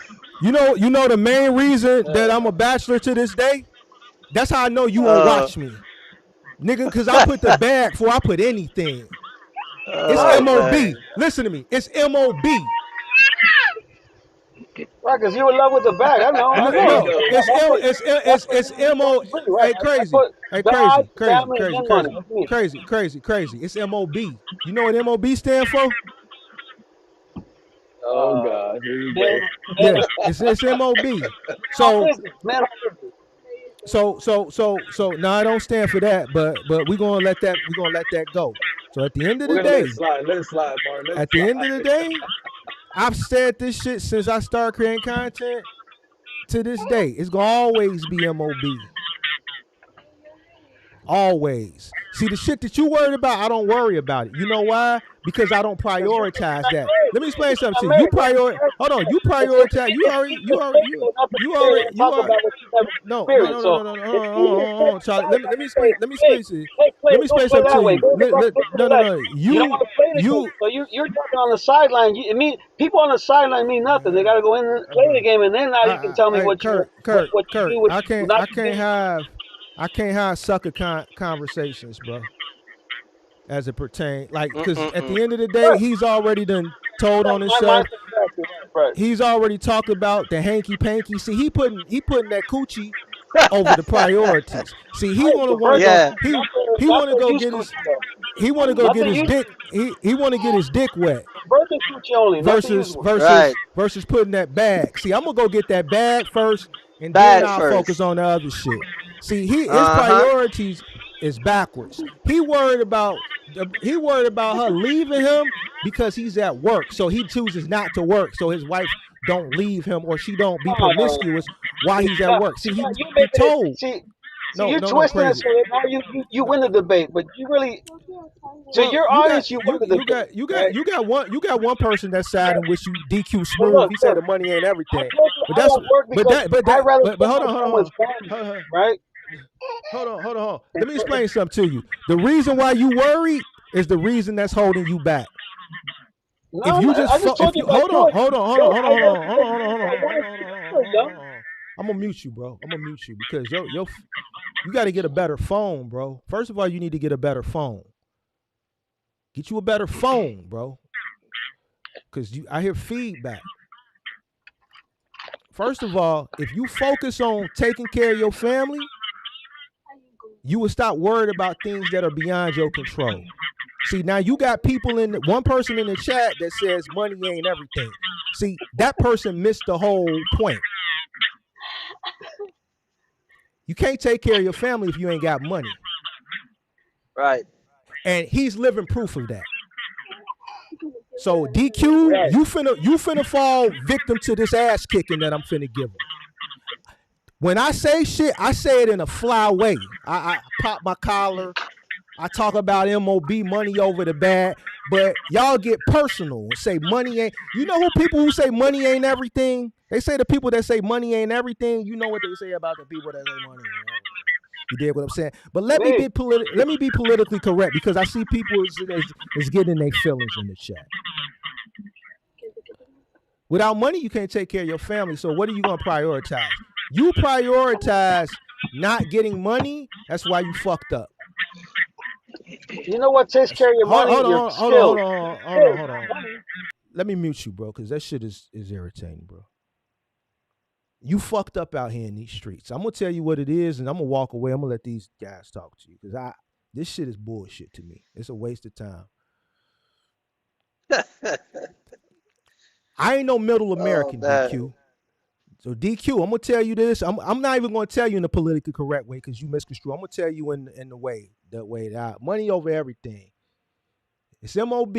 You know the main reason that I'm a Uh, bachelor to this day. That's how I know you won't Uh, watch me, nigga. Because I put the bag before I put anything. It's oh, Right. MOB. man. Listen to me. It's MOB. Right, because you're in love with the bag. I there you know. No, go. That's what it's you need mo. to be, right? Hey, I crazy. put Hey, bag, crazy, crazy, family, and crazy, then money. crazy, That's me. crazy. It's mob. You know what mob stand for? Oh God, here we Man, go. Yeah, man, it's mob. on So business. Man on business. so no, I don't stand for that. But we gonna let that go. So at the end of We're the gonna let it day, slide. Let it slide, Martin. Let it at the end slide. of the day, I've said this shit since I started creating content to this day. It's gonna always be mob. Always. See, the shit that you worried about, I don't worry about it. You know why? Because I don't Because you're prioritize not that. married. Let me explain You're something not to you. You married, bro. hold on. You If prioritize. he can speak his faith, so not to marry and You talk are. about what you never experienced. So Hold if on, he can say, Charlie. guys, I can say, hey, hey, play, Let me don't explain play something that to way. you. Go to the left, go to the left. No. You don't want to play the game. You. So you're jumping on the sideline. People on the sideline mean nothing. They got to go in and play the game, and then now you can tell me what you what you Kurt. do, what you do not do. I can't have sucker conversations, bro. As it pertains, like, because at Mm-mm-mm. the end of the day, Right. he's already done told on My himself. mindset exactly. Right. He's already talked about the hanky panky. See, he putting that coochie over the priorities. See, he Right. wanna The wanna virgin go Yeah. coochie, he not wanna the go used get coochie his though. he wanna go Not get the his used dick. He wanna get his dick wet the virgin coochie only, not the used versus one. Right. putting that bag. See, I'm gonna go get that bag first, and then Bag I'll focus first. on the other shit. See, his Uh-huh. priorities is backwards. He worried about her leaving him because he's at work. So he chooses not to work, so his wife don't leave him or she don't be No. promiscuous while See, he's at now, work. see, See, now you he making it. told See, you're no twisting it crazy. so that now you No, win the debate, but you really, to well, your audience, you win the debate, right? you got one person that's sad and wish you DQ But smooth. look, He said the money ain't I everything. told you But I that's don't work because I rather but spend my time with family, hold on. right? Hold on. And Let me so, explain something to you. The reason why you worried is the reason that's holding you back. If no, you just I just told if you you my choice. Hey, I work because I want to. You're still young. I'm gonna mute you, bro. I'm gonna mute you because you got to get a better phone, bro. First of all, you need to get a better phone. Get you a better phone, bro. Cause I hear feedback. First of all, if you focus on taking care of your family, you will stop worried about things that are beyond your control. See, now you got one person in the chat that says money ain't everything. See, that person missed the whole point. You can't take care of your family if you ain't got money. Right. And he's living proof of that. So DQ, Right. you finna fall victim to this ass kicking that I'm finna give him. When I say shit, I say it in a fly way. I pop my collar. I talk about MOB, money over the bag, but y'all get personal and say money ain't. You know who people who say money ain't everything? They say the people that say money ain't everything. You know what they say about the people that say money ain't everything. You did what I'm saying, but Me. let me be politically correct because I see people is getting their feelings in the chat. Without money, you can't take care of your family. So what are you going to prioritize? You prioritize not getting money. That's why you fucked up. You know what takes care of your money? Your skills. Skills, not money. Let me mute you, bro, because that shit is irritating, bro. You fucked up out here in these streets. I'm gonna tell you what it is, and I'm gonna walk away. I'm gonna let these guys talk to you because this shit is bullshit to me. It's a waste of time. I ain't no middle Oh American, man. DQ. So DQ, I'm gonna tell you this. I'm not even gonna tell you in the politically correct way because you misconstrue. I'm gonna tell you in the way that money over everything. It's MOB.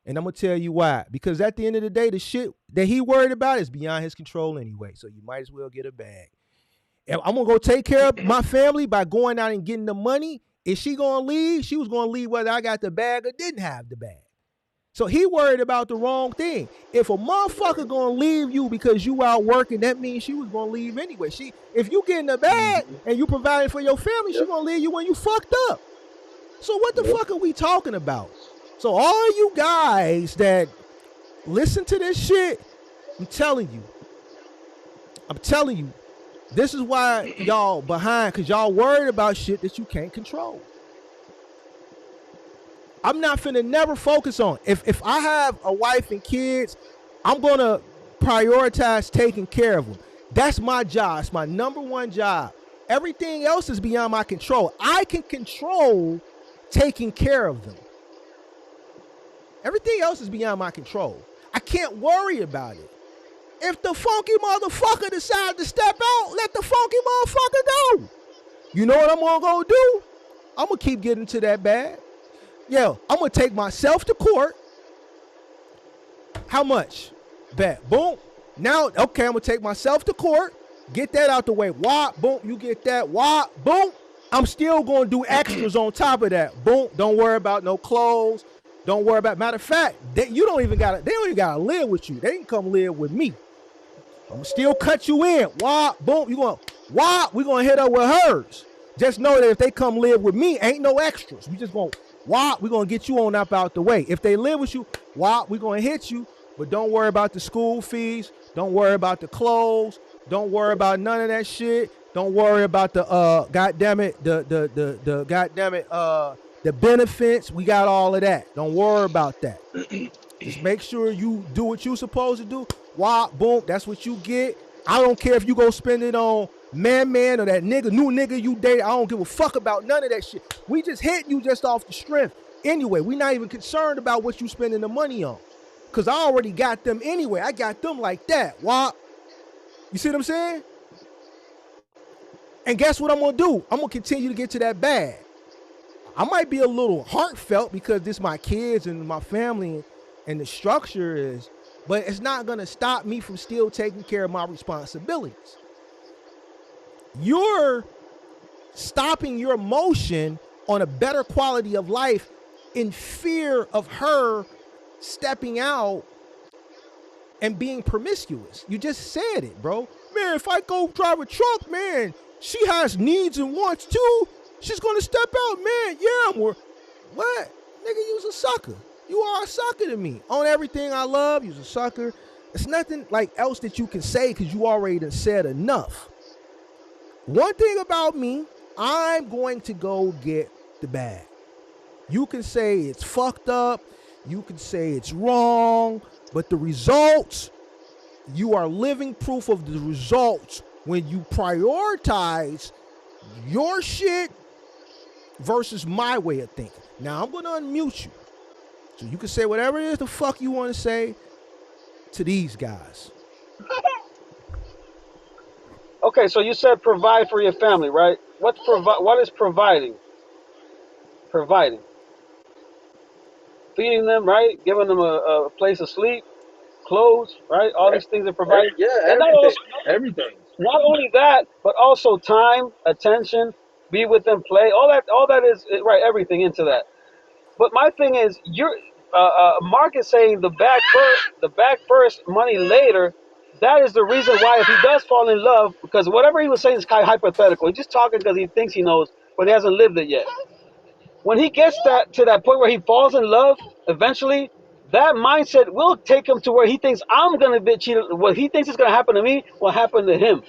And I'm gonna tell you why. Because at the end of the day, the shit that he worried about is beyond his control anyway. So you might as well get a bag. If I'm gonna go take care of my family by going out and getting the money. Is she gonna leave? She was gonna leave whether I got the bag or didn't have the bag. So he worried about the wrong thing. If a motherfucker gonna leave you because you out working, that means she was gonna leave anyway. If you getting the bag and you providing for your family, she gonna leave you when you fucked up. So what the fuck are we talking about? So all you guys that listen to this shit, I'm telling you, this is why y'all behind, because y'all worried about shit that you can't control. I'm not finna never focus on. If I have a wife and kids, I'm gonna prioritize taking care of them. That's my job. It's my number one job. Everything else is beyond my control. I can control taking care of them. Everything else is beyond my control. I can't worry about it. If the funky motherfucker decides to step out, let the funky motherfucker go. You know what I'm gonna go do? I'm gonna keep getting to that bag. Yeah, I'm gonna take myself to court. How much? Bet. Boom. Now, okay, I'm gonna take myself to court. Get that out the way. Wop, boom. You get that. Wop, boom. I'm still gonna do extras on top of that. Boom. Don't worry about no clothes. Don't worry about. Matter of fact, they don't even gotta live with you. They can come live with me. I'm gonna still cut you in. Wop, boom. You gonna wop. We gonna hit up with hers. Just know that if they come live with me, ain't no extras. We just gonna wop. We gonna get you on up out the way. If they live with you, wop. We gonna hit you. But don't worry about the school fees. Don't worry about the clothes. Don't worry about none of that shit. Don't worry about the the benefits. We got all of that. Don't worry about that. Just make sure you do what you supposed to do. Wop, boom, that's what you get. I don't care if you go spend it on man or that new nigga you date. I don't give a fuck about none of that shit. We just hit you just off the strength. Anyway, we not even concerned about what you spending the money on. Cause I already got them anyway. I got them like that. Wop. You see what I'm saying? And guess what I'm gonna do? I'm gonna continue to get to that bag. I might be a little heartfelt because this my kids and my family and the structure is, but it's not gonna stop me from still taking care of my responsibilities. You're stopping your motion on a better quality of life in fear of her stepping out and being promiscuous. You just said it, bro. Man, if I go drive a truck, man, she has needs and wants too. She's gonna step out, man. Yeah, I'm what? Nigga, you's a sucker. You are a sucker to me. On everything I love, you's a sucker. It's nothing like else that you can say because you already done said enough. One thing about me, I'm going to go get the bag. You can say it's fucked up. You can say it's wrong. But the results, you are living proof of the results when you prioritize your shit versus my way of thinking. Now, I'm going to unmute you. So you can say whatever it is the fuck you want to say to these guys. Okay, so you said provide for your family, right? What is providing? Providing. Feeding them, right? Giving them a place to sleep, clothes, right? All these things are providing. Yeah, And everything, everything. not only that, but also time, attention, be with them, play. All that is right. Everything into that. But my thing is, Mark is saying the back first, money later. That is the reason why if he does fall in love, because whatever he was saying is kind of hypothetical. He's just talking because he thinks he knows, but he hasn't lived it yet. When he gets to that point where he falls in love, eventually, that mindset will take him to where he thinks I'm gonna be cheated. What he thinks is gonna happen to me will happen to him,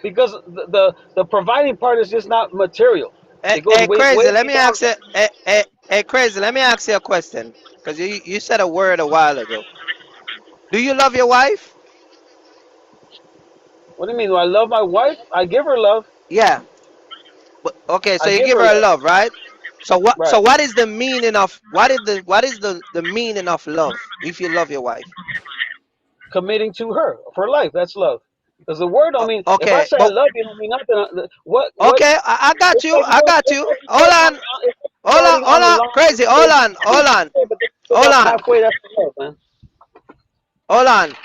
because the providing part is just not material. Hey, It goes hey, way crazy. way Let me down. ask you. Hey, crazy. Let me ask you a question. Because you said a word a while ago. Do you love your wife? What do you mean? Do I love my wife? I give her love. Yeah. But, okay, so I you give give her her love. love, right? So what? So Right. what is the meaning of what is the meaning of love? If you love your wife, Committing to her for life. That's love. Because the word don't mean. If I okay, say I but love you, don't mean nothing. What? okay, I got It's you. like I got it's you. like starting on. It's like starting Hold on a on, long crazy. relationship, but then you give Hold up on, halfway. That's the love, man. hold on.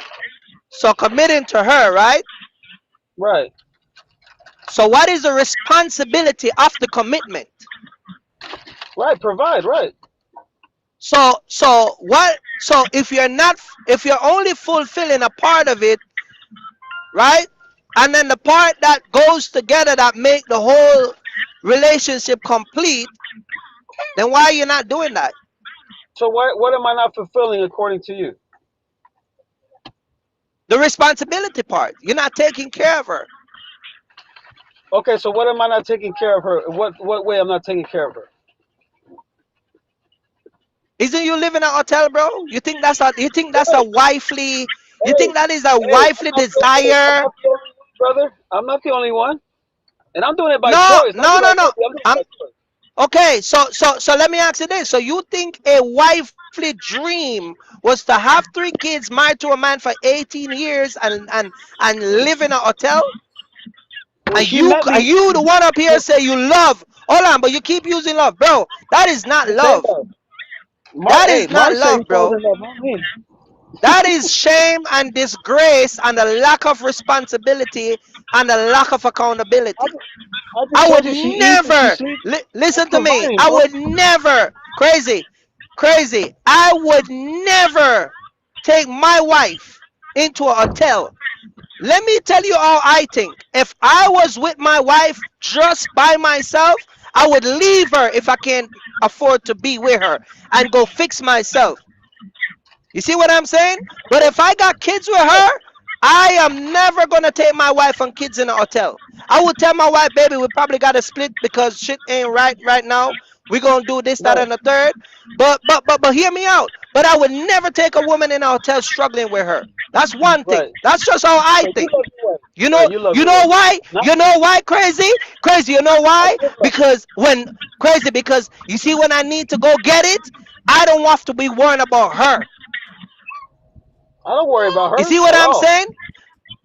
So committing to her, right? Right. So what is the responsibility of the commitment? Right. Provide. Right. So what? So if you're only fulfilling a part of it, right? And then the part that goes together that make the whole relationship complete, then why are you not doing that? So what am I not fulfilling according to you? The responsibility part. You're not taking care of her. Okay. So what am I not taking care of her? What way I'm not taking care of her? Isn't you live in a hotel, bro? You think that's a Right. wifely you Hey. think that is a Hey. I'm wifely not the, hey, I'm desire? not the only one, brother. I'm not the only one. And I'm doing it by No, choice. Don't no, get no, all no. crazy. I'm doing it I'm by choice. okay, so let me ask you this. So you think a wifely dream was to have 3 kids married to a man for 18 years and live in a hotel? When And she you met are me, you the one up here say you love? Hold on, but you keep using love, bro. That is not I say love. love. That Hey, is not Mark said he love, falls bro. in love, not me. That is shame and disgrace and a lack of responsibility and a lack of I accountability. just, I just I told would you she eats and she never sleeps. That's listen to me. providing, I bro. would never crazy. I would never take my wife into a hotel. Let me tell you how I think. If I was with my wife just by myself, I would leave her if I can't afford to be with her and go fix myself. You see what I'm saying? But if I got kids with her, I am never gonna take my wife and kids in a hotel. I would tell my wife, baby, we probably gotta split because shit ain't right now. We're gonna do this, that, Right, and the third. But hear me out. But I would never take a woman in a hotel struggling with her. That's one thing. right. That's just how I So you think. love your wife. You Right, know, you love you your know wife. why? Not You know why, crazy? Crazy, you know I why? give love. Because you see when I need to go get it, I don't have to be worrying about her. I don't worry about You her see what at I'm all. saying?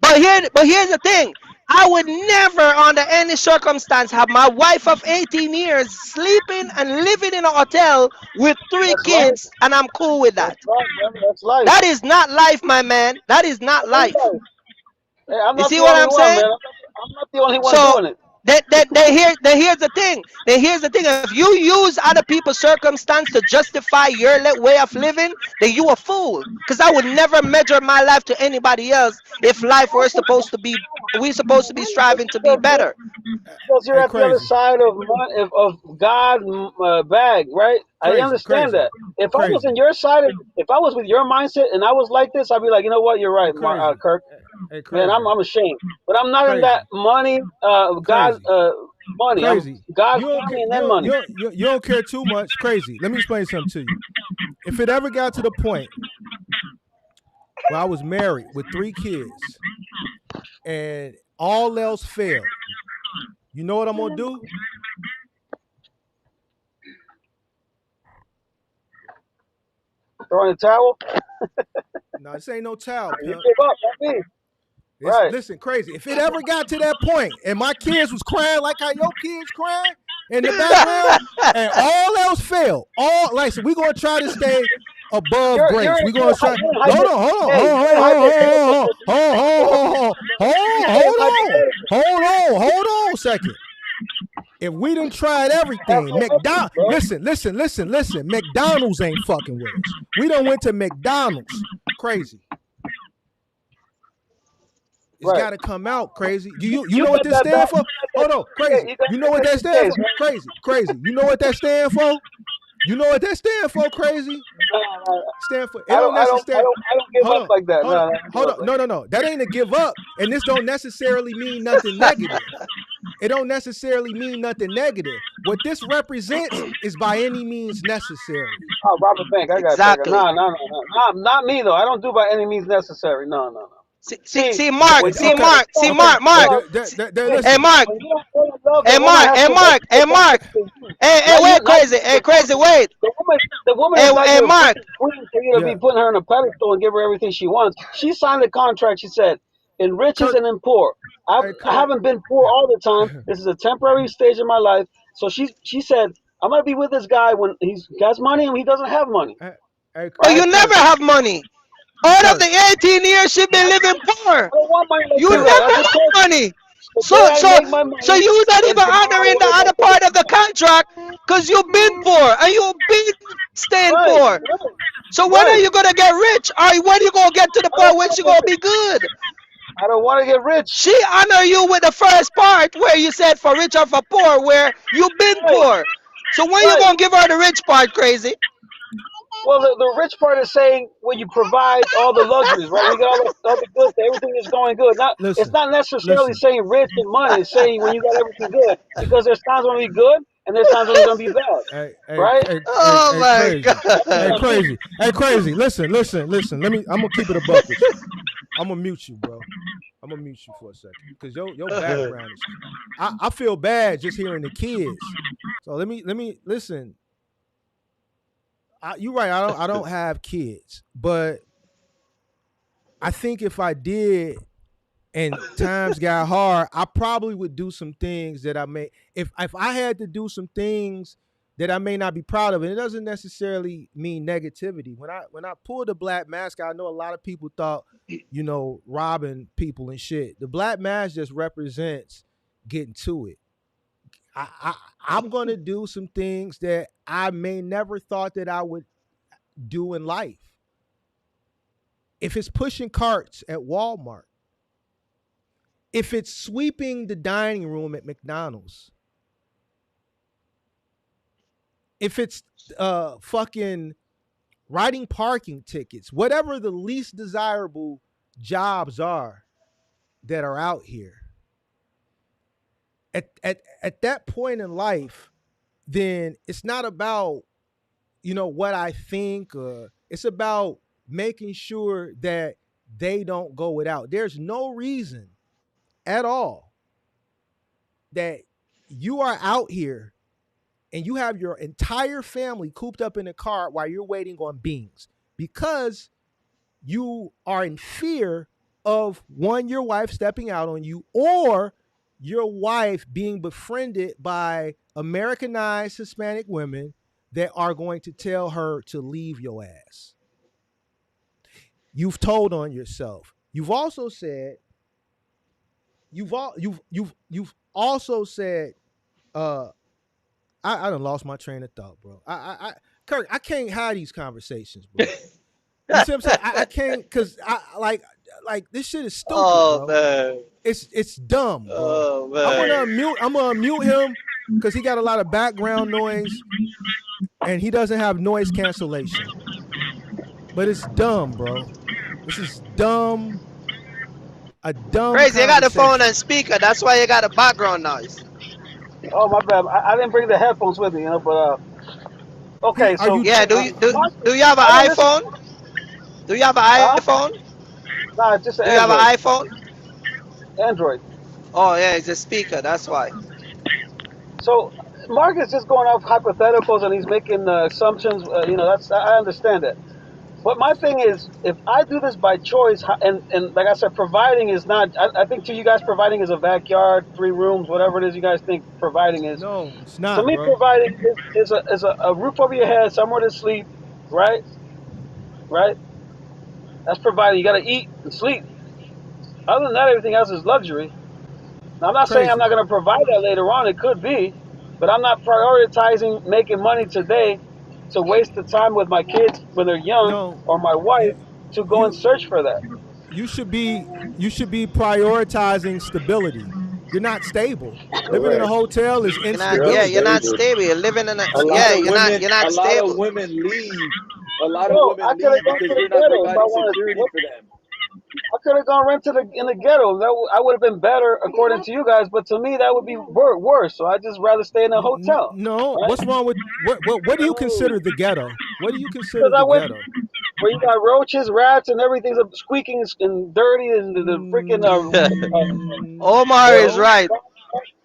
But here's the thing. I would never, under any circumstance, have my wife of 18 years sleeping and living in a hotel with three That's life. kids, and I'm cool with That's that. life, brother. That's life. That is not life, my man. That is not That is life. life. Hey, I'm You not see the what only I'm one, man. saying? I'm not the only one So doing it. here's the thing. If you use other people's circumstance to justify your way of living, then you a fool. Because I would never measure my life to anybody else if life were supposed to be we supposed to be striving to be Because, better. because you're Hey, at the other crazy, side of God bag, right? I crazy, understand crazy, that. If I was in crazy. your side, if I was with your mindset and I was like this, I'd be like, you know what, you're Hey, right, crazy. Kirk. Hey, Man, crazy, I'm ashamed, but I'm not in that crazy, money, God, crazy, money. I'm crazy. God, You don't family, ca- and then money. you don't care too much. Crazy. Let me explain something to you. If it ever got to the point where I was married with 3 kids and all else failed, you know what I'm gonna do? Throwing a towel. No, this ain't no child, You pimp. give up, not me. It's Right. listen, crazy. If it ever got to that point and my kids was crying like how your kids crying in the background, and all else failed, all like so we gonna try to stay above You're grace. We gonna try. you're in Hold on, hold on, hey, hold you're in hypothetical on, because you're not trying to give up your hold on, mind, brother. hold You're on, saying hold on, hypothetical. hold on a second. If we done tried Have everything, no evidence, bro. listen. McDonald's ain't fucking with us. We done went to McDonald's. Crazy. It's Right. got to come out, crazy. You You know what got this that stand bad. for? Hold on, crazy. You got You know that what that catching stand case, for? right? Crazy. You know what that stand for? You know what that stand for? Crazy. No, no, Stand for. It I don't don't. I don't. I necessarily. don't. I don't give Hold up on. like that. Hold on. No, I don't give Hold up on. like No, that. no, no. That ain't a give up. And this don't necessarily mean nothing negative. It don't necessarily mean nothing negative. What this represents is by any means necessary. Oh, Robert Bank. I got you. Exactly. No, no, no, no. Not me though. I don't do by any means necessary. No, no, no. See, Mark, when you see Okay, Mark, see don't okay. Mark, Mark. hey, Hey Listen. Mark, when you don't fall in love, the hey woman Mark, has hey the Mark, hey Mark. advantage to you. Hey, Not you, wait, not crazy, you to hey, the crazy, woman. wait. The woman is Hey, not hey your Mark. fucking queen for you to be Yeah. putting her on a pedestal and give her everything she wants. She signed the contract. She said, "In riches Kirk. and in poor." Hey, I Kirk. haven't been poor all the time. This is a temporary stage in my life. So she said, "I'm gonna be with this guy when he has money and when he doesn't have money." Hey, hey, But Right? you never Kirk. have money. Out of Kirk. the 18 years she been living poor. I don't want money like You you Kirk. though. I never just have told you money. the So day I so make my so money you not is even tomorrow honoring the when I other go to part of the contract because you've been poor and you've been staying right, poor. right, So when are right. you gonna get rich? Or when you gonna get to the I don't point when want she to get gonna rich. be good? I don't want to get rich. She honor you with the first part where you said for rich or for poor, where you've been Right, poor. So when you right. gonna give her the rich part, crazy? Well, the rich part is saying when you provide all the luxuries, right? We got all the goods, everything is going good. Not it's Listen. not necessarily Listen. saying rich and money. It's saying when you got everything good, because there's times when we good and there's times when it's gonna be bad, right? Oh my Crazy. That's god. what Hey, I mean. crazy. Hey, crazy. Listen. I'm gonna keep it a buck with you. I'm gonna mute you, bro. I'm gonna mute you for a second because your background is. I feel bad just hearing the kids. So let me listen. You're right. I don't have kids, but I think if I did and times got hard, I probably would do some things that I may if I had to do some things that I may not be proud of. And it doesn't necessarily mean negativity. When I pulled the black mask, I know a lot of people thought, robbing people and shit. The black mask just represents getting to it. I'm gonna do some things that I may never thought that I would do in life. If it's pushing carts at Walmart, if it's sweeping the dining room at McDonald's, if it's fucking writing parking tickets, whatever the least desirable jobs are that are out here, at that point in life, then it's not about what I think. It's about making sure that they don't go without. There's no reason at all that you are out here and you have your entire family cooped up in a car while you're waiting on beans because you are in fear of one, your wife stepping out on you, or your wife being befriended by Americanized Hispanic women that are going to tell her to leave your ass. You've told on yourself. You've also said you've also said uh I done lost my train of thought, bro. Kirk, I can't have these conversations, bro. You see what I'm saying? I can't because I like this shit is stupid, Oh bro. man. It's dumb, bro. Oh I'm man. gonna unmute him because he got a lot of background noise and he doesn't have noise cancellation. But it's dumb, bro. This is dumb, a dumb Crazy, you got the phone conversation. on speaker. That's why you got a background noise. Oh my bad. I didn't bring the headphones with me, but He okay. are So you Yeah, Marcus, do you have an I don't listen. iPhone? Do you have an Huh? iPhone? Nah, it's just an Do you have an Android. iPhone? Android. Oh yeah, it's a speaker. That's why. So Mark is just going off hypotheticals and he's making assumptions. That's I understand that. But my thing is, if I do this by choice, and like I said, providing is not. I think to you guys, providing is a backyard, 3 rooms, whatever it is you guys think providing is. no, it's To not, me, bro. providing is a roof over your head, somewhere to sleep, right? Right. That's providing. You got to eat and sleep. Other than that, everything else is luxury. Now, I'm not saying I'm Crazy. not going to provide that later on. It could be, but I'm not prioritizing making money today to waste the time with my kids when they're young No, or my you wife to go and you search for that. you should be prioritizing stability. You're not stable. Living in a Correct. hotel is You're not. You're Yeah, you're instability. not unstable. stable. You're living in a. A lot Yeah, of women, you're not a lot of stable. women leave. A lot of No, I women could have leave gone to because the you're not ghetto if I providing wanted. security for them. I could have gone rent in the ghetto. I would have been better according to you guys, but to me that would be worse. So I just rather stay in a hotel, No, right? what's wrong with what do you consider the ghetto? What do you consider Because the ghetto? where you got roaches, rats, and everything's squeaking and dirty, and the freaking Omar is No, right.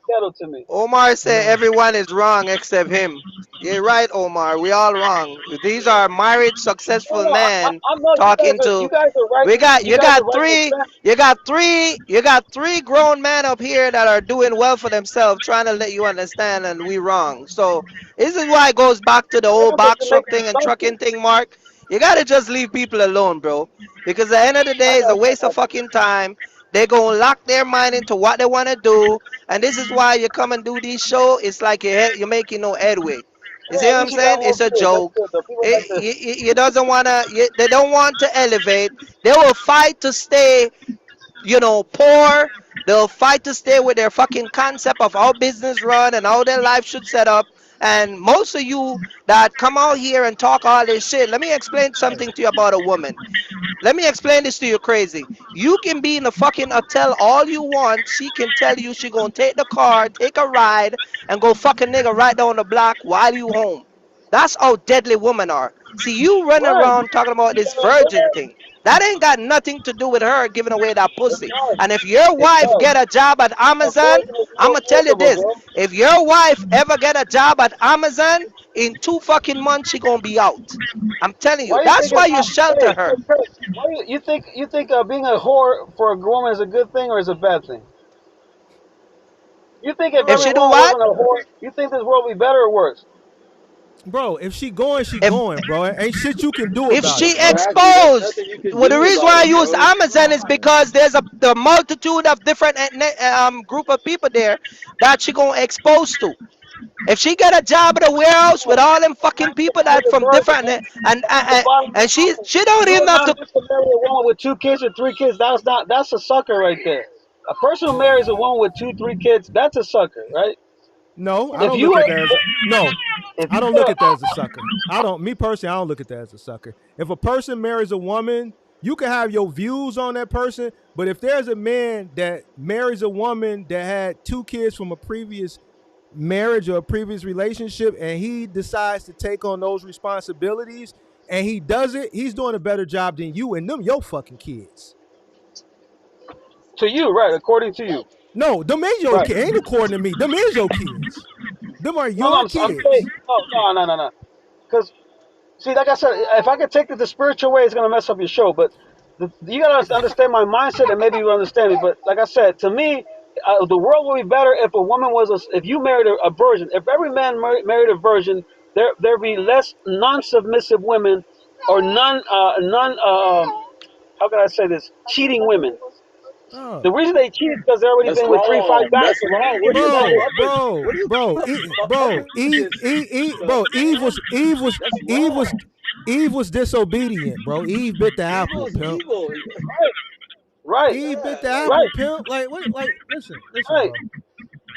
ghetto to me. Omar said no. everyone is wrong except him. You're right, Omar. We all wrong. These are married, successful No, men I'm not. talking You to. guys are right. We got You you guys are got right in the three sense. you got three grown men up here that are doing well for themselves, trying to let you understand, and we wrong. So this is why it goes back to the I old don't think box you're truck making thing and trucking assumptions. thing, Mark. You gotta just leave people alone, bro. Because at the end of the day, it's a waste of fucking time. They gonna lock their mind into what they wanna do, and this is why you come and do these show. It's like you're making no headway. You see Yeah, what at I'm least you got saying? more It's a viewers. That's joke. good. Though people like this. You doesn't wanna. They don't want to elevate. They will fight to stay, poor. They'll fight to stay with their fucking concept of how business run and how their life should set up. And most of you that come out here and talk all this shit, let me explain Hey, something to you about a woman. Let me explain this to you, crazy. You can be in the fucking hotel all you want. She can tell you she gonna take the car, take a ride, and go fuck a nigga right down the block while you home. That's how deadly women are. See, you running Right. around talking about You this got a virgin girl. thing. That ain't got nothing to do with her giving away that It pussy. does. And if your It wife does. get a job at A Amazon, virgin is I'ma more tell you comfortable, this. bro. If your wife ever get a job at Amazon, in 2 fucking months she gonna be out. I'm telling you. Why do you That's think why it's you not? shelter Hey, her. Chris, why do you think being a whore for a woman is a good thing or is a bad thing? You think if If every she bro, do woman what? wasn't a whore, you think this world would be better or worse? bro. If she going, she If going, bro. Ain't shit you can do if about it, she bro. Exactly. There's exposed, nothing you can well, the do reason about why I it, use bro. Amazon is because there's the multitude of different group of people there that she gonna expose to. If she get a job at a warehouse with all them fucking people As that a from virgin, different man, and that's the and, bottom and she line. she don't You even and have I'm to. just to marry a woman with 2 kids or 3 kids. That's a sucker right there. A person who marries a woman with 2, 3 kids, that's a sucker, right? No, I If don't you look were, at that as no. if I you don't get look a, at that as a sucker. I don't. Me personally, I don't look at that as a sucker. If a person marries a woman, you can have your views on that person, but if there's a man that marries a woman that had 2 kids from a previous marriage or a previous relationship, and he decides to take on those responsibilities, and he does it, he's doing a better job than you and them your fucking kids. to you, right? According to you, No, them is your right? kids. Ain't according to me. Them is your kids. Them are No, no, your I'm saying, kids. no. Because see, like I said, if I could take it the spiritual way, it's gonna mess up your show. But you gotta understand my mindset, and maybe you understand me. But like I said, to me, the world would be better if a woman was if you married a virgin. If every man married a virgin, there'd be less non-submissive women, or none. How can I say this? Cheating women. Oh. The reason they cheat is because they're already That's been with three, five wrong. guys That's for wrong. 10 What are years you and talking married. about? Bro, What are you bro, talking about? bro, Virgins? Bro, Man, that's wrong. Eve was disobedient, bro. Eve bit the Evil apple, is pimp. evil. Right, Eve bit Yeah, the like, apple, right, pimp. Like, what? Like, listen, right. bro.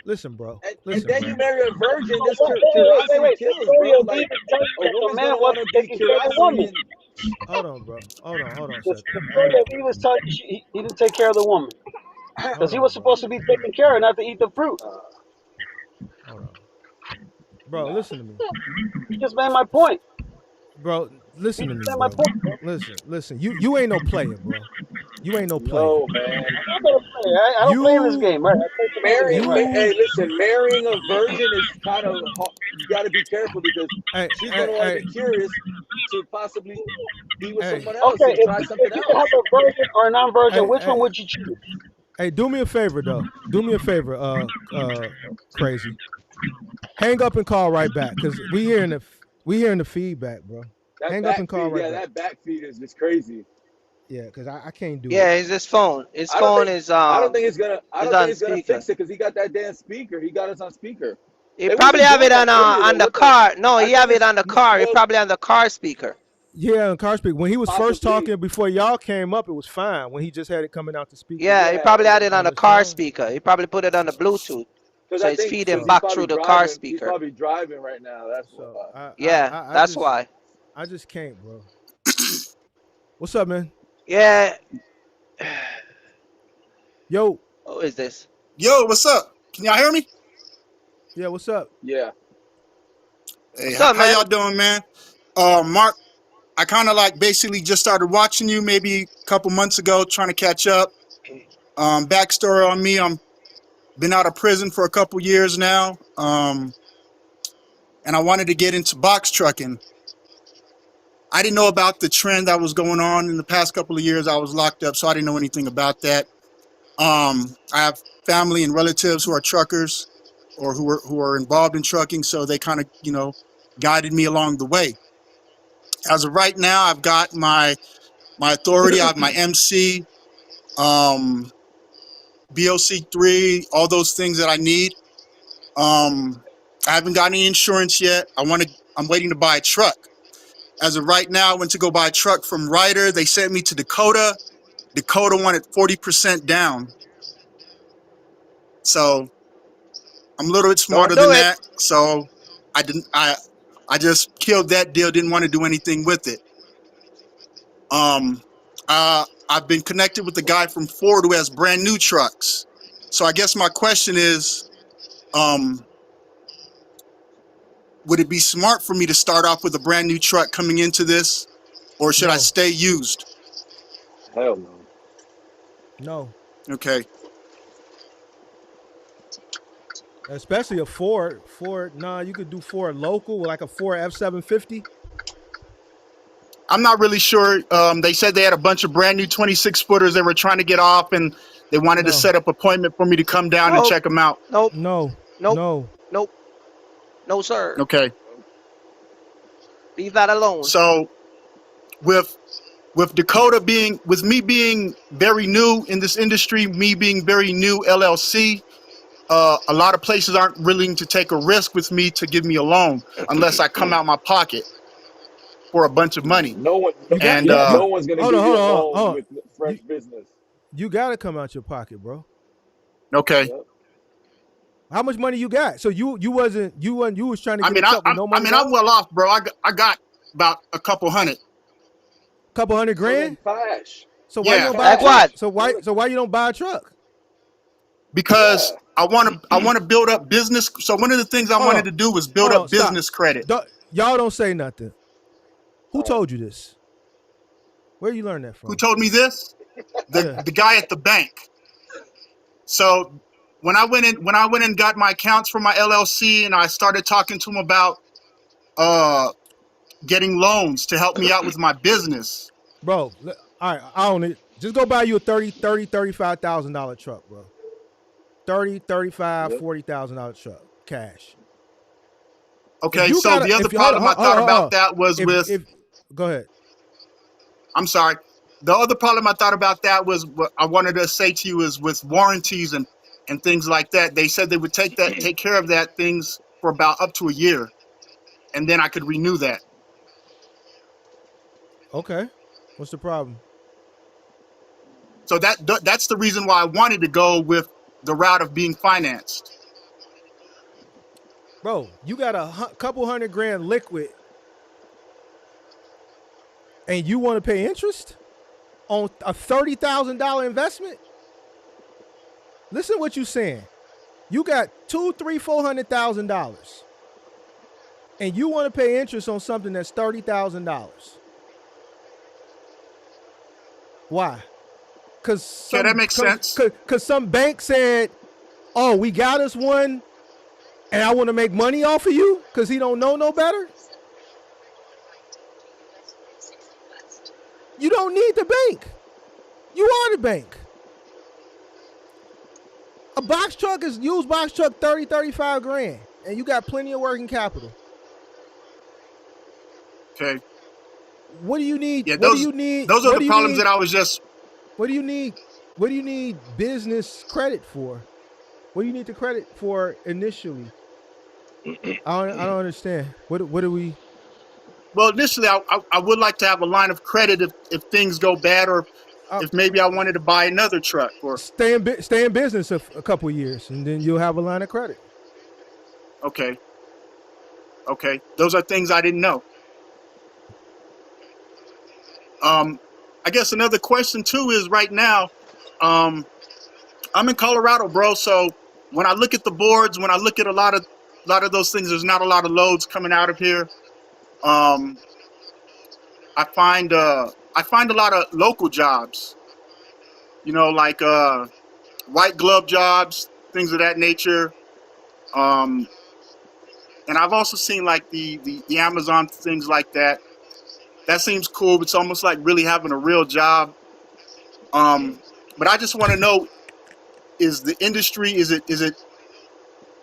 Listen, bro. and Listen, then you bro. marry a virgin. This curiosity Wait. The kills, story bro. of Like Eve is telling a you that the woman's man gonna want wasn't to be taking care of the curiosity woman. and Hold on, bro. Hold on a The second. story of Eve is telling you he didn't take care of the woman because Hold he was on, bro. supposed to be taking care of, not to eat the fruit. Hold on, bro. Listen to me, He just made my point. bro. He Listen to just me, made my bro. point, bro. Listen. You ain't no player, bro. You ain't no player. no, man. I'm not gonna play. I don't play in this You, game, right? I play some other game, right? Hey, you. listen, marrying a virgin is kind of you got to be careful because Hey, she's hey, gonna want to hey, be curious to possibly be with hey, someone else Okay, and try something if you could have else. a virgin or a non-virgin, hey, which one hey, would you choose? hey. Do me a favor, though. Do me a favor, crazy. Hang up and call right back, cause we hearing the feedback, bro. That Hang up back and call feed, right yeah, back. that back feed is just crazy. Yeah, cause I can't do it. Yeah, it's his phone. His I don't phone think is I don't think it's gonna I is don't think on it's gonna speaker. fix it because he got that damn speaker. He got us on speaker. He They would have probably been have doing it that earlier on though the with the car. No, I he think have it it's on the car. He well probably on the car speaker. Yeah, and car speak. When he was first possibly talking before y'all came up, it was fine. When he just had it coming out the speaker Yeah, he yeah probably had it on on the his car phone. speaker. He probably put it on the Bluetooth, because so I it's think feeding because So back through the car he's speaker. probably driving right now. That's so why. Yeah, that's why. I just can't, bro. What's up, man? Yeah. Yo, Who is this? Yo, what's up? Can y'all hear me? yeah, what's up? Yeah. Hey, What's up, how man? y'all doing, man? Mark, I kind of like basically just started watching you maybe a couple months ago, trying to catch up. Backstory on me: I'm been out of prison for a couple years now, and I wanted to get into box trucking. I didn't know about the trend that was going on in the past couple of years. I was locked up, so I didn't know anything about that. I have family and relatives who are truckers or who are involved in trucking, so they kind of guided me along the way. As of right now, I've got my authority. I have my MC, um, BOC3, all those things that I need. I haven't got any insurance yet. I'm waiting to buy a truck. As of right now, I went to go buy a truck from Ryder. They sent me to Dakota. Dakota wanted 40% down. So I'm a little bit Don't smarter do than it. that. So I just killed that deal. Didn't want to do anything with it. I've been connected with a guy from Ford who has brand new trucks. So I guess my question is, would it be smart for me to start off with a brand new truck coming into this, or should I No, stay used? Hell no. no. Okay. Especially a Ford. Ford, nah, you could do Ford local with like a Ford F-750. I'm not really sure. They said they had a bunch of brand new 26 footers they were trying to get off, and they wanted to No, set up an appointment for me to come down and Nope. check them out. Nope. no, Nope. no. Nope. No, sir. Okay. Leave that alone. So with with me being very new in this industry, me being very new LLC, a lot of places aren't willing to take a risk with me to give me a loan unless I come out my pocket for a bunch of money. No one, You got And no one's gonna hold on, give hold you a on, loan hold on. with fresh You business. you gotta come out your pocket, bro. okay. Yep. How much money you got? So you was trying to I get a mean, truck with no money I'm down? well off, bro. I got about a couple hundred. Couple hundred So then grand? cash, So why you Yeah, don't buy a Like truck? cash. what? Go to, So why you don't buy a truck? because yeah. I want to build up business. So one of the things I Hold wanted on. to do was build Hold up on, stop. business credit Y'all don't say nothing. Who All right. told you this? Where you learn that Who from? told me this? Yeah. The guy at the bank. So when I went and got my accounts for my LLC and I started talking to him about uh getting loans to help me out with my business. Bro, all right, I own it. Just go buy you a 35,000 dollar truck, bro. 30, 35, Yep. $40,000 truck, cash. If Okay, you so got the other if you hold on, problem I thought hold about on. that was with If go ahead. I'm sorry. The other problem I thought about that was what I wanted to say to you is with warranties and things like that. They said they would take care of that things for about up to a year, and then I could renew that. Okay. What's the problem? So that's the reason why I wanted to go with the route of being financed. Bro, you got a couple hundred grand liquid and you want to pay interest on a $30,000 investment? Listen what you saying. You got two, three, $400,000 and you want to pay interest on something that's $30,000. Why? Cause Okay, that makes sense. some bank said, "Oh, we got us one, and I want to make money off of you," because he don't know no better. You don't need the bank. You are the bank. A box truck is used box truck 30, 35 grand, and you got plenty of working capital. Okay. What do you need? Yeah, What do you need? those are What the do you problems need? that I was just What do you need? What do you need business credit for? What do you need the credit for initially? I don't understand. What do we? well, initially I would like to have a line of credit if things go bad, or Uh, if maybe I wanted to buy another truck, or stay in business a couple years, and then you'll have a line of credit. okay. Okay. Those are things I didn't know. Um, I guess another question too is right now, um, I'm in Colorado, bro. So when I look at the boards, when I look at a lot of those things, there's not a lot of loads coming out of here. Um, I find a lot of local jobs, like white glove jobs, things of that nature. Um, and I've also seen like the Amazon things like that. That seems cool. It's almost like really having a real job. But I just want to know: is the industry? Is it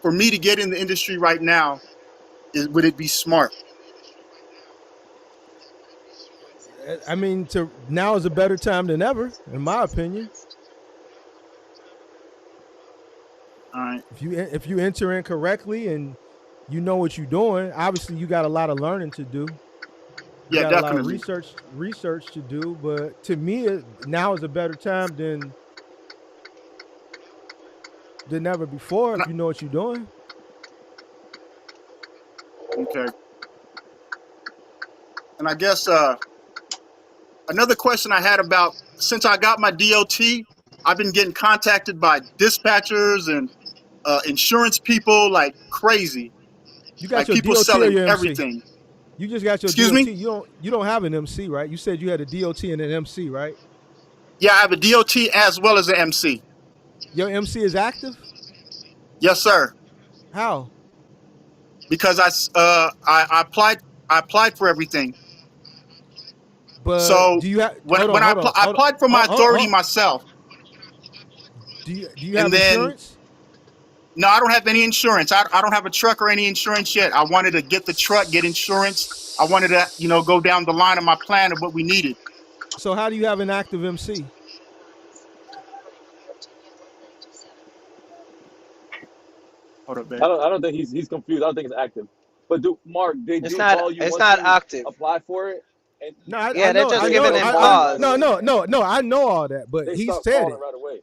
for me to get in the industry right now? Would it be smart? I mean, now is a better time than ever, in my opinion. All right. If you enter in correctly and you know what you're doing, obviously you got a lot of learning to do. You Yeah, got a lot of definitely. research to do, but to me, now is a better time than ever before And if you know what you're doing. okay. And I guess another question I had about since I got my DOT, I've been getting contacted by dispatchers and insurance people like crazy. You got Like your people DOT or selling your MC? everything. You just got your Excuse DOT. me? You don't have an MC, right? You said you had a DOT and an MC, right? Yeah, I have a DOT as well as an MC. Your MC is active? Yes, sir. How? Because I applied for everything. But So do you have when hold on, when I, hold on, I hold on. applied for my authority myself, Do you and have then insurance? no, I don't have any insurance. I don't have a truck or any insurance yet. I wanted to get the truck, get insurance. I wanted to, go down the line of my plan of what we needed. So how do you have an active MC? Hold up, babe. I don't think he's confused. I don't think it's active. But Mark, they It's do not. call you It's once not you active. apply for it, and No, Yeah, they're just they giving start him calling right pause. away. no, I know all that, but They he start said calling it. right away. Yeah.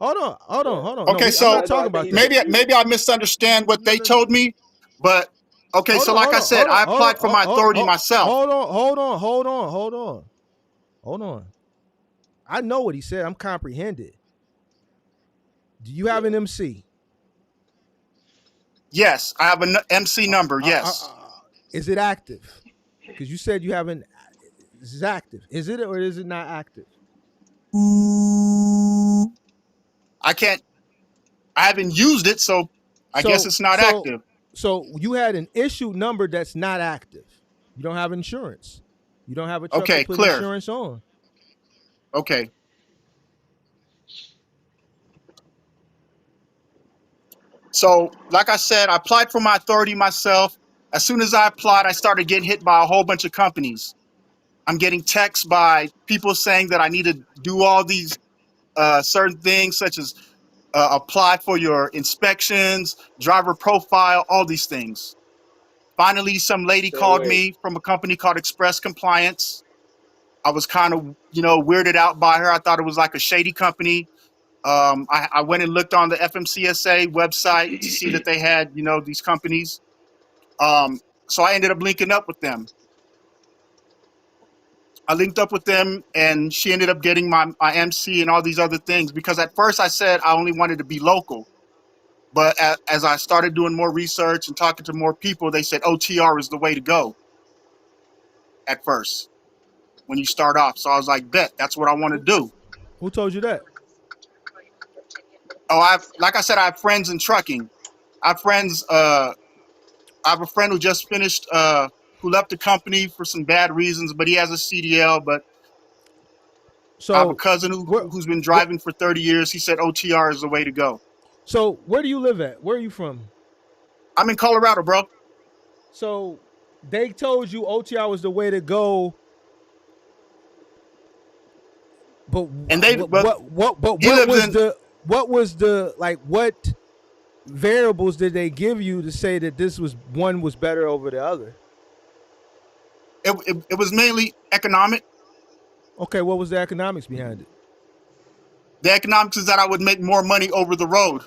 Hold on. No, Okay, I'm so not So talking I think about he's that. maybe confused. I misunderstand what they No. told me, but okay. Hold So on, like hold I on, said, hold on, I hold on, applied for my authority myself. hold on. I know what he said. I'm comprehended. Do you have Yeah. an MC? Yes, I have an MC number. Yes. Is it active? Because you said you haven't. It's active. Is it or is it not active? I can't. I haven't used it, so I guess So it's not so active. so you had an issued number that's not active. You don't have insurance. You don't have a truck to Okay, put clear. insurance on. Okay. So, like I said, I applied for my authority myself. As soon as I applied, I started getting hit by a whole bunch of companies. I'm getting texts by people saying that I need to do all these certain things, such as apply for your inspections, driver profile, all these things. Finally, some lady Stay called away. me from a company called Express Compliance. I was kind of, weirded out by her. I thought it was like a shady company. I went and looked on the FMCSA website to see that they had, these companies. So I ended up linking up with them. I linked up with them, and she ended up getting my MC and all these other things, because at first I said I only wanted to be local. But as I started doing more research and talking to more people, they said OTR is the way to go at first when you start off. So I was like, bet, that's what I want to Who, do. who told you that? Oh, like I said, I have friends in trucking. I have friends. I have a friend who just finished, who left the company for some bad reasons, but he has a CDL. But I have a So cousin where who's been what driving for 30 years. He said OTR is the way to go. so where do you live at? Where are you from? I'm in Colorado, bro. So they told you OTR was the way to go, but And they, well, he what lives was in, the like what variables did they give you to say that this was one was better over the other? it was mainly economic. Okay, what was the economics behind it? The economics is that I would make more money over the road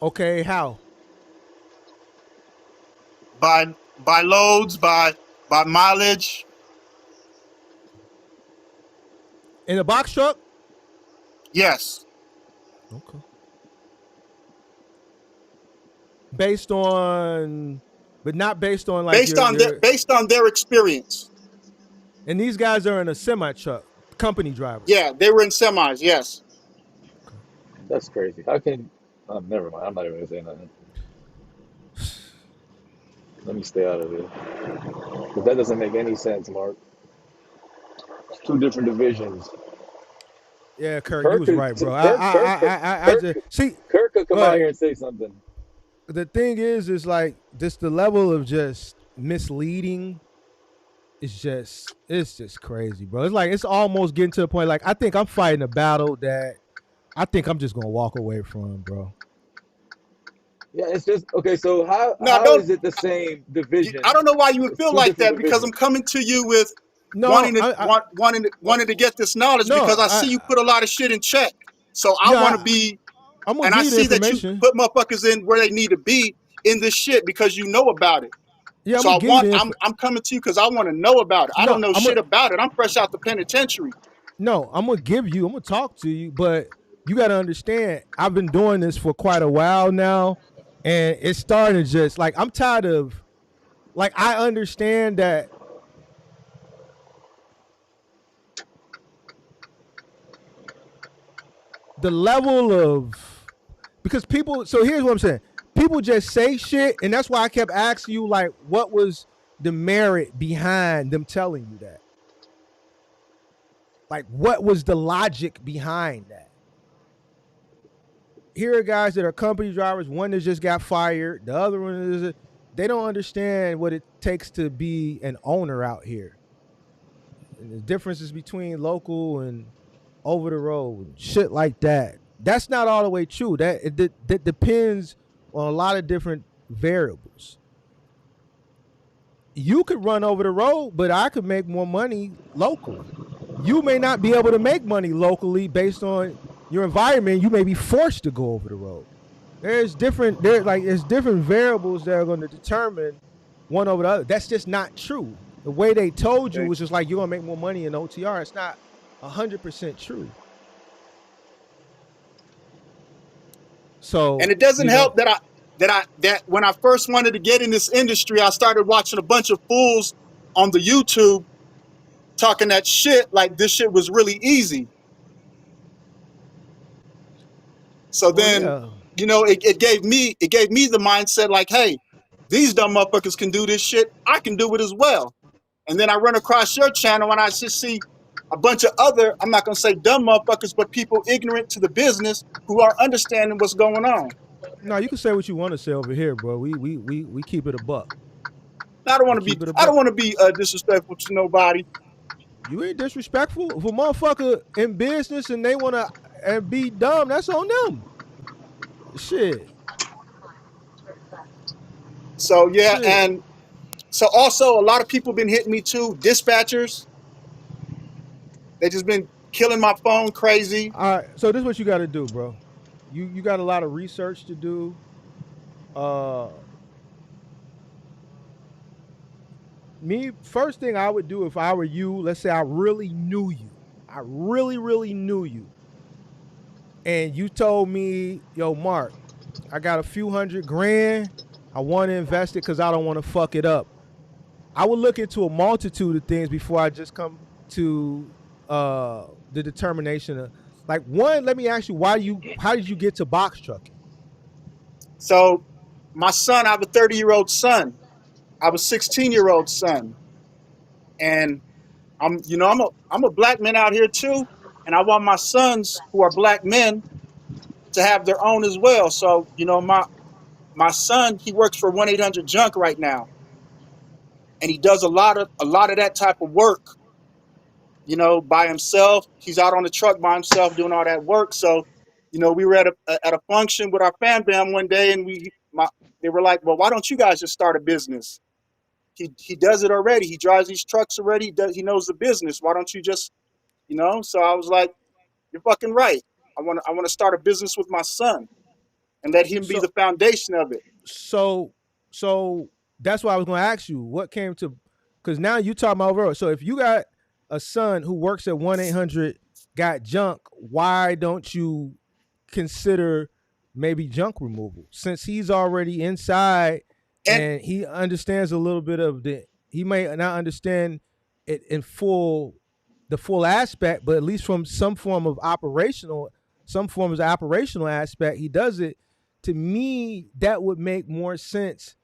Okay, how? by loads, by mileage. In a box truck? Yes. Okay. Based on but not based on like based on their experience. And these guys are in a semi truck, company drivers. Yeah, they were in semis. Yes. Okay. That's crazy. How can? Never mind. I'm not even gonna say nothing. Let me stay out of it. Because that doesn't make any sense, Mark. It's two different divisions. Yeah, Kirk, you Kirk was could, right, bro. I Kirk, just see. Kirk could come out But here and say something. the thing is like this: the level of just misleading is it's just crazy, bro. It's like it's almost getting to the point. Like I think I'm fighting a battle that I think I'm just gonna walk away from, bro. Yeah, it's just okay. So how No, how is it the same division? I don't know why you would It's feel two like different that because I'm divisions. coming to you with No, wanting to get this knowledge no, because I see you put a lot of shit in check. So I want to yeah. be, I'm gonna and I give you the see that you information. put motherfuckers in where they need to be in this shit because you know about it. Yeah, I'm So gonna give you the I'm coming to you because I want to know about it. I don't No, know shit about it. I'm fresh out the penitentiary. No, I'm gonna talk to you, but you gotta understand, I've been doing this for quite a while now, and it's starting to just like I'm tired of like I understand that the level of because people so here's what I'm saying. People just say shit, and that's why I kept asking you like what was the merit behind them telling you that? Like what was the logic behind that? Here are guys that are company drivers. One that just got fired. The other one is they don't understand what it takes to be an owner out here. And the differences between local and over the road and shit like that. That's not all the way true. That depends on a lot of different variables. You could run over the road, but I could make more money locally. You may not be able to make money locally based on your environment. You may be forced to go over the road. There's different variables that are going to determine one over the other. That's just not true. The way they told you Okay. was just like you're gonna make more money in OTR. It's not 100% true. So And it doesn't help that when I first wanted to get in this industry, I started watching a bunch of fools on the YouTube talking that shit like this shit was really easy. So well, then, yeah. it gave me the mindset like, hey, these dumb motherfuckers can do this shit. I can do it as well. And then I run across your channel and I just see a bunch of other, I'm not gonna say dumb motherfuckers, but people ignorant to the business who are understanding what's going on. No, you can say what you want to say over here, bro. We keep it a buck. I don't We want to be keep it a I don't buck. want to be disrespectful to nobody. You ain't disrespectful. If a motherfucker in business and they wanna and be dumb, that's on them. Shit. So yeah, Shit. and so also a lot of people been hitting me too. Dispatchers, they just been killing my phone crazy. All right. So this is what you gotta do, bro. You got a lot of research to do. Uh Me, first thing I would do if I were you, let's say I really knew you. I really, really knew you. And you told me, yo, Mark, I got a few $100,000. I want to invest it because I don't want to fuck it up. I would look into a multitude of things before I just come to the determination of like one, let me ask you, how did you get to box trucking? So my son, I have a 30-year-old son. I have a 16-year-old son. And I'm a black man out here too. And I want my sons who are black men to have their own as well. So, my son, he works for 1-800-JUNK right now. And he does a lot of that type of work, by himself. He's out on the truck by himself doing all that work. So, we were at a function with our fan bam one day, and they were like, "Well, why don't you guys just start a business? He does it already. He drives these trucks already. He knows the business. Why don't you just, So I was like, "You're fucking right. I want to start a business with my son and let him be So the foundation of it." so so that's why I was going to ask you what came to because now you talking about overall. So if you got a son who works at 1-800 got junk, why don't you consider maybe junk removal since he's already inside And and he understands a little bit of he may not understand it in the full aspect, but at least from some form of operational aspect, he does it. To me, that would make more sense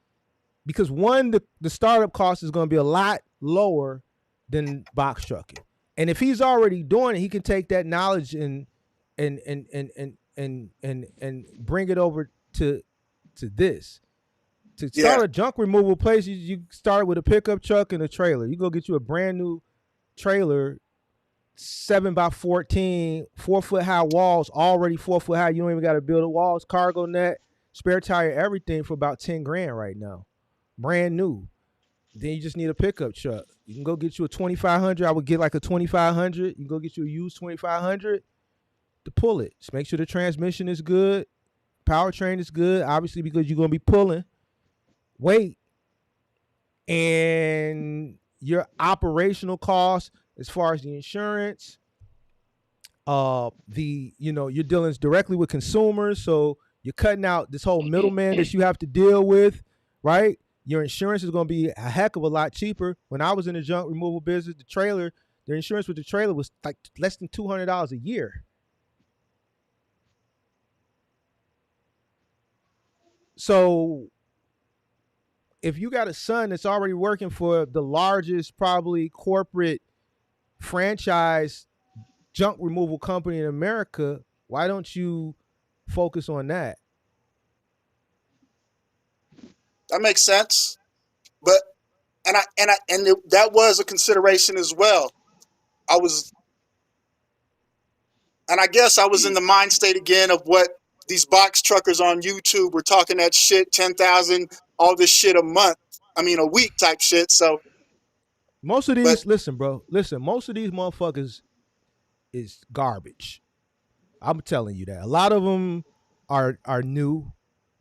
because one, the startup cost is going to be a lot lower than box trucking, and if he's already doing it, he can take that knowledge and bring it over to this. To yeah, start a junk removal place, you start with a pickup truck and a trailer. You go get you a brand new trailer, 7x14, 4-foot high walls, already 4-foot high. You don't even got to build the walls, cargo net, spare tire, everything for about 10 grand right now, brand new. Then you just need a pickup truck. You can go get you a 2500. I would get like a 2500. You can go get you a used 2500 to pull it. Just make sure the transmission is good, powertrain is good, obviously because you're gonna be pulling weight, and your operational costs as far as the insurance, you're dealing directly with consumers, so you're cutting out this whole middleman that you have to deal with, right? Your insurance is going to be a heck of a lot cheaper. When I was in the junk removal business, the insurance with the trailer was like less than $200 a year. So if you got a son that's already working for the largest probably corporate franchise junk removal company in America, why don't you focus on that? that makes sense. But that was a consideration as well. I was, and I guess I was in the mind state again of what these box truckers on YouTube were talking that shit, 10,000, all this shit a month. I mean, a week type shit. So, Most of but these, most of these motherfuckers is garbage. I'm telling you that. A lot of them are new.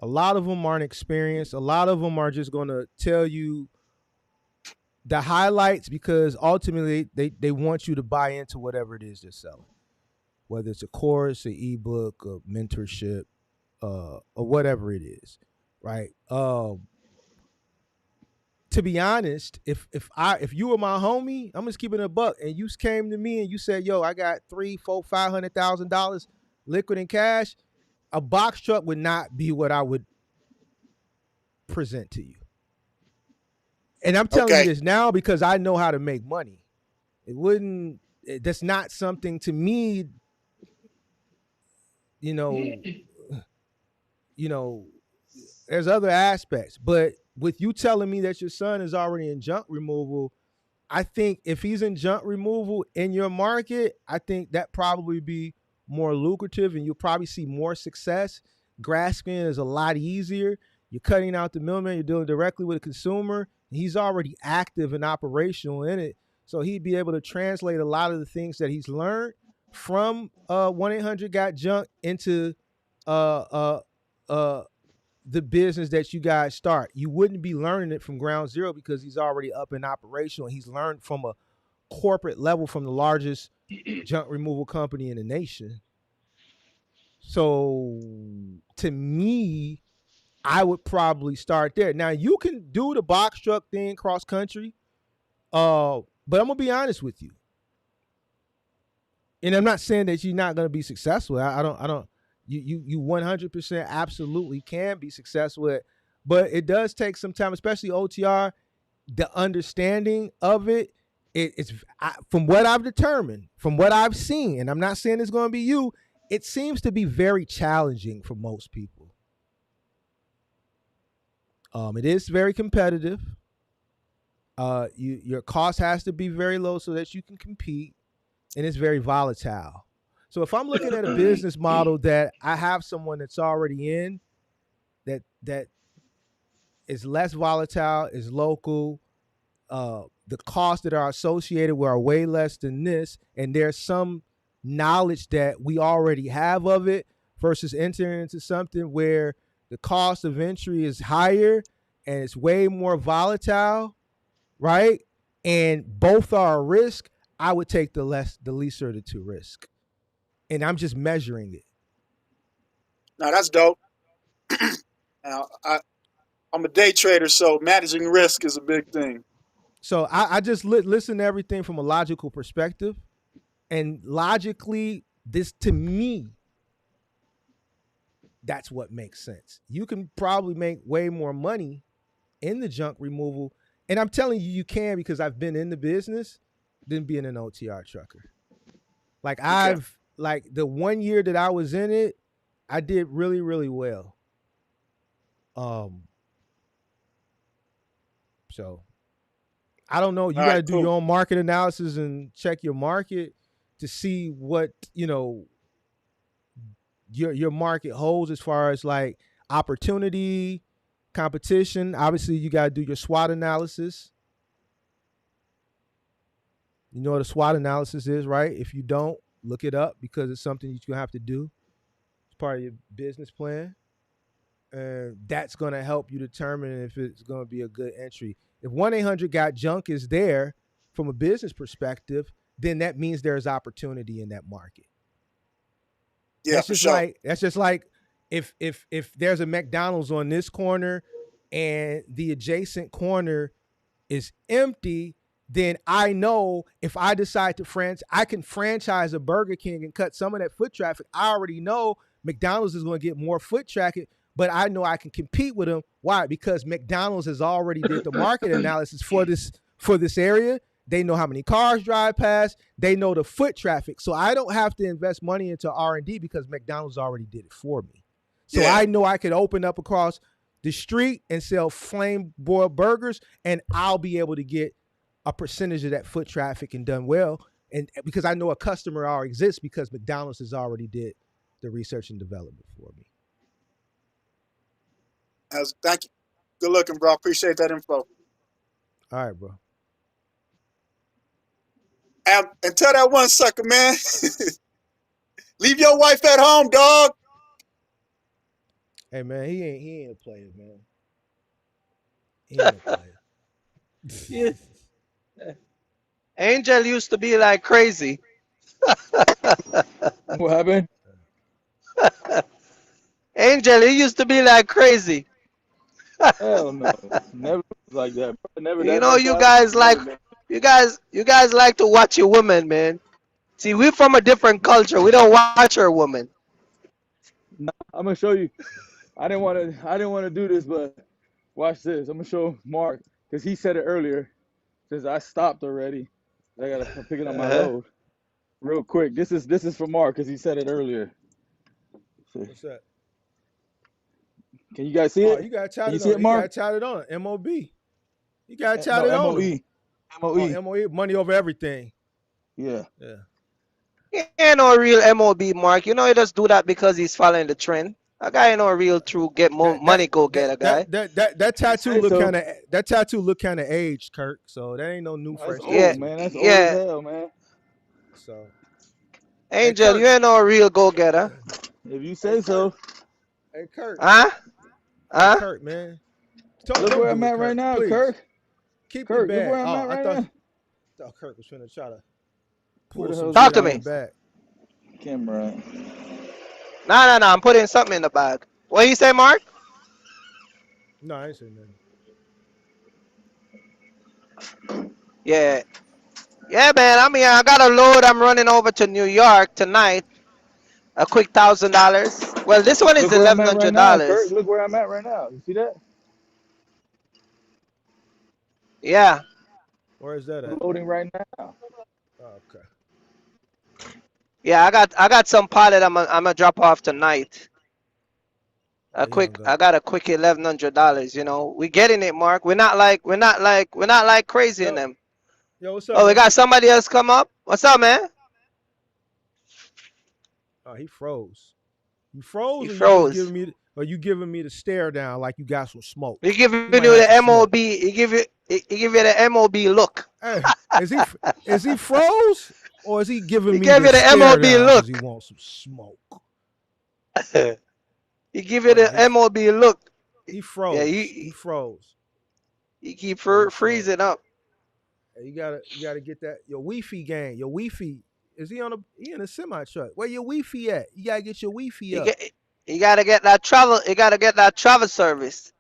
A lot of them aren't experienced. A lot of them are just going to tell you the highlights because ultimately they want you to buy into whatever it is they're selling, whether it's a course, an ebook, a mentorship, or whatever it is, right? To be honest, if you were my homie, I'm just keeping it a buck, and you came to me and you said, "Yo, I got $300,000, $400,000, $500,000 liquid in cash," a box truck would not be what I would present to you. And I'm telling you okay. this now because I know how to make money. It wouldn't. That's not something to me. You know. You know. There's other aspects, but with you telling me that your son is already in junk removal, I think if he's in junk removal in your market, I think that probably be more lucrative and you'll probably see more success. Grasping is a lot easier. You're cutting out the middleman. You're dealing directly with a consumer. He's already active and operational in it. So he'd be able to translate a lot of the things that he's learned from 1-800-GOT-JUNK into uh, uh, uh, the business that you guys start. You wouldn't be learning it from ground zero because he's already up and operational. He's learned from a corporate level from the largest junk removal company in the nation. So to me, I would probably start there. Now you can do the box truck thing cross country, but I'm gonna be honest with you, and I'm not saying that you're not gonna be successful. I don't. You 100% absolutely can be successful at, but it does take some time, especially OTR. The understanding of it's from what I've determined, from what I've seen, and I'm not saying it's going to be you. It seems to be very challenging for most people. It is very competitive. Your cost has to be very low so that you can compete, and it's very volatile. So if I'm looking at a business model that I have someone that's already in, that is less volatile, is local, the costs that are associated with are way less than this, and there's some knowledge that we already have of it versus entering into something where the cost of entry is higher and it's way more volatile, right? And both are a risk. I would take the lesser of the two risk, and I'm just measuring it. Now that's dope. Now I'm a day trader, so managing risk is a big thing. So I just listen to everything from a logical perspective, and logically, this to me, that's what makes sense. You can probably make way more money in the junk removal, and I'm telling you, you can, because I've been in the business than being an OTR trucker. Like like the 1 year that I was in it, I did really, really well. So I don't know. You got to do your own market analysis and check your market to see what, your market holds as far as like opportunity, competition. Obviously, you got to do your SWOT analysis. You know what a SWOT analysis is, right? If you don't, look it up, because it's something that you have to do. It's part of your business plan. And that's going to help you determine if it's going to be a good entry. If 1-800-GOT-JUNK is there from a business perspective, then that means there's opportunity in that market. Yeah, that's just like if there's a McDonald's on this corner and the adjacent corner is empty, then I know if I decide to I can franchise a Burger King and cut some of that foot traffic. I already know McDonald's is going to get more foot traffic, but I know I can compete with them. Why? Because McDonald's has already did the market analysis for this area. They know how many cars drive past. They know the foot traffic. So I don't have to invest money into R&D because McDonald's already did it for me. So I know I could open up across the street and sell flame broiled burgers, and I'll be able to get a percentage of that foot traffic and done well. And because I know a customer already exists because McDonald's has already did the research and development for me. Thank you. Good looking, bro. Appreciate that info. All right, bro. And tell that one sucker, man. Leave your wife at home, dog. Hey, man, he ain't a player, man. He ain't a player. Yeah. Angel used to be like crazy. What happened? Angel, he used to be like crazy. Hell no, never like that. Never. You know, you guys like to watch your woman, man. See, we're from a different culture. We don't watch our woman. Nah, I'm gonna show you. I didn't want to do this, but watch this. I'm gonna show Mark because he said it earlier. Since I stopped already, I gotta pick it up my load real quick. This is for Mark because he said it earlier. What's that? Can you guys see it? You got to you see it, Mark? You got to tout it on MOB. You got to tout it on. MOE. MOE. Money over everything. Yeah. He ain't no real MOB, Mark. You know he just do that because he's following the trend. A guy ain't no real true get more money go get a guy. That tattoo look kind of aged, Kirk. So that ain't no new fresh. Old, man. That's old as hell, man. So Angel, you ain't no real go getter. If you say so. Hey, Kirk. Huh? Hey, Kirk, man. Look where I'm at right now, please. Kirk. Keep Kirk, it bad. look where I'm at right now. I thought Kirk was trying to pull some Talk to me. back. Camera. No. I'm putting something in the bag. What you say, Mark? No, I ain't saying nothing. Yeah, man. I mean, I got a load. I'm running over to New York tonight. A quick $1,000. Well, this one is $1,100. Look where I'm at right now. You see that? Yeah. Where is that at? Loading right now. Oh, okay. Yeah, I got some pilot. I'm gonna drop off tonight. I got a quick $1,100. You know, we getting it, Mark. We're not like crazy in them. Yo, what's up? Oh, we got somebody else come up. What's up, man? Oh, he froze. You froze. Or you giving me the stare down like you got some smoke. He giving you the MOB. He give you the MOB look. Hey, is he froze or is he giving me the stare MOB down look? He wants some smoke. He give you the MOB look. He froze. Yeah, he froze. He keep freezing up. Hey, you gotta get that your Wi-Fi gang. Your Wi-Fi. Is he in a semi truck? Where your Wi-Fi at? You gotta get your Wi-Fi up. You gotta get that travel. You gotta get that travel service.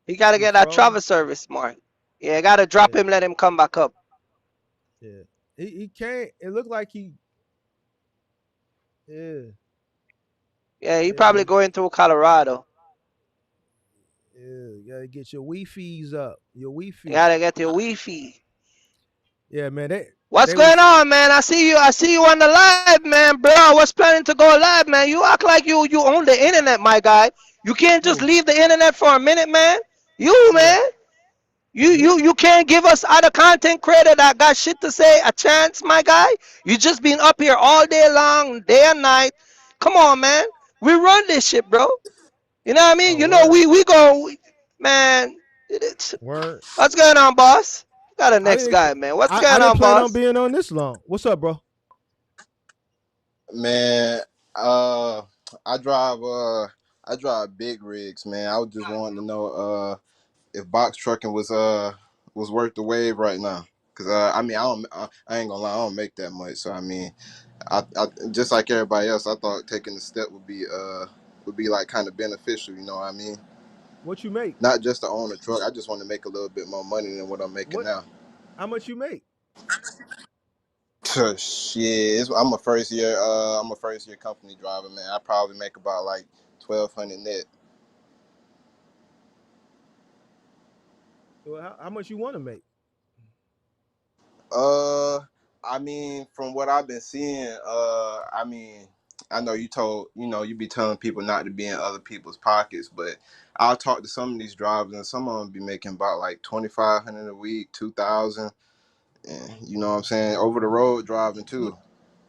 He got to He get that travel froze. service, Mark. Yeah, got to drop Yeah, him, let him come back up. yeah. He can't. It looked like he. Yeah, Yeah, he yeah, probably going through Colorado. yeah. You gotta get your Wi-Fi's up. Your You Wi-Fi. got to get your Wi-Fi. Yeah, man. What's They going was on, man? I see you on the live, man, bro. What's planning to go live, man? You act like you own the internet, my guy. You can't just who? leave the internet for a minute, man. You, Who that? man. You Me? you you can't give us other content creator that got shit to say a chance, my guy. You just been up here all day long, day and night. Come on, man. We run this shit, bro. You know what I mean? Oh, You know word, we go, man. word. What's going on, boss? Got a I next didn't. guy, man. What's I going didn't on, plan on boss? being on this long. What's up, bro? Man, uh, I drive I drive big rigs, man. I was just wanting to know if box trucking was worth the wave right now. Cause I mean I ain't gonna lie, I don't make that much. So I mean I just like everybody else, I thought taking the step would be like kind of beneficial. You know what I mean? What you make? Not just to own a truck. I just want to make a little bit more money than what I'm making What? now. How much you make? Shit, I'm a first year company driver, man. I probably make about like 1,200 net. Well, how much you want to make? Uh, I mean, from what I've been seeing, I mean, I know you be telling people not to be in other people's pockets, but I'll talk to some of these drivers, and some of them be making about like 2,500 a week, 2,000, and you know what I'm saying, over the road driving Look, too.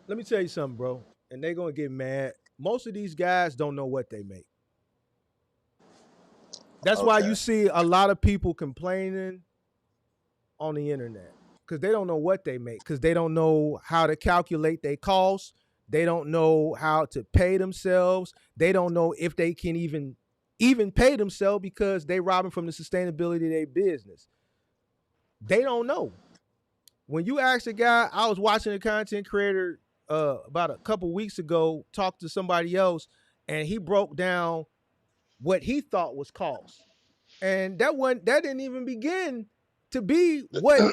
let me tell you something, bro. And they gonna get mad. Most of these guys don't know what they make. That's why Okay, you see a lot of people complaining on the internet because they don't know what they make because they don't know how to calculate their costs. They don't know how to pay themselves. They don't know if they can even pay themselves because they robbing from the sustainability of their business. They don't know. When you ask a guy, I was watching a content creator about a couple weeks ago talk to somebody else, and he broke down what he thought was cost, and that didn't even begin to be what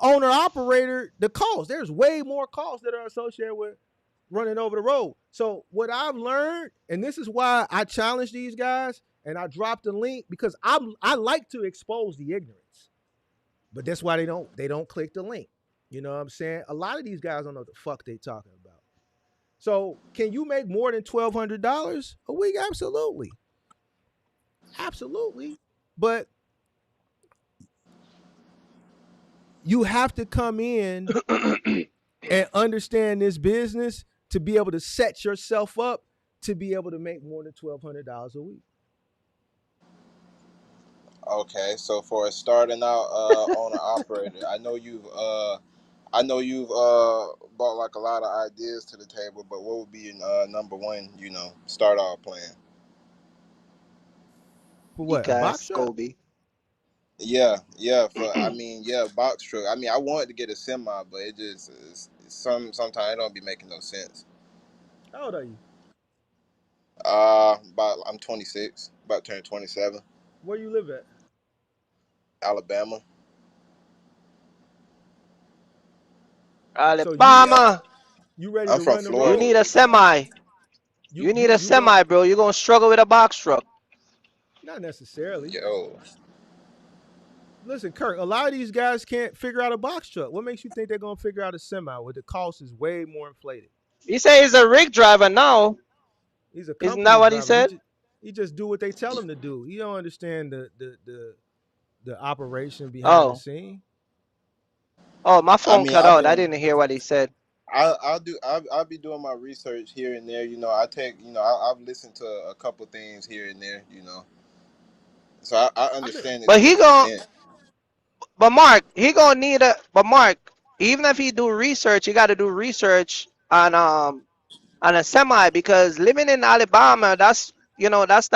owner operator the cost. There's way more costs that are associated with running over the road. So what I've learned, and this is why I challenge these guys, and I dropped the link because I like to expose the ignorance, but that's why they don't click the link. You know what I'm saying? A lot of these guys don't know what the fuck they talking about. So can you make more than $1,200 a week? Absolutely, absolutely. But you have to come in and understand this business to be able to set yourself up to be able to make more than $1,200 a week. okay. So for a starting out owner operator, I know you've brought like a lot of ideas to the table, but what would be your number one, start out plan? For what? A box Ecas, truck? Kobe. Yeah, yeah. Yeah, box truck. I mean, I wanted to get a semi, but it just sometimes it don't be making no sense. How old are you? About I'm 26, about to turn 27, Where you live at? Alabama. So you Yeah, Alabama. you ready I'm to from run the You Florida. need road? a semi. You You need you a you going semi, bro. You're gonna struggle with a box truck. not necessarily. Yo, Listen, Kirk, a lot of these guys can't figure out a box truck. What makes you think they're gonna figure out a semi where the cost is way more inflated? He say he's a rig driver now. He's a Isn't that company what he driver. said? He just do what they tell him to do. He don't understand the operation behind the Oh. scene. Oh, my I phone mean, cut out. I didn't hear what he said. I'll be doing my research here and there. I take, I've listened to a couple things here and there. So I I know. understand it But to he an gon' extent. but Mark, he gonna need a but Mark, even if he do research, he gotta do research on a semi because living in Alabama, that's that's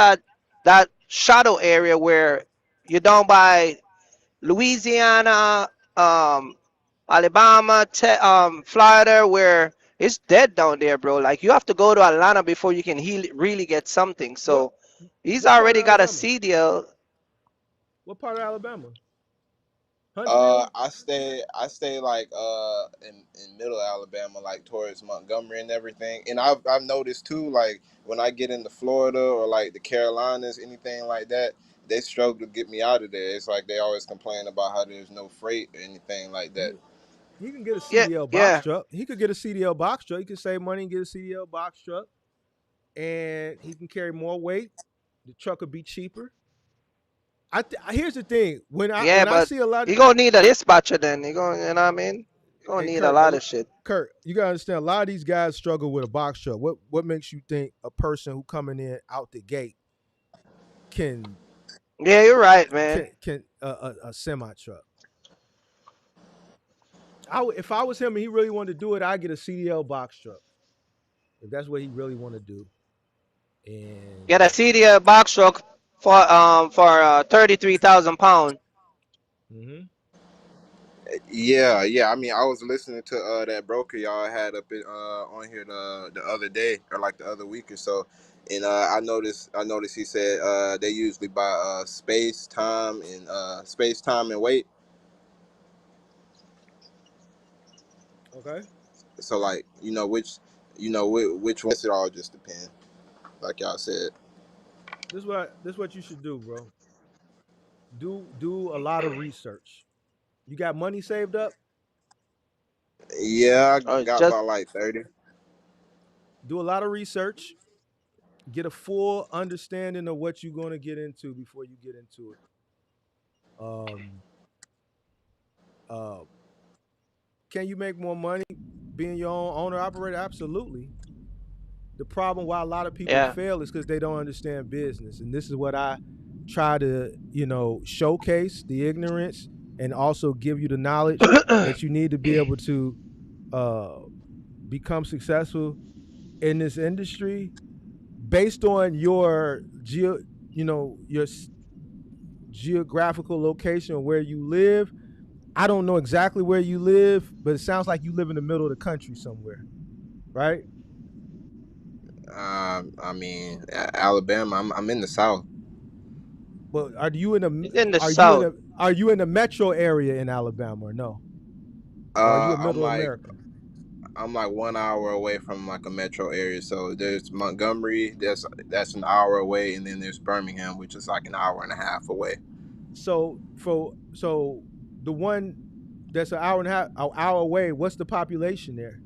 that shadow area where you're down by Louisiana, um, Alabama, Florida, where it's dead down there, bro. Like you have to go to Atlanta before you can really get something. What So he's what part of already got a Alabama? C deal. What part of Alabama? Huntsville? I stay like in middle Alabama, like towards Montgomery and everything. And I've noticed too, like when I get into Florida or like the Carolinas, anything like that, they struggle to get me out of there. It's like they always complain about how there's no freight or anything like that. He he can get a Yeah, CDL box yeah, truck. He could get a CDL box truck. He could save money and get a CDL box truck, and he can carry more weight. The truck would be cheaper. Here's the thing: yeah, when I but see a lot, he gonna need a dispatcher then. He gonna, you know what I mean? He gonna hey need a Kurt, lot of shit. Kurt, you gotta understand. A lot of these guys struggle with a box truck. What makes you think a person who coming in out the gate can Yeah, you're right, man. can a semi truck? If I was him and he really wanted to do it, I'd get a CDL box truck if that's what he really want to do. And Get a CDL box truck for 33,000 pounds. hmm Yeah. I mean, I was listening to that broker y'all had up on here the other day or like the other week or so, and I noticed he said they usually buy space time and weight. okay, So like which one? It all just depends, like y'all said. this what you should do, bro. Do a lot of research. You got money saved up? Yeah, I Or got just about like 30. Do a lot of research. Get a full understanding of what you're going to get into before you get into it. Um, uh, can you make more money being your own owner operator? Absolutely. The problem why a lot of people yeah. fail is because they don't understand business, and this is what I try to showcase the ignorance and also give you the knowledge that you need to be able to uh, become successful in this industry based on your your geographical location where you live. I don't know exactly where you live, but it sounds like you live in the middle of the country somewhere, right? I mean, Alabama. I'm in the South. But It's in the south. are you in the metro area in Alabama or no? Or are you a I'm middle like America? I'm like 1 hour away from like a metro area. So there's Montgomery. That's an hour away, and then there's Birmingham, which is like an hour and a half away. So the one that's an hour away, what's the population there?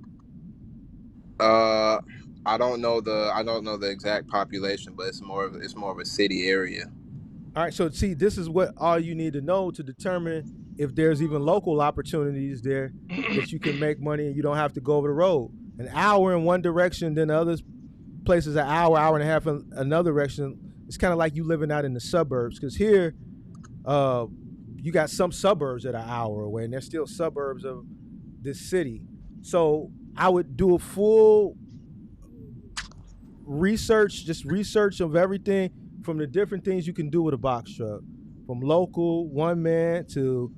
Uh, I don't know the exact population, but it's more of a city area. All right, so see, this is what all you need to know to determine if there's even local opportunities there that you can make money and you don't have to go over the road. An hour in one direction, then the other places an hour and a half in another direction. It's kind of like you living out in the suburbs because here, uh, you got some suburbs that are an hour away, and they're still suburbs of this city. So I would do a full research of everything from the different things you can do with a box truck, from local one man to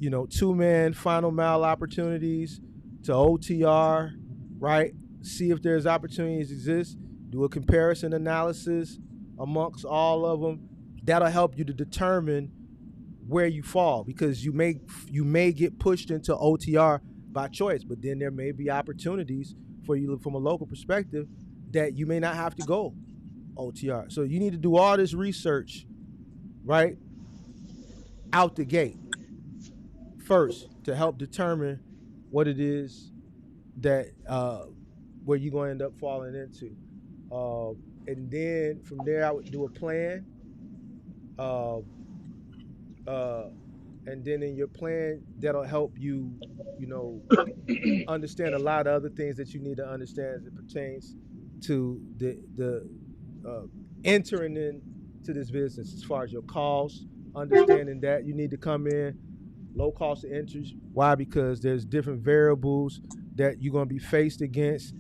2-man final mile opportunities to OTR, right? See if there's opportunities exist. Do a comparison analysis amongst all of them. That'll help you to determine where you fall because you may get pushed into OTR by choice, but then there may be opportunities for you from a local perspective that you may not have to go OTR. So you need to do all this research, right, out the gate first to help determine what it is that where you're going to end up falling into. And then from there, I would do a plan. Uh, uh, and then in your plan, that'll help you, you know, understand a lot of other things that you need to understand as it pertains to the uh, entering into this business as far as your costs, understanding that you need to come in low cost of entry. Why? Because there's different variables that you're going to be faced against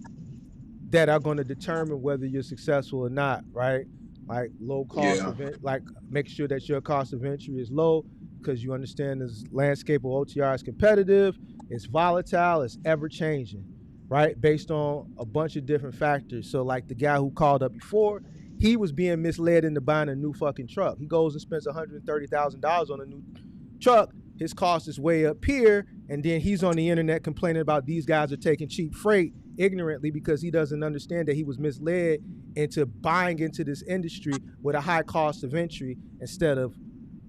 that are going to determine whether you're successful or not, right? Like low cost Yeah. of like make sure that your cost of entry is low because you understand this landscape of OTR is competitive, it's volatile, it's ever changing, right? Based on a bunch of different factors. So like the guy who called up before, he was being misled into buying a new fucking truck. He goes and spends $130,000 on a new truck. His cost is way up here, and then he's on the internet complaining about these guys are taking cheap freight ignorantly because he doesn't understand that he was misled into buying into this industry with a high cost of entry instead of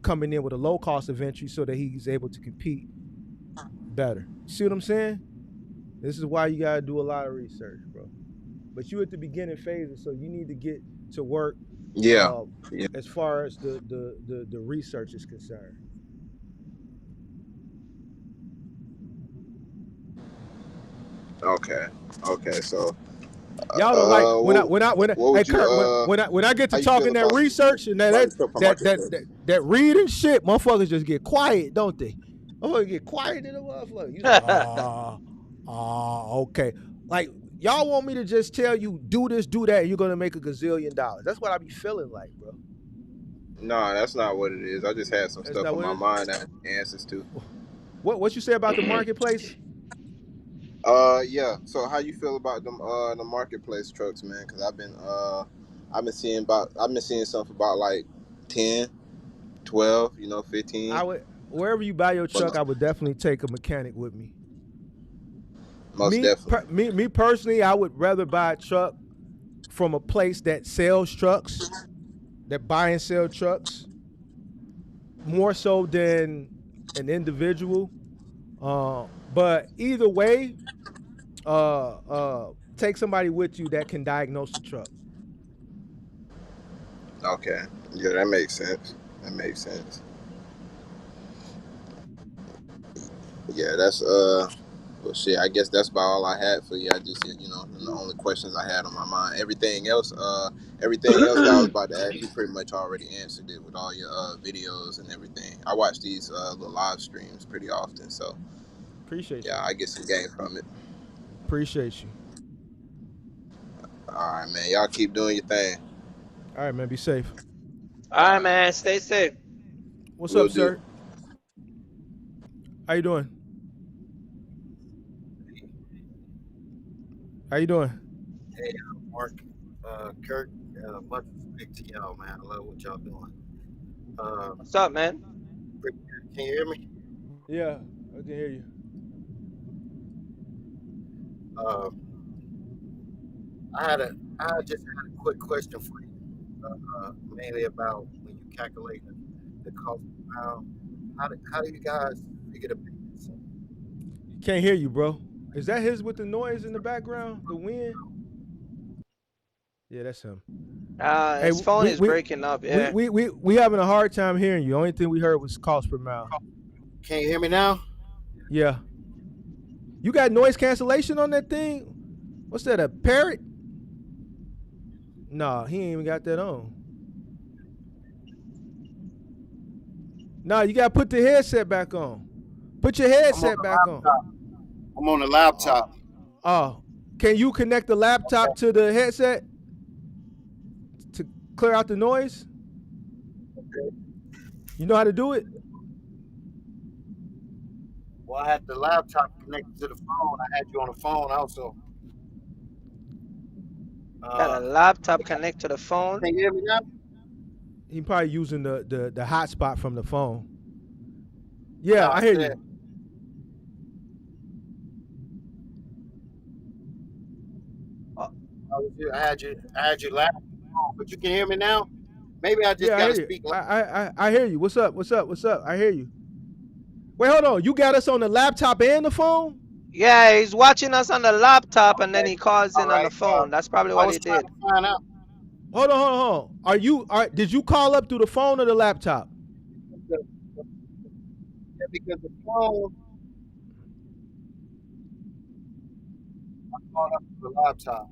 coming in with a low cost of entry so that he's able to compete better. See what I'm saying? This is why you gotta do a lot of research, bro. But you at the beginning phases, so you need to get to work Yeah. uh, Yeah. as far as the research is concerned. Okay. Okay. So, Y'all don't like when I what hey would you Kurt when I get how to you feel talking that about research and that about that the crypto that that marketplace? that, that reading shit, motherfuckers just get quiet, don't they? Motherfuckers get quiet in the motherfucker. You like okay. Like y'all want me to just tell you do this, do that, and you're gonna make a gazillion dollars. That's what I be feeling like, bro. No, that's not what it is. I just had some That's stuff not on what my it is. mind that I need answers to. What you say about the marketplace? Yeah. So how you feel about them the marketplace trucks, man? Because I've been seeing something about like 10, 12, 15. I would wherever you buy your But truck, I would definitely take a mechanic with me. most definitely. Me personally, I would rather buy a truck from a place that sells trucks, that buy and sell trucks, more so than an individual. But either way, take somebody with you that can diagnose the truck. Okay. Yeah, that makes sense. That makes sense. Yeah, that's well, shit. I guess that's about all I had for you. I just, the only questions I had on my mind. Everything else that I was about to ask you, pretty much already answered it with all your videos and everything. I watch these little live streams pretty often, so Appreciate you, yeah, man. I get some game from it. Appreciate you. All right, man. Y'all keep doing your thing. All right, man. Be safe. All All right, right, man. Stay safe. What's will up, do. sir? How you doing? How you doing? Hey, Mark, Kurt, much respect to y'all, man. I love what y'all doing. Uh, What's up, man? can you hear me? Yeah, I can hear you. Uh, I had a, I just had a quick question for you, mainly about when you calculate the cost per pound. How do you guys figure the payments? Can't hear you, bro. Is that his with the noise in the background? The wind? Yeah, that's him. Hey, His phone is breaking up. Yeah. we having a hard time hearing you. Only thing we heard was cost per mile. Can you hear me now? Yeah. You got noise cancellation on that thing? What's that? A parrot? Nah, he ain't even got that on. Nah, you gotta put the headset back on. Put your I'm on headset the back on. laptop. I'm on the Oh, laptop. oh. Can you connect the laptop to the headset to clear out the noise? You know how to do it? Well, I had the laptop connected to the phone. I had you on the phone also. Got a Uh, laptop connect to the phone. can you hear me now? He probably using the hotspot from the phone. No, Yeah, I I hear said you. Oh, I had you laughing, but you can hear me now. Maybe I just Yeah, I got hear to you. speak. I hear you. What's up? What's up? What's up? I hear you. Wait, hold on. You got us on the laptop and the phone? yeah, he's watching us on the laptop and then Okay, he calls all in on the right. phone. That's probably I what was he trying did. to find out. Hold on. Did you call up through the phone or the laptop? Because because the phone caught up to the laptop.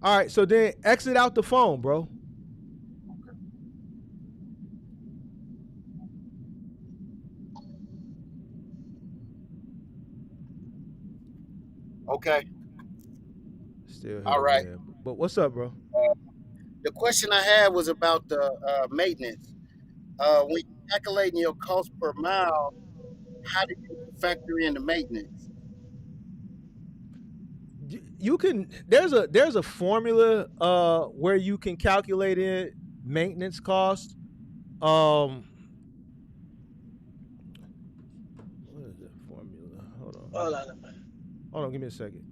All right, so then exit out the phone, bro. Okay, Still all hear the right. wind. But what's up, bro? Uh, the question I had was about the maintenance. When you're calculating your cost per mile, how do you factor in the maintenance? you can there's a formula where you can calculate in maintenance cost. Um, what is that formula? Hold on. Hold on, give me a second.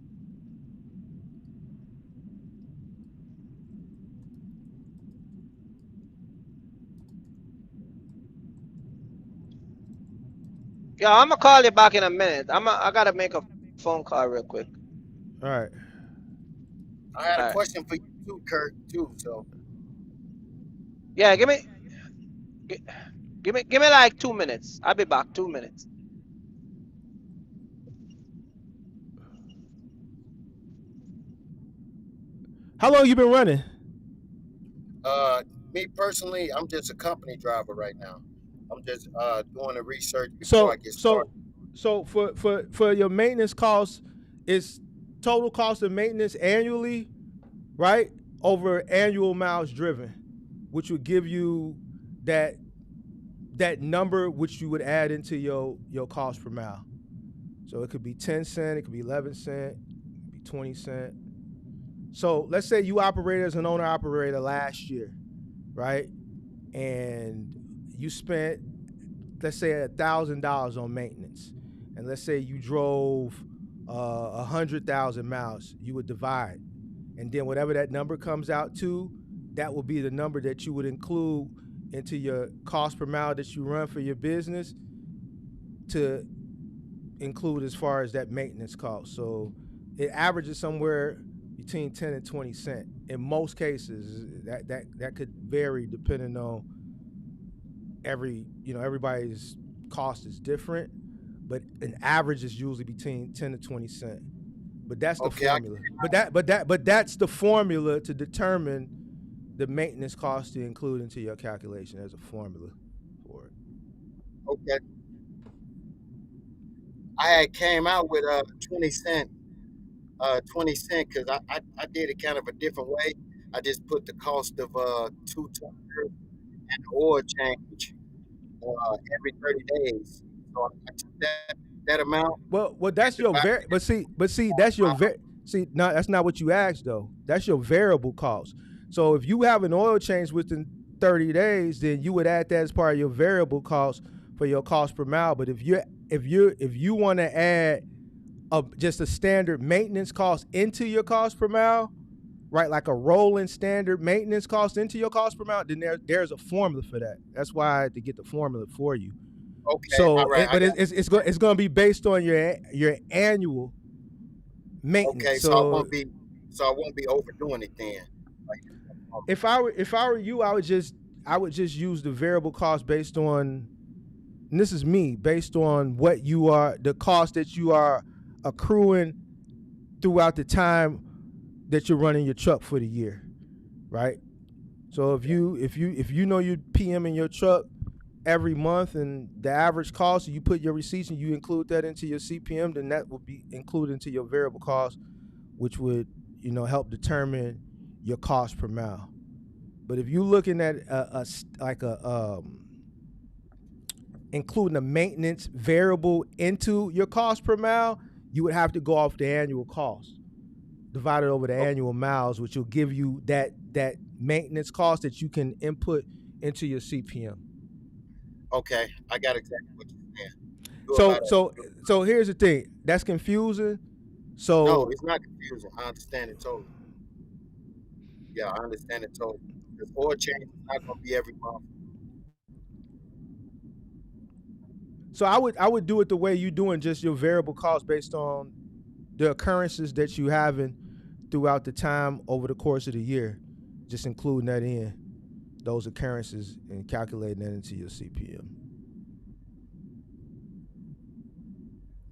Yeah, I'm gonna call you back in a minute. I gotta make a phone call real quick. All right. I All had a right. question for you too, Kurt, too. So, Yeah, gi- give me like 2 minutes. I'll be back. 2 minutes. How long you been running? uh, me personally, I'm just a company driver right now. I'm just doing the research before I So get so started. so for your maintenance costs, it's total cost of maintenance annually, right? Over annual miles driven, which would give you that that number which you would add into your cost per mile. So it could be 10 cent, it could be 11 cent, it could be 20 cent. So let's say you operated as an owner operator last year, right? And you spent, let's say, $1,000 on maintenance, and let's say you drove 100,000 miles, you would divide, and then whatever that number comes out to, that will be the number that you would include into your cost per mile that you run for your business to include as far as that maintenance cost. So it averages somewhere between 10 and 20 cent. In most cases, that could vary depending on everybody's cost is different, but an average is usually between 10 to 20 cent. But that's the Okay, I formula. But that's the formula to determine the maintenance cost to include into your calculation as a formula for it. okay. I had came out with 20 cent, 20 cent, because I did it kind of a different way. I just put the cost of two tires and the oil change every 30 days. So I took that amount Well, and that's your divided var. it But see, that's your by. var. See, no, that's not what you asked though. That's your variable cost. So if you have an oil change within 30 days, then you would add that as part of your variable cost for your cost per mile. But if you want to add just a standard maintenance cost into your cost per mile, right? Like a rolling standard maintenance cost into your cost per mile, then there's a formula for that. That's why I had to get the formula for you. Okay, all So, right, I but got it's going to be based on your annual maintenance. okay. So, So I won't be overdoing it then. Like, if I were you, I would just use the variable cost based on, and this is me, based on what you are, the cost that you are accruing throughout the time that you're running your truck for the year, right? So if you know you're PMing your truck every month and the average cost, you put your receipts and you include that into your CPM, then that will be included into your variable cost, which would help determine your cost per mile. But if you're looking at like a including a maintenance variable into your cost per mile, you would have to go off the annual cost divided over the o- annual miles, which will give you that maintenance cost that you can input into your CPM. okay, I got exactly what you're saying. Do So about it. so so here's the thing that's confusing. No, So it's not confusing. I understand it totally. Yeah, I understand it totally. Because oil change is not going to be every month. I would do it the way you doing, just your variable cost based on the occurrences that you having throughout the time over the course of the year, just including that in those occurrences and calculating that into your CPM.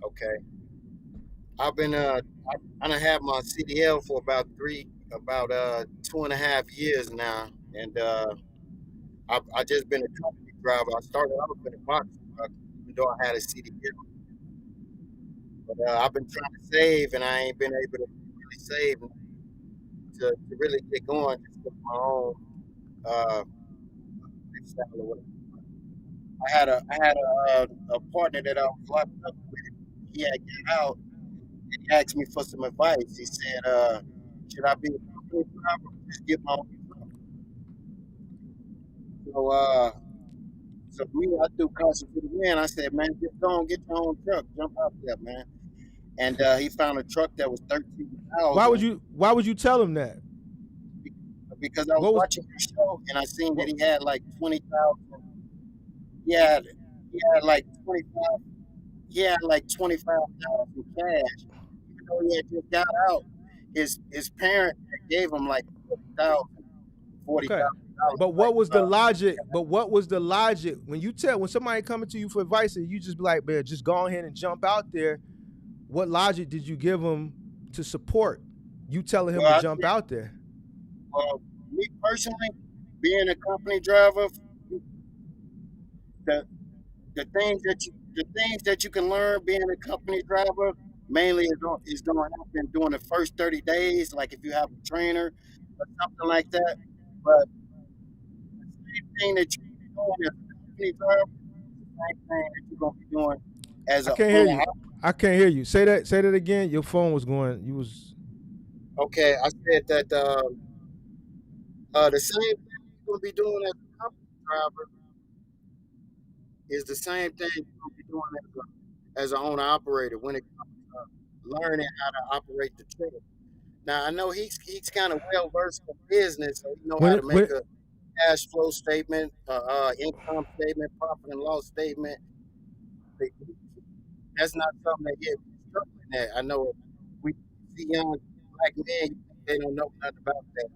Okay, I've been I done have my CDL for about 2.5 years now, and I just been a company driver. I started out in a box truck, even though I had a CDL, but I've been trying to save, and I ain't been able to really save to really get going just with my own uh, lifestyle or whatever. I had a partner that I was locked up with. He had got out, He asked me for some advice. He said, should I be a company driver or just get my own truck? So, so me, I threw caution to the wind. I said, man, just go and get your own truck. Jump out there, man. And he found a truck that was 13,000 Why would you tell him that? because I was What was watching your show and I seen that what? he had like 20,000. He had like 25. He had like 25,000 cash. Even though he had just got out, his parents gave him like 40,000, forty Okay. thousand dollars. But Like, what was the logic? But what was the logic when somebody coming to you for advice and you just be like, man, just go ahead and jump out there? What logic did you give him to support you telling him well, to I jump said, out there? well, me personally, being a company driver, the the things that you can learn being a company driver mainly is going to happen during the first 30 days. Like if you have a trainer or something like that. But thing that you're doing as a company driver is the same thing that you're going to be doing as I an can't hear owner. you. I can't hear you. Say that again. Your phone was going. You was Okay, I said that the same thing you're going to be doing as a company driver is the same thing you're going to be doing as an owner operator when it comes to learning how to operate the truck. Now I know he's kind of well versed in business, so he know when how it to make when a cash flow statement, income statement, profit and loss statement. That's not something that he's struggling at. I know we see young black men, you think they don't know nothing about that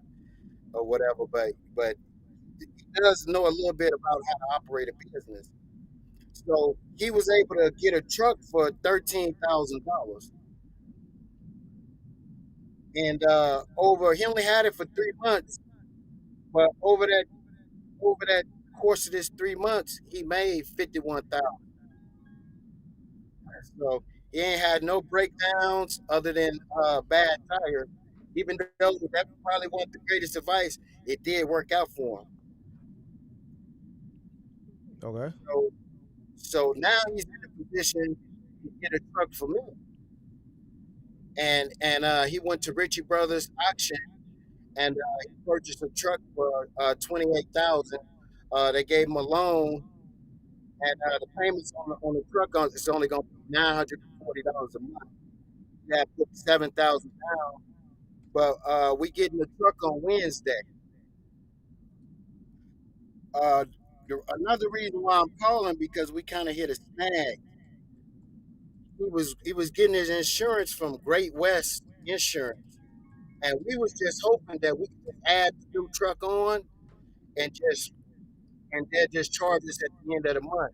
or whatever, but he does know a little bit about how to operate a business. So he was able to get a truck for $13,000, and over he only had it for 3 months, but over that course of this 3 months, he made 51,000. So he ain't had no breakdowns other than bad tire. Even though that probably wasn't the greatest advice, it did work out for him. okay. So so now he's in a position to get a truck for me. And he went to Ritchie Brothers auction and he purchased a truck for 28,000. They gave him a loan and the payments on the truck is only going to be $940 a month. You have to put 7,000 down, but we getting the truck on Wednesday. Uh, Another reason why I'm calling because we kind of hit a snag. He was getting his insurance from Great West Insurance, and we was just hoping that we could just add the new truck on and they'll just charge us at the end of the month.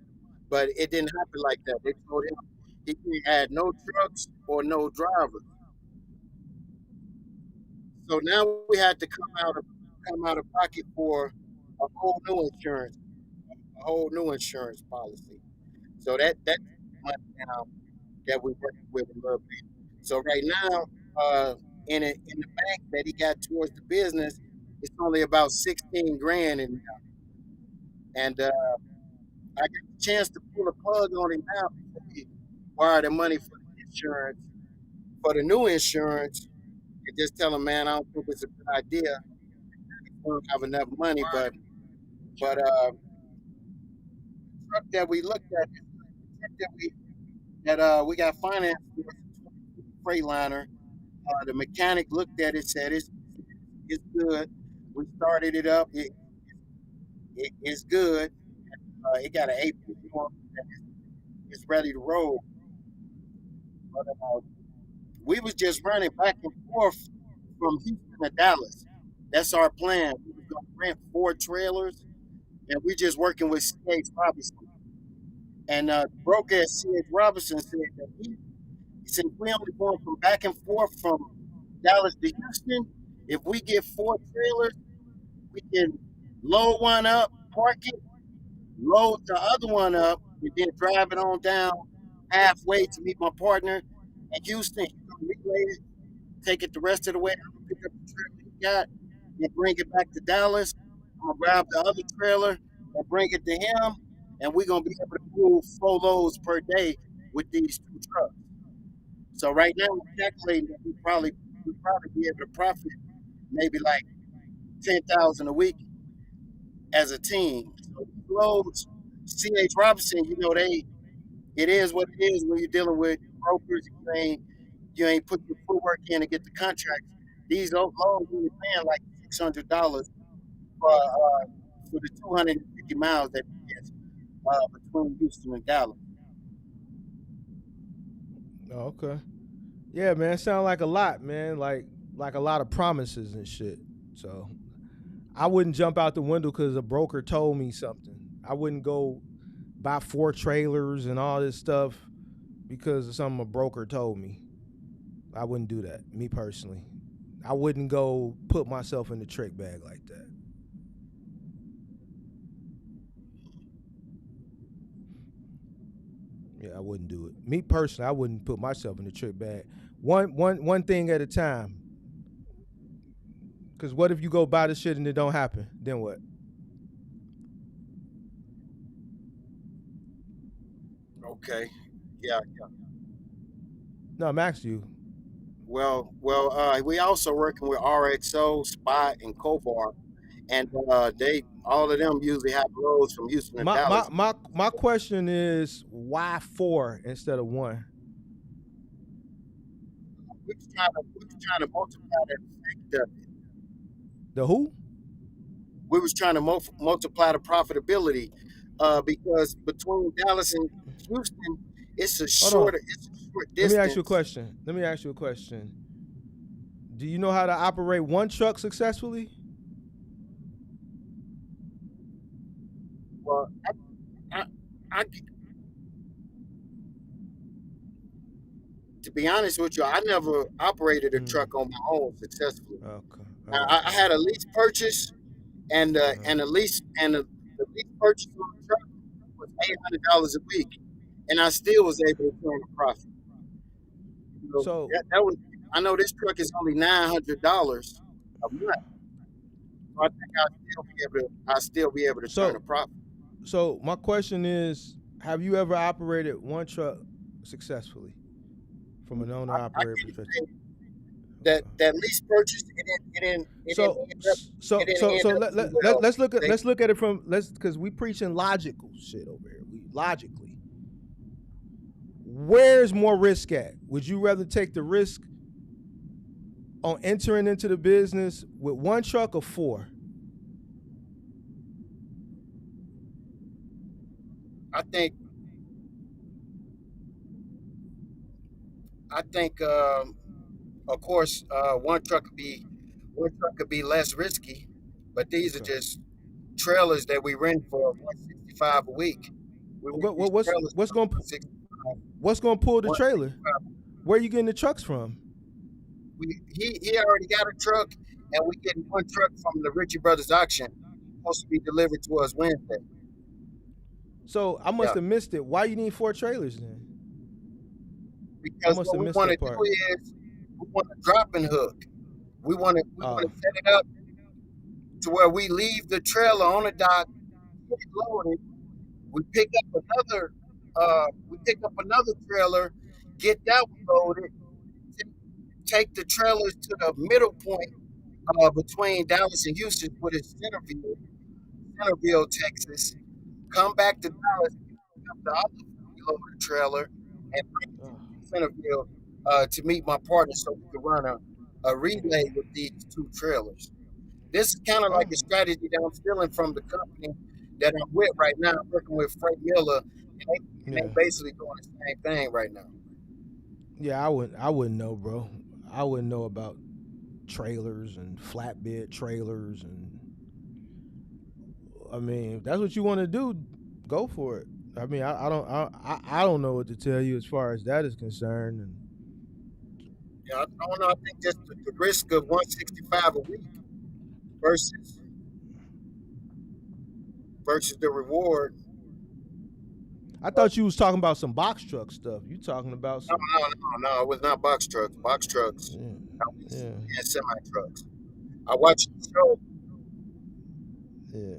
But it didn't happen like that. They told him he can't add no trucks or no drivers. So now we had to come out of pocket for a whole new insurance, a whole new insurance policy. So that's money now that we're working with a little bit. So right now, in the bank that he got towards the business, it's only about 16 grand, and I got the chance to pull a plug on him now before we wire the money for the insurance, for the new insurance, and just tell him, man, I don't think it's a good idea. We don't have enough money, but the truck that we looked at, the truck that we got financed for, Freightliner. The mechanic looked at it, said it's good. We started it up. It's good. It got an AP form. It's ready to roll. But we was just running back and forth from Houston to Dallas. That's our plan. We was gonna rent 4 trailers, and we just working with C.H. Robinson. And the broker at C.H. Robinson said that he said we only going from back and forth from Dallas to Houston. If we get 4 trailers, we can load one up, park it, load the other one up, and then drive it on down halfway to meet my partner in Houston. He's gonna relay it, take it the rest of the way. I'm gonna pick up the trailer he got and bring it back to Dallas. I'm gonna grab the other trailer and bring it to him, and we're gonna be able to move 4 loads per day with these 2 trucks. So right now we're calculating that we probably be able to profit maybe like 10,000 a week as a team. So these loads, C.H. Robinson, it is what it is when you're dealing with brokers. You ain't put your footwork in to get the contracts. These loads only paying like $600 for the 250 miles that it is between Houston and Dallas. Oh, okay. Yeah, man. It sound like a lot, man. Like a lot of promises and shit. So I wouldn't jump out the window because a broker told me something. I wouldn't go buy 4 trailers and all this stuff because of something a broker told me. I wouldn't do that, me personally. I wouldn't go put myself in the trick bag like that. Yeah, I wouldn't do it. Me personally, I wouldn't put myself in the trick bag. One thing at a time. Cause what if you go buy the shit and it don't happen? Then what? Okay. Yeah. No, I'm asking you. We also working with RXO, Spot, and Kovar, and they all of them usually have loads from Houston to My my Dallas. my my question is why 4 instead of 1? We was trying to multiply that effect of it. The who? We was trying to multiply the profitability because between Dallas and Houston, Hold on. it's a short Let me ask you a distance. question. Do you know how to operate one truck successfully? Well, I, I, to be honest with you, I never operated a Mm. truck on my own successfully. Okay. Now, I Okay. had a lease purchase, and Uh-huh. the lease purchase on the truck was $800 a week, and I still was able to turn a profit. So That was. I know this truck is only $900 a month, so I think I'll still be able to turn a so profit. so my question is, have you ever operated one truck successfully from an owner I operator can't perspective? say Okay. that lease purchase So it didn't end up let, too let, let, well. let's look at They, let's look at it from let's because we preaching logical shit over here. We logically. Where's more risk at? Would you rather take the risk on entering into the business with one truck or 4? I think I think of course one truck could be less risky, but these are Okay. just trailers that we rent for 165 a week. We rent What, these what what's trailers what's for going what's going to pull the trailer? 165. Where are you getting the trucks from? He already got a truck, and we getting one truck from the Ritchie Brothers auction. Supposed to be delivered to us Wednesday. So I must Yeah, have missed it. Why you need 4 trailers then? I because must what have we missed want to that do part. is we want a drop and hook. We want to Oh, set it up to where we leave the trailer on the dock, get it loaded. We pick up another trailer, get that one loaded, take the trailers to the middle point between Dallas and Houston, which is Centerville, Texas. Come back to Dallas, pick up the other fully loaded trailer, and bring it to oh, Centerville to meet my partner so we can run a relay with these two trailers. This is kind of like oh, a strategy that I'm stealing from the company that I'm with right now. I'm working with Frank Miller, and they yeah, basically doing the same thing right now. yeah. I wouldn't know, bro. I wouldn't know about trailers and flatbed trailers, and I mean, if that's what you want to do, go for it. I mean, I don't know what to tell you as far as that is concerned. And Yeah, I don't know. I think just the risk of 165 a week versus the reward. I Of, thought you was talking about some box truck stuff. You talking about no, some, no. It was not box trucks. Box trucks, yeah, at least, yeah, and semi trucks. I watched the show. yeah.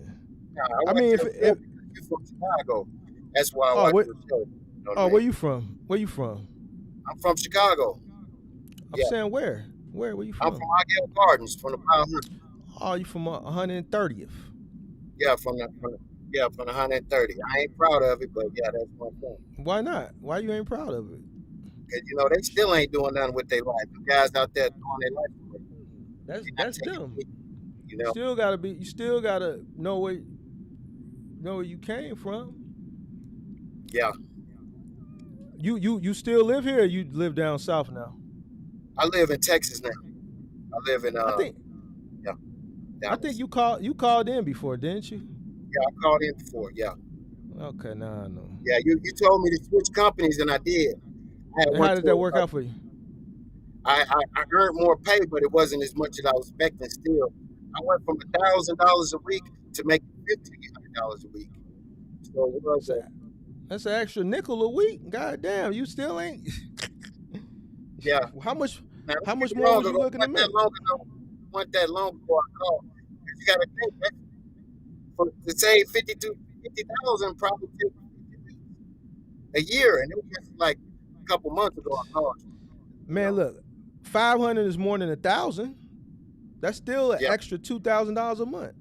Yeah, I I watched mean, your show if because you're from Chicago. That's why I oh watched what your show. You know what I oh where mean? you from? Where you from? I'm from Chicago. I'm Yeah, saying where? Where you I'm from? from Arguelle Gardens, from the Mile 100. Oh, you from 130th? Yeah, from the 130. I ain't proud of it, but yeah, that's my point. Why not? Why you ain't proud of it? Because they still ain't doing nothing with their life. The guys out there doing their life, That's they're not that's taking them. it. You You know. still gotta be. You still gotta know where you came from. Yeah, You still live here? Or you live down south now? I live in Texas now. I live in I think yeah, I think Dallas. you called in before, didn't you? Yeah, I called in before. Yeah, Okay, now I know. yeah. You told me to switch companies, and I did. I had And went how did that to work out for you? I earned more pay, but it wasn't as much as I was expecting. Still, I went from $1,000 a week to making $1,500 a week. So it was That's a, that's an extra nickel a week. God damn, you still ain't. yeah. how much? Now How don't get much me more wrong, was it you looking to wasn't that make? long ago. It wasn't that long ago I called. 'Cause you got to think that to save 50,000 probably take a year, and it was just like a couple months ago I called. You Man, know, look, 500 is more than 1,000. That's still an yeah. extra $2,000 a month.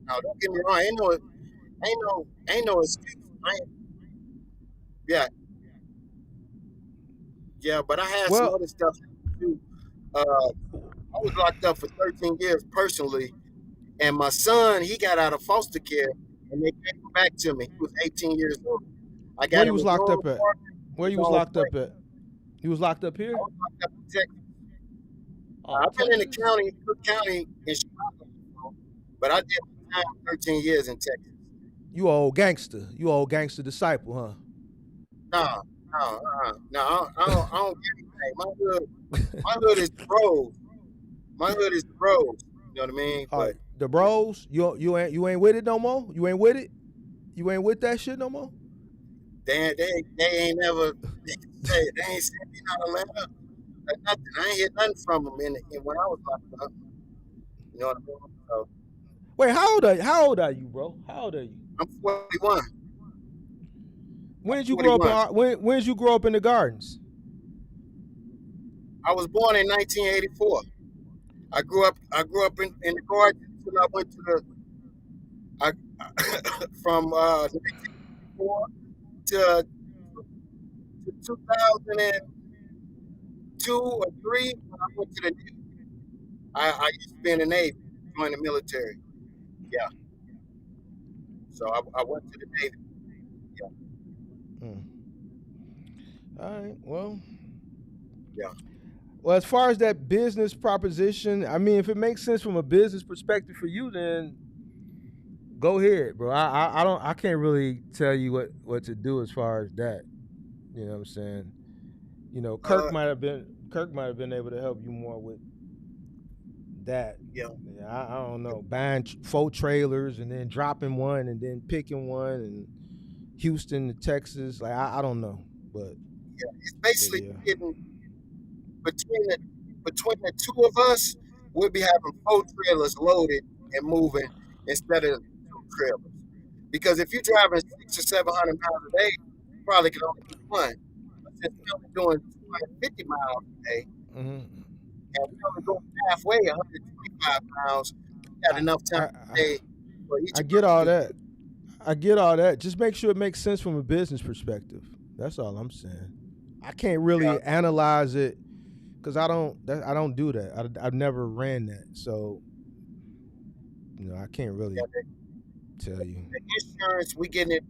Now don't get me wrong, ain't no excuse. I ain't, yeah, yeah, but I had some Well, other stuff too. I was locked up for 13 years personally, and my son he got out of foster care, and they gave him back to me. He was 18 years old. I where got you him was his locked own up at? apartment, Where his you was own locked up place. at? You was locked up I here? was locked up in Texas. Oh, I've been in the Texas. county, Cook County in Chicago, but I did my time 13 years in Texas. You old gangster. You old gangster disciple, No, no, I don't get anything. My hood is the bros. My hood is the bros. You know what I mean? All But right, the bros, you ain't with it no more. You ain't with it. You ain't with that shit no more. they ain't never they ain't sent me not a letter or nothing. I ain't hear nothing from them in when I was locked up. You know what I mean? So Wait, how old are you? How old are you, bro? How old are you? I'm 41. When I'm did you grow up 41. in when did you grow up in the gardens? I was born in 1984. I grew up in the garden until I went to the I, from 1984 to 2002 or three when I went to the Navy. I used to be in the Navy, joined the military. Yeah, so I went to the Navy. Yeah, Mm. All right. yeah. Well, as far as that business proposition, I mean, if it makes sense from a business perspective for you, then go ahead, bro. I can't really tell you what to do as far as that. You know what I'm saying? Uh, Kirk might have been able to help you more with that. yeah, Yeah, I don't know. Buying 4 trailers and then dropping one and then picking one and Houston to Texas. Like I don't know, but yeah. It's but basically yeah. getting between the between the two of us, we'll be having 4 trailers loaded and moving instead of 2 trailers. Because if you're driving 600 or 700 miles a day, you probably can only do one. But since we're only doing 250 miles a day, Hmm. and we're only going halfway, 125 miles, we got I, enough time I a day for each I of get us to all do. that. I get all that. Just make sure it makes sense from a business perspective. That's all I'm saying. I can't Yeah, really analyze it because I don't do that. I've never ran that, so I can't yeah. really tell you. The insurance, we getting it.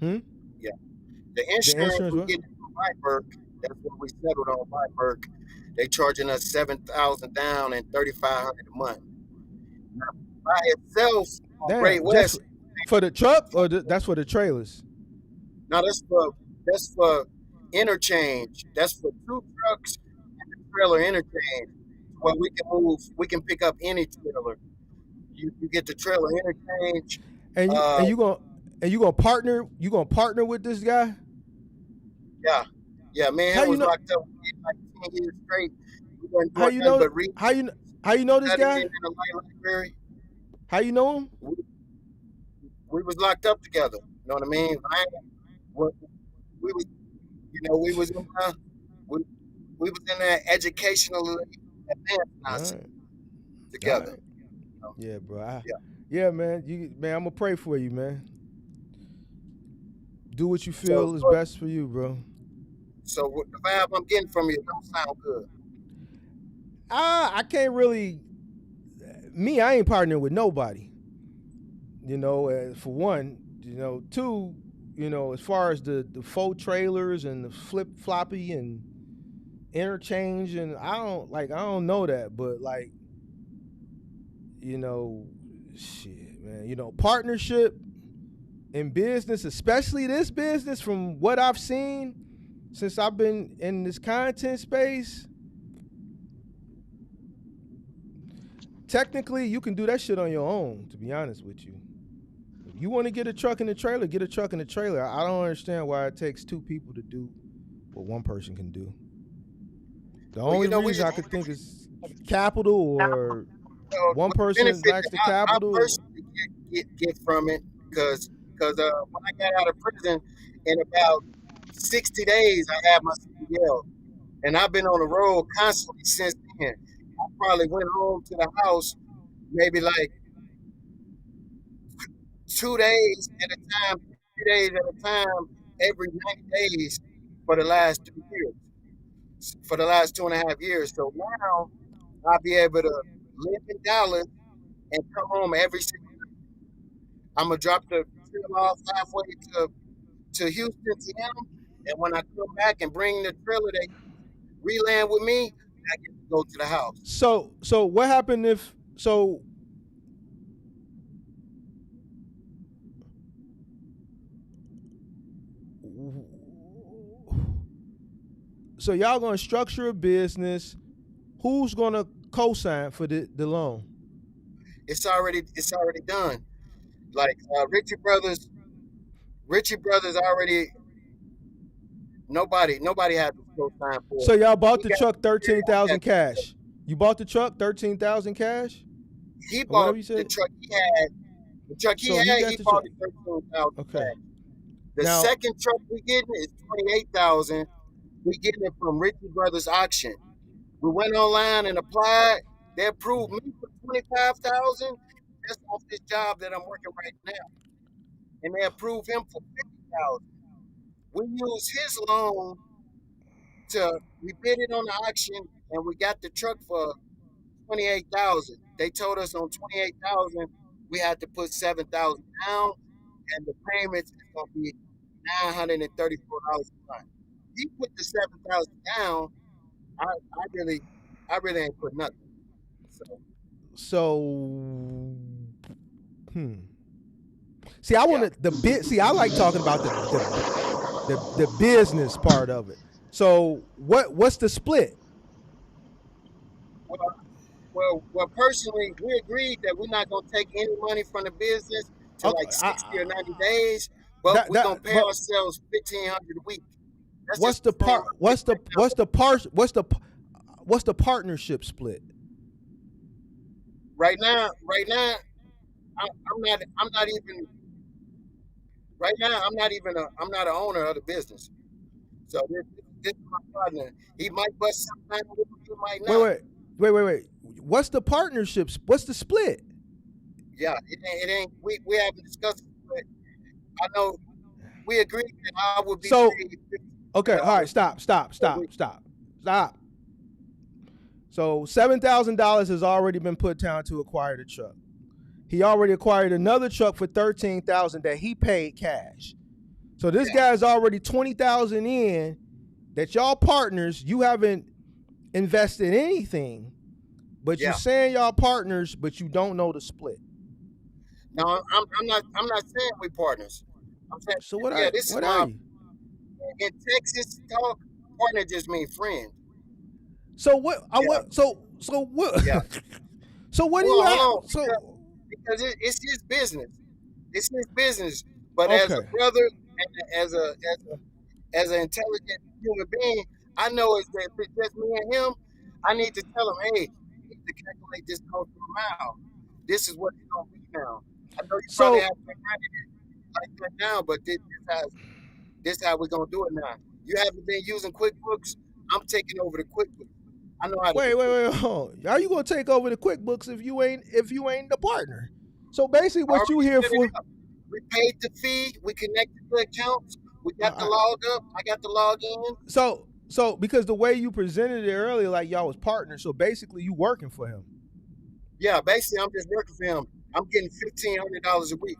Hmm. Yeah, the The insurance insurance we what? getting it from Byberg. That's what we settled on Byberg. They charging us 7,000 down and 3,500 a month. Now, by itself on Great Damn, just West, for the truck or that's for the trailers? now that's for interchange. That's for 2 trucks and the trailer interchange. Where we can pick up any trailer. You get the trailer interchange. And you Uh, and you gonna partner with this guy? yeah, yeah. Me and How him you was know? locked up like 10 years straight. We wasn't How doing you nothing know? but reading, How you know this studying guy? in the library. How you know him? We, we was locked up together. You know what I mean? we was, we was in we, we was in that educationally advanced All nonsense right. All together. right. Yeah, bro. Yeah. Yeah, man. Man, I'm gonna pray for you, man. Do what you So, feel is best for you, bro. what the vibe I'm getting from you don't sound good. I can't really. Me, I ain't partnering with nobody. For one, two, as far as the faux trailers and the flip floppy and interchange, and I don't know that, but like, you know, shit, man, partnership in business, especially this business, from what I've seen since I've been in this content space, technically you can do that shit on your own, to be honest with you. If you want to get a truck and a trailer, get a truck and a trailer. I don't understand why it takes two people to do what one person can do. The Well, only we reason just I could think is capital, or one what the person benefit lacks that the I capital. personally get from it, because when I got out of prison, in about 60 days, I had my CDL, and I've been on the road constantly since then. I probably went home to the house maybe like 2 days at a time, 3 days at a time, every 90 days for the last 2 years, for the last 2.5 years. So now I'll be able to live in Dallas and come home every single. I'm gonna drop the trailer off halfway to Houston to him, and when I come back and bring the trailer that reland with me, I get to go to the house. So what happened if so y'all gonna structure a business? Who's gonna co-sign for the loan? It's already done. Like Richie Brothers already. Nobody had to go sign for So it. y'all bought He the got truck security. I got 13,000 security. cash. You bought the truck 13,000 cash He or whatever bought you the said. truck he had. The truck he So he had, got he the bought truck. it 13,000 Okay. cash. The Now, second truck we getting is 28,000. We getting it from Richie Brothers auction. We went online and applied. They approved me for 25,000. That's off this job that I'm working right now, and they approved him for 50,000. We used his loan to we bid it on the auction, and we got the truck for 28,000. They told us on 28,000 we had to put 7,000 down, and the payments is gonna be $934 a month. He put the 7,000 down. I really, I really ain't put nothing. So so hmm. See, I want yeah. to the bit. See, I like talking about the business part of it. So what's the split? Well, personally, we agreed that we're not gonna take any money from the business to Okay, like 60 or 90 days, but that we're gonna pay but ourselves 1,500 a week. That's what's just the the frame part? I'm getting right now. What's the partnership split? Right now, I'm not even. Right now, I'm not an owner of the business. So this is my partner. He might bust something with me, he might Wait, not. wait, wait, wait, wait. What's the partnerships? What's the split? Yeah, it ain't. We haven't discussed it, but I know we agreed that I would be So paid okay, all right, $1,500 stop, stop, a stop, week. stop, stop. So $7,000 has already been put down to acquire the truck. He already acquired another truck for 13,000 that he paid cash. So this Yeah, guy's already 20,000 in that y'all partners. You haven't invested anything, but you yeah. saying y'all partners, but you don't know the split. No, I'm not saying we partners. I'm saying, So yeah, this is what are my, you? in Texas talk. Partner just mean friend. So what? I Yeah, what? So what? yeah. So what do Well, you hold at? on, So because it's his business. It's his business. But as a okay. brother and as an intelligent human being, I know is that if it's just me and him, I need to tell him, hey, you need to calculate this cost per mile. This is what it's gonna be now. I know you probably So have to run it like that now, but this has. This how we're gonna do it now. You haven't been using QuickBooks. I'm taking over the QuickBooks. I know how to do Wait. QuickBooks. Hold on. How you gonna take over the QuickBooks if you ain't the partner? So basically, I what you already here set it for? up. We paid the fee. We connected the accounts. We got the I, log up. I got the log in. so because the way you presented it earlier, like y'all was partners, so basically you working for him. Yeah, basically, I'm just working for him. I'm getting $1,500 a week.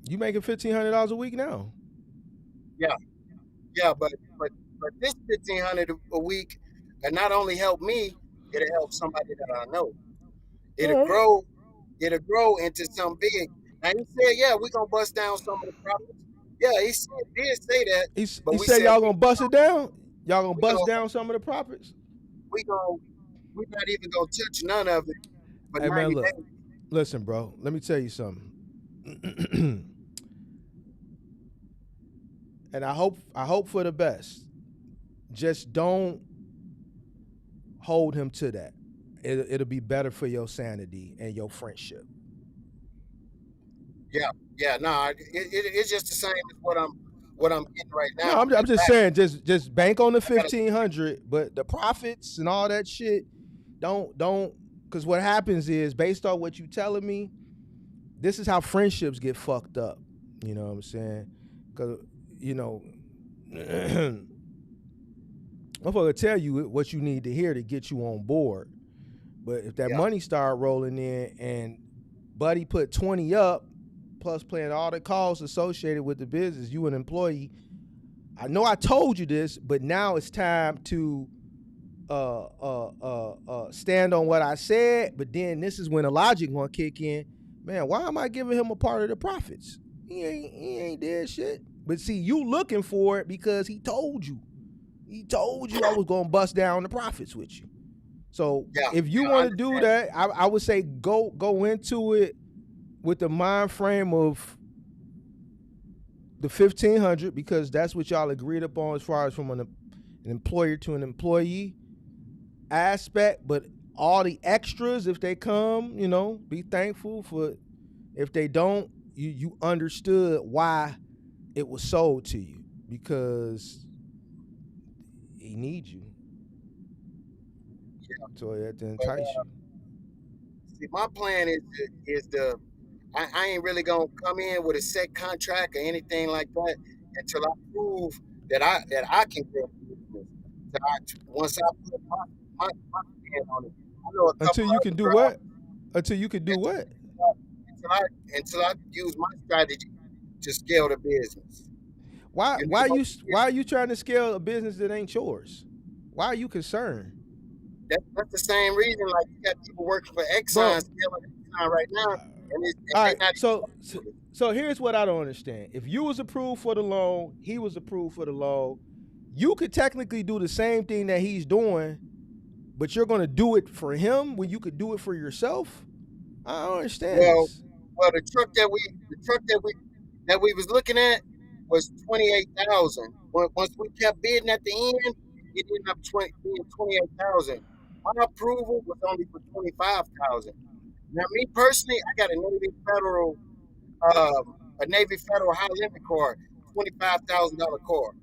You making $1,500 a week now. Yeah, yeah, but this 1,500 a week, and not only help me, it'll help somebody that I know. It'll All right. grow. It'll grow into something big. Now he said, "Yeah, we're gonna bust down some of the profits." Yeah, did say that, but He we said said y'all gonna bust it down. Y'all gonna we bust gonna down some of the profits. we gonna we're not even gonna touch none of it for Hey man, 90 look, days. listen, bro. Let me tell you something. And I hope for the best. Just don't hold him to that. It'll be better for your sanity and your friendship. Yeah, no, it's just the same as what I'm getting right now. No, I'm just Back. saying, just bank on the I gotta 1,500, but the profits and all that shit, don't, because what happens is based on what you telling me, this is how friendships get fucked up. You know what I'm saying? Because you know, motherfucker tell you what you need to hear to get you on board. But if that yeah, money start rolling in and Buddy put 20 up, plus paying all the costs associated with the business, you an employee. I know I told you this, but now it's time to stand on what I said. But then this is when the logic gonna kick in. Man, why am I giving him a part of the profits? He ain't did shit. But see, you looking for it because he told you. He told you I was gonna bust down the profits with you. So yeah, if you yeah. I want to do understand. that, I would say go into it with the mind frame of the 1,500 because that's what y'all agreed upon as far as from an employer to an employee aspect. But all the extras, if they come, you know, be thankful for. If they don't, you understood why it was sold to you because he needs you. Yeah, So he had to but entice you. see, my plan is the I ain't really gonna come in with a set contract or anything like that until I prove that I can grow the business. Once I put my hand on it, I know a Until couple you can other do girls what? Until you can do until, what? until I until I use my strategy to scale the business. Why You why know, you why are you trying to scale a business that ain't yours? Why are you concerned? that's the same reason. Like you got people working for Exxon, Bro, scaling Exxon right now, and all they right. not even So, going so through it. so here's what I don't understand. If you was approved for the loan, he was approved for the loan, you could technically do the same thing that he's doing, but you're going to do it for him when you could do it for yourself? I don't understand Well, this. well, the truck that we was looking at was 28,000. Once we kept bidding at the end, it ended up being 28,000. My approval was only for 25,000. Now, me personally, I got a Navy Federal high limit car, $25,000 car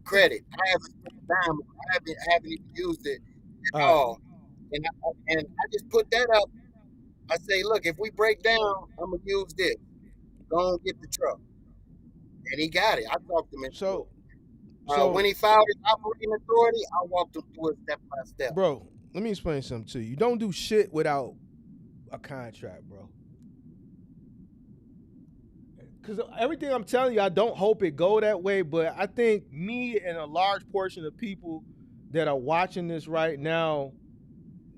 credit. I haven't spent a dime. I haven't even used it All at right. all. And I just put that up. I say, look, if we break down, I'm gonna use this. Go and get the truck. And he got it. I talked him into it. So When so he filed his operating authority, I walked him through it step by step. bro, let me explain something to you. You don't do shit without a contract, bro. Because everything I'm telling you, I don't hope it go that way, but I think me and a large portion of people that are watching this right now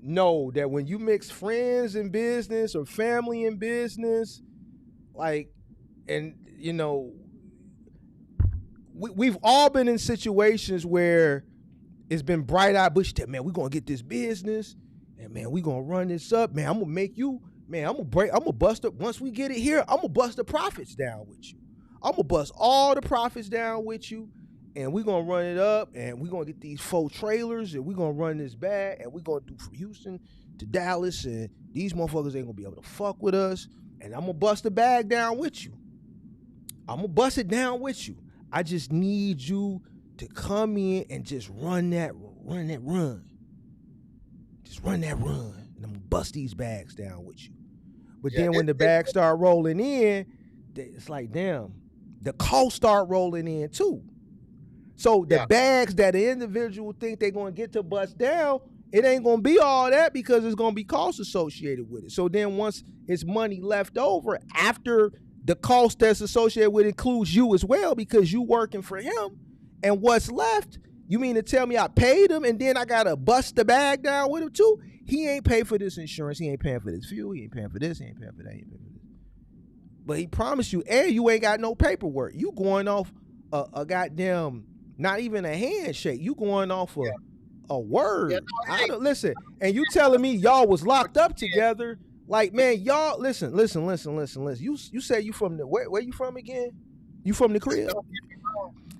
know that when you mix friends in business or family in business, like, and you know, we've all been in situations where it's been bright eyed bushy tail. Man, we're gonna get this business, and man, we're gonna run this up. Man, I'm gonna make you, man, I'm gonna bust up once we get it here, I'm gonna bust the profits down with you. I'm gonna bust all the profits down with you, and we're gonna run it up, and we're gonna get these 4 trailers, and we're gonna run this bag, and we're gonna do from Houston to Dallas, and these motherfuckers ain't gonna be able to fuck with us, and I'm gonna bust the bag down with you. I'm gonna bust it down with you. I just need you to come in and just run that run. Just run that run. And I'm gonna bust these bags down with you. But Yeah, then when the bags start rolling in, it's like, damn, the costs start rolling in too. So the bags that the individual think they're going to get to bust down, it ain't going to be all that because there's going to be costs associated with it. So then once it's money left over after the cost that's associated with it includes you as well because you working for him, and what's left, you mean to tell me I paid him and then I got to bust the bag down with him too? He ain't pay for this insurance. He ain't paying for this fuel. He ain't paying for this. He ain't paying for that. He ain't paying for this. But he promised you, and you ain't got no paperwork. You going off a goddamn, not even a handshake. You going off a word. Yeah, no, listen, and you telling me y'all was locked up together. Like, man, y'all, listen. You say you from the, where you from again? You from the crib?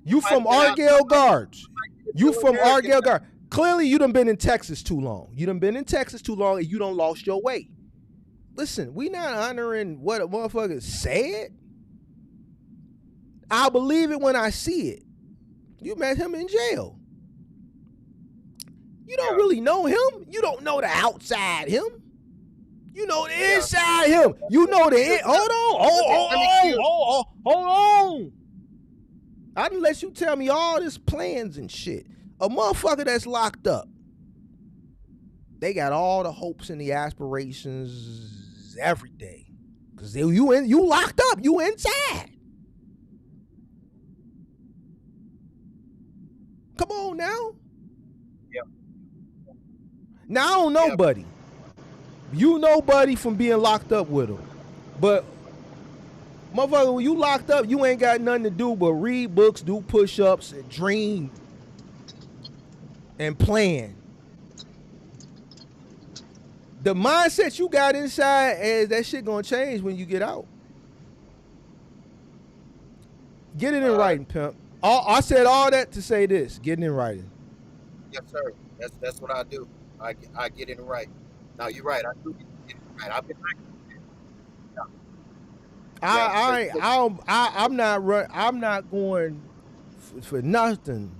You from Argyle Guards. You from Argyle Guards. Clearly, you done been in Texas too long. You done been in Texas too long, and you done lost your way. Listen, we not honoring what a motherfucker said. I'll believe it when I see it. You met him in jail. You don't really know him. You don't know the outside him. You know the inside him. You know the in. Hold on. I didn't let you tell me all this plans and shit. A motherfucker that's locked up, they got all the hopes and the aspirations, everything. Cause you locked up, you inside. Come on now. Yeah. Now I don't know Buddy. You know Buddy from being locked up with him. But motherfucker, when you locked up, you ain't got nothing to do but read books, do push-ups, and dream and plan. The mindset you got inside is that shit gonna change when you get out. Get it in writing, pimp. I said all that to say this. Get it in writing. Yes, sir. That's what I do. I get it in writing. Now you're right. I do get it in writing. I've been I'm not going for nothing.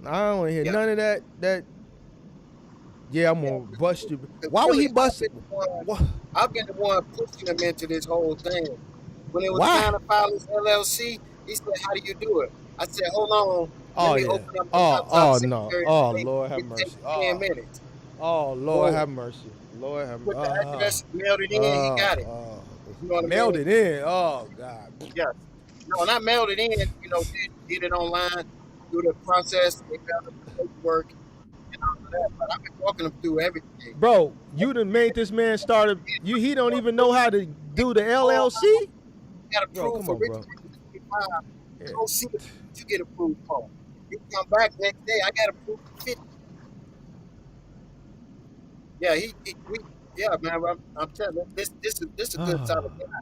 I don't hear none of that. Yeah, I'm gonna bust you. Why would he bust it? I've been the one pushing him into this whole thing. When it was time to file his LLC, he said, "How do you do it?" I said, "Hold on. Let me open up my laptop." No. Oh, Lord have mercy. 10 minutes. Oh, Lord have mercy. Lord have mercy. Put the address, mailed it in, he got it. You know what mailed it in. Oh, God. Yes. No, not mailed it in. You know, did it online, through the process. They found the paperwork and all of that. But I've been walking them through everything. Bro, you done made this man start he don't even know how to do the LLC? You got approved for Richard 55. Go see what you get approved for. You come back next day, I got approved for 50. Yeah, man. I'm telling you, this is a good solid guy.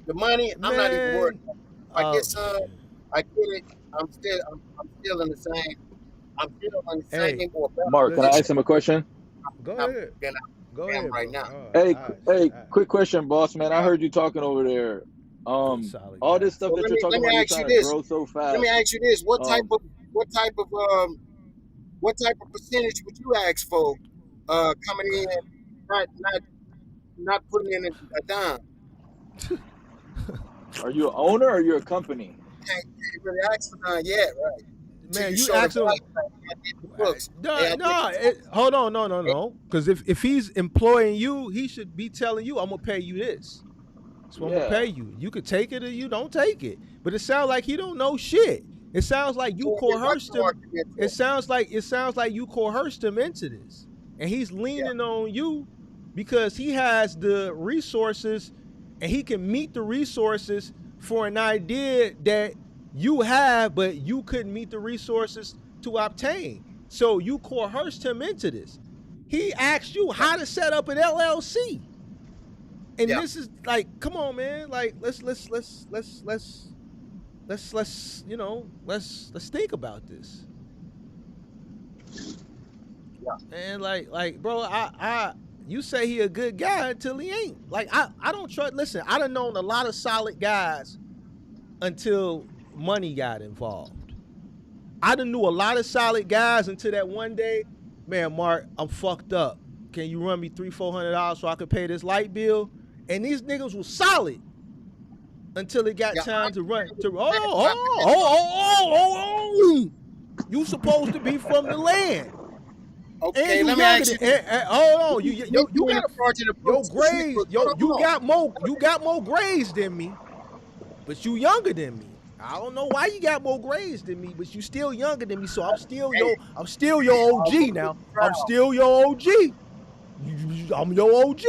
The money, I'm not even worried. If I get some, I get it. I'm still in the same. I'm still on the same. Mark, can I ask him a question? Go ahead. Go ahead right now. Hey, quick question, boss man. I heard you talking over there. All this stuff that you're talking about, you're trying to grow so fast. Let me ask you this: what type of percentage would you ask for coming in, not putting in a dime? Are you an owner or you're a company? Can't really ask for none yet, right? Man, you ask him. Hold on, no. Because if he's employing you, he should be telling you, "I'm gonna pay you this. So I'm gonna pay you. You could take it or you don't take it." But it sounds like he don't know shit. It sounds like you coerced him. It sounds like you coerced him into this, and he's leaning on you because he has the resources, and he can meet the resources for an idea that you have, but you couldn't meet the resources to obtain. So you coerced him into this. He asked you how to set up an LLC. And this is like, come on, man. Like, let's think about this. Yeah. And like, bro, you say he a good guy until he ain't. Like, I don't trust. Listen, I done known a lot of solid guys until money got involved. I done knew a lot of solid guys until that one day, man, Mark, I'm fucked up. Can you run me $300-$400 so I could pay this light bill? And these niggas was solid until it got Yeah, time to run. To you supposed to be from the land, and okay, you let me younger ask than. you. Hold on, you You in got a fraudulent your approach this nigga. grades. Hold on, hold on. You got more grades than me, but you younger than me. I don't know why you got more grades than me, but you still younger than me. So I'm still Hey, your OG motherfuckers now. I'm proud. still your OG. I'm your OG.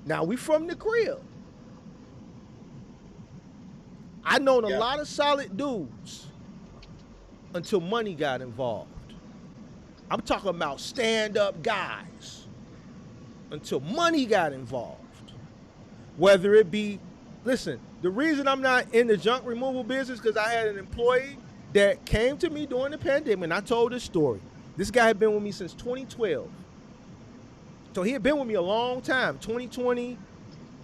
Now we from the crib. I known a Yeah, lot of solid dudes until money got involved. I'm talking about stand-up guys until money got involved. Whether it be, listen, the reason I'm not in the junk removal business because I had an employee that came to me during the pandemic, and I told this story. This guy had been with me since 2012. So he had been with me a long time. 2020,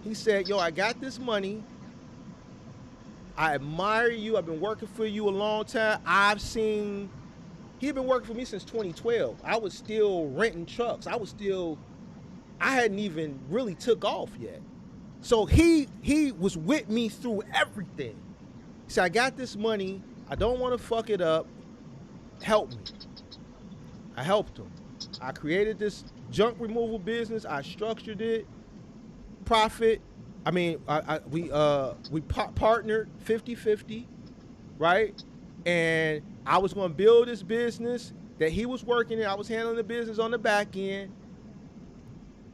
he said, yo, I got this money. I admire you. I've been working for you a long time. He had been working for me since 2012. I was still renting trucks. I hadn't even really took off yet. So he was with me through everything. He said, I got this money. I don't want to fuck it up. Help me. I helped him. I created this junk removal business. I structured it. Profit. I mean, we partnered 50-50, right? And I was going to build this business that he was working in. I was handling the business on the back end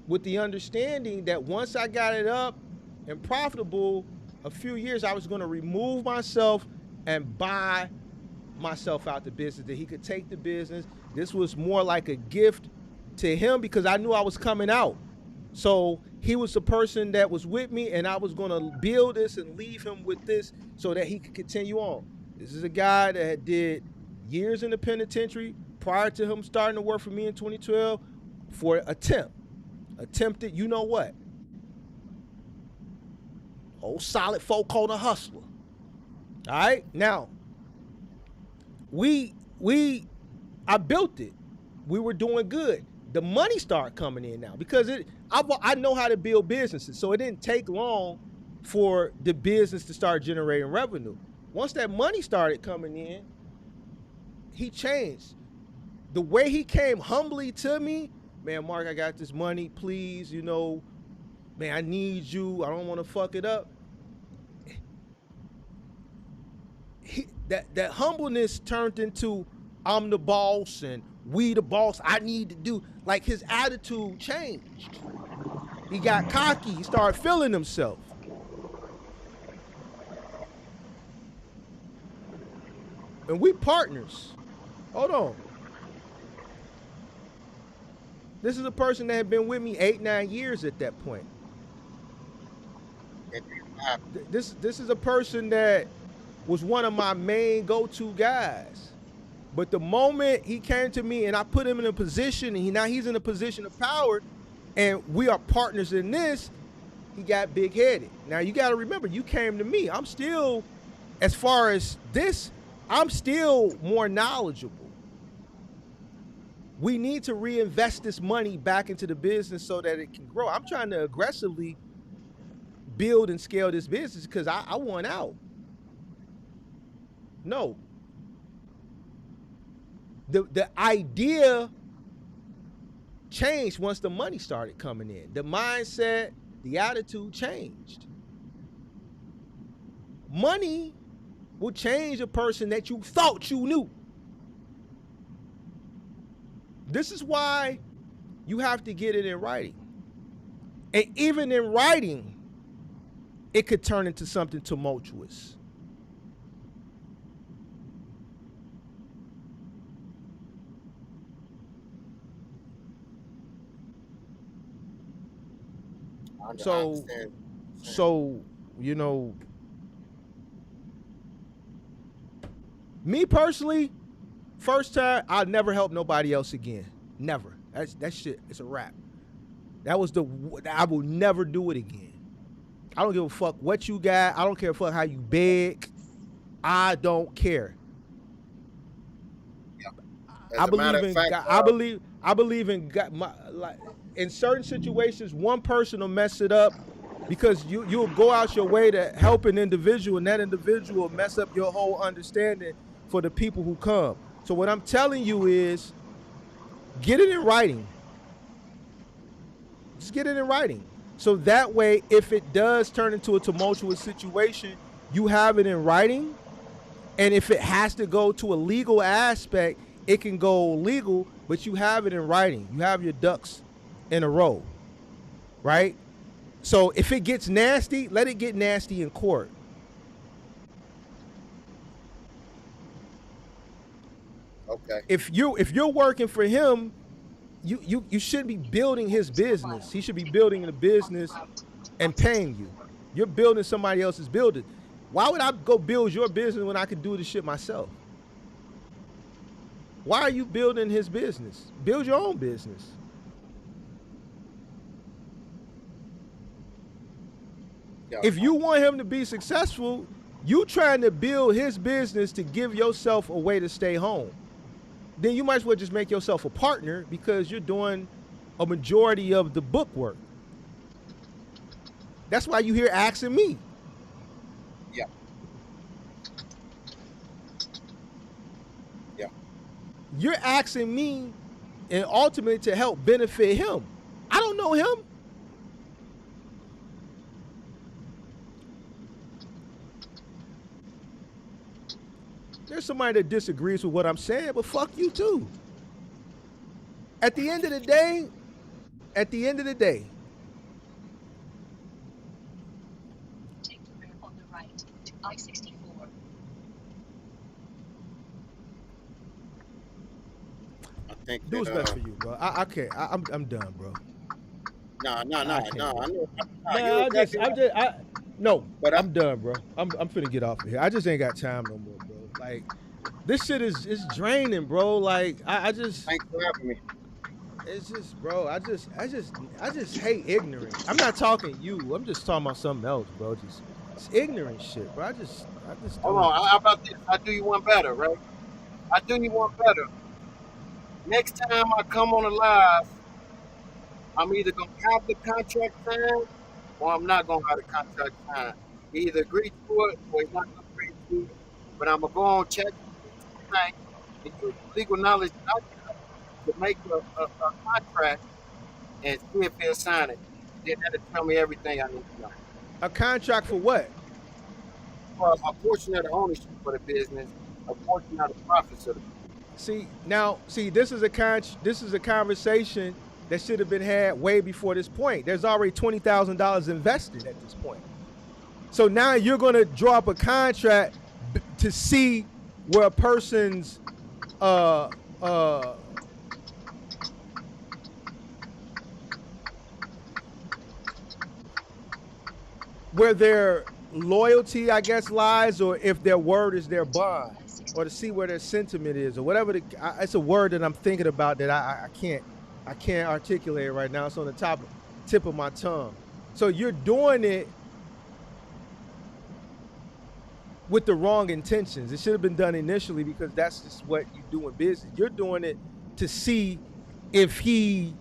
with the understanding that once I got it up and profitable, a few years I was going to remove myself and buy myself out the business, that he could take the business. This was more like a gift to him because I knew I was coming out. So he was the person that was with me, and I was going to build this and leave him with this so that he could continue on. This is a guy that did years in the penitentiary prior to him starting to work for me in 2012 for attempted, you know what? Old solid folk called a hustler. All right. Now, I built it. We were doing good. The money started coming in now because I know how to build businesses. So it didn't take long for the business to start generating revenue. Once that money started coming in, he changed. The way he came humbly to me, man, Mark, I got this money, please, man, I need you. I don't want to fuck it up. That humbleness turned into I'm the boss and we the boss. I need to do. Like his attitude changed. He got cocky. He started feeling himself. And we partners. Hold on. This is a person that had been with me 8-9 years at that point. This is a person that was one of my main go-to guys. But the moment he came to me and I put him in a position, and now he's in a position of power, and we are partners in this, he got big-headed. Now, you got to remember, you came to me. I'm still, as far as this, I'm still more knowledgeable. We need to reinvest this money back into the business so that it can grow. I'm trying to aggressively build and scale this business because I want out. No. The idea changed once the money started coming in. The mindset, the attitude changed. Money will change a person that you thought you knew. This is why you have to get it in writing. And even in writing, it could turn into something tumultuous. I understand. So, me personally, first time, I'll never help nobody else again. Never. That shit, it's a wrap. I will never do it again. I don't give a fuck what you got. I don't care fuck how you beg. I don't care. I As a matter believe of in fact, God. I believe in God. Like in certain situations, one person will mess it up because you'll go out your way to help an individual, and that individual will mess up your whole understanding for the people who come. So what I'm telling you is, get it in writing. Just get it in writing. So that way, if it does turn into a tumultuous situation, you have it in writing. And if it has to go to a legal aspect, it can go legal, but you have it in writing. You have your ducks in a row, right? So if it gets nasty, let it get nasty in court. okay, If you're working for him, you should be building his business. He should be building the business and paying you. You're building somebody else's building. Why would I go build your business when I could do this shit myself? Why are you building his business? Build your own business. yeah, If you want him to be successful, you trying to build his business to give yourself a way to stay home. Then you might as well just make yourself a partner because you're doing a majority of the book work. That's why you hear asking me. yeah, yeah. You're asking me and ultimately to help benefit him. I don't know him. There's somebody that disagrees with what I'm saying, but fuck you too. At the end of the day, at the end of the day, I think do that what's best for you, bro. I can't. I'm done, bro. no, no, no, I can't no. do I it. know, no, you're Nah, exactly right. no. But I'm done, bro. I'm finna get off of here. I just ain't got time no more, bro. Like this shit is draining, bro. Like I just thanks for having me. it's just, bro. I just hate ignorance. I'm not talking you. I'm just talking about something else, bro. Just it's ignorant shit, bro. I just Hold don't. on, how about this? I do you one better, right? I do you one better. Next time I come on a live, I'm either gonna have the contract signed or I'm not gonna have the contract signed. He either agree to it or he's not gonna agree to it. But I'm gonna go on chat tonight and use the legal knowledge that I got to make a contract and see if he'll sign it. And then that'll tell me everything I need to know. A contract for what? For a portion of the ownership of the business, a portion of the profits of the business. See, this is a conversation that should have been had way before this point. There's already $20,000 invested at this point. So now you're going to draw up a contract to see where a person's uh uh where their loyalty, I guess, lies, or if their word is their bond, or to see where their sentiment is, or whatever. It's a word that I'm thinking about that I can't articulate right now. It's on the tip of my tongue. So you're doing it with the wrong intentions. It should have been done initially because that's just what you do in business. You're doing it to see if he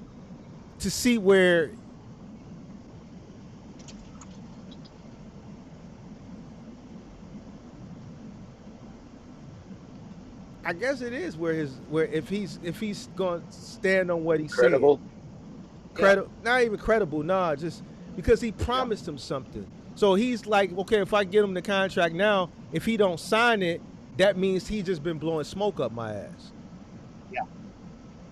to see where I guess it is where if he's going to stand on what he said. Credible. Yeah, Not even credible, nah, just because he yeah, promised him something. So he's like, okay, if I get him the contract now, if he don't sign it, that means he just been blowing smoke up my ass. yeah.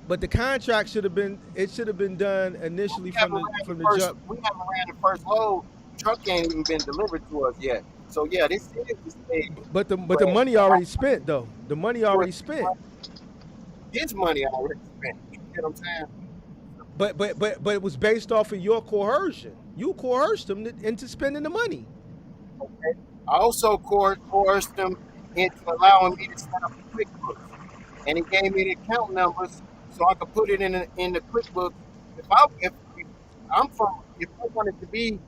But the contract should have been done initially from the jump. We haven't ran the first load. Truck ain't even been delivered to us yet. So yeah, this is the stage But the where money already spent though. The money where already spent. his money already spent. You get what I'm saying? But it was based off of your coercion. You coerced him into spending the money. Okay. I also coerced him into allowing me to set up the QuickBooks, and he gave me the account numbers so I could put it in the QuickBooks. If I wanted to be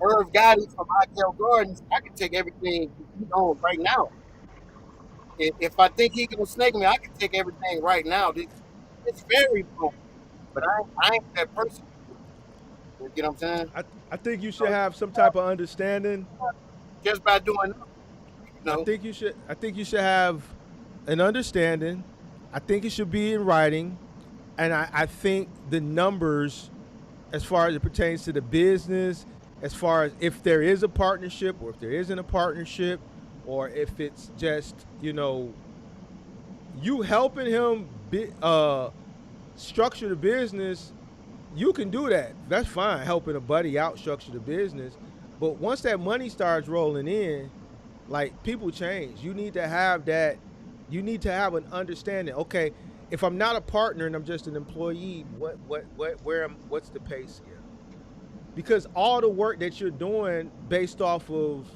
Irv Gotti from Hotel Gardens, I can take everything he owns right now. If I think he gonna snake me, I can take everything right now. It's very important. But I ain't that person. You get what I'm saying? I think you should So have some type of understanding. just by doing that, you know, I think you should have an understanding. I think it should be in writing. And I think the numbers, as far as it pertains to the business, as far as if there is a partnership or if there isn't a partnership, or if it's just, you helping him structure the business, you can do that. That's fine, helping a buddy out structure the business. But once that money starts rolling in, like, people change. You need to have that. You need to have an understanding. Okay, if I'm not a partner and I'm just an employee, what's the pay scale? Because all the work that you're doing based off of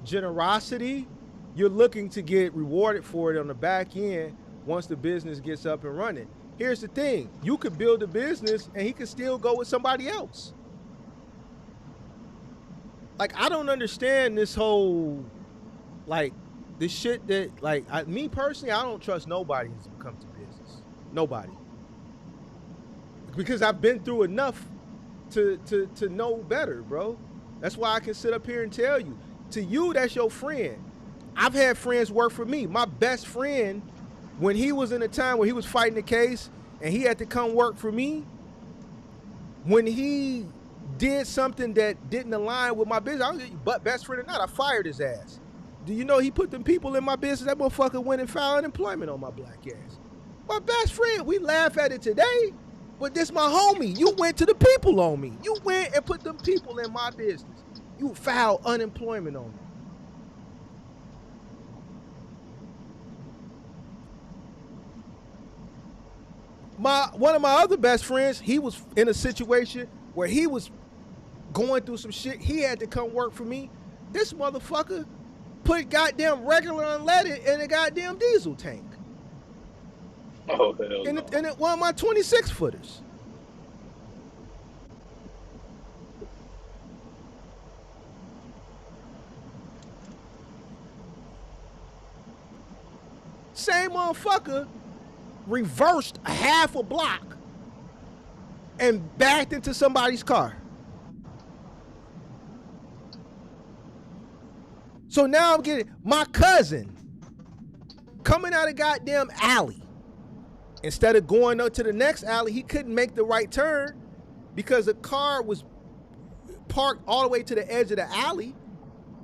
generosity, you're looking to get rewarded for it on the back end once the business gets up and running. Here's the thing: you could build a business and he could still go with somebody else. Like, I don't understand this whole, like, this shit that, like, me personally, I don't trust nobody who's come to business. Nobody. Because I've been through enough to know better, bro. That's why I can sit up here and tell you. To you, that's your friend. I've had friends work for me. My best friend, when he was in a time where he was fighting the case and he had to come work for me, when he did something that didn't align with my business, I was but best friend or not, I fired his ass. Do you know he put them people in my business? That motherfucker went and filed unemployment on my black ass. My best friend, we laugh at it today, but this my homie. You went to the people on me. You went and put them people in my business. You filed unemployment on me. One of my other best friends, he was in a situation where he was going through some shit. He had to come work for me. This motherfucker put goddamn regular unleaded in a goddamn diesel tank. Oh, hell no. And it one of my 26 footers. Same motherfucker reversed a half a block and backed into somebody's car. So now I'm getting my cousin coming out of goddamn alley. Instead of going up to the next alley, he couldn't make the right turn because the car was parked all the way to the edge of the alley,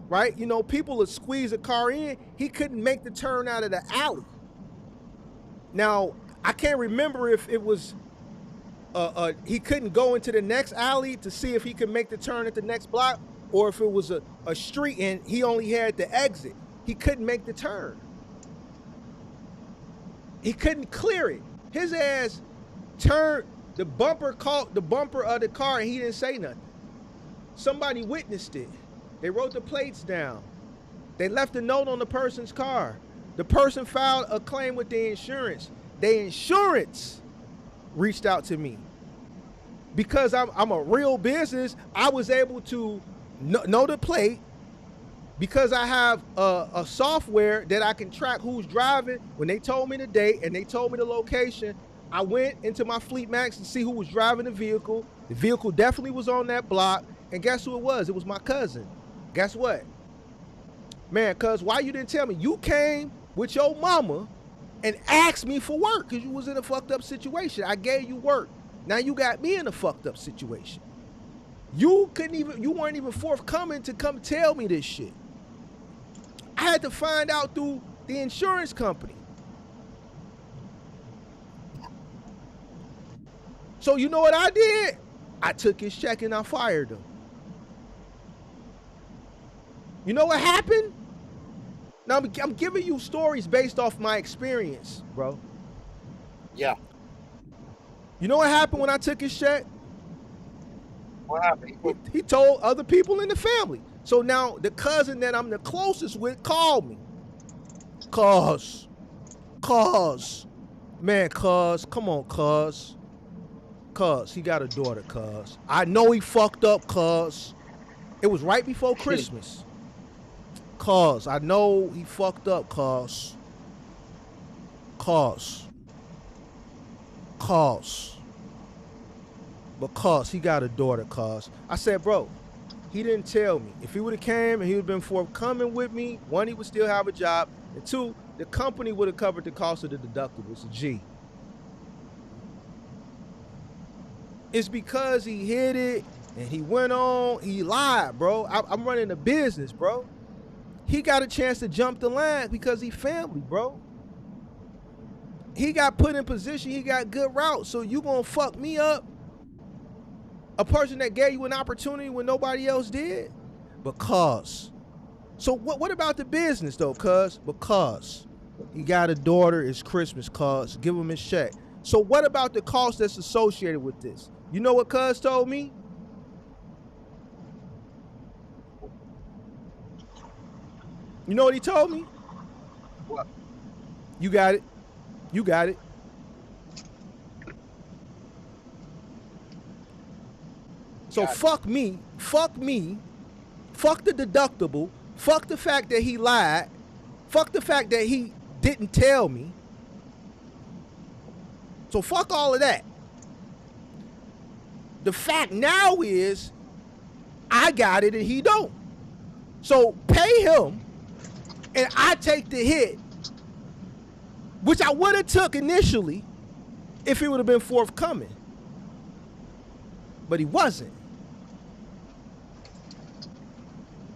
right? You know, people would squeeze a car in. He couldn't make the turn out of the alley. Now, I can't remember if it was he couldn't go into the next alley to see if he could make the turn at the next block, or if it was a street and he only had the exit. He couldn't make the turn. He couldn't clear it. His ass turned, the bumper caught the bumper of the car and he didn't say nothing. Somebody witnessed it. They wrote the plates down. They left a note on the person's car. The person filed a claim with the insurance. The insurance reached out to me. Because I'm a real business, I was able to know the plate. Because I have a software that I can track who's driving. When they told me the date and they told me the location, I went into my Fleet Max to see who was driving the vehicle. The vehicle definitely was on that block. And guess who it was? It was my cousin. Guess what? Man, cuz, why you didn't tell me? You came with your mama and asked me for work because you was in a fucked up situation. I gave you work. Now you got me in a fucked up situation. You weren't even forthcoming to come tell me this shit. I had to find out through the insurance company. So you know what I did? I took his check and I fired him. You know what happened? Now I'm giving you stories based off my experience, bro. Yeah. You know what happened when I took his check? What happened? He told other people in the family. So now the cousin that I'm the closest with called me. Cuz. Man, cuz. Come on, cuz. Cuz. He got a daughter, cuz. I know he fucked up, cuz. It was right before Christmas. Cause I know he fucked up. Cause because he got a daughter. Cause I said, bro, he didn't tell me. If he would have came and he would have been forthcoming with me, one, he would still have a job, and two, the company would have covered the cost of the deductible. It's a G. It's because he hid it and he went on. He lied, bro. I'm running a business, bro. He got a chance to jump the line because he family, bro. He got put in position. He got good routes. So you gonna fuck me up? A person that gave you an opportunity when nobody else did? Because. So what about the business though, cuz? Because he got a daughter, it's Christmas, cuz. Give him his check. So what about the cost that's associated with this? You know what cuz told me? You know what he told me? What? You got it. You got it. So fuck me, fuck the deductible, fuck the fact that he lied, fuck the fact that he didn't tell me. So fuck all of that. The fact now is I got it and he don't. So pay him and I take the hit, which I would have took initially if he would have been forthcoming. But he wasn't.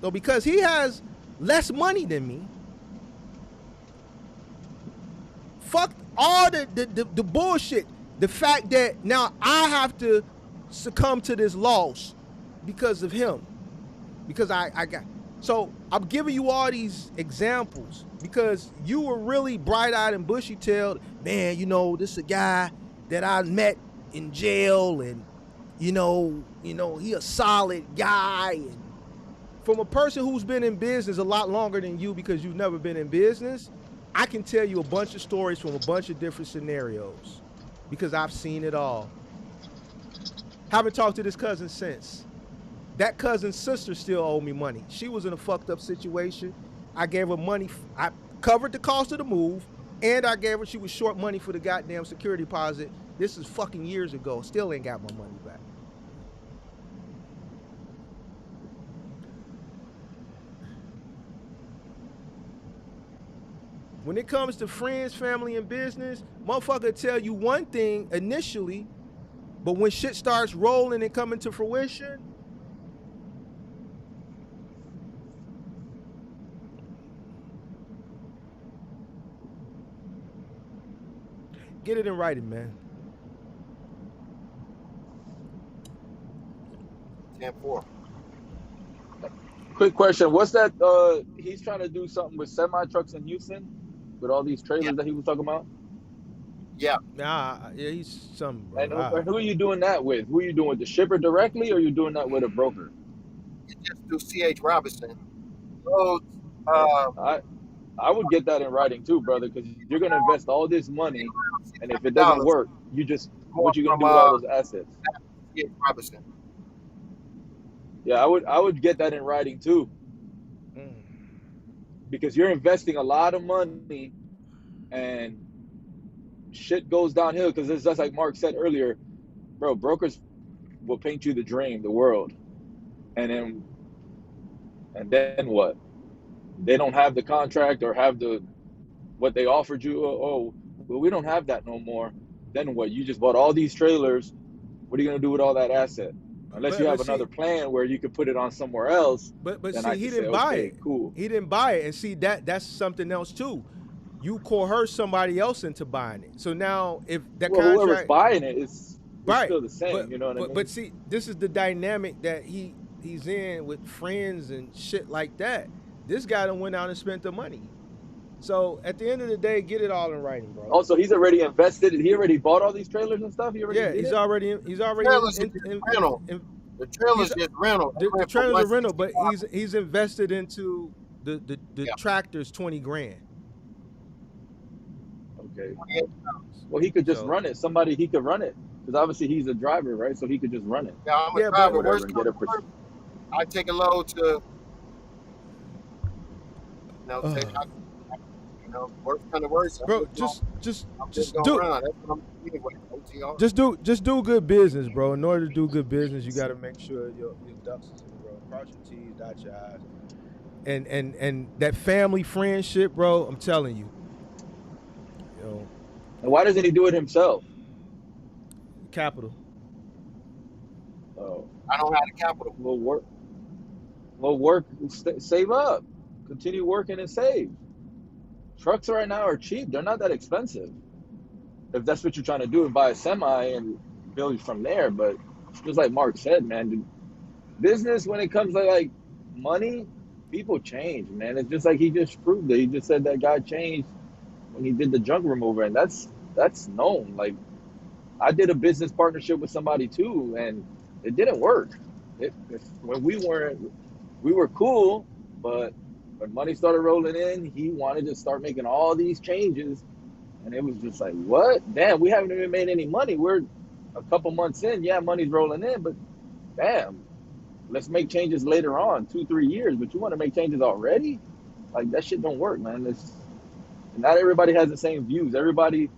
So because he has less money than me, fuck all the bullshit. The fact that now I have to succumb to this loss because of him. Because I got. So I'm giving you all these examples because you were really bright-eyed and bushy-tailed. Man, you know, this is a guy that I met in jail and, you know, he a solid guy. And from a person who's been in business a lot longer than you because you've never been in business, I can tell you a bunch of stories from a bunch of different scenarios because I've seen it all. Haven't talked to this cousin since. That cousin's sister still owed me money. She was in a fucked up situation. I gave her money. I covered the cost of the move, and I gave her, she was short money for the goddamn security deposit. This is fucking years ago. Still ain't got my money back. When it comes to friends, family, and business, motherfucker tell you one thing initially, but when shit starts rolling and coming to fruition, get it in writing, man. 10-4. Quick question: what's that? He's trying to do something with semi trucks in Houston, with all these trailers that he was talking about. Yeah. Nah, yeah, he's something, bro. And who are you doing that with? Who are you doing with the shipper directly, or are you doing that with a broker? You just do C.H. Robinson. Those, I would get that in writing too, brother, because you're gonna invest all this money, and if it doesn't $600 work, what you gonna from do with all those assets? C.H. Robinson. Yeah, I would get that in writing too, because you're investing a lot of money, and shit goes downhill. Because it's just like Mark said earlier, bro. Brokers will paint you the dream, the world, and then what? They don't have the contract or have what they offered you. Oh, well, we don't have that no more. Then what? You just bought all these trailers. What are you gonna do with all that asset? Unless you have another plan where you could put it on somewhere else. But then see, I he could say, didn't buy okay, it. cool. He didn't buy it, and see that's something else too. You coerce somebody else into buying it. So now, if that contract, whoever's buying it is right, still the same. You know what I mean? But see, this is the dynamic that he's in with friends and shit like that. This guy done went out and spent the money. So at the end of the day, get it all in writing, bro. Also, he's already invested. He already bought all these trailers and stuff. He already did he's it? already rental. The trailers just rental. The trailers are rental, but he's invested into the tractors $20,000. Okay. Well, he could just run it. He could run it, because obviously he's a driver, right? So he could just run it. Yeah, I'm a driver. Whatever, and get a I take a load to, say, worst kind of worst. Bro, I'm just gonna do run. That's what I'm doing anyway. OTR. just do good business, bro. In order to do good business, you got to make sure your ducks is in a row. Cross your T's, dot your I's, and that family friendship, bro. I'm telling you, And why doesn't he do it himself? capital. Oh, I don't have the capital. we'll work. We'll work. Save up. Continue working and save. Trucks right now are cheap. They're not that expensive. If that's what you're trying to do, buy a semi and build from there. But just like Mark said, man, business when it comes to like money, people change, man. It's just like he just proved it. He just said that guy changed when he did the junk remover, and that's known. Like I did a business partnership with somebody too, and it didn't work. When we were cool, but when money started rolling in, he wanted to start making all these changes, and it was just like, what? Damn, we haven't even made any money. We're a couple months in. Yeah, money's rolling in, but damn, let's make changes later on, 2-3 years. But you want to make changes already? Like that shit don't work, man. Not everybody has the same views. Everybody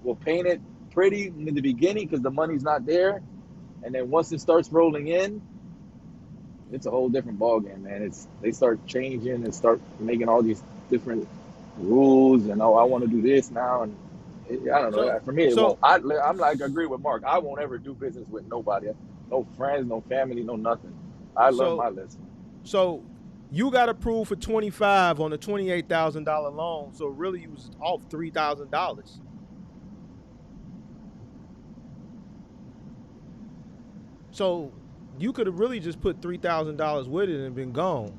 will paint it pretty in the beginning because the money's not there, and then once it starts rolling in, it's a whole different ballgame, man. They start changing and start making all these different rules, and I want to do this now, and I don't know. So For me, it won't. so I'm like agree with Mark. I won't ever do business with nobody, no friends, no family, no nothing. I learned so my lesson. so you got approved for 25 on a $28,000 loan. So really, you was off $3,000. So you could have really just put $3,000 with it and been gone.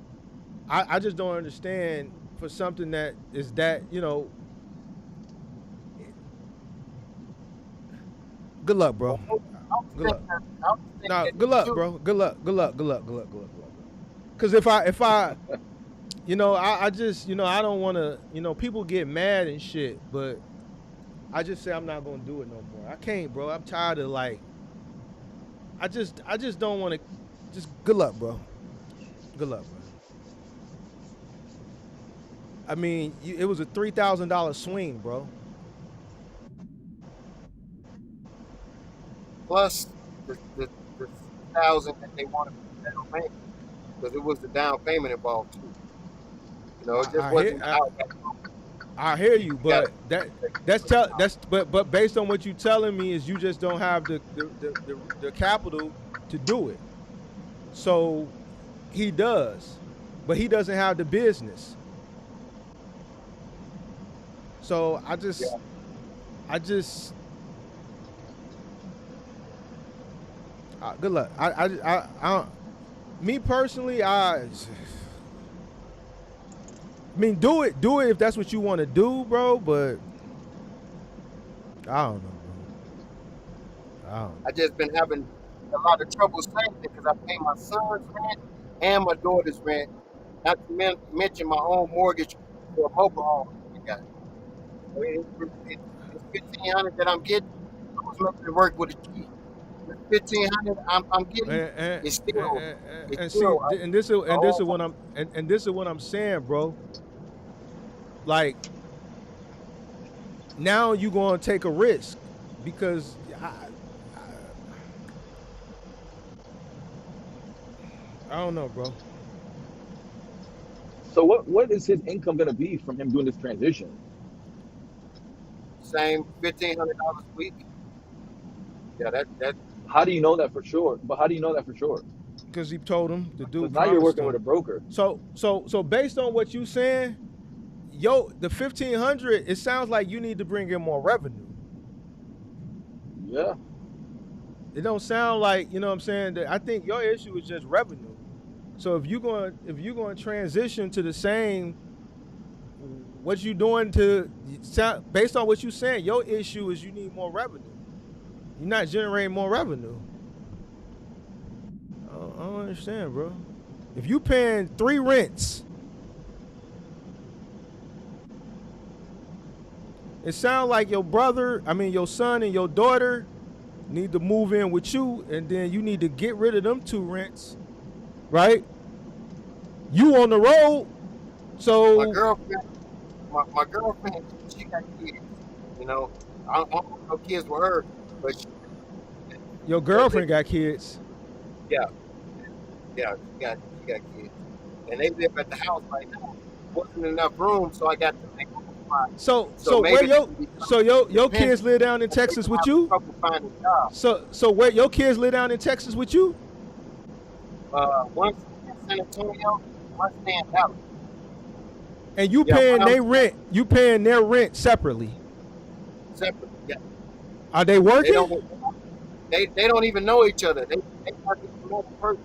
I just don't understand for something that is that, good luck, bro. Good luck. No, good luck, bro. Good luck. Good luck. Good luck. Good luck. Good luck. Good luck. Because if I, I just, I don't want to, people get mad and shit, but I just say I'm not gonna do it no more. I can't, bro. I'm tired of like, I just don't want to. Just good luck, bro. Good luck, bro. I mean, it was a $3,000 swing, bro. Plus the 1,000 that they wanted for down payment, because it was the down payment involved too. It just wasn't out. I hear you, but but based on what you telling me is you just don't have the capital to do it. So he does, but he doesn't have the business. So I just good luck. Me personally, I mean, do it if that's what you want to do, bro. But I don't know, bro. I just been having a lot of trouble saving because I pay my son's rent and my daughter's rent, not to mention my own mortgage for a mobile home. I mean, it's 1,500 that I'm getting. I was making it work with a G. 1,500 I'm getting. It's still. And see, this is what I'm saying, bro. Like now you gonna take a risk because I don't know, bro. So what is his income gonna be from him doing this transition? Same $1,500 a week. Yeah, that. How do you know that for sure? But how do you know that for sure? Because he told him to do. Now you're working with a broker. So based on what you saying, the 1,500, it sounds like you need to bring in more revenue. Yeah. It don't sound like, you know what I'm saying? I think your issue is just revenue. So if you're going to transition to the same, what you doing based on what you're saying, your issue is you need more revenue. You're not generating more revenue. I don't understand, bro. If you paying 3 rents, it sounds like your son and your daughter need to move in with you, and then you need to get rid of them 2 rents, right? You on the road, My so girlfriend, my girlfriend, she got kids. You know, I don't have no kids with her, but your they live. girlfriend got kids. Yeah, yeah, she got kids, and they live at the house right now. Wasn't enough room, so I got to make room for mine. So So so where maybe they your can become so your independent, kids live down in but they Texas will with have you? trouble finding a job. So where your kids live down in Texas with you? One stay in San Antonio, one stay in Dallas. And you Yeah, one paying of them they rent, you paying their rent separately. separate. Yeah, Are they they working? don't. They don't even know each other. They never even met in person.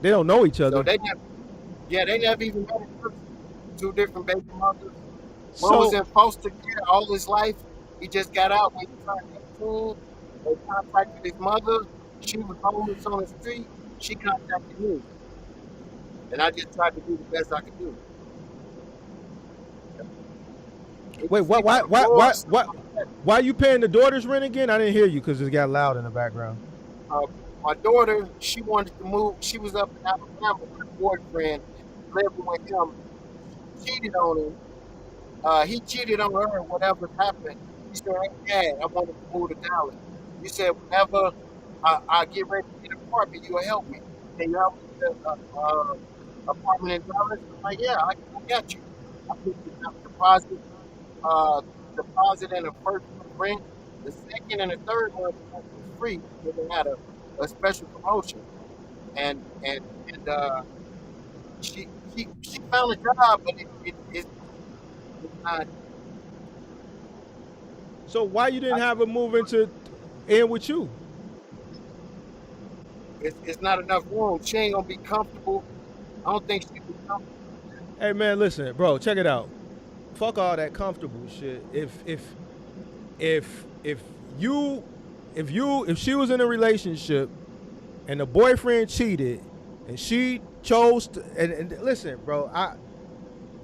They don't know each So other. they never. Yeah, they never even met in person. Two different baby mothers. One was So in foster care all his life. He just got out when he turned 18. They contacted his mother. She was homeless on the street. She contacted me, and I just tried to do the best I could do. They wait, just living on the floor, stuff like that. why are you paying the daughter's rent again? I didn't hear you because it got loud in the background. Uh, my daughter, she wanted to move. She was up in Alabama with a boyfriend, living with him. She cheated on him. He cheated on her. Whatever happened, she said, "Hey, Dad, I wanted to move to Dallas." You said, "Whenever I get ready to get an apartment, you'll help me. Can you help me get an apartment in Dallas?" I'm like, "Yeah, I got you. I put the deposit, uh, deposit in the first month rent. The second and the third month rent was free because they had a special promotion." And she found a job, but it's not So why you didn't have her move into in with you? it's not enough room. She ain't gonna be comfortable. I don't think she'll be comfortable. Hey man, listen, bro, check it out. Fuck all that comfortable shit. If you if she was in a relationship and the boyfriend cheated and she chose to and listen, bro, I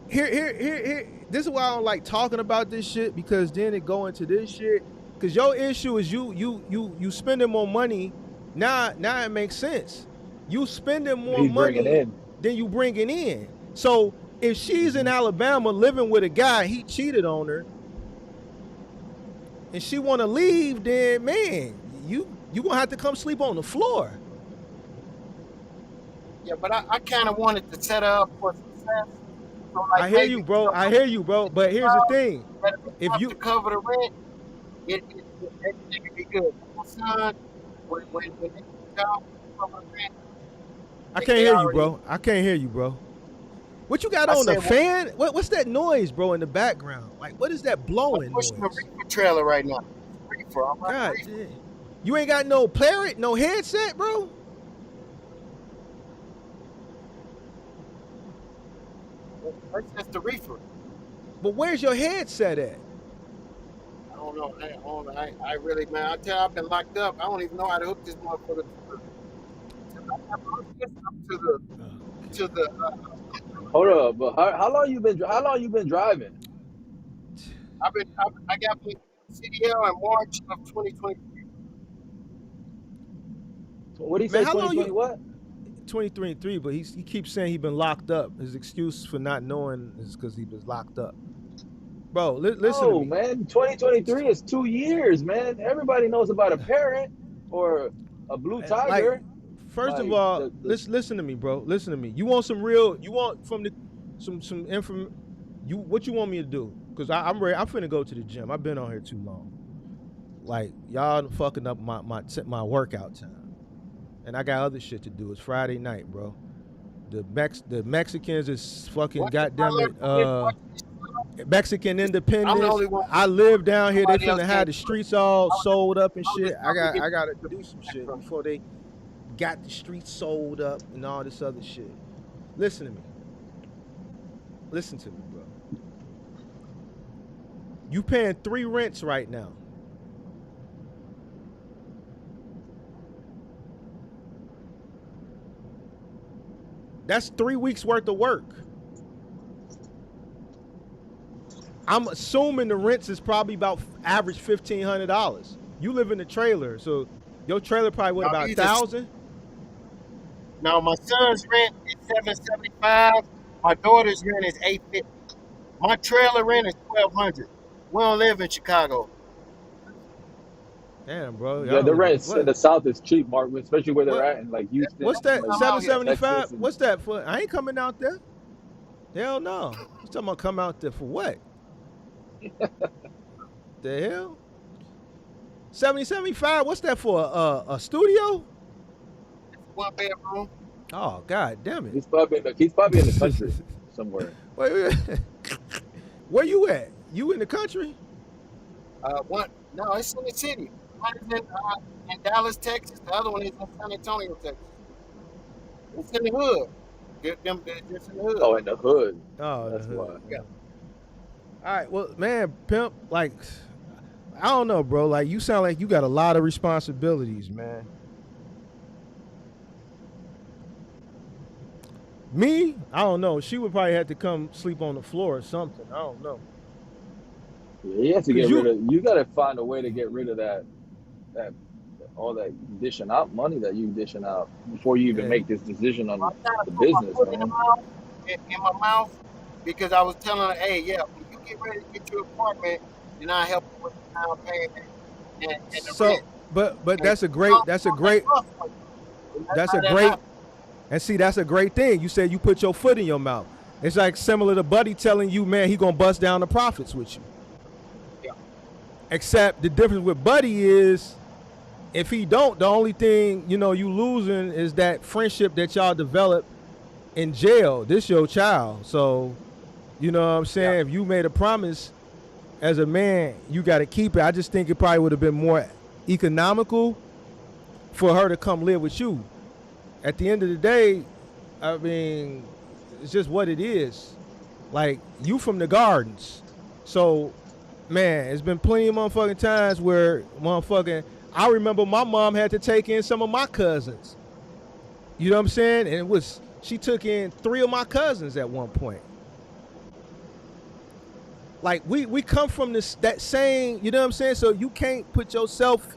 here this is why I don't like talking about this shit because then it go into this shit. Cause your issue is you spending more money. Now it makes sense. You spending more He's bringing money in. than you bringing in. So if she's in Hmm. Alabama living with a guy, he cheated on her, and she want to leave, then man, you gonna have to come sleep on the floor. Yeah, but I kind of wanted to set her up for success. So like I hear maybe you, bro. I hear you, bro. But here's the thing: that if enough to you, cover the rent, everything could be good. My son, when they get a job to cover the rent, I can't they hear you, already. bro. I can't hear you, bro. What you got I on the said, well, fan? What's that noise, bro, in the background? Like, what is that I'm blowing pushing the noise? reefer trailer right now. It's a reefer. I'm running God, reefer. you ain't got no parrot, no headset, bro. That's just the reefer. But where's your headset at? I don't know. I really, man. I tell you, I've been locked up. I don't even know how to hook this motherfucker I never hooked this up to the. Hold up, but how long you been driving? I got my CDL in March of 2020. What do you Man, say? how long 2020 you? what? 23 and 3, but he keeps saying he been locked up. His excuse for not knowing is because he was locked up. Bro, listen to No, me. man. 2023 is 2 years, man. Everybody knows about a parent or a blue Like, tiger. first of Like all, the listen to me, bro. Listen to me. You want some real? You want from the some inform? You what you want me to do? Cause I'm ready. I'm finna go to the gym. I've been on here too long. Like y'all fucking up my workout time, and I got other shit to do. It's Friday night, bro. The Mexicans is fucking What if I goddamn learn it. from this? Watch this. Mexican I'm the independence. only one. I live down here. They Somebody else finna have can't the do it. streets all sold up and I was shit. just talking to get I gotta the do some feedback shit from you. before they got the streets sold up and all this other shit. Listen to me. Listen to me, bro. You paying 3 rents right now. That's 3 weeks worth of work. I'm assuming the rents is probably about average $1,500. You live in a trailer, so your trailer probably what No, about 1,000? Now my son's rent is $775. My daughter's rent is $850. My trailer rent is $1,200. We don't live in Chicago. Damn, bro, Yeah, y'all the live in rents in what? the South is cheap, Mark, especially where they're What? at in like Houston What's and that? like I'm out here. $775. Texas and What's that for? I ain't coming out there. Hell no. You talking about come out there for what? The hell? 75. What's that for? A studio? One bedroom. Oh God damn it. he's probably in the country somewhere. Wait. Where you at? You in the country? One. No, it's in the city. One is in Dallas, Texas. The other one is in San Antonio, Texas. It's in the hood. They're just in the hood. Oh, in the hood. Oh, in the That's hood. why. Yeah. All right. Well, man, pimp. Like, I don't know, bro. Like, you sound like you got a lot of responsibilities, man. Me, I don't know. She would probably have to come sleep on the floor or something. I don't know. Yeah, you have to Cause get rid you, of. You got to find a way to get rid of that all that dishing out money that you dishing out before you even yeah. make this decision I'm on trying to the put my business, foot in the man. mouth, in my mouth, because I was telling her, hey, yeah, when you get ready to get your apartment, then I help you with the down payment and the rent. So, but And that's a she don't great. That's a want that great. rough for you. And that's That's how a that great. happened. And see, that's a great thing. You said you put your foot in your mouth. It's like similar to Buddy telling you, man, he gonna bust down the profits with you. Yeah. Except the difference with Buddy is if he don't, the only thing, you losing is that friendship that y'all develop in jail. This your child. So, you know what I'm Yeah. saying? If you made a promise as a man, you gotta keep it. I just think it probably would have been more economical for her to come live with you. At the end of the day, I mean, it's just what it is. Like, you from the gardens. So, man, it's been plenty of motherfucking times where I remember my mom had to take in some of my cousins. You know what I'm saying? And she took in 3 of my cousins at one point. Like, we come from that same, you know what I'm saying? So you can't put yourself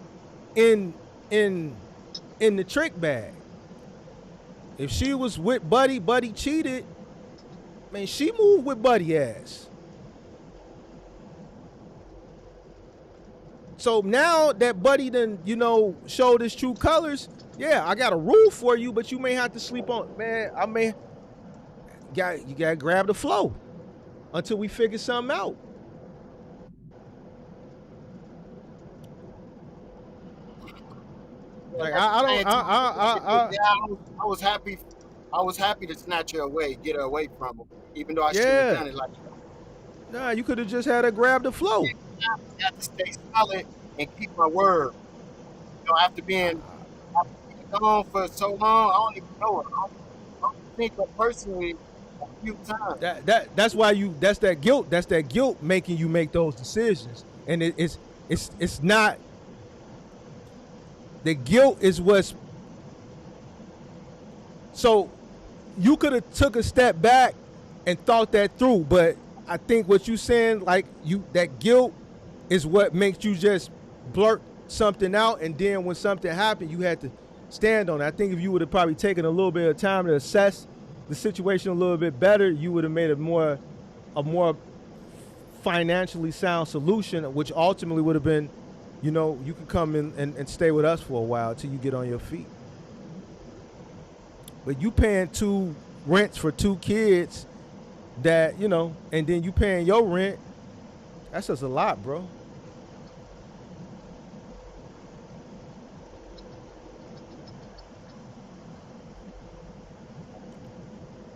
in in in the trick bag. If she was with Buddy cheated, man, she moved with Buddy ass. So now that Buddy done, showed his true colors, yeah, I got a rule for you, but you may have to sleep on. Man, you gotta grab the flow until we figure something out. Yeah, Like, that's I the don't, same to my sister because I yeah, I was happy. I was happy to snatch her away, get her away from him, even though I shouldn't have yeah. done it like that. Nah, you could have just had her grab the flow. I have to stay solid and keep my word. After being gone for so long, I don't even know her. I only think her personally a few times. That's why that's that guilt. That's that guilt making you make those decisions. And it's not the guilt is what's so you could have took a step back and thought that through, but I think what you saying, like, that guilt is what makes you just blurt something out, and then when something happened, you had to stand on it. I think if you would have probably taken a little bit of time to assess the situation a little bit better, you would have made a more financially sound solution, which ultimately would have been, you could come in and stay with us for a while till you get on your feet. But you paying 2 rents for 2 kids that, and then you paying your rent, that's just a lot, bro.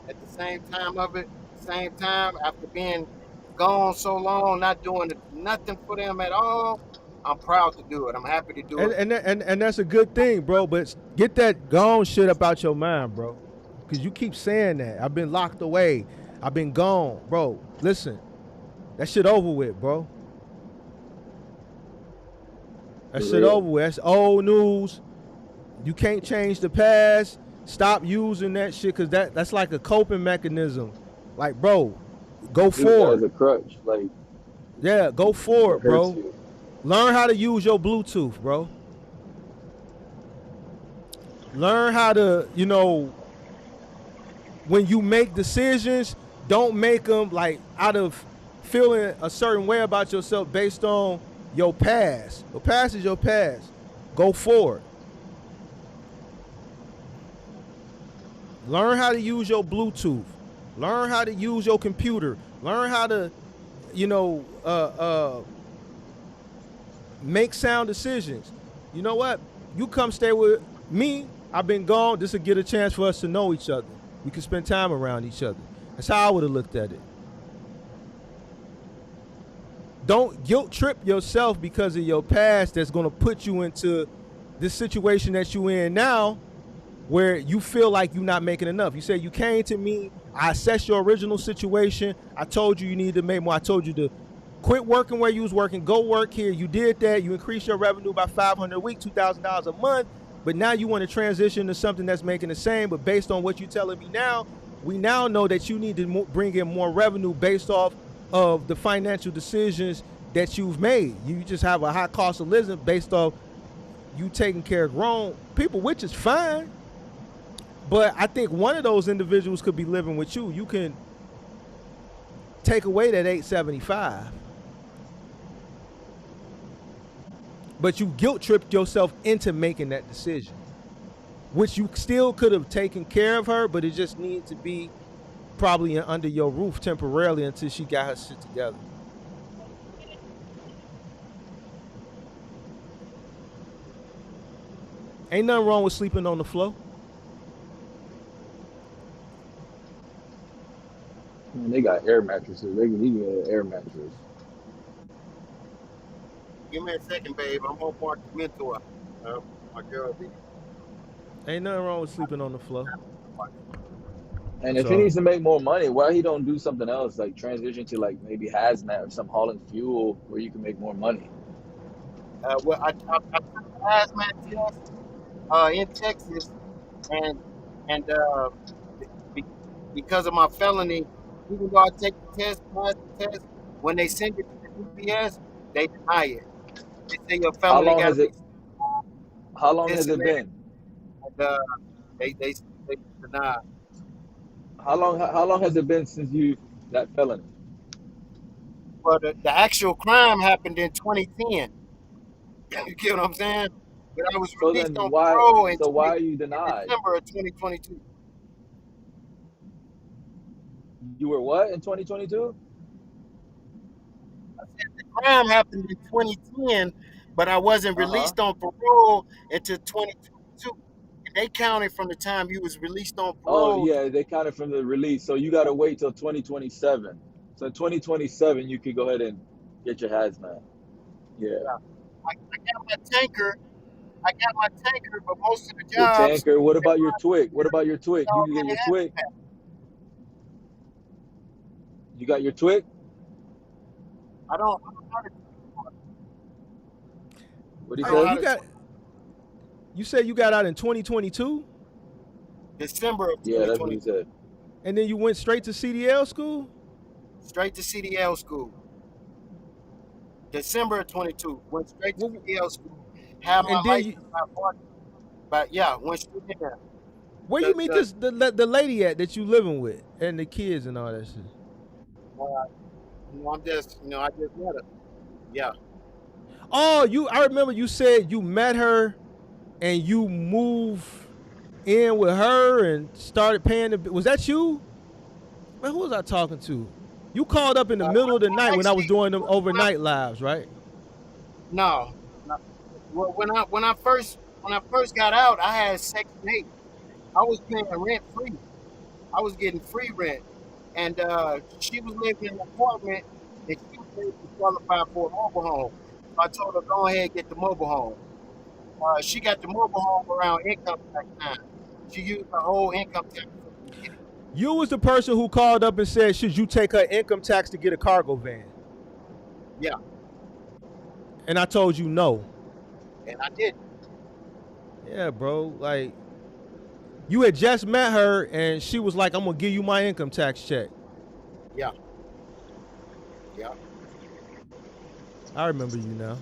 At the same time, after being gone so long, not doing nothing for them at all, I'm proud to do it. I'm happy to do it. And that's a good thing, bro. But get that gone shit up out your mind, bro. Cause you keep saying that. I've been locked away. I've been gone, bro. Listen, that shit over with, bro. That shit over with. That's old news. You can't change the past. Stop using that shit, cause that's like a coping mechanism. Like, bro, go Use that as forward. a crutch, like Yeah, go forward, it hurts bro. you. Learn how to use your Bluetooth, bro. Learn how to, when you make decisions, don't make them like out of feeling a certain way about yourself based on your past. Your past is your past. Go forward. Learn how to use your Bluetooth. Learn how to use your computer. Learn how to, you know, make sound decisions. You know what? You come stay with me. I've been gone. This will get a chance for us to know each other. We can spend time around each other. That's how I would have looked at it. Don't guilt trip yourself because of your past that's going to put you into this situation that you're in now where you feel like you're not making enough. You said you came to me, I assessed your original situation. I told you need to make more. I told you to quit working where you was working, go work here. You did that. You increased your revenue by $500 a week, $2,000 a month. But now you want to transition to something that's making the same. But based on what you're telling me now, we now know that you need to bring in more revenue based off of the financial decisions that you've made. You just have a high cost of living based off you taking care of grown people, which is fine. But I think one of those individuals could be living with you. You can take away that $875. But you guilt tripped yourself into making that decision, which you still could have taken care of her, but it just needed to be probably under your roof temporarily until she got her shit together. Ain't nothing wrong with sleeping on the floor. Man, they got air mattresses. They can even get an air mattress. Give me a second, babe. I'm gonna mark the mentor. My girl be Ain't nothing wrong with sleeping on the floor. And if he So needs to make more money, why he don't do something else, like transition to like maybe hazmat or some hauling fuel where you can make more money? well, I took the hazmat test in Texas, and and be, because of my felony, even though I take the test, pass the test, when they send it to the DPS, they deny it. They say your How felony long got to has be it? How long this has and it that, been? and they deny. How long has it been since you that felony? But the actual crime happened in 2010. You get what I'm saying? But I was So released then on why? parole So why are you in denied? December of 2022. You were what in 2022? The crime happened in 2010, but I wasn't Uh huh. released on parole until 2022. And they counted from the time you was released on Oh parole. yeah, they counted from the release. So you got to wait till 2027. So in 2027, you could go ahead and get your hazmat. Yeah. I got my tanker. I got my tanker, but most of the Your jobs tanker. What they about your want twig? What about your they twig? You can get already your have twig. that. You got your twig. I don't know how to What do you I know hey, say? how you to got you said you got out in 2022 December of Yeah, that's what he 2022. said. and then you went straight to CDL school? Straight to CDL school. December of 22. Went straight to Well, CDL school. Had my and then license you by March. But yeah, went straight in there. where you The meet the the lady at that you living with and the kids and all that shit? I'm just I just met her. Yeah, Oh, I remember you said you met her and you moved in with her and started paying the. Was that you? Man, who was I talking to? You called up in the middle of the night when I was actually, doing them when I, overnight lives, right? no, no. Well, when I first got out, I had Section 8. I was paying rent free. I was getting free rent, and she was living in an apartment, and she was able to qualify for a mobile home. So I told her go ahead and get the mobile home. She got the mobile home around income tax time. She used her whole income tax from the beginning. You was the person who called up and said, should you take her income tax to get a cargo van? Yeah, And I told you no. and I did. Yeah, bro. Like, you had just met her and she was like, I'm going to give you my income tax check. Yeah, yeah, I remember you now.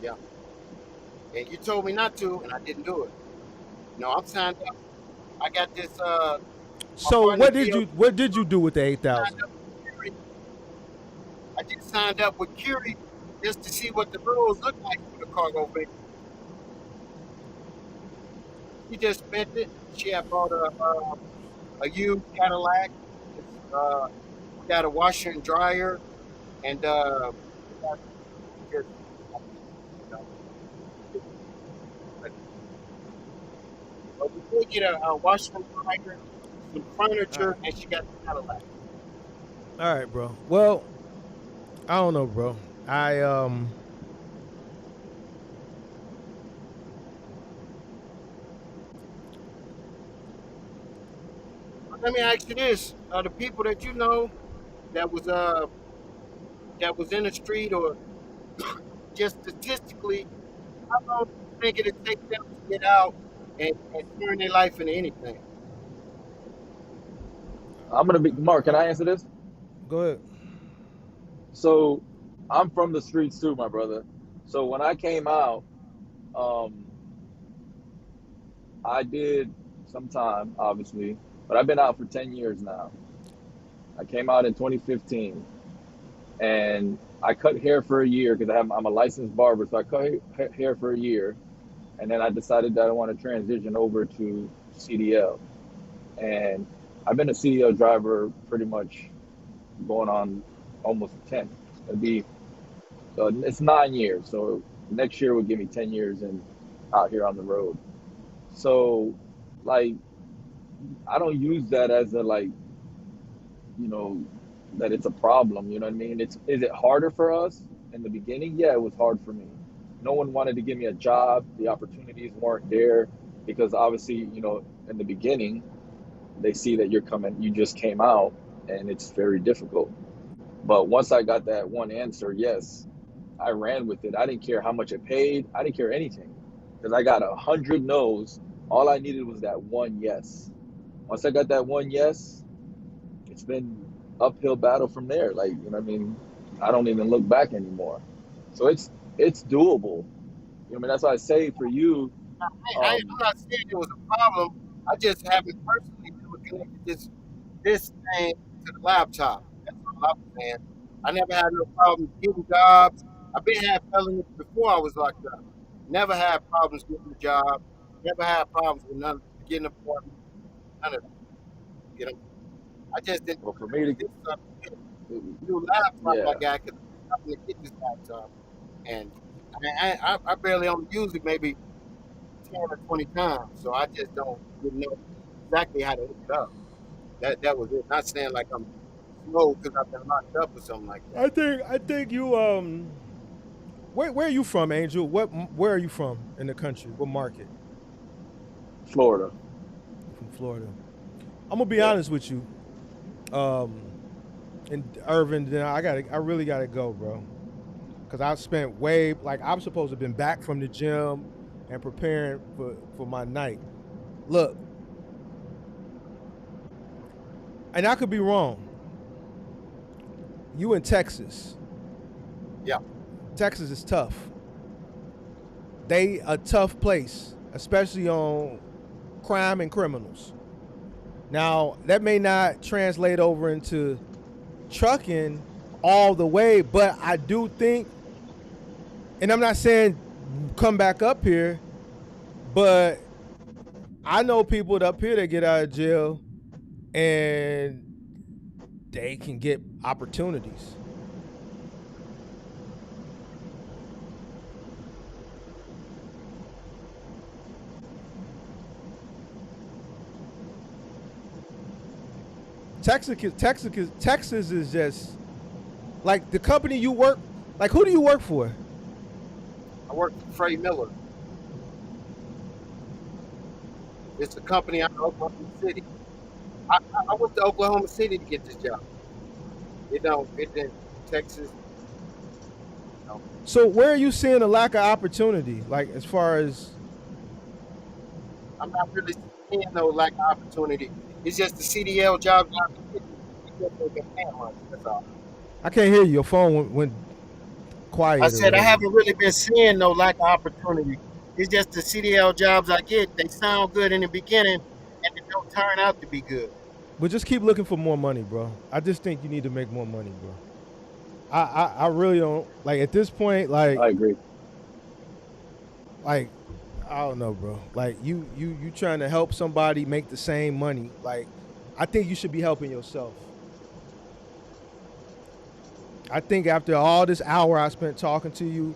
yeah. And you told me not to, and I didn't do it. No, I'm signed up. I got this. My So partner what did DO you what did you do with the signed 8,000? up with Curie. I just signed up with Curie just to see what the rules look like for the cargo van. She just spent it. She had bought a used Cadillac. It's, we got a washer and dryer, and we got just you know, just, like, but we did get a washer and dryer, some All right. furniture, and she got the Cadillac. All right, bro. Well, I don't know, bro. I But let me ask you this: the people that you know that was uh that was in the street, or just statistically, how long do you think it'd take them to get out and turn their life into anything? I'm gonna be Mark. Can I answer this? go ahead. So, I'm from the streets too, my brother. So when I came out, um, I did some time, obviously, but I've been out for 10 years now. I came out in 2015, and I cut hair for a year because I'm a licensed barber. So I cut hair for a year, and then I decided that I want to transition over to CDL. And I've been a CDL driver pretty much going on almost 10. It'd be So it's 9 years. So next year will give me 10 years and out here on the road. So like I don't use that as a you know, that it's a problem, you know what I mean? Is it harder for us in the beginning? Yeah, it was hard for me. No one wanted to give me a job. The opportunities weren't there because obviously, in the beginning, they see that you just came out and it's very difficult. But once I got that one answer, yes, I ran with it. I didn't care how much it paid. I didn't care anything because I got 100 no's. All I needed was that one yes. Once I got that one yes, it's been uphill battle from there. Like, you know what I mean? I don't even look back anymore. So it's doable. You know what I mean? That's why I say for you, I'm um, not saying it was a problem. I just haven't personally never connected this thing to the laptop. That's all I was saying. I never had no problems getting jobs. I've been had felonies before I was locked up. Never had problems getting a job. Never had problems with none getting an appointment. None of that. You know, I just didn't well, for me connect to, this new laptop I yeah, got because I'm trying to get this laptop, and I barely only use it maybe 10 or 20 times, so I just don't really know exactly how to hook it up. That was it. Not saying like I'm slow because I've been locked up or something like that. I think you where are you from, Angel? Where are you from in the country? What market? Florida. You're from Florida. I'm gonna be Yeah. honest with you. Um, in Irvin, then I really gotta go, bro. Cause I've spent way like I'm supposed to have been back from the gym and preparing for my night. Look, and I could be wrong. You in Texas. Yeah, Texas is tough. They a tough place, especially on crime and criminals. Now, that may not translate over into trucking all the way, but I do think, and I'm not saying come back up here, but I know people up here that get out of jail and they can get opportunities. Texas is just like the company you work. Like, who do you work for? I work for Freddie Miller. It's a company out of Oklahoma City. I went to Oklahoma City to get this job. It didn't Texas. You know, So, where are you seeing a lack of opportunity? Like, as far as I'm not really seeing no lack of opportunity. It's just the CDL jobs I've been getting. It just ain't been paying much. That's all. I can't hear you. Your phone went I quiet or said I whatever. haven't really been seeing no lack of opportunity. It's just the CDL jobs I get. They sound good in the beginning, and they don't turn out to be good. But just keep looking for more money, bro. I just think you need to make more money, bro. I really don't like at this point. I agree. Like I don't know, bro. Like you trying to help somebody make the same money. Like I think you should be helping yourself. I think after all this hour I spent talking to you,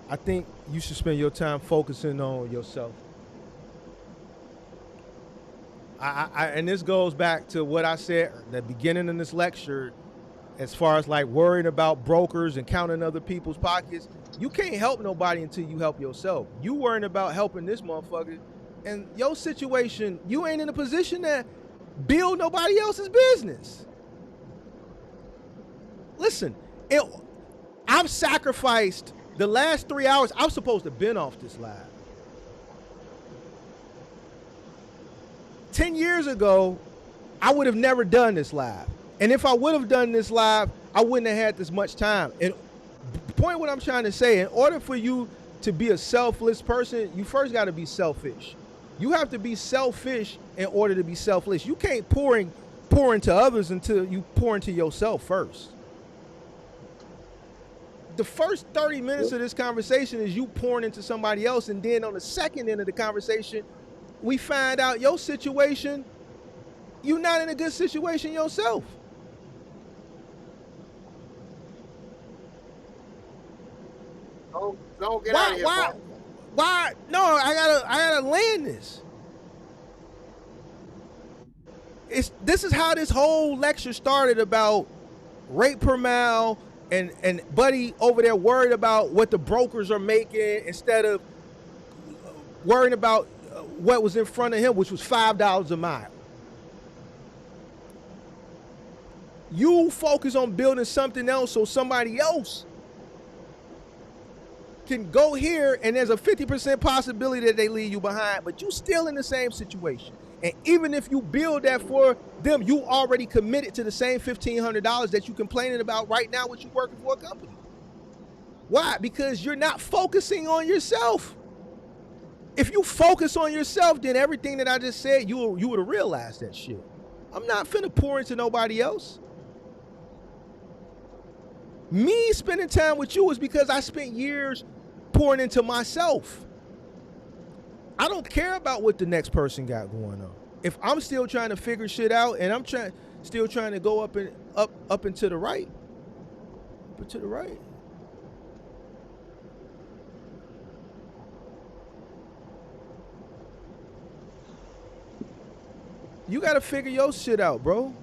I think you should spend your time focusing on yourself. And this goes back to what I said at the beginning of this lecture, as far as like worrying about brokers and counting other people's pockets. You can't help nobody until you help yourself. You worrying about helping this motherfucker, and your situation, you ain't in a position to build nobody else's business. Listen, I've sacrificed the last 3 hours. I was supposed to have been off this live. 10 years ago, I would have never done this live. And if I would have done this live, I wouldn't have had this much time. And the point what I'm trying to say, in order for you to be a selfless person, you first got to be selfish. You have to be selfish in order to be selfless. You can't pour into others until you pour into yourself first. The first 30 minutes of this conversation is you pouring into somebody else, and then on the second end of the conversation, we find out your situation, you're not in a good situation yourself. Don't get out of here. Why? No, I gotta land this. This is how this whole lecture started about rate per mile and Buddy over there worried about what the brokers are making instead of worrying about what was in front of him, which was $5 a mile. You focus on building something else so somebody else can go here, and there's a 50% possibility that they leave you behind, but you still in the same situation. And even if you build that for them, you already committed to the same $1,500 that you're complaining about right now when you're working for a company. Why? Because you're not focusing on yourself. If you focus on yourself, then everything that I just said, you would have realized that shit. I'm not finna pour into nobody else. Me spending time with you is because I spent years pouring into myself. I don't care about what the next person got going on. If I'm still trying to figure shit out and I'm still trying to go up and to the right, up and to the right. You got to figure your shit out, bro.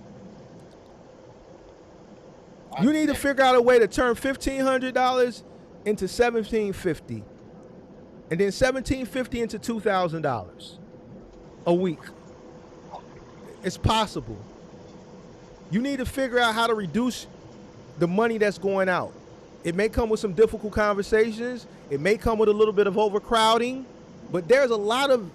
You need to figure out a way to turn $1,500 into $1,750, and then $1,750 into $2,000 a week. It's possible. You need to figure out how to reduce the money that's going out. It may come with some difficult conversations. It may come with a little bit of overcrowding, but there's a lot of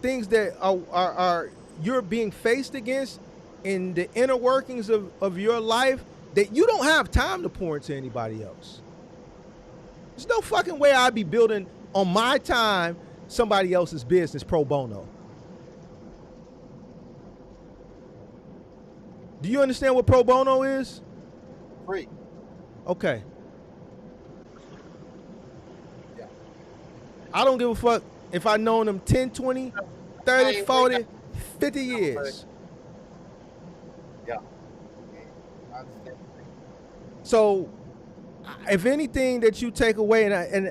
things that are you're being faced against in the inner workings of your life that you don't have time to pour into anybody else. There's no fucking way I'd be building on my time somebody else's business pro bono. Do you understand what pro bono is? Free. Okay. Yeah. I don't give a fuck if I've known them 10, 20, 30, 40, 50 years. Yeah. So, if anything that you take away, and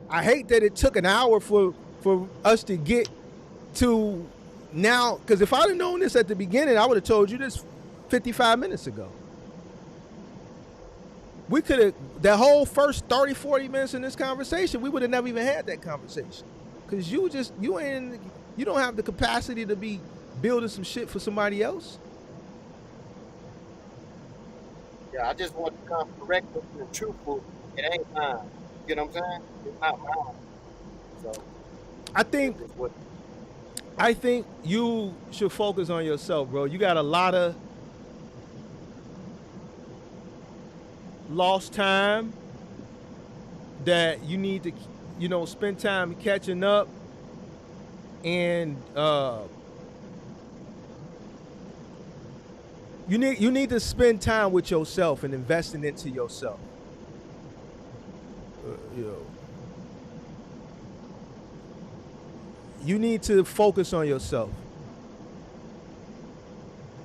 I hate that it took an hour for us to get to now, because if I'd have known this at the beginning, I would have told you this 55 minutes ago. We could have, the whole first 30, 40 minutes in this conversation, we would have never even had that conversation. Because you don't have the capacity to be building some shit for somebody else. Yeah, I just want to come correct and truthful. It ain't mine. You know what I'm saying? It's not mine. So I think you should focus on yourself, bro. You got a lot of lost time that you need to spend time catching up, and you need to spend time with yourself and investing into yourself. You need to focus on yourself.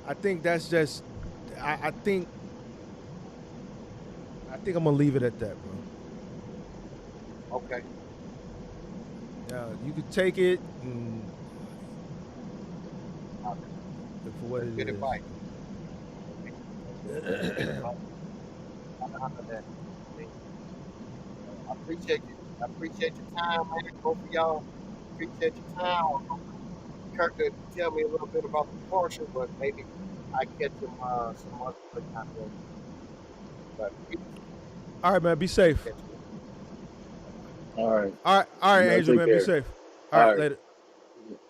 I think that's just. I think I'm gonna leave it at that, bro. Okay. You could take it for what That's it good is. advice. I appreciate you. I appreciate your time, man. Both of y'all appreciate your time. Kirk could tell me a little bit about the Porsche, but maybe I catch him some other time. But All right, man. Be safe. All right. All right, You all Angel, take man. Be care. safe. All All right, right. later.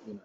Good night.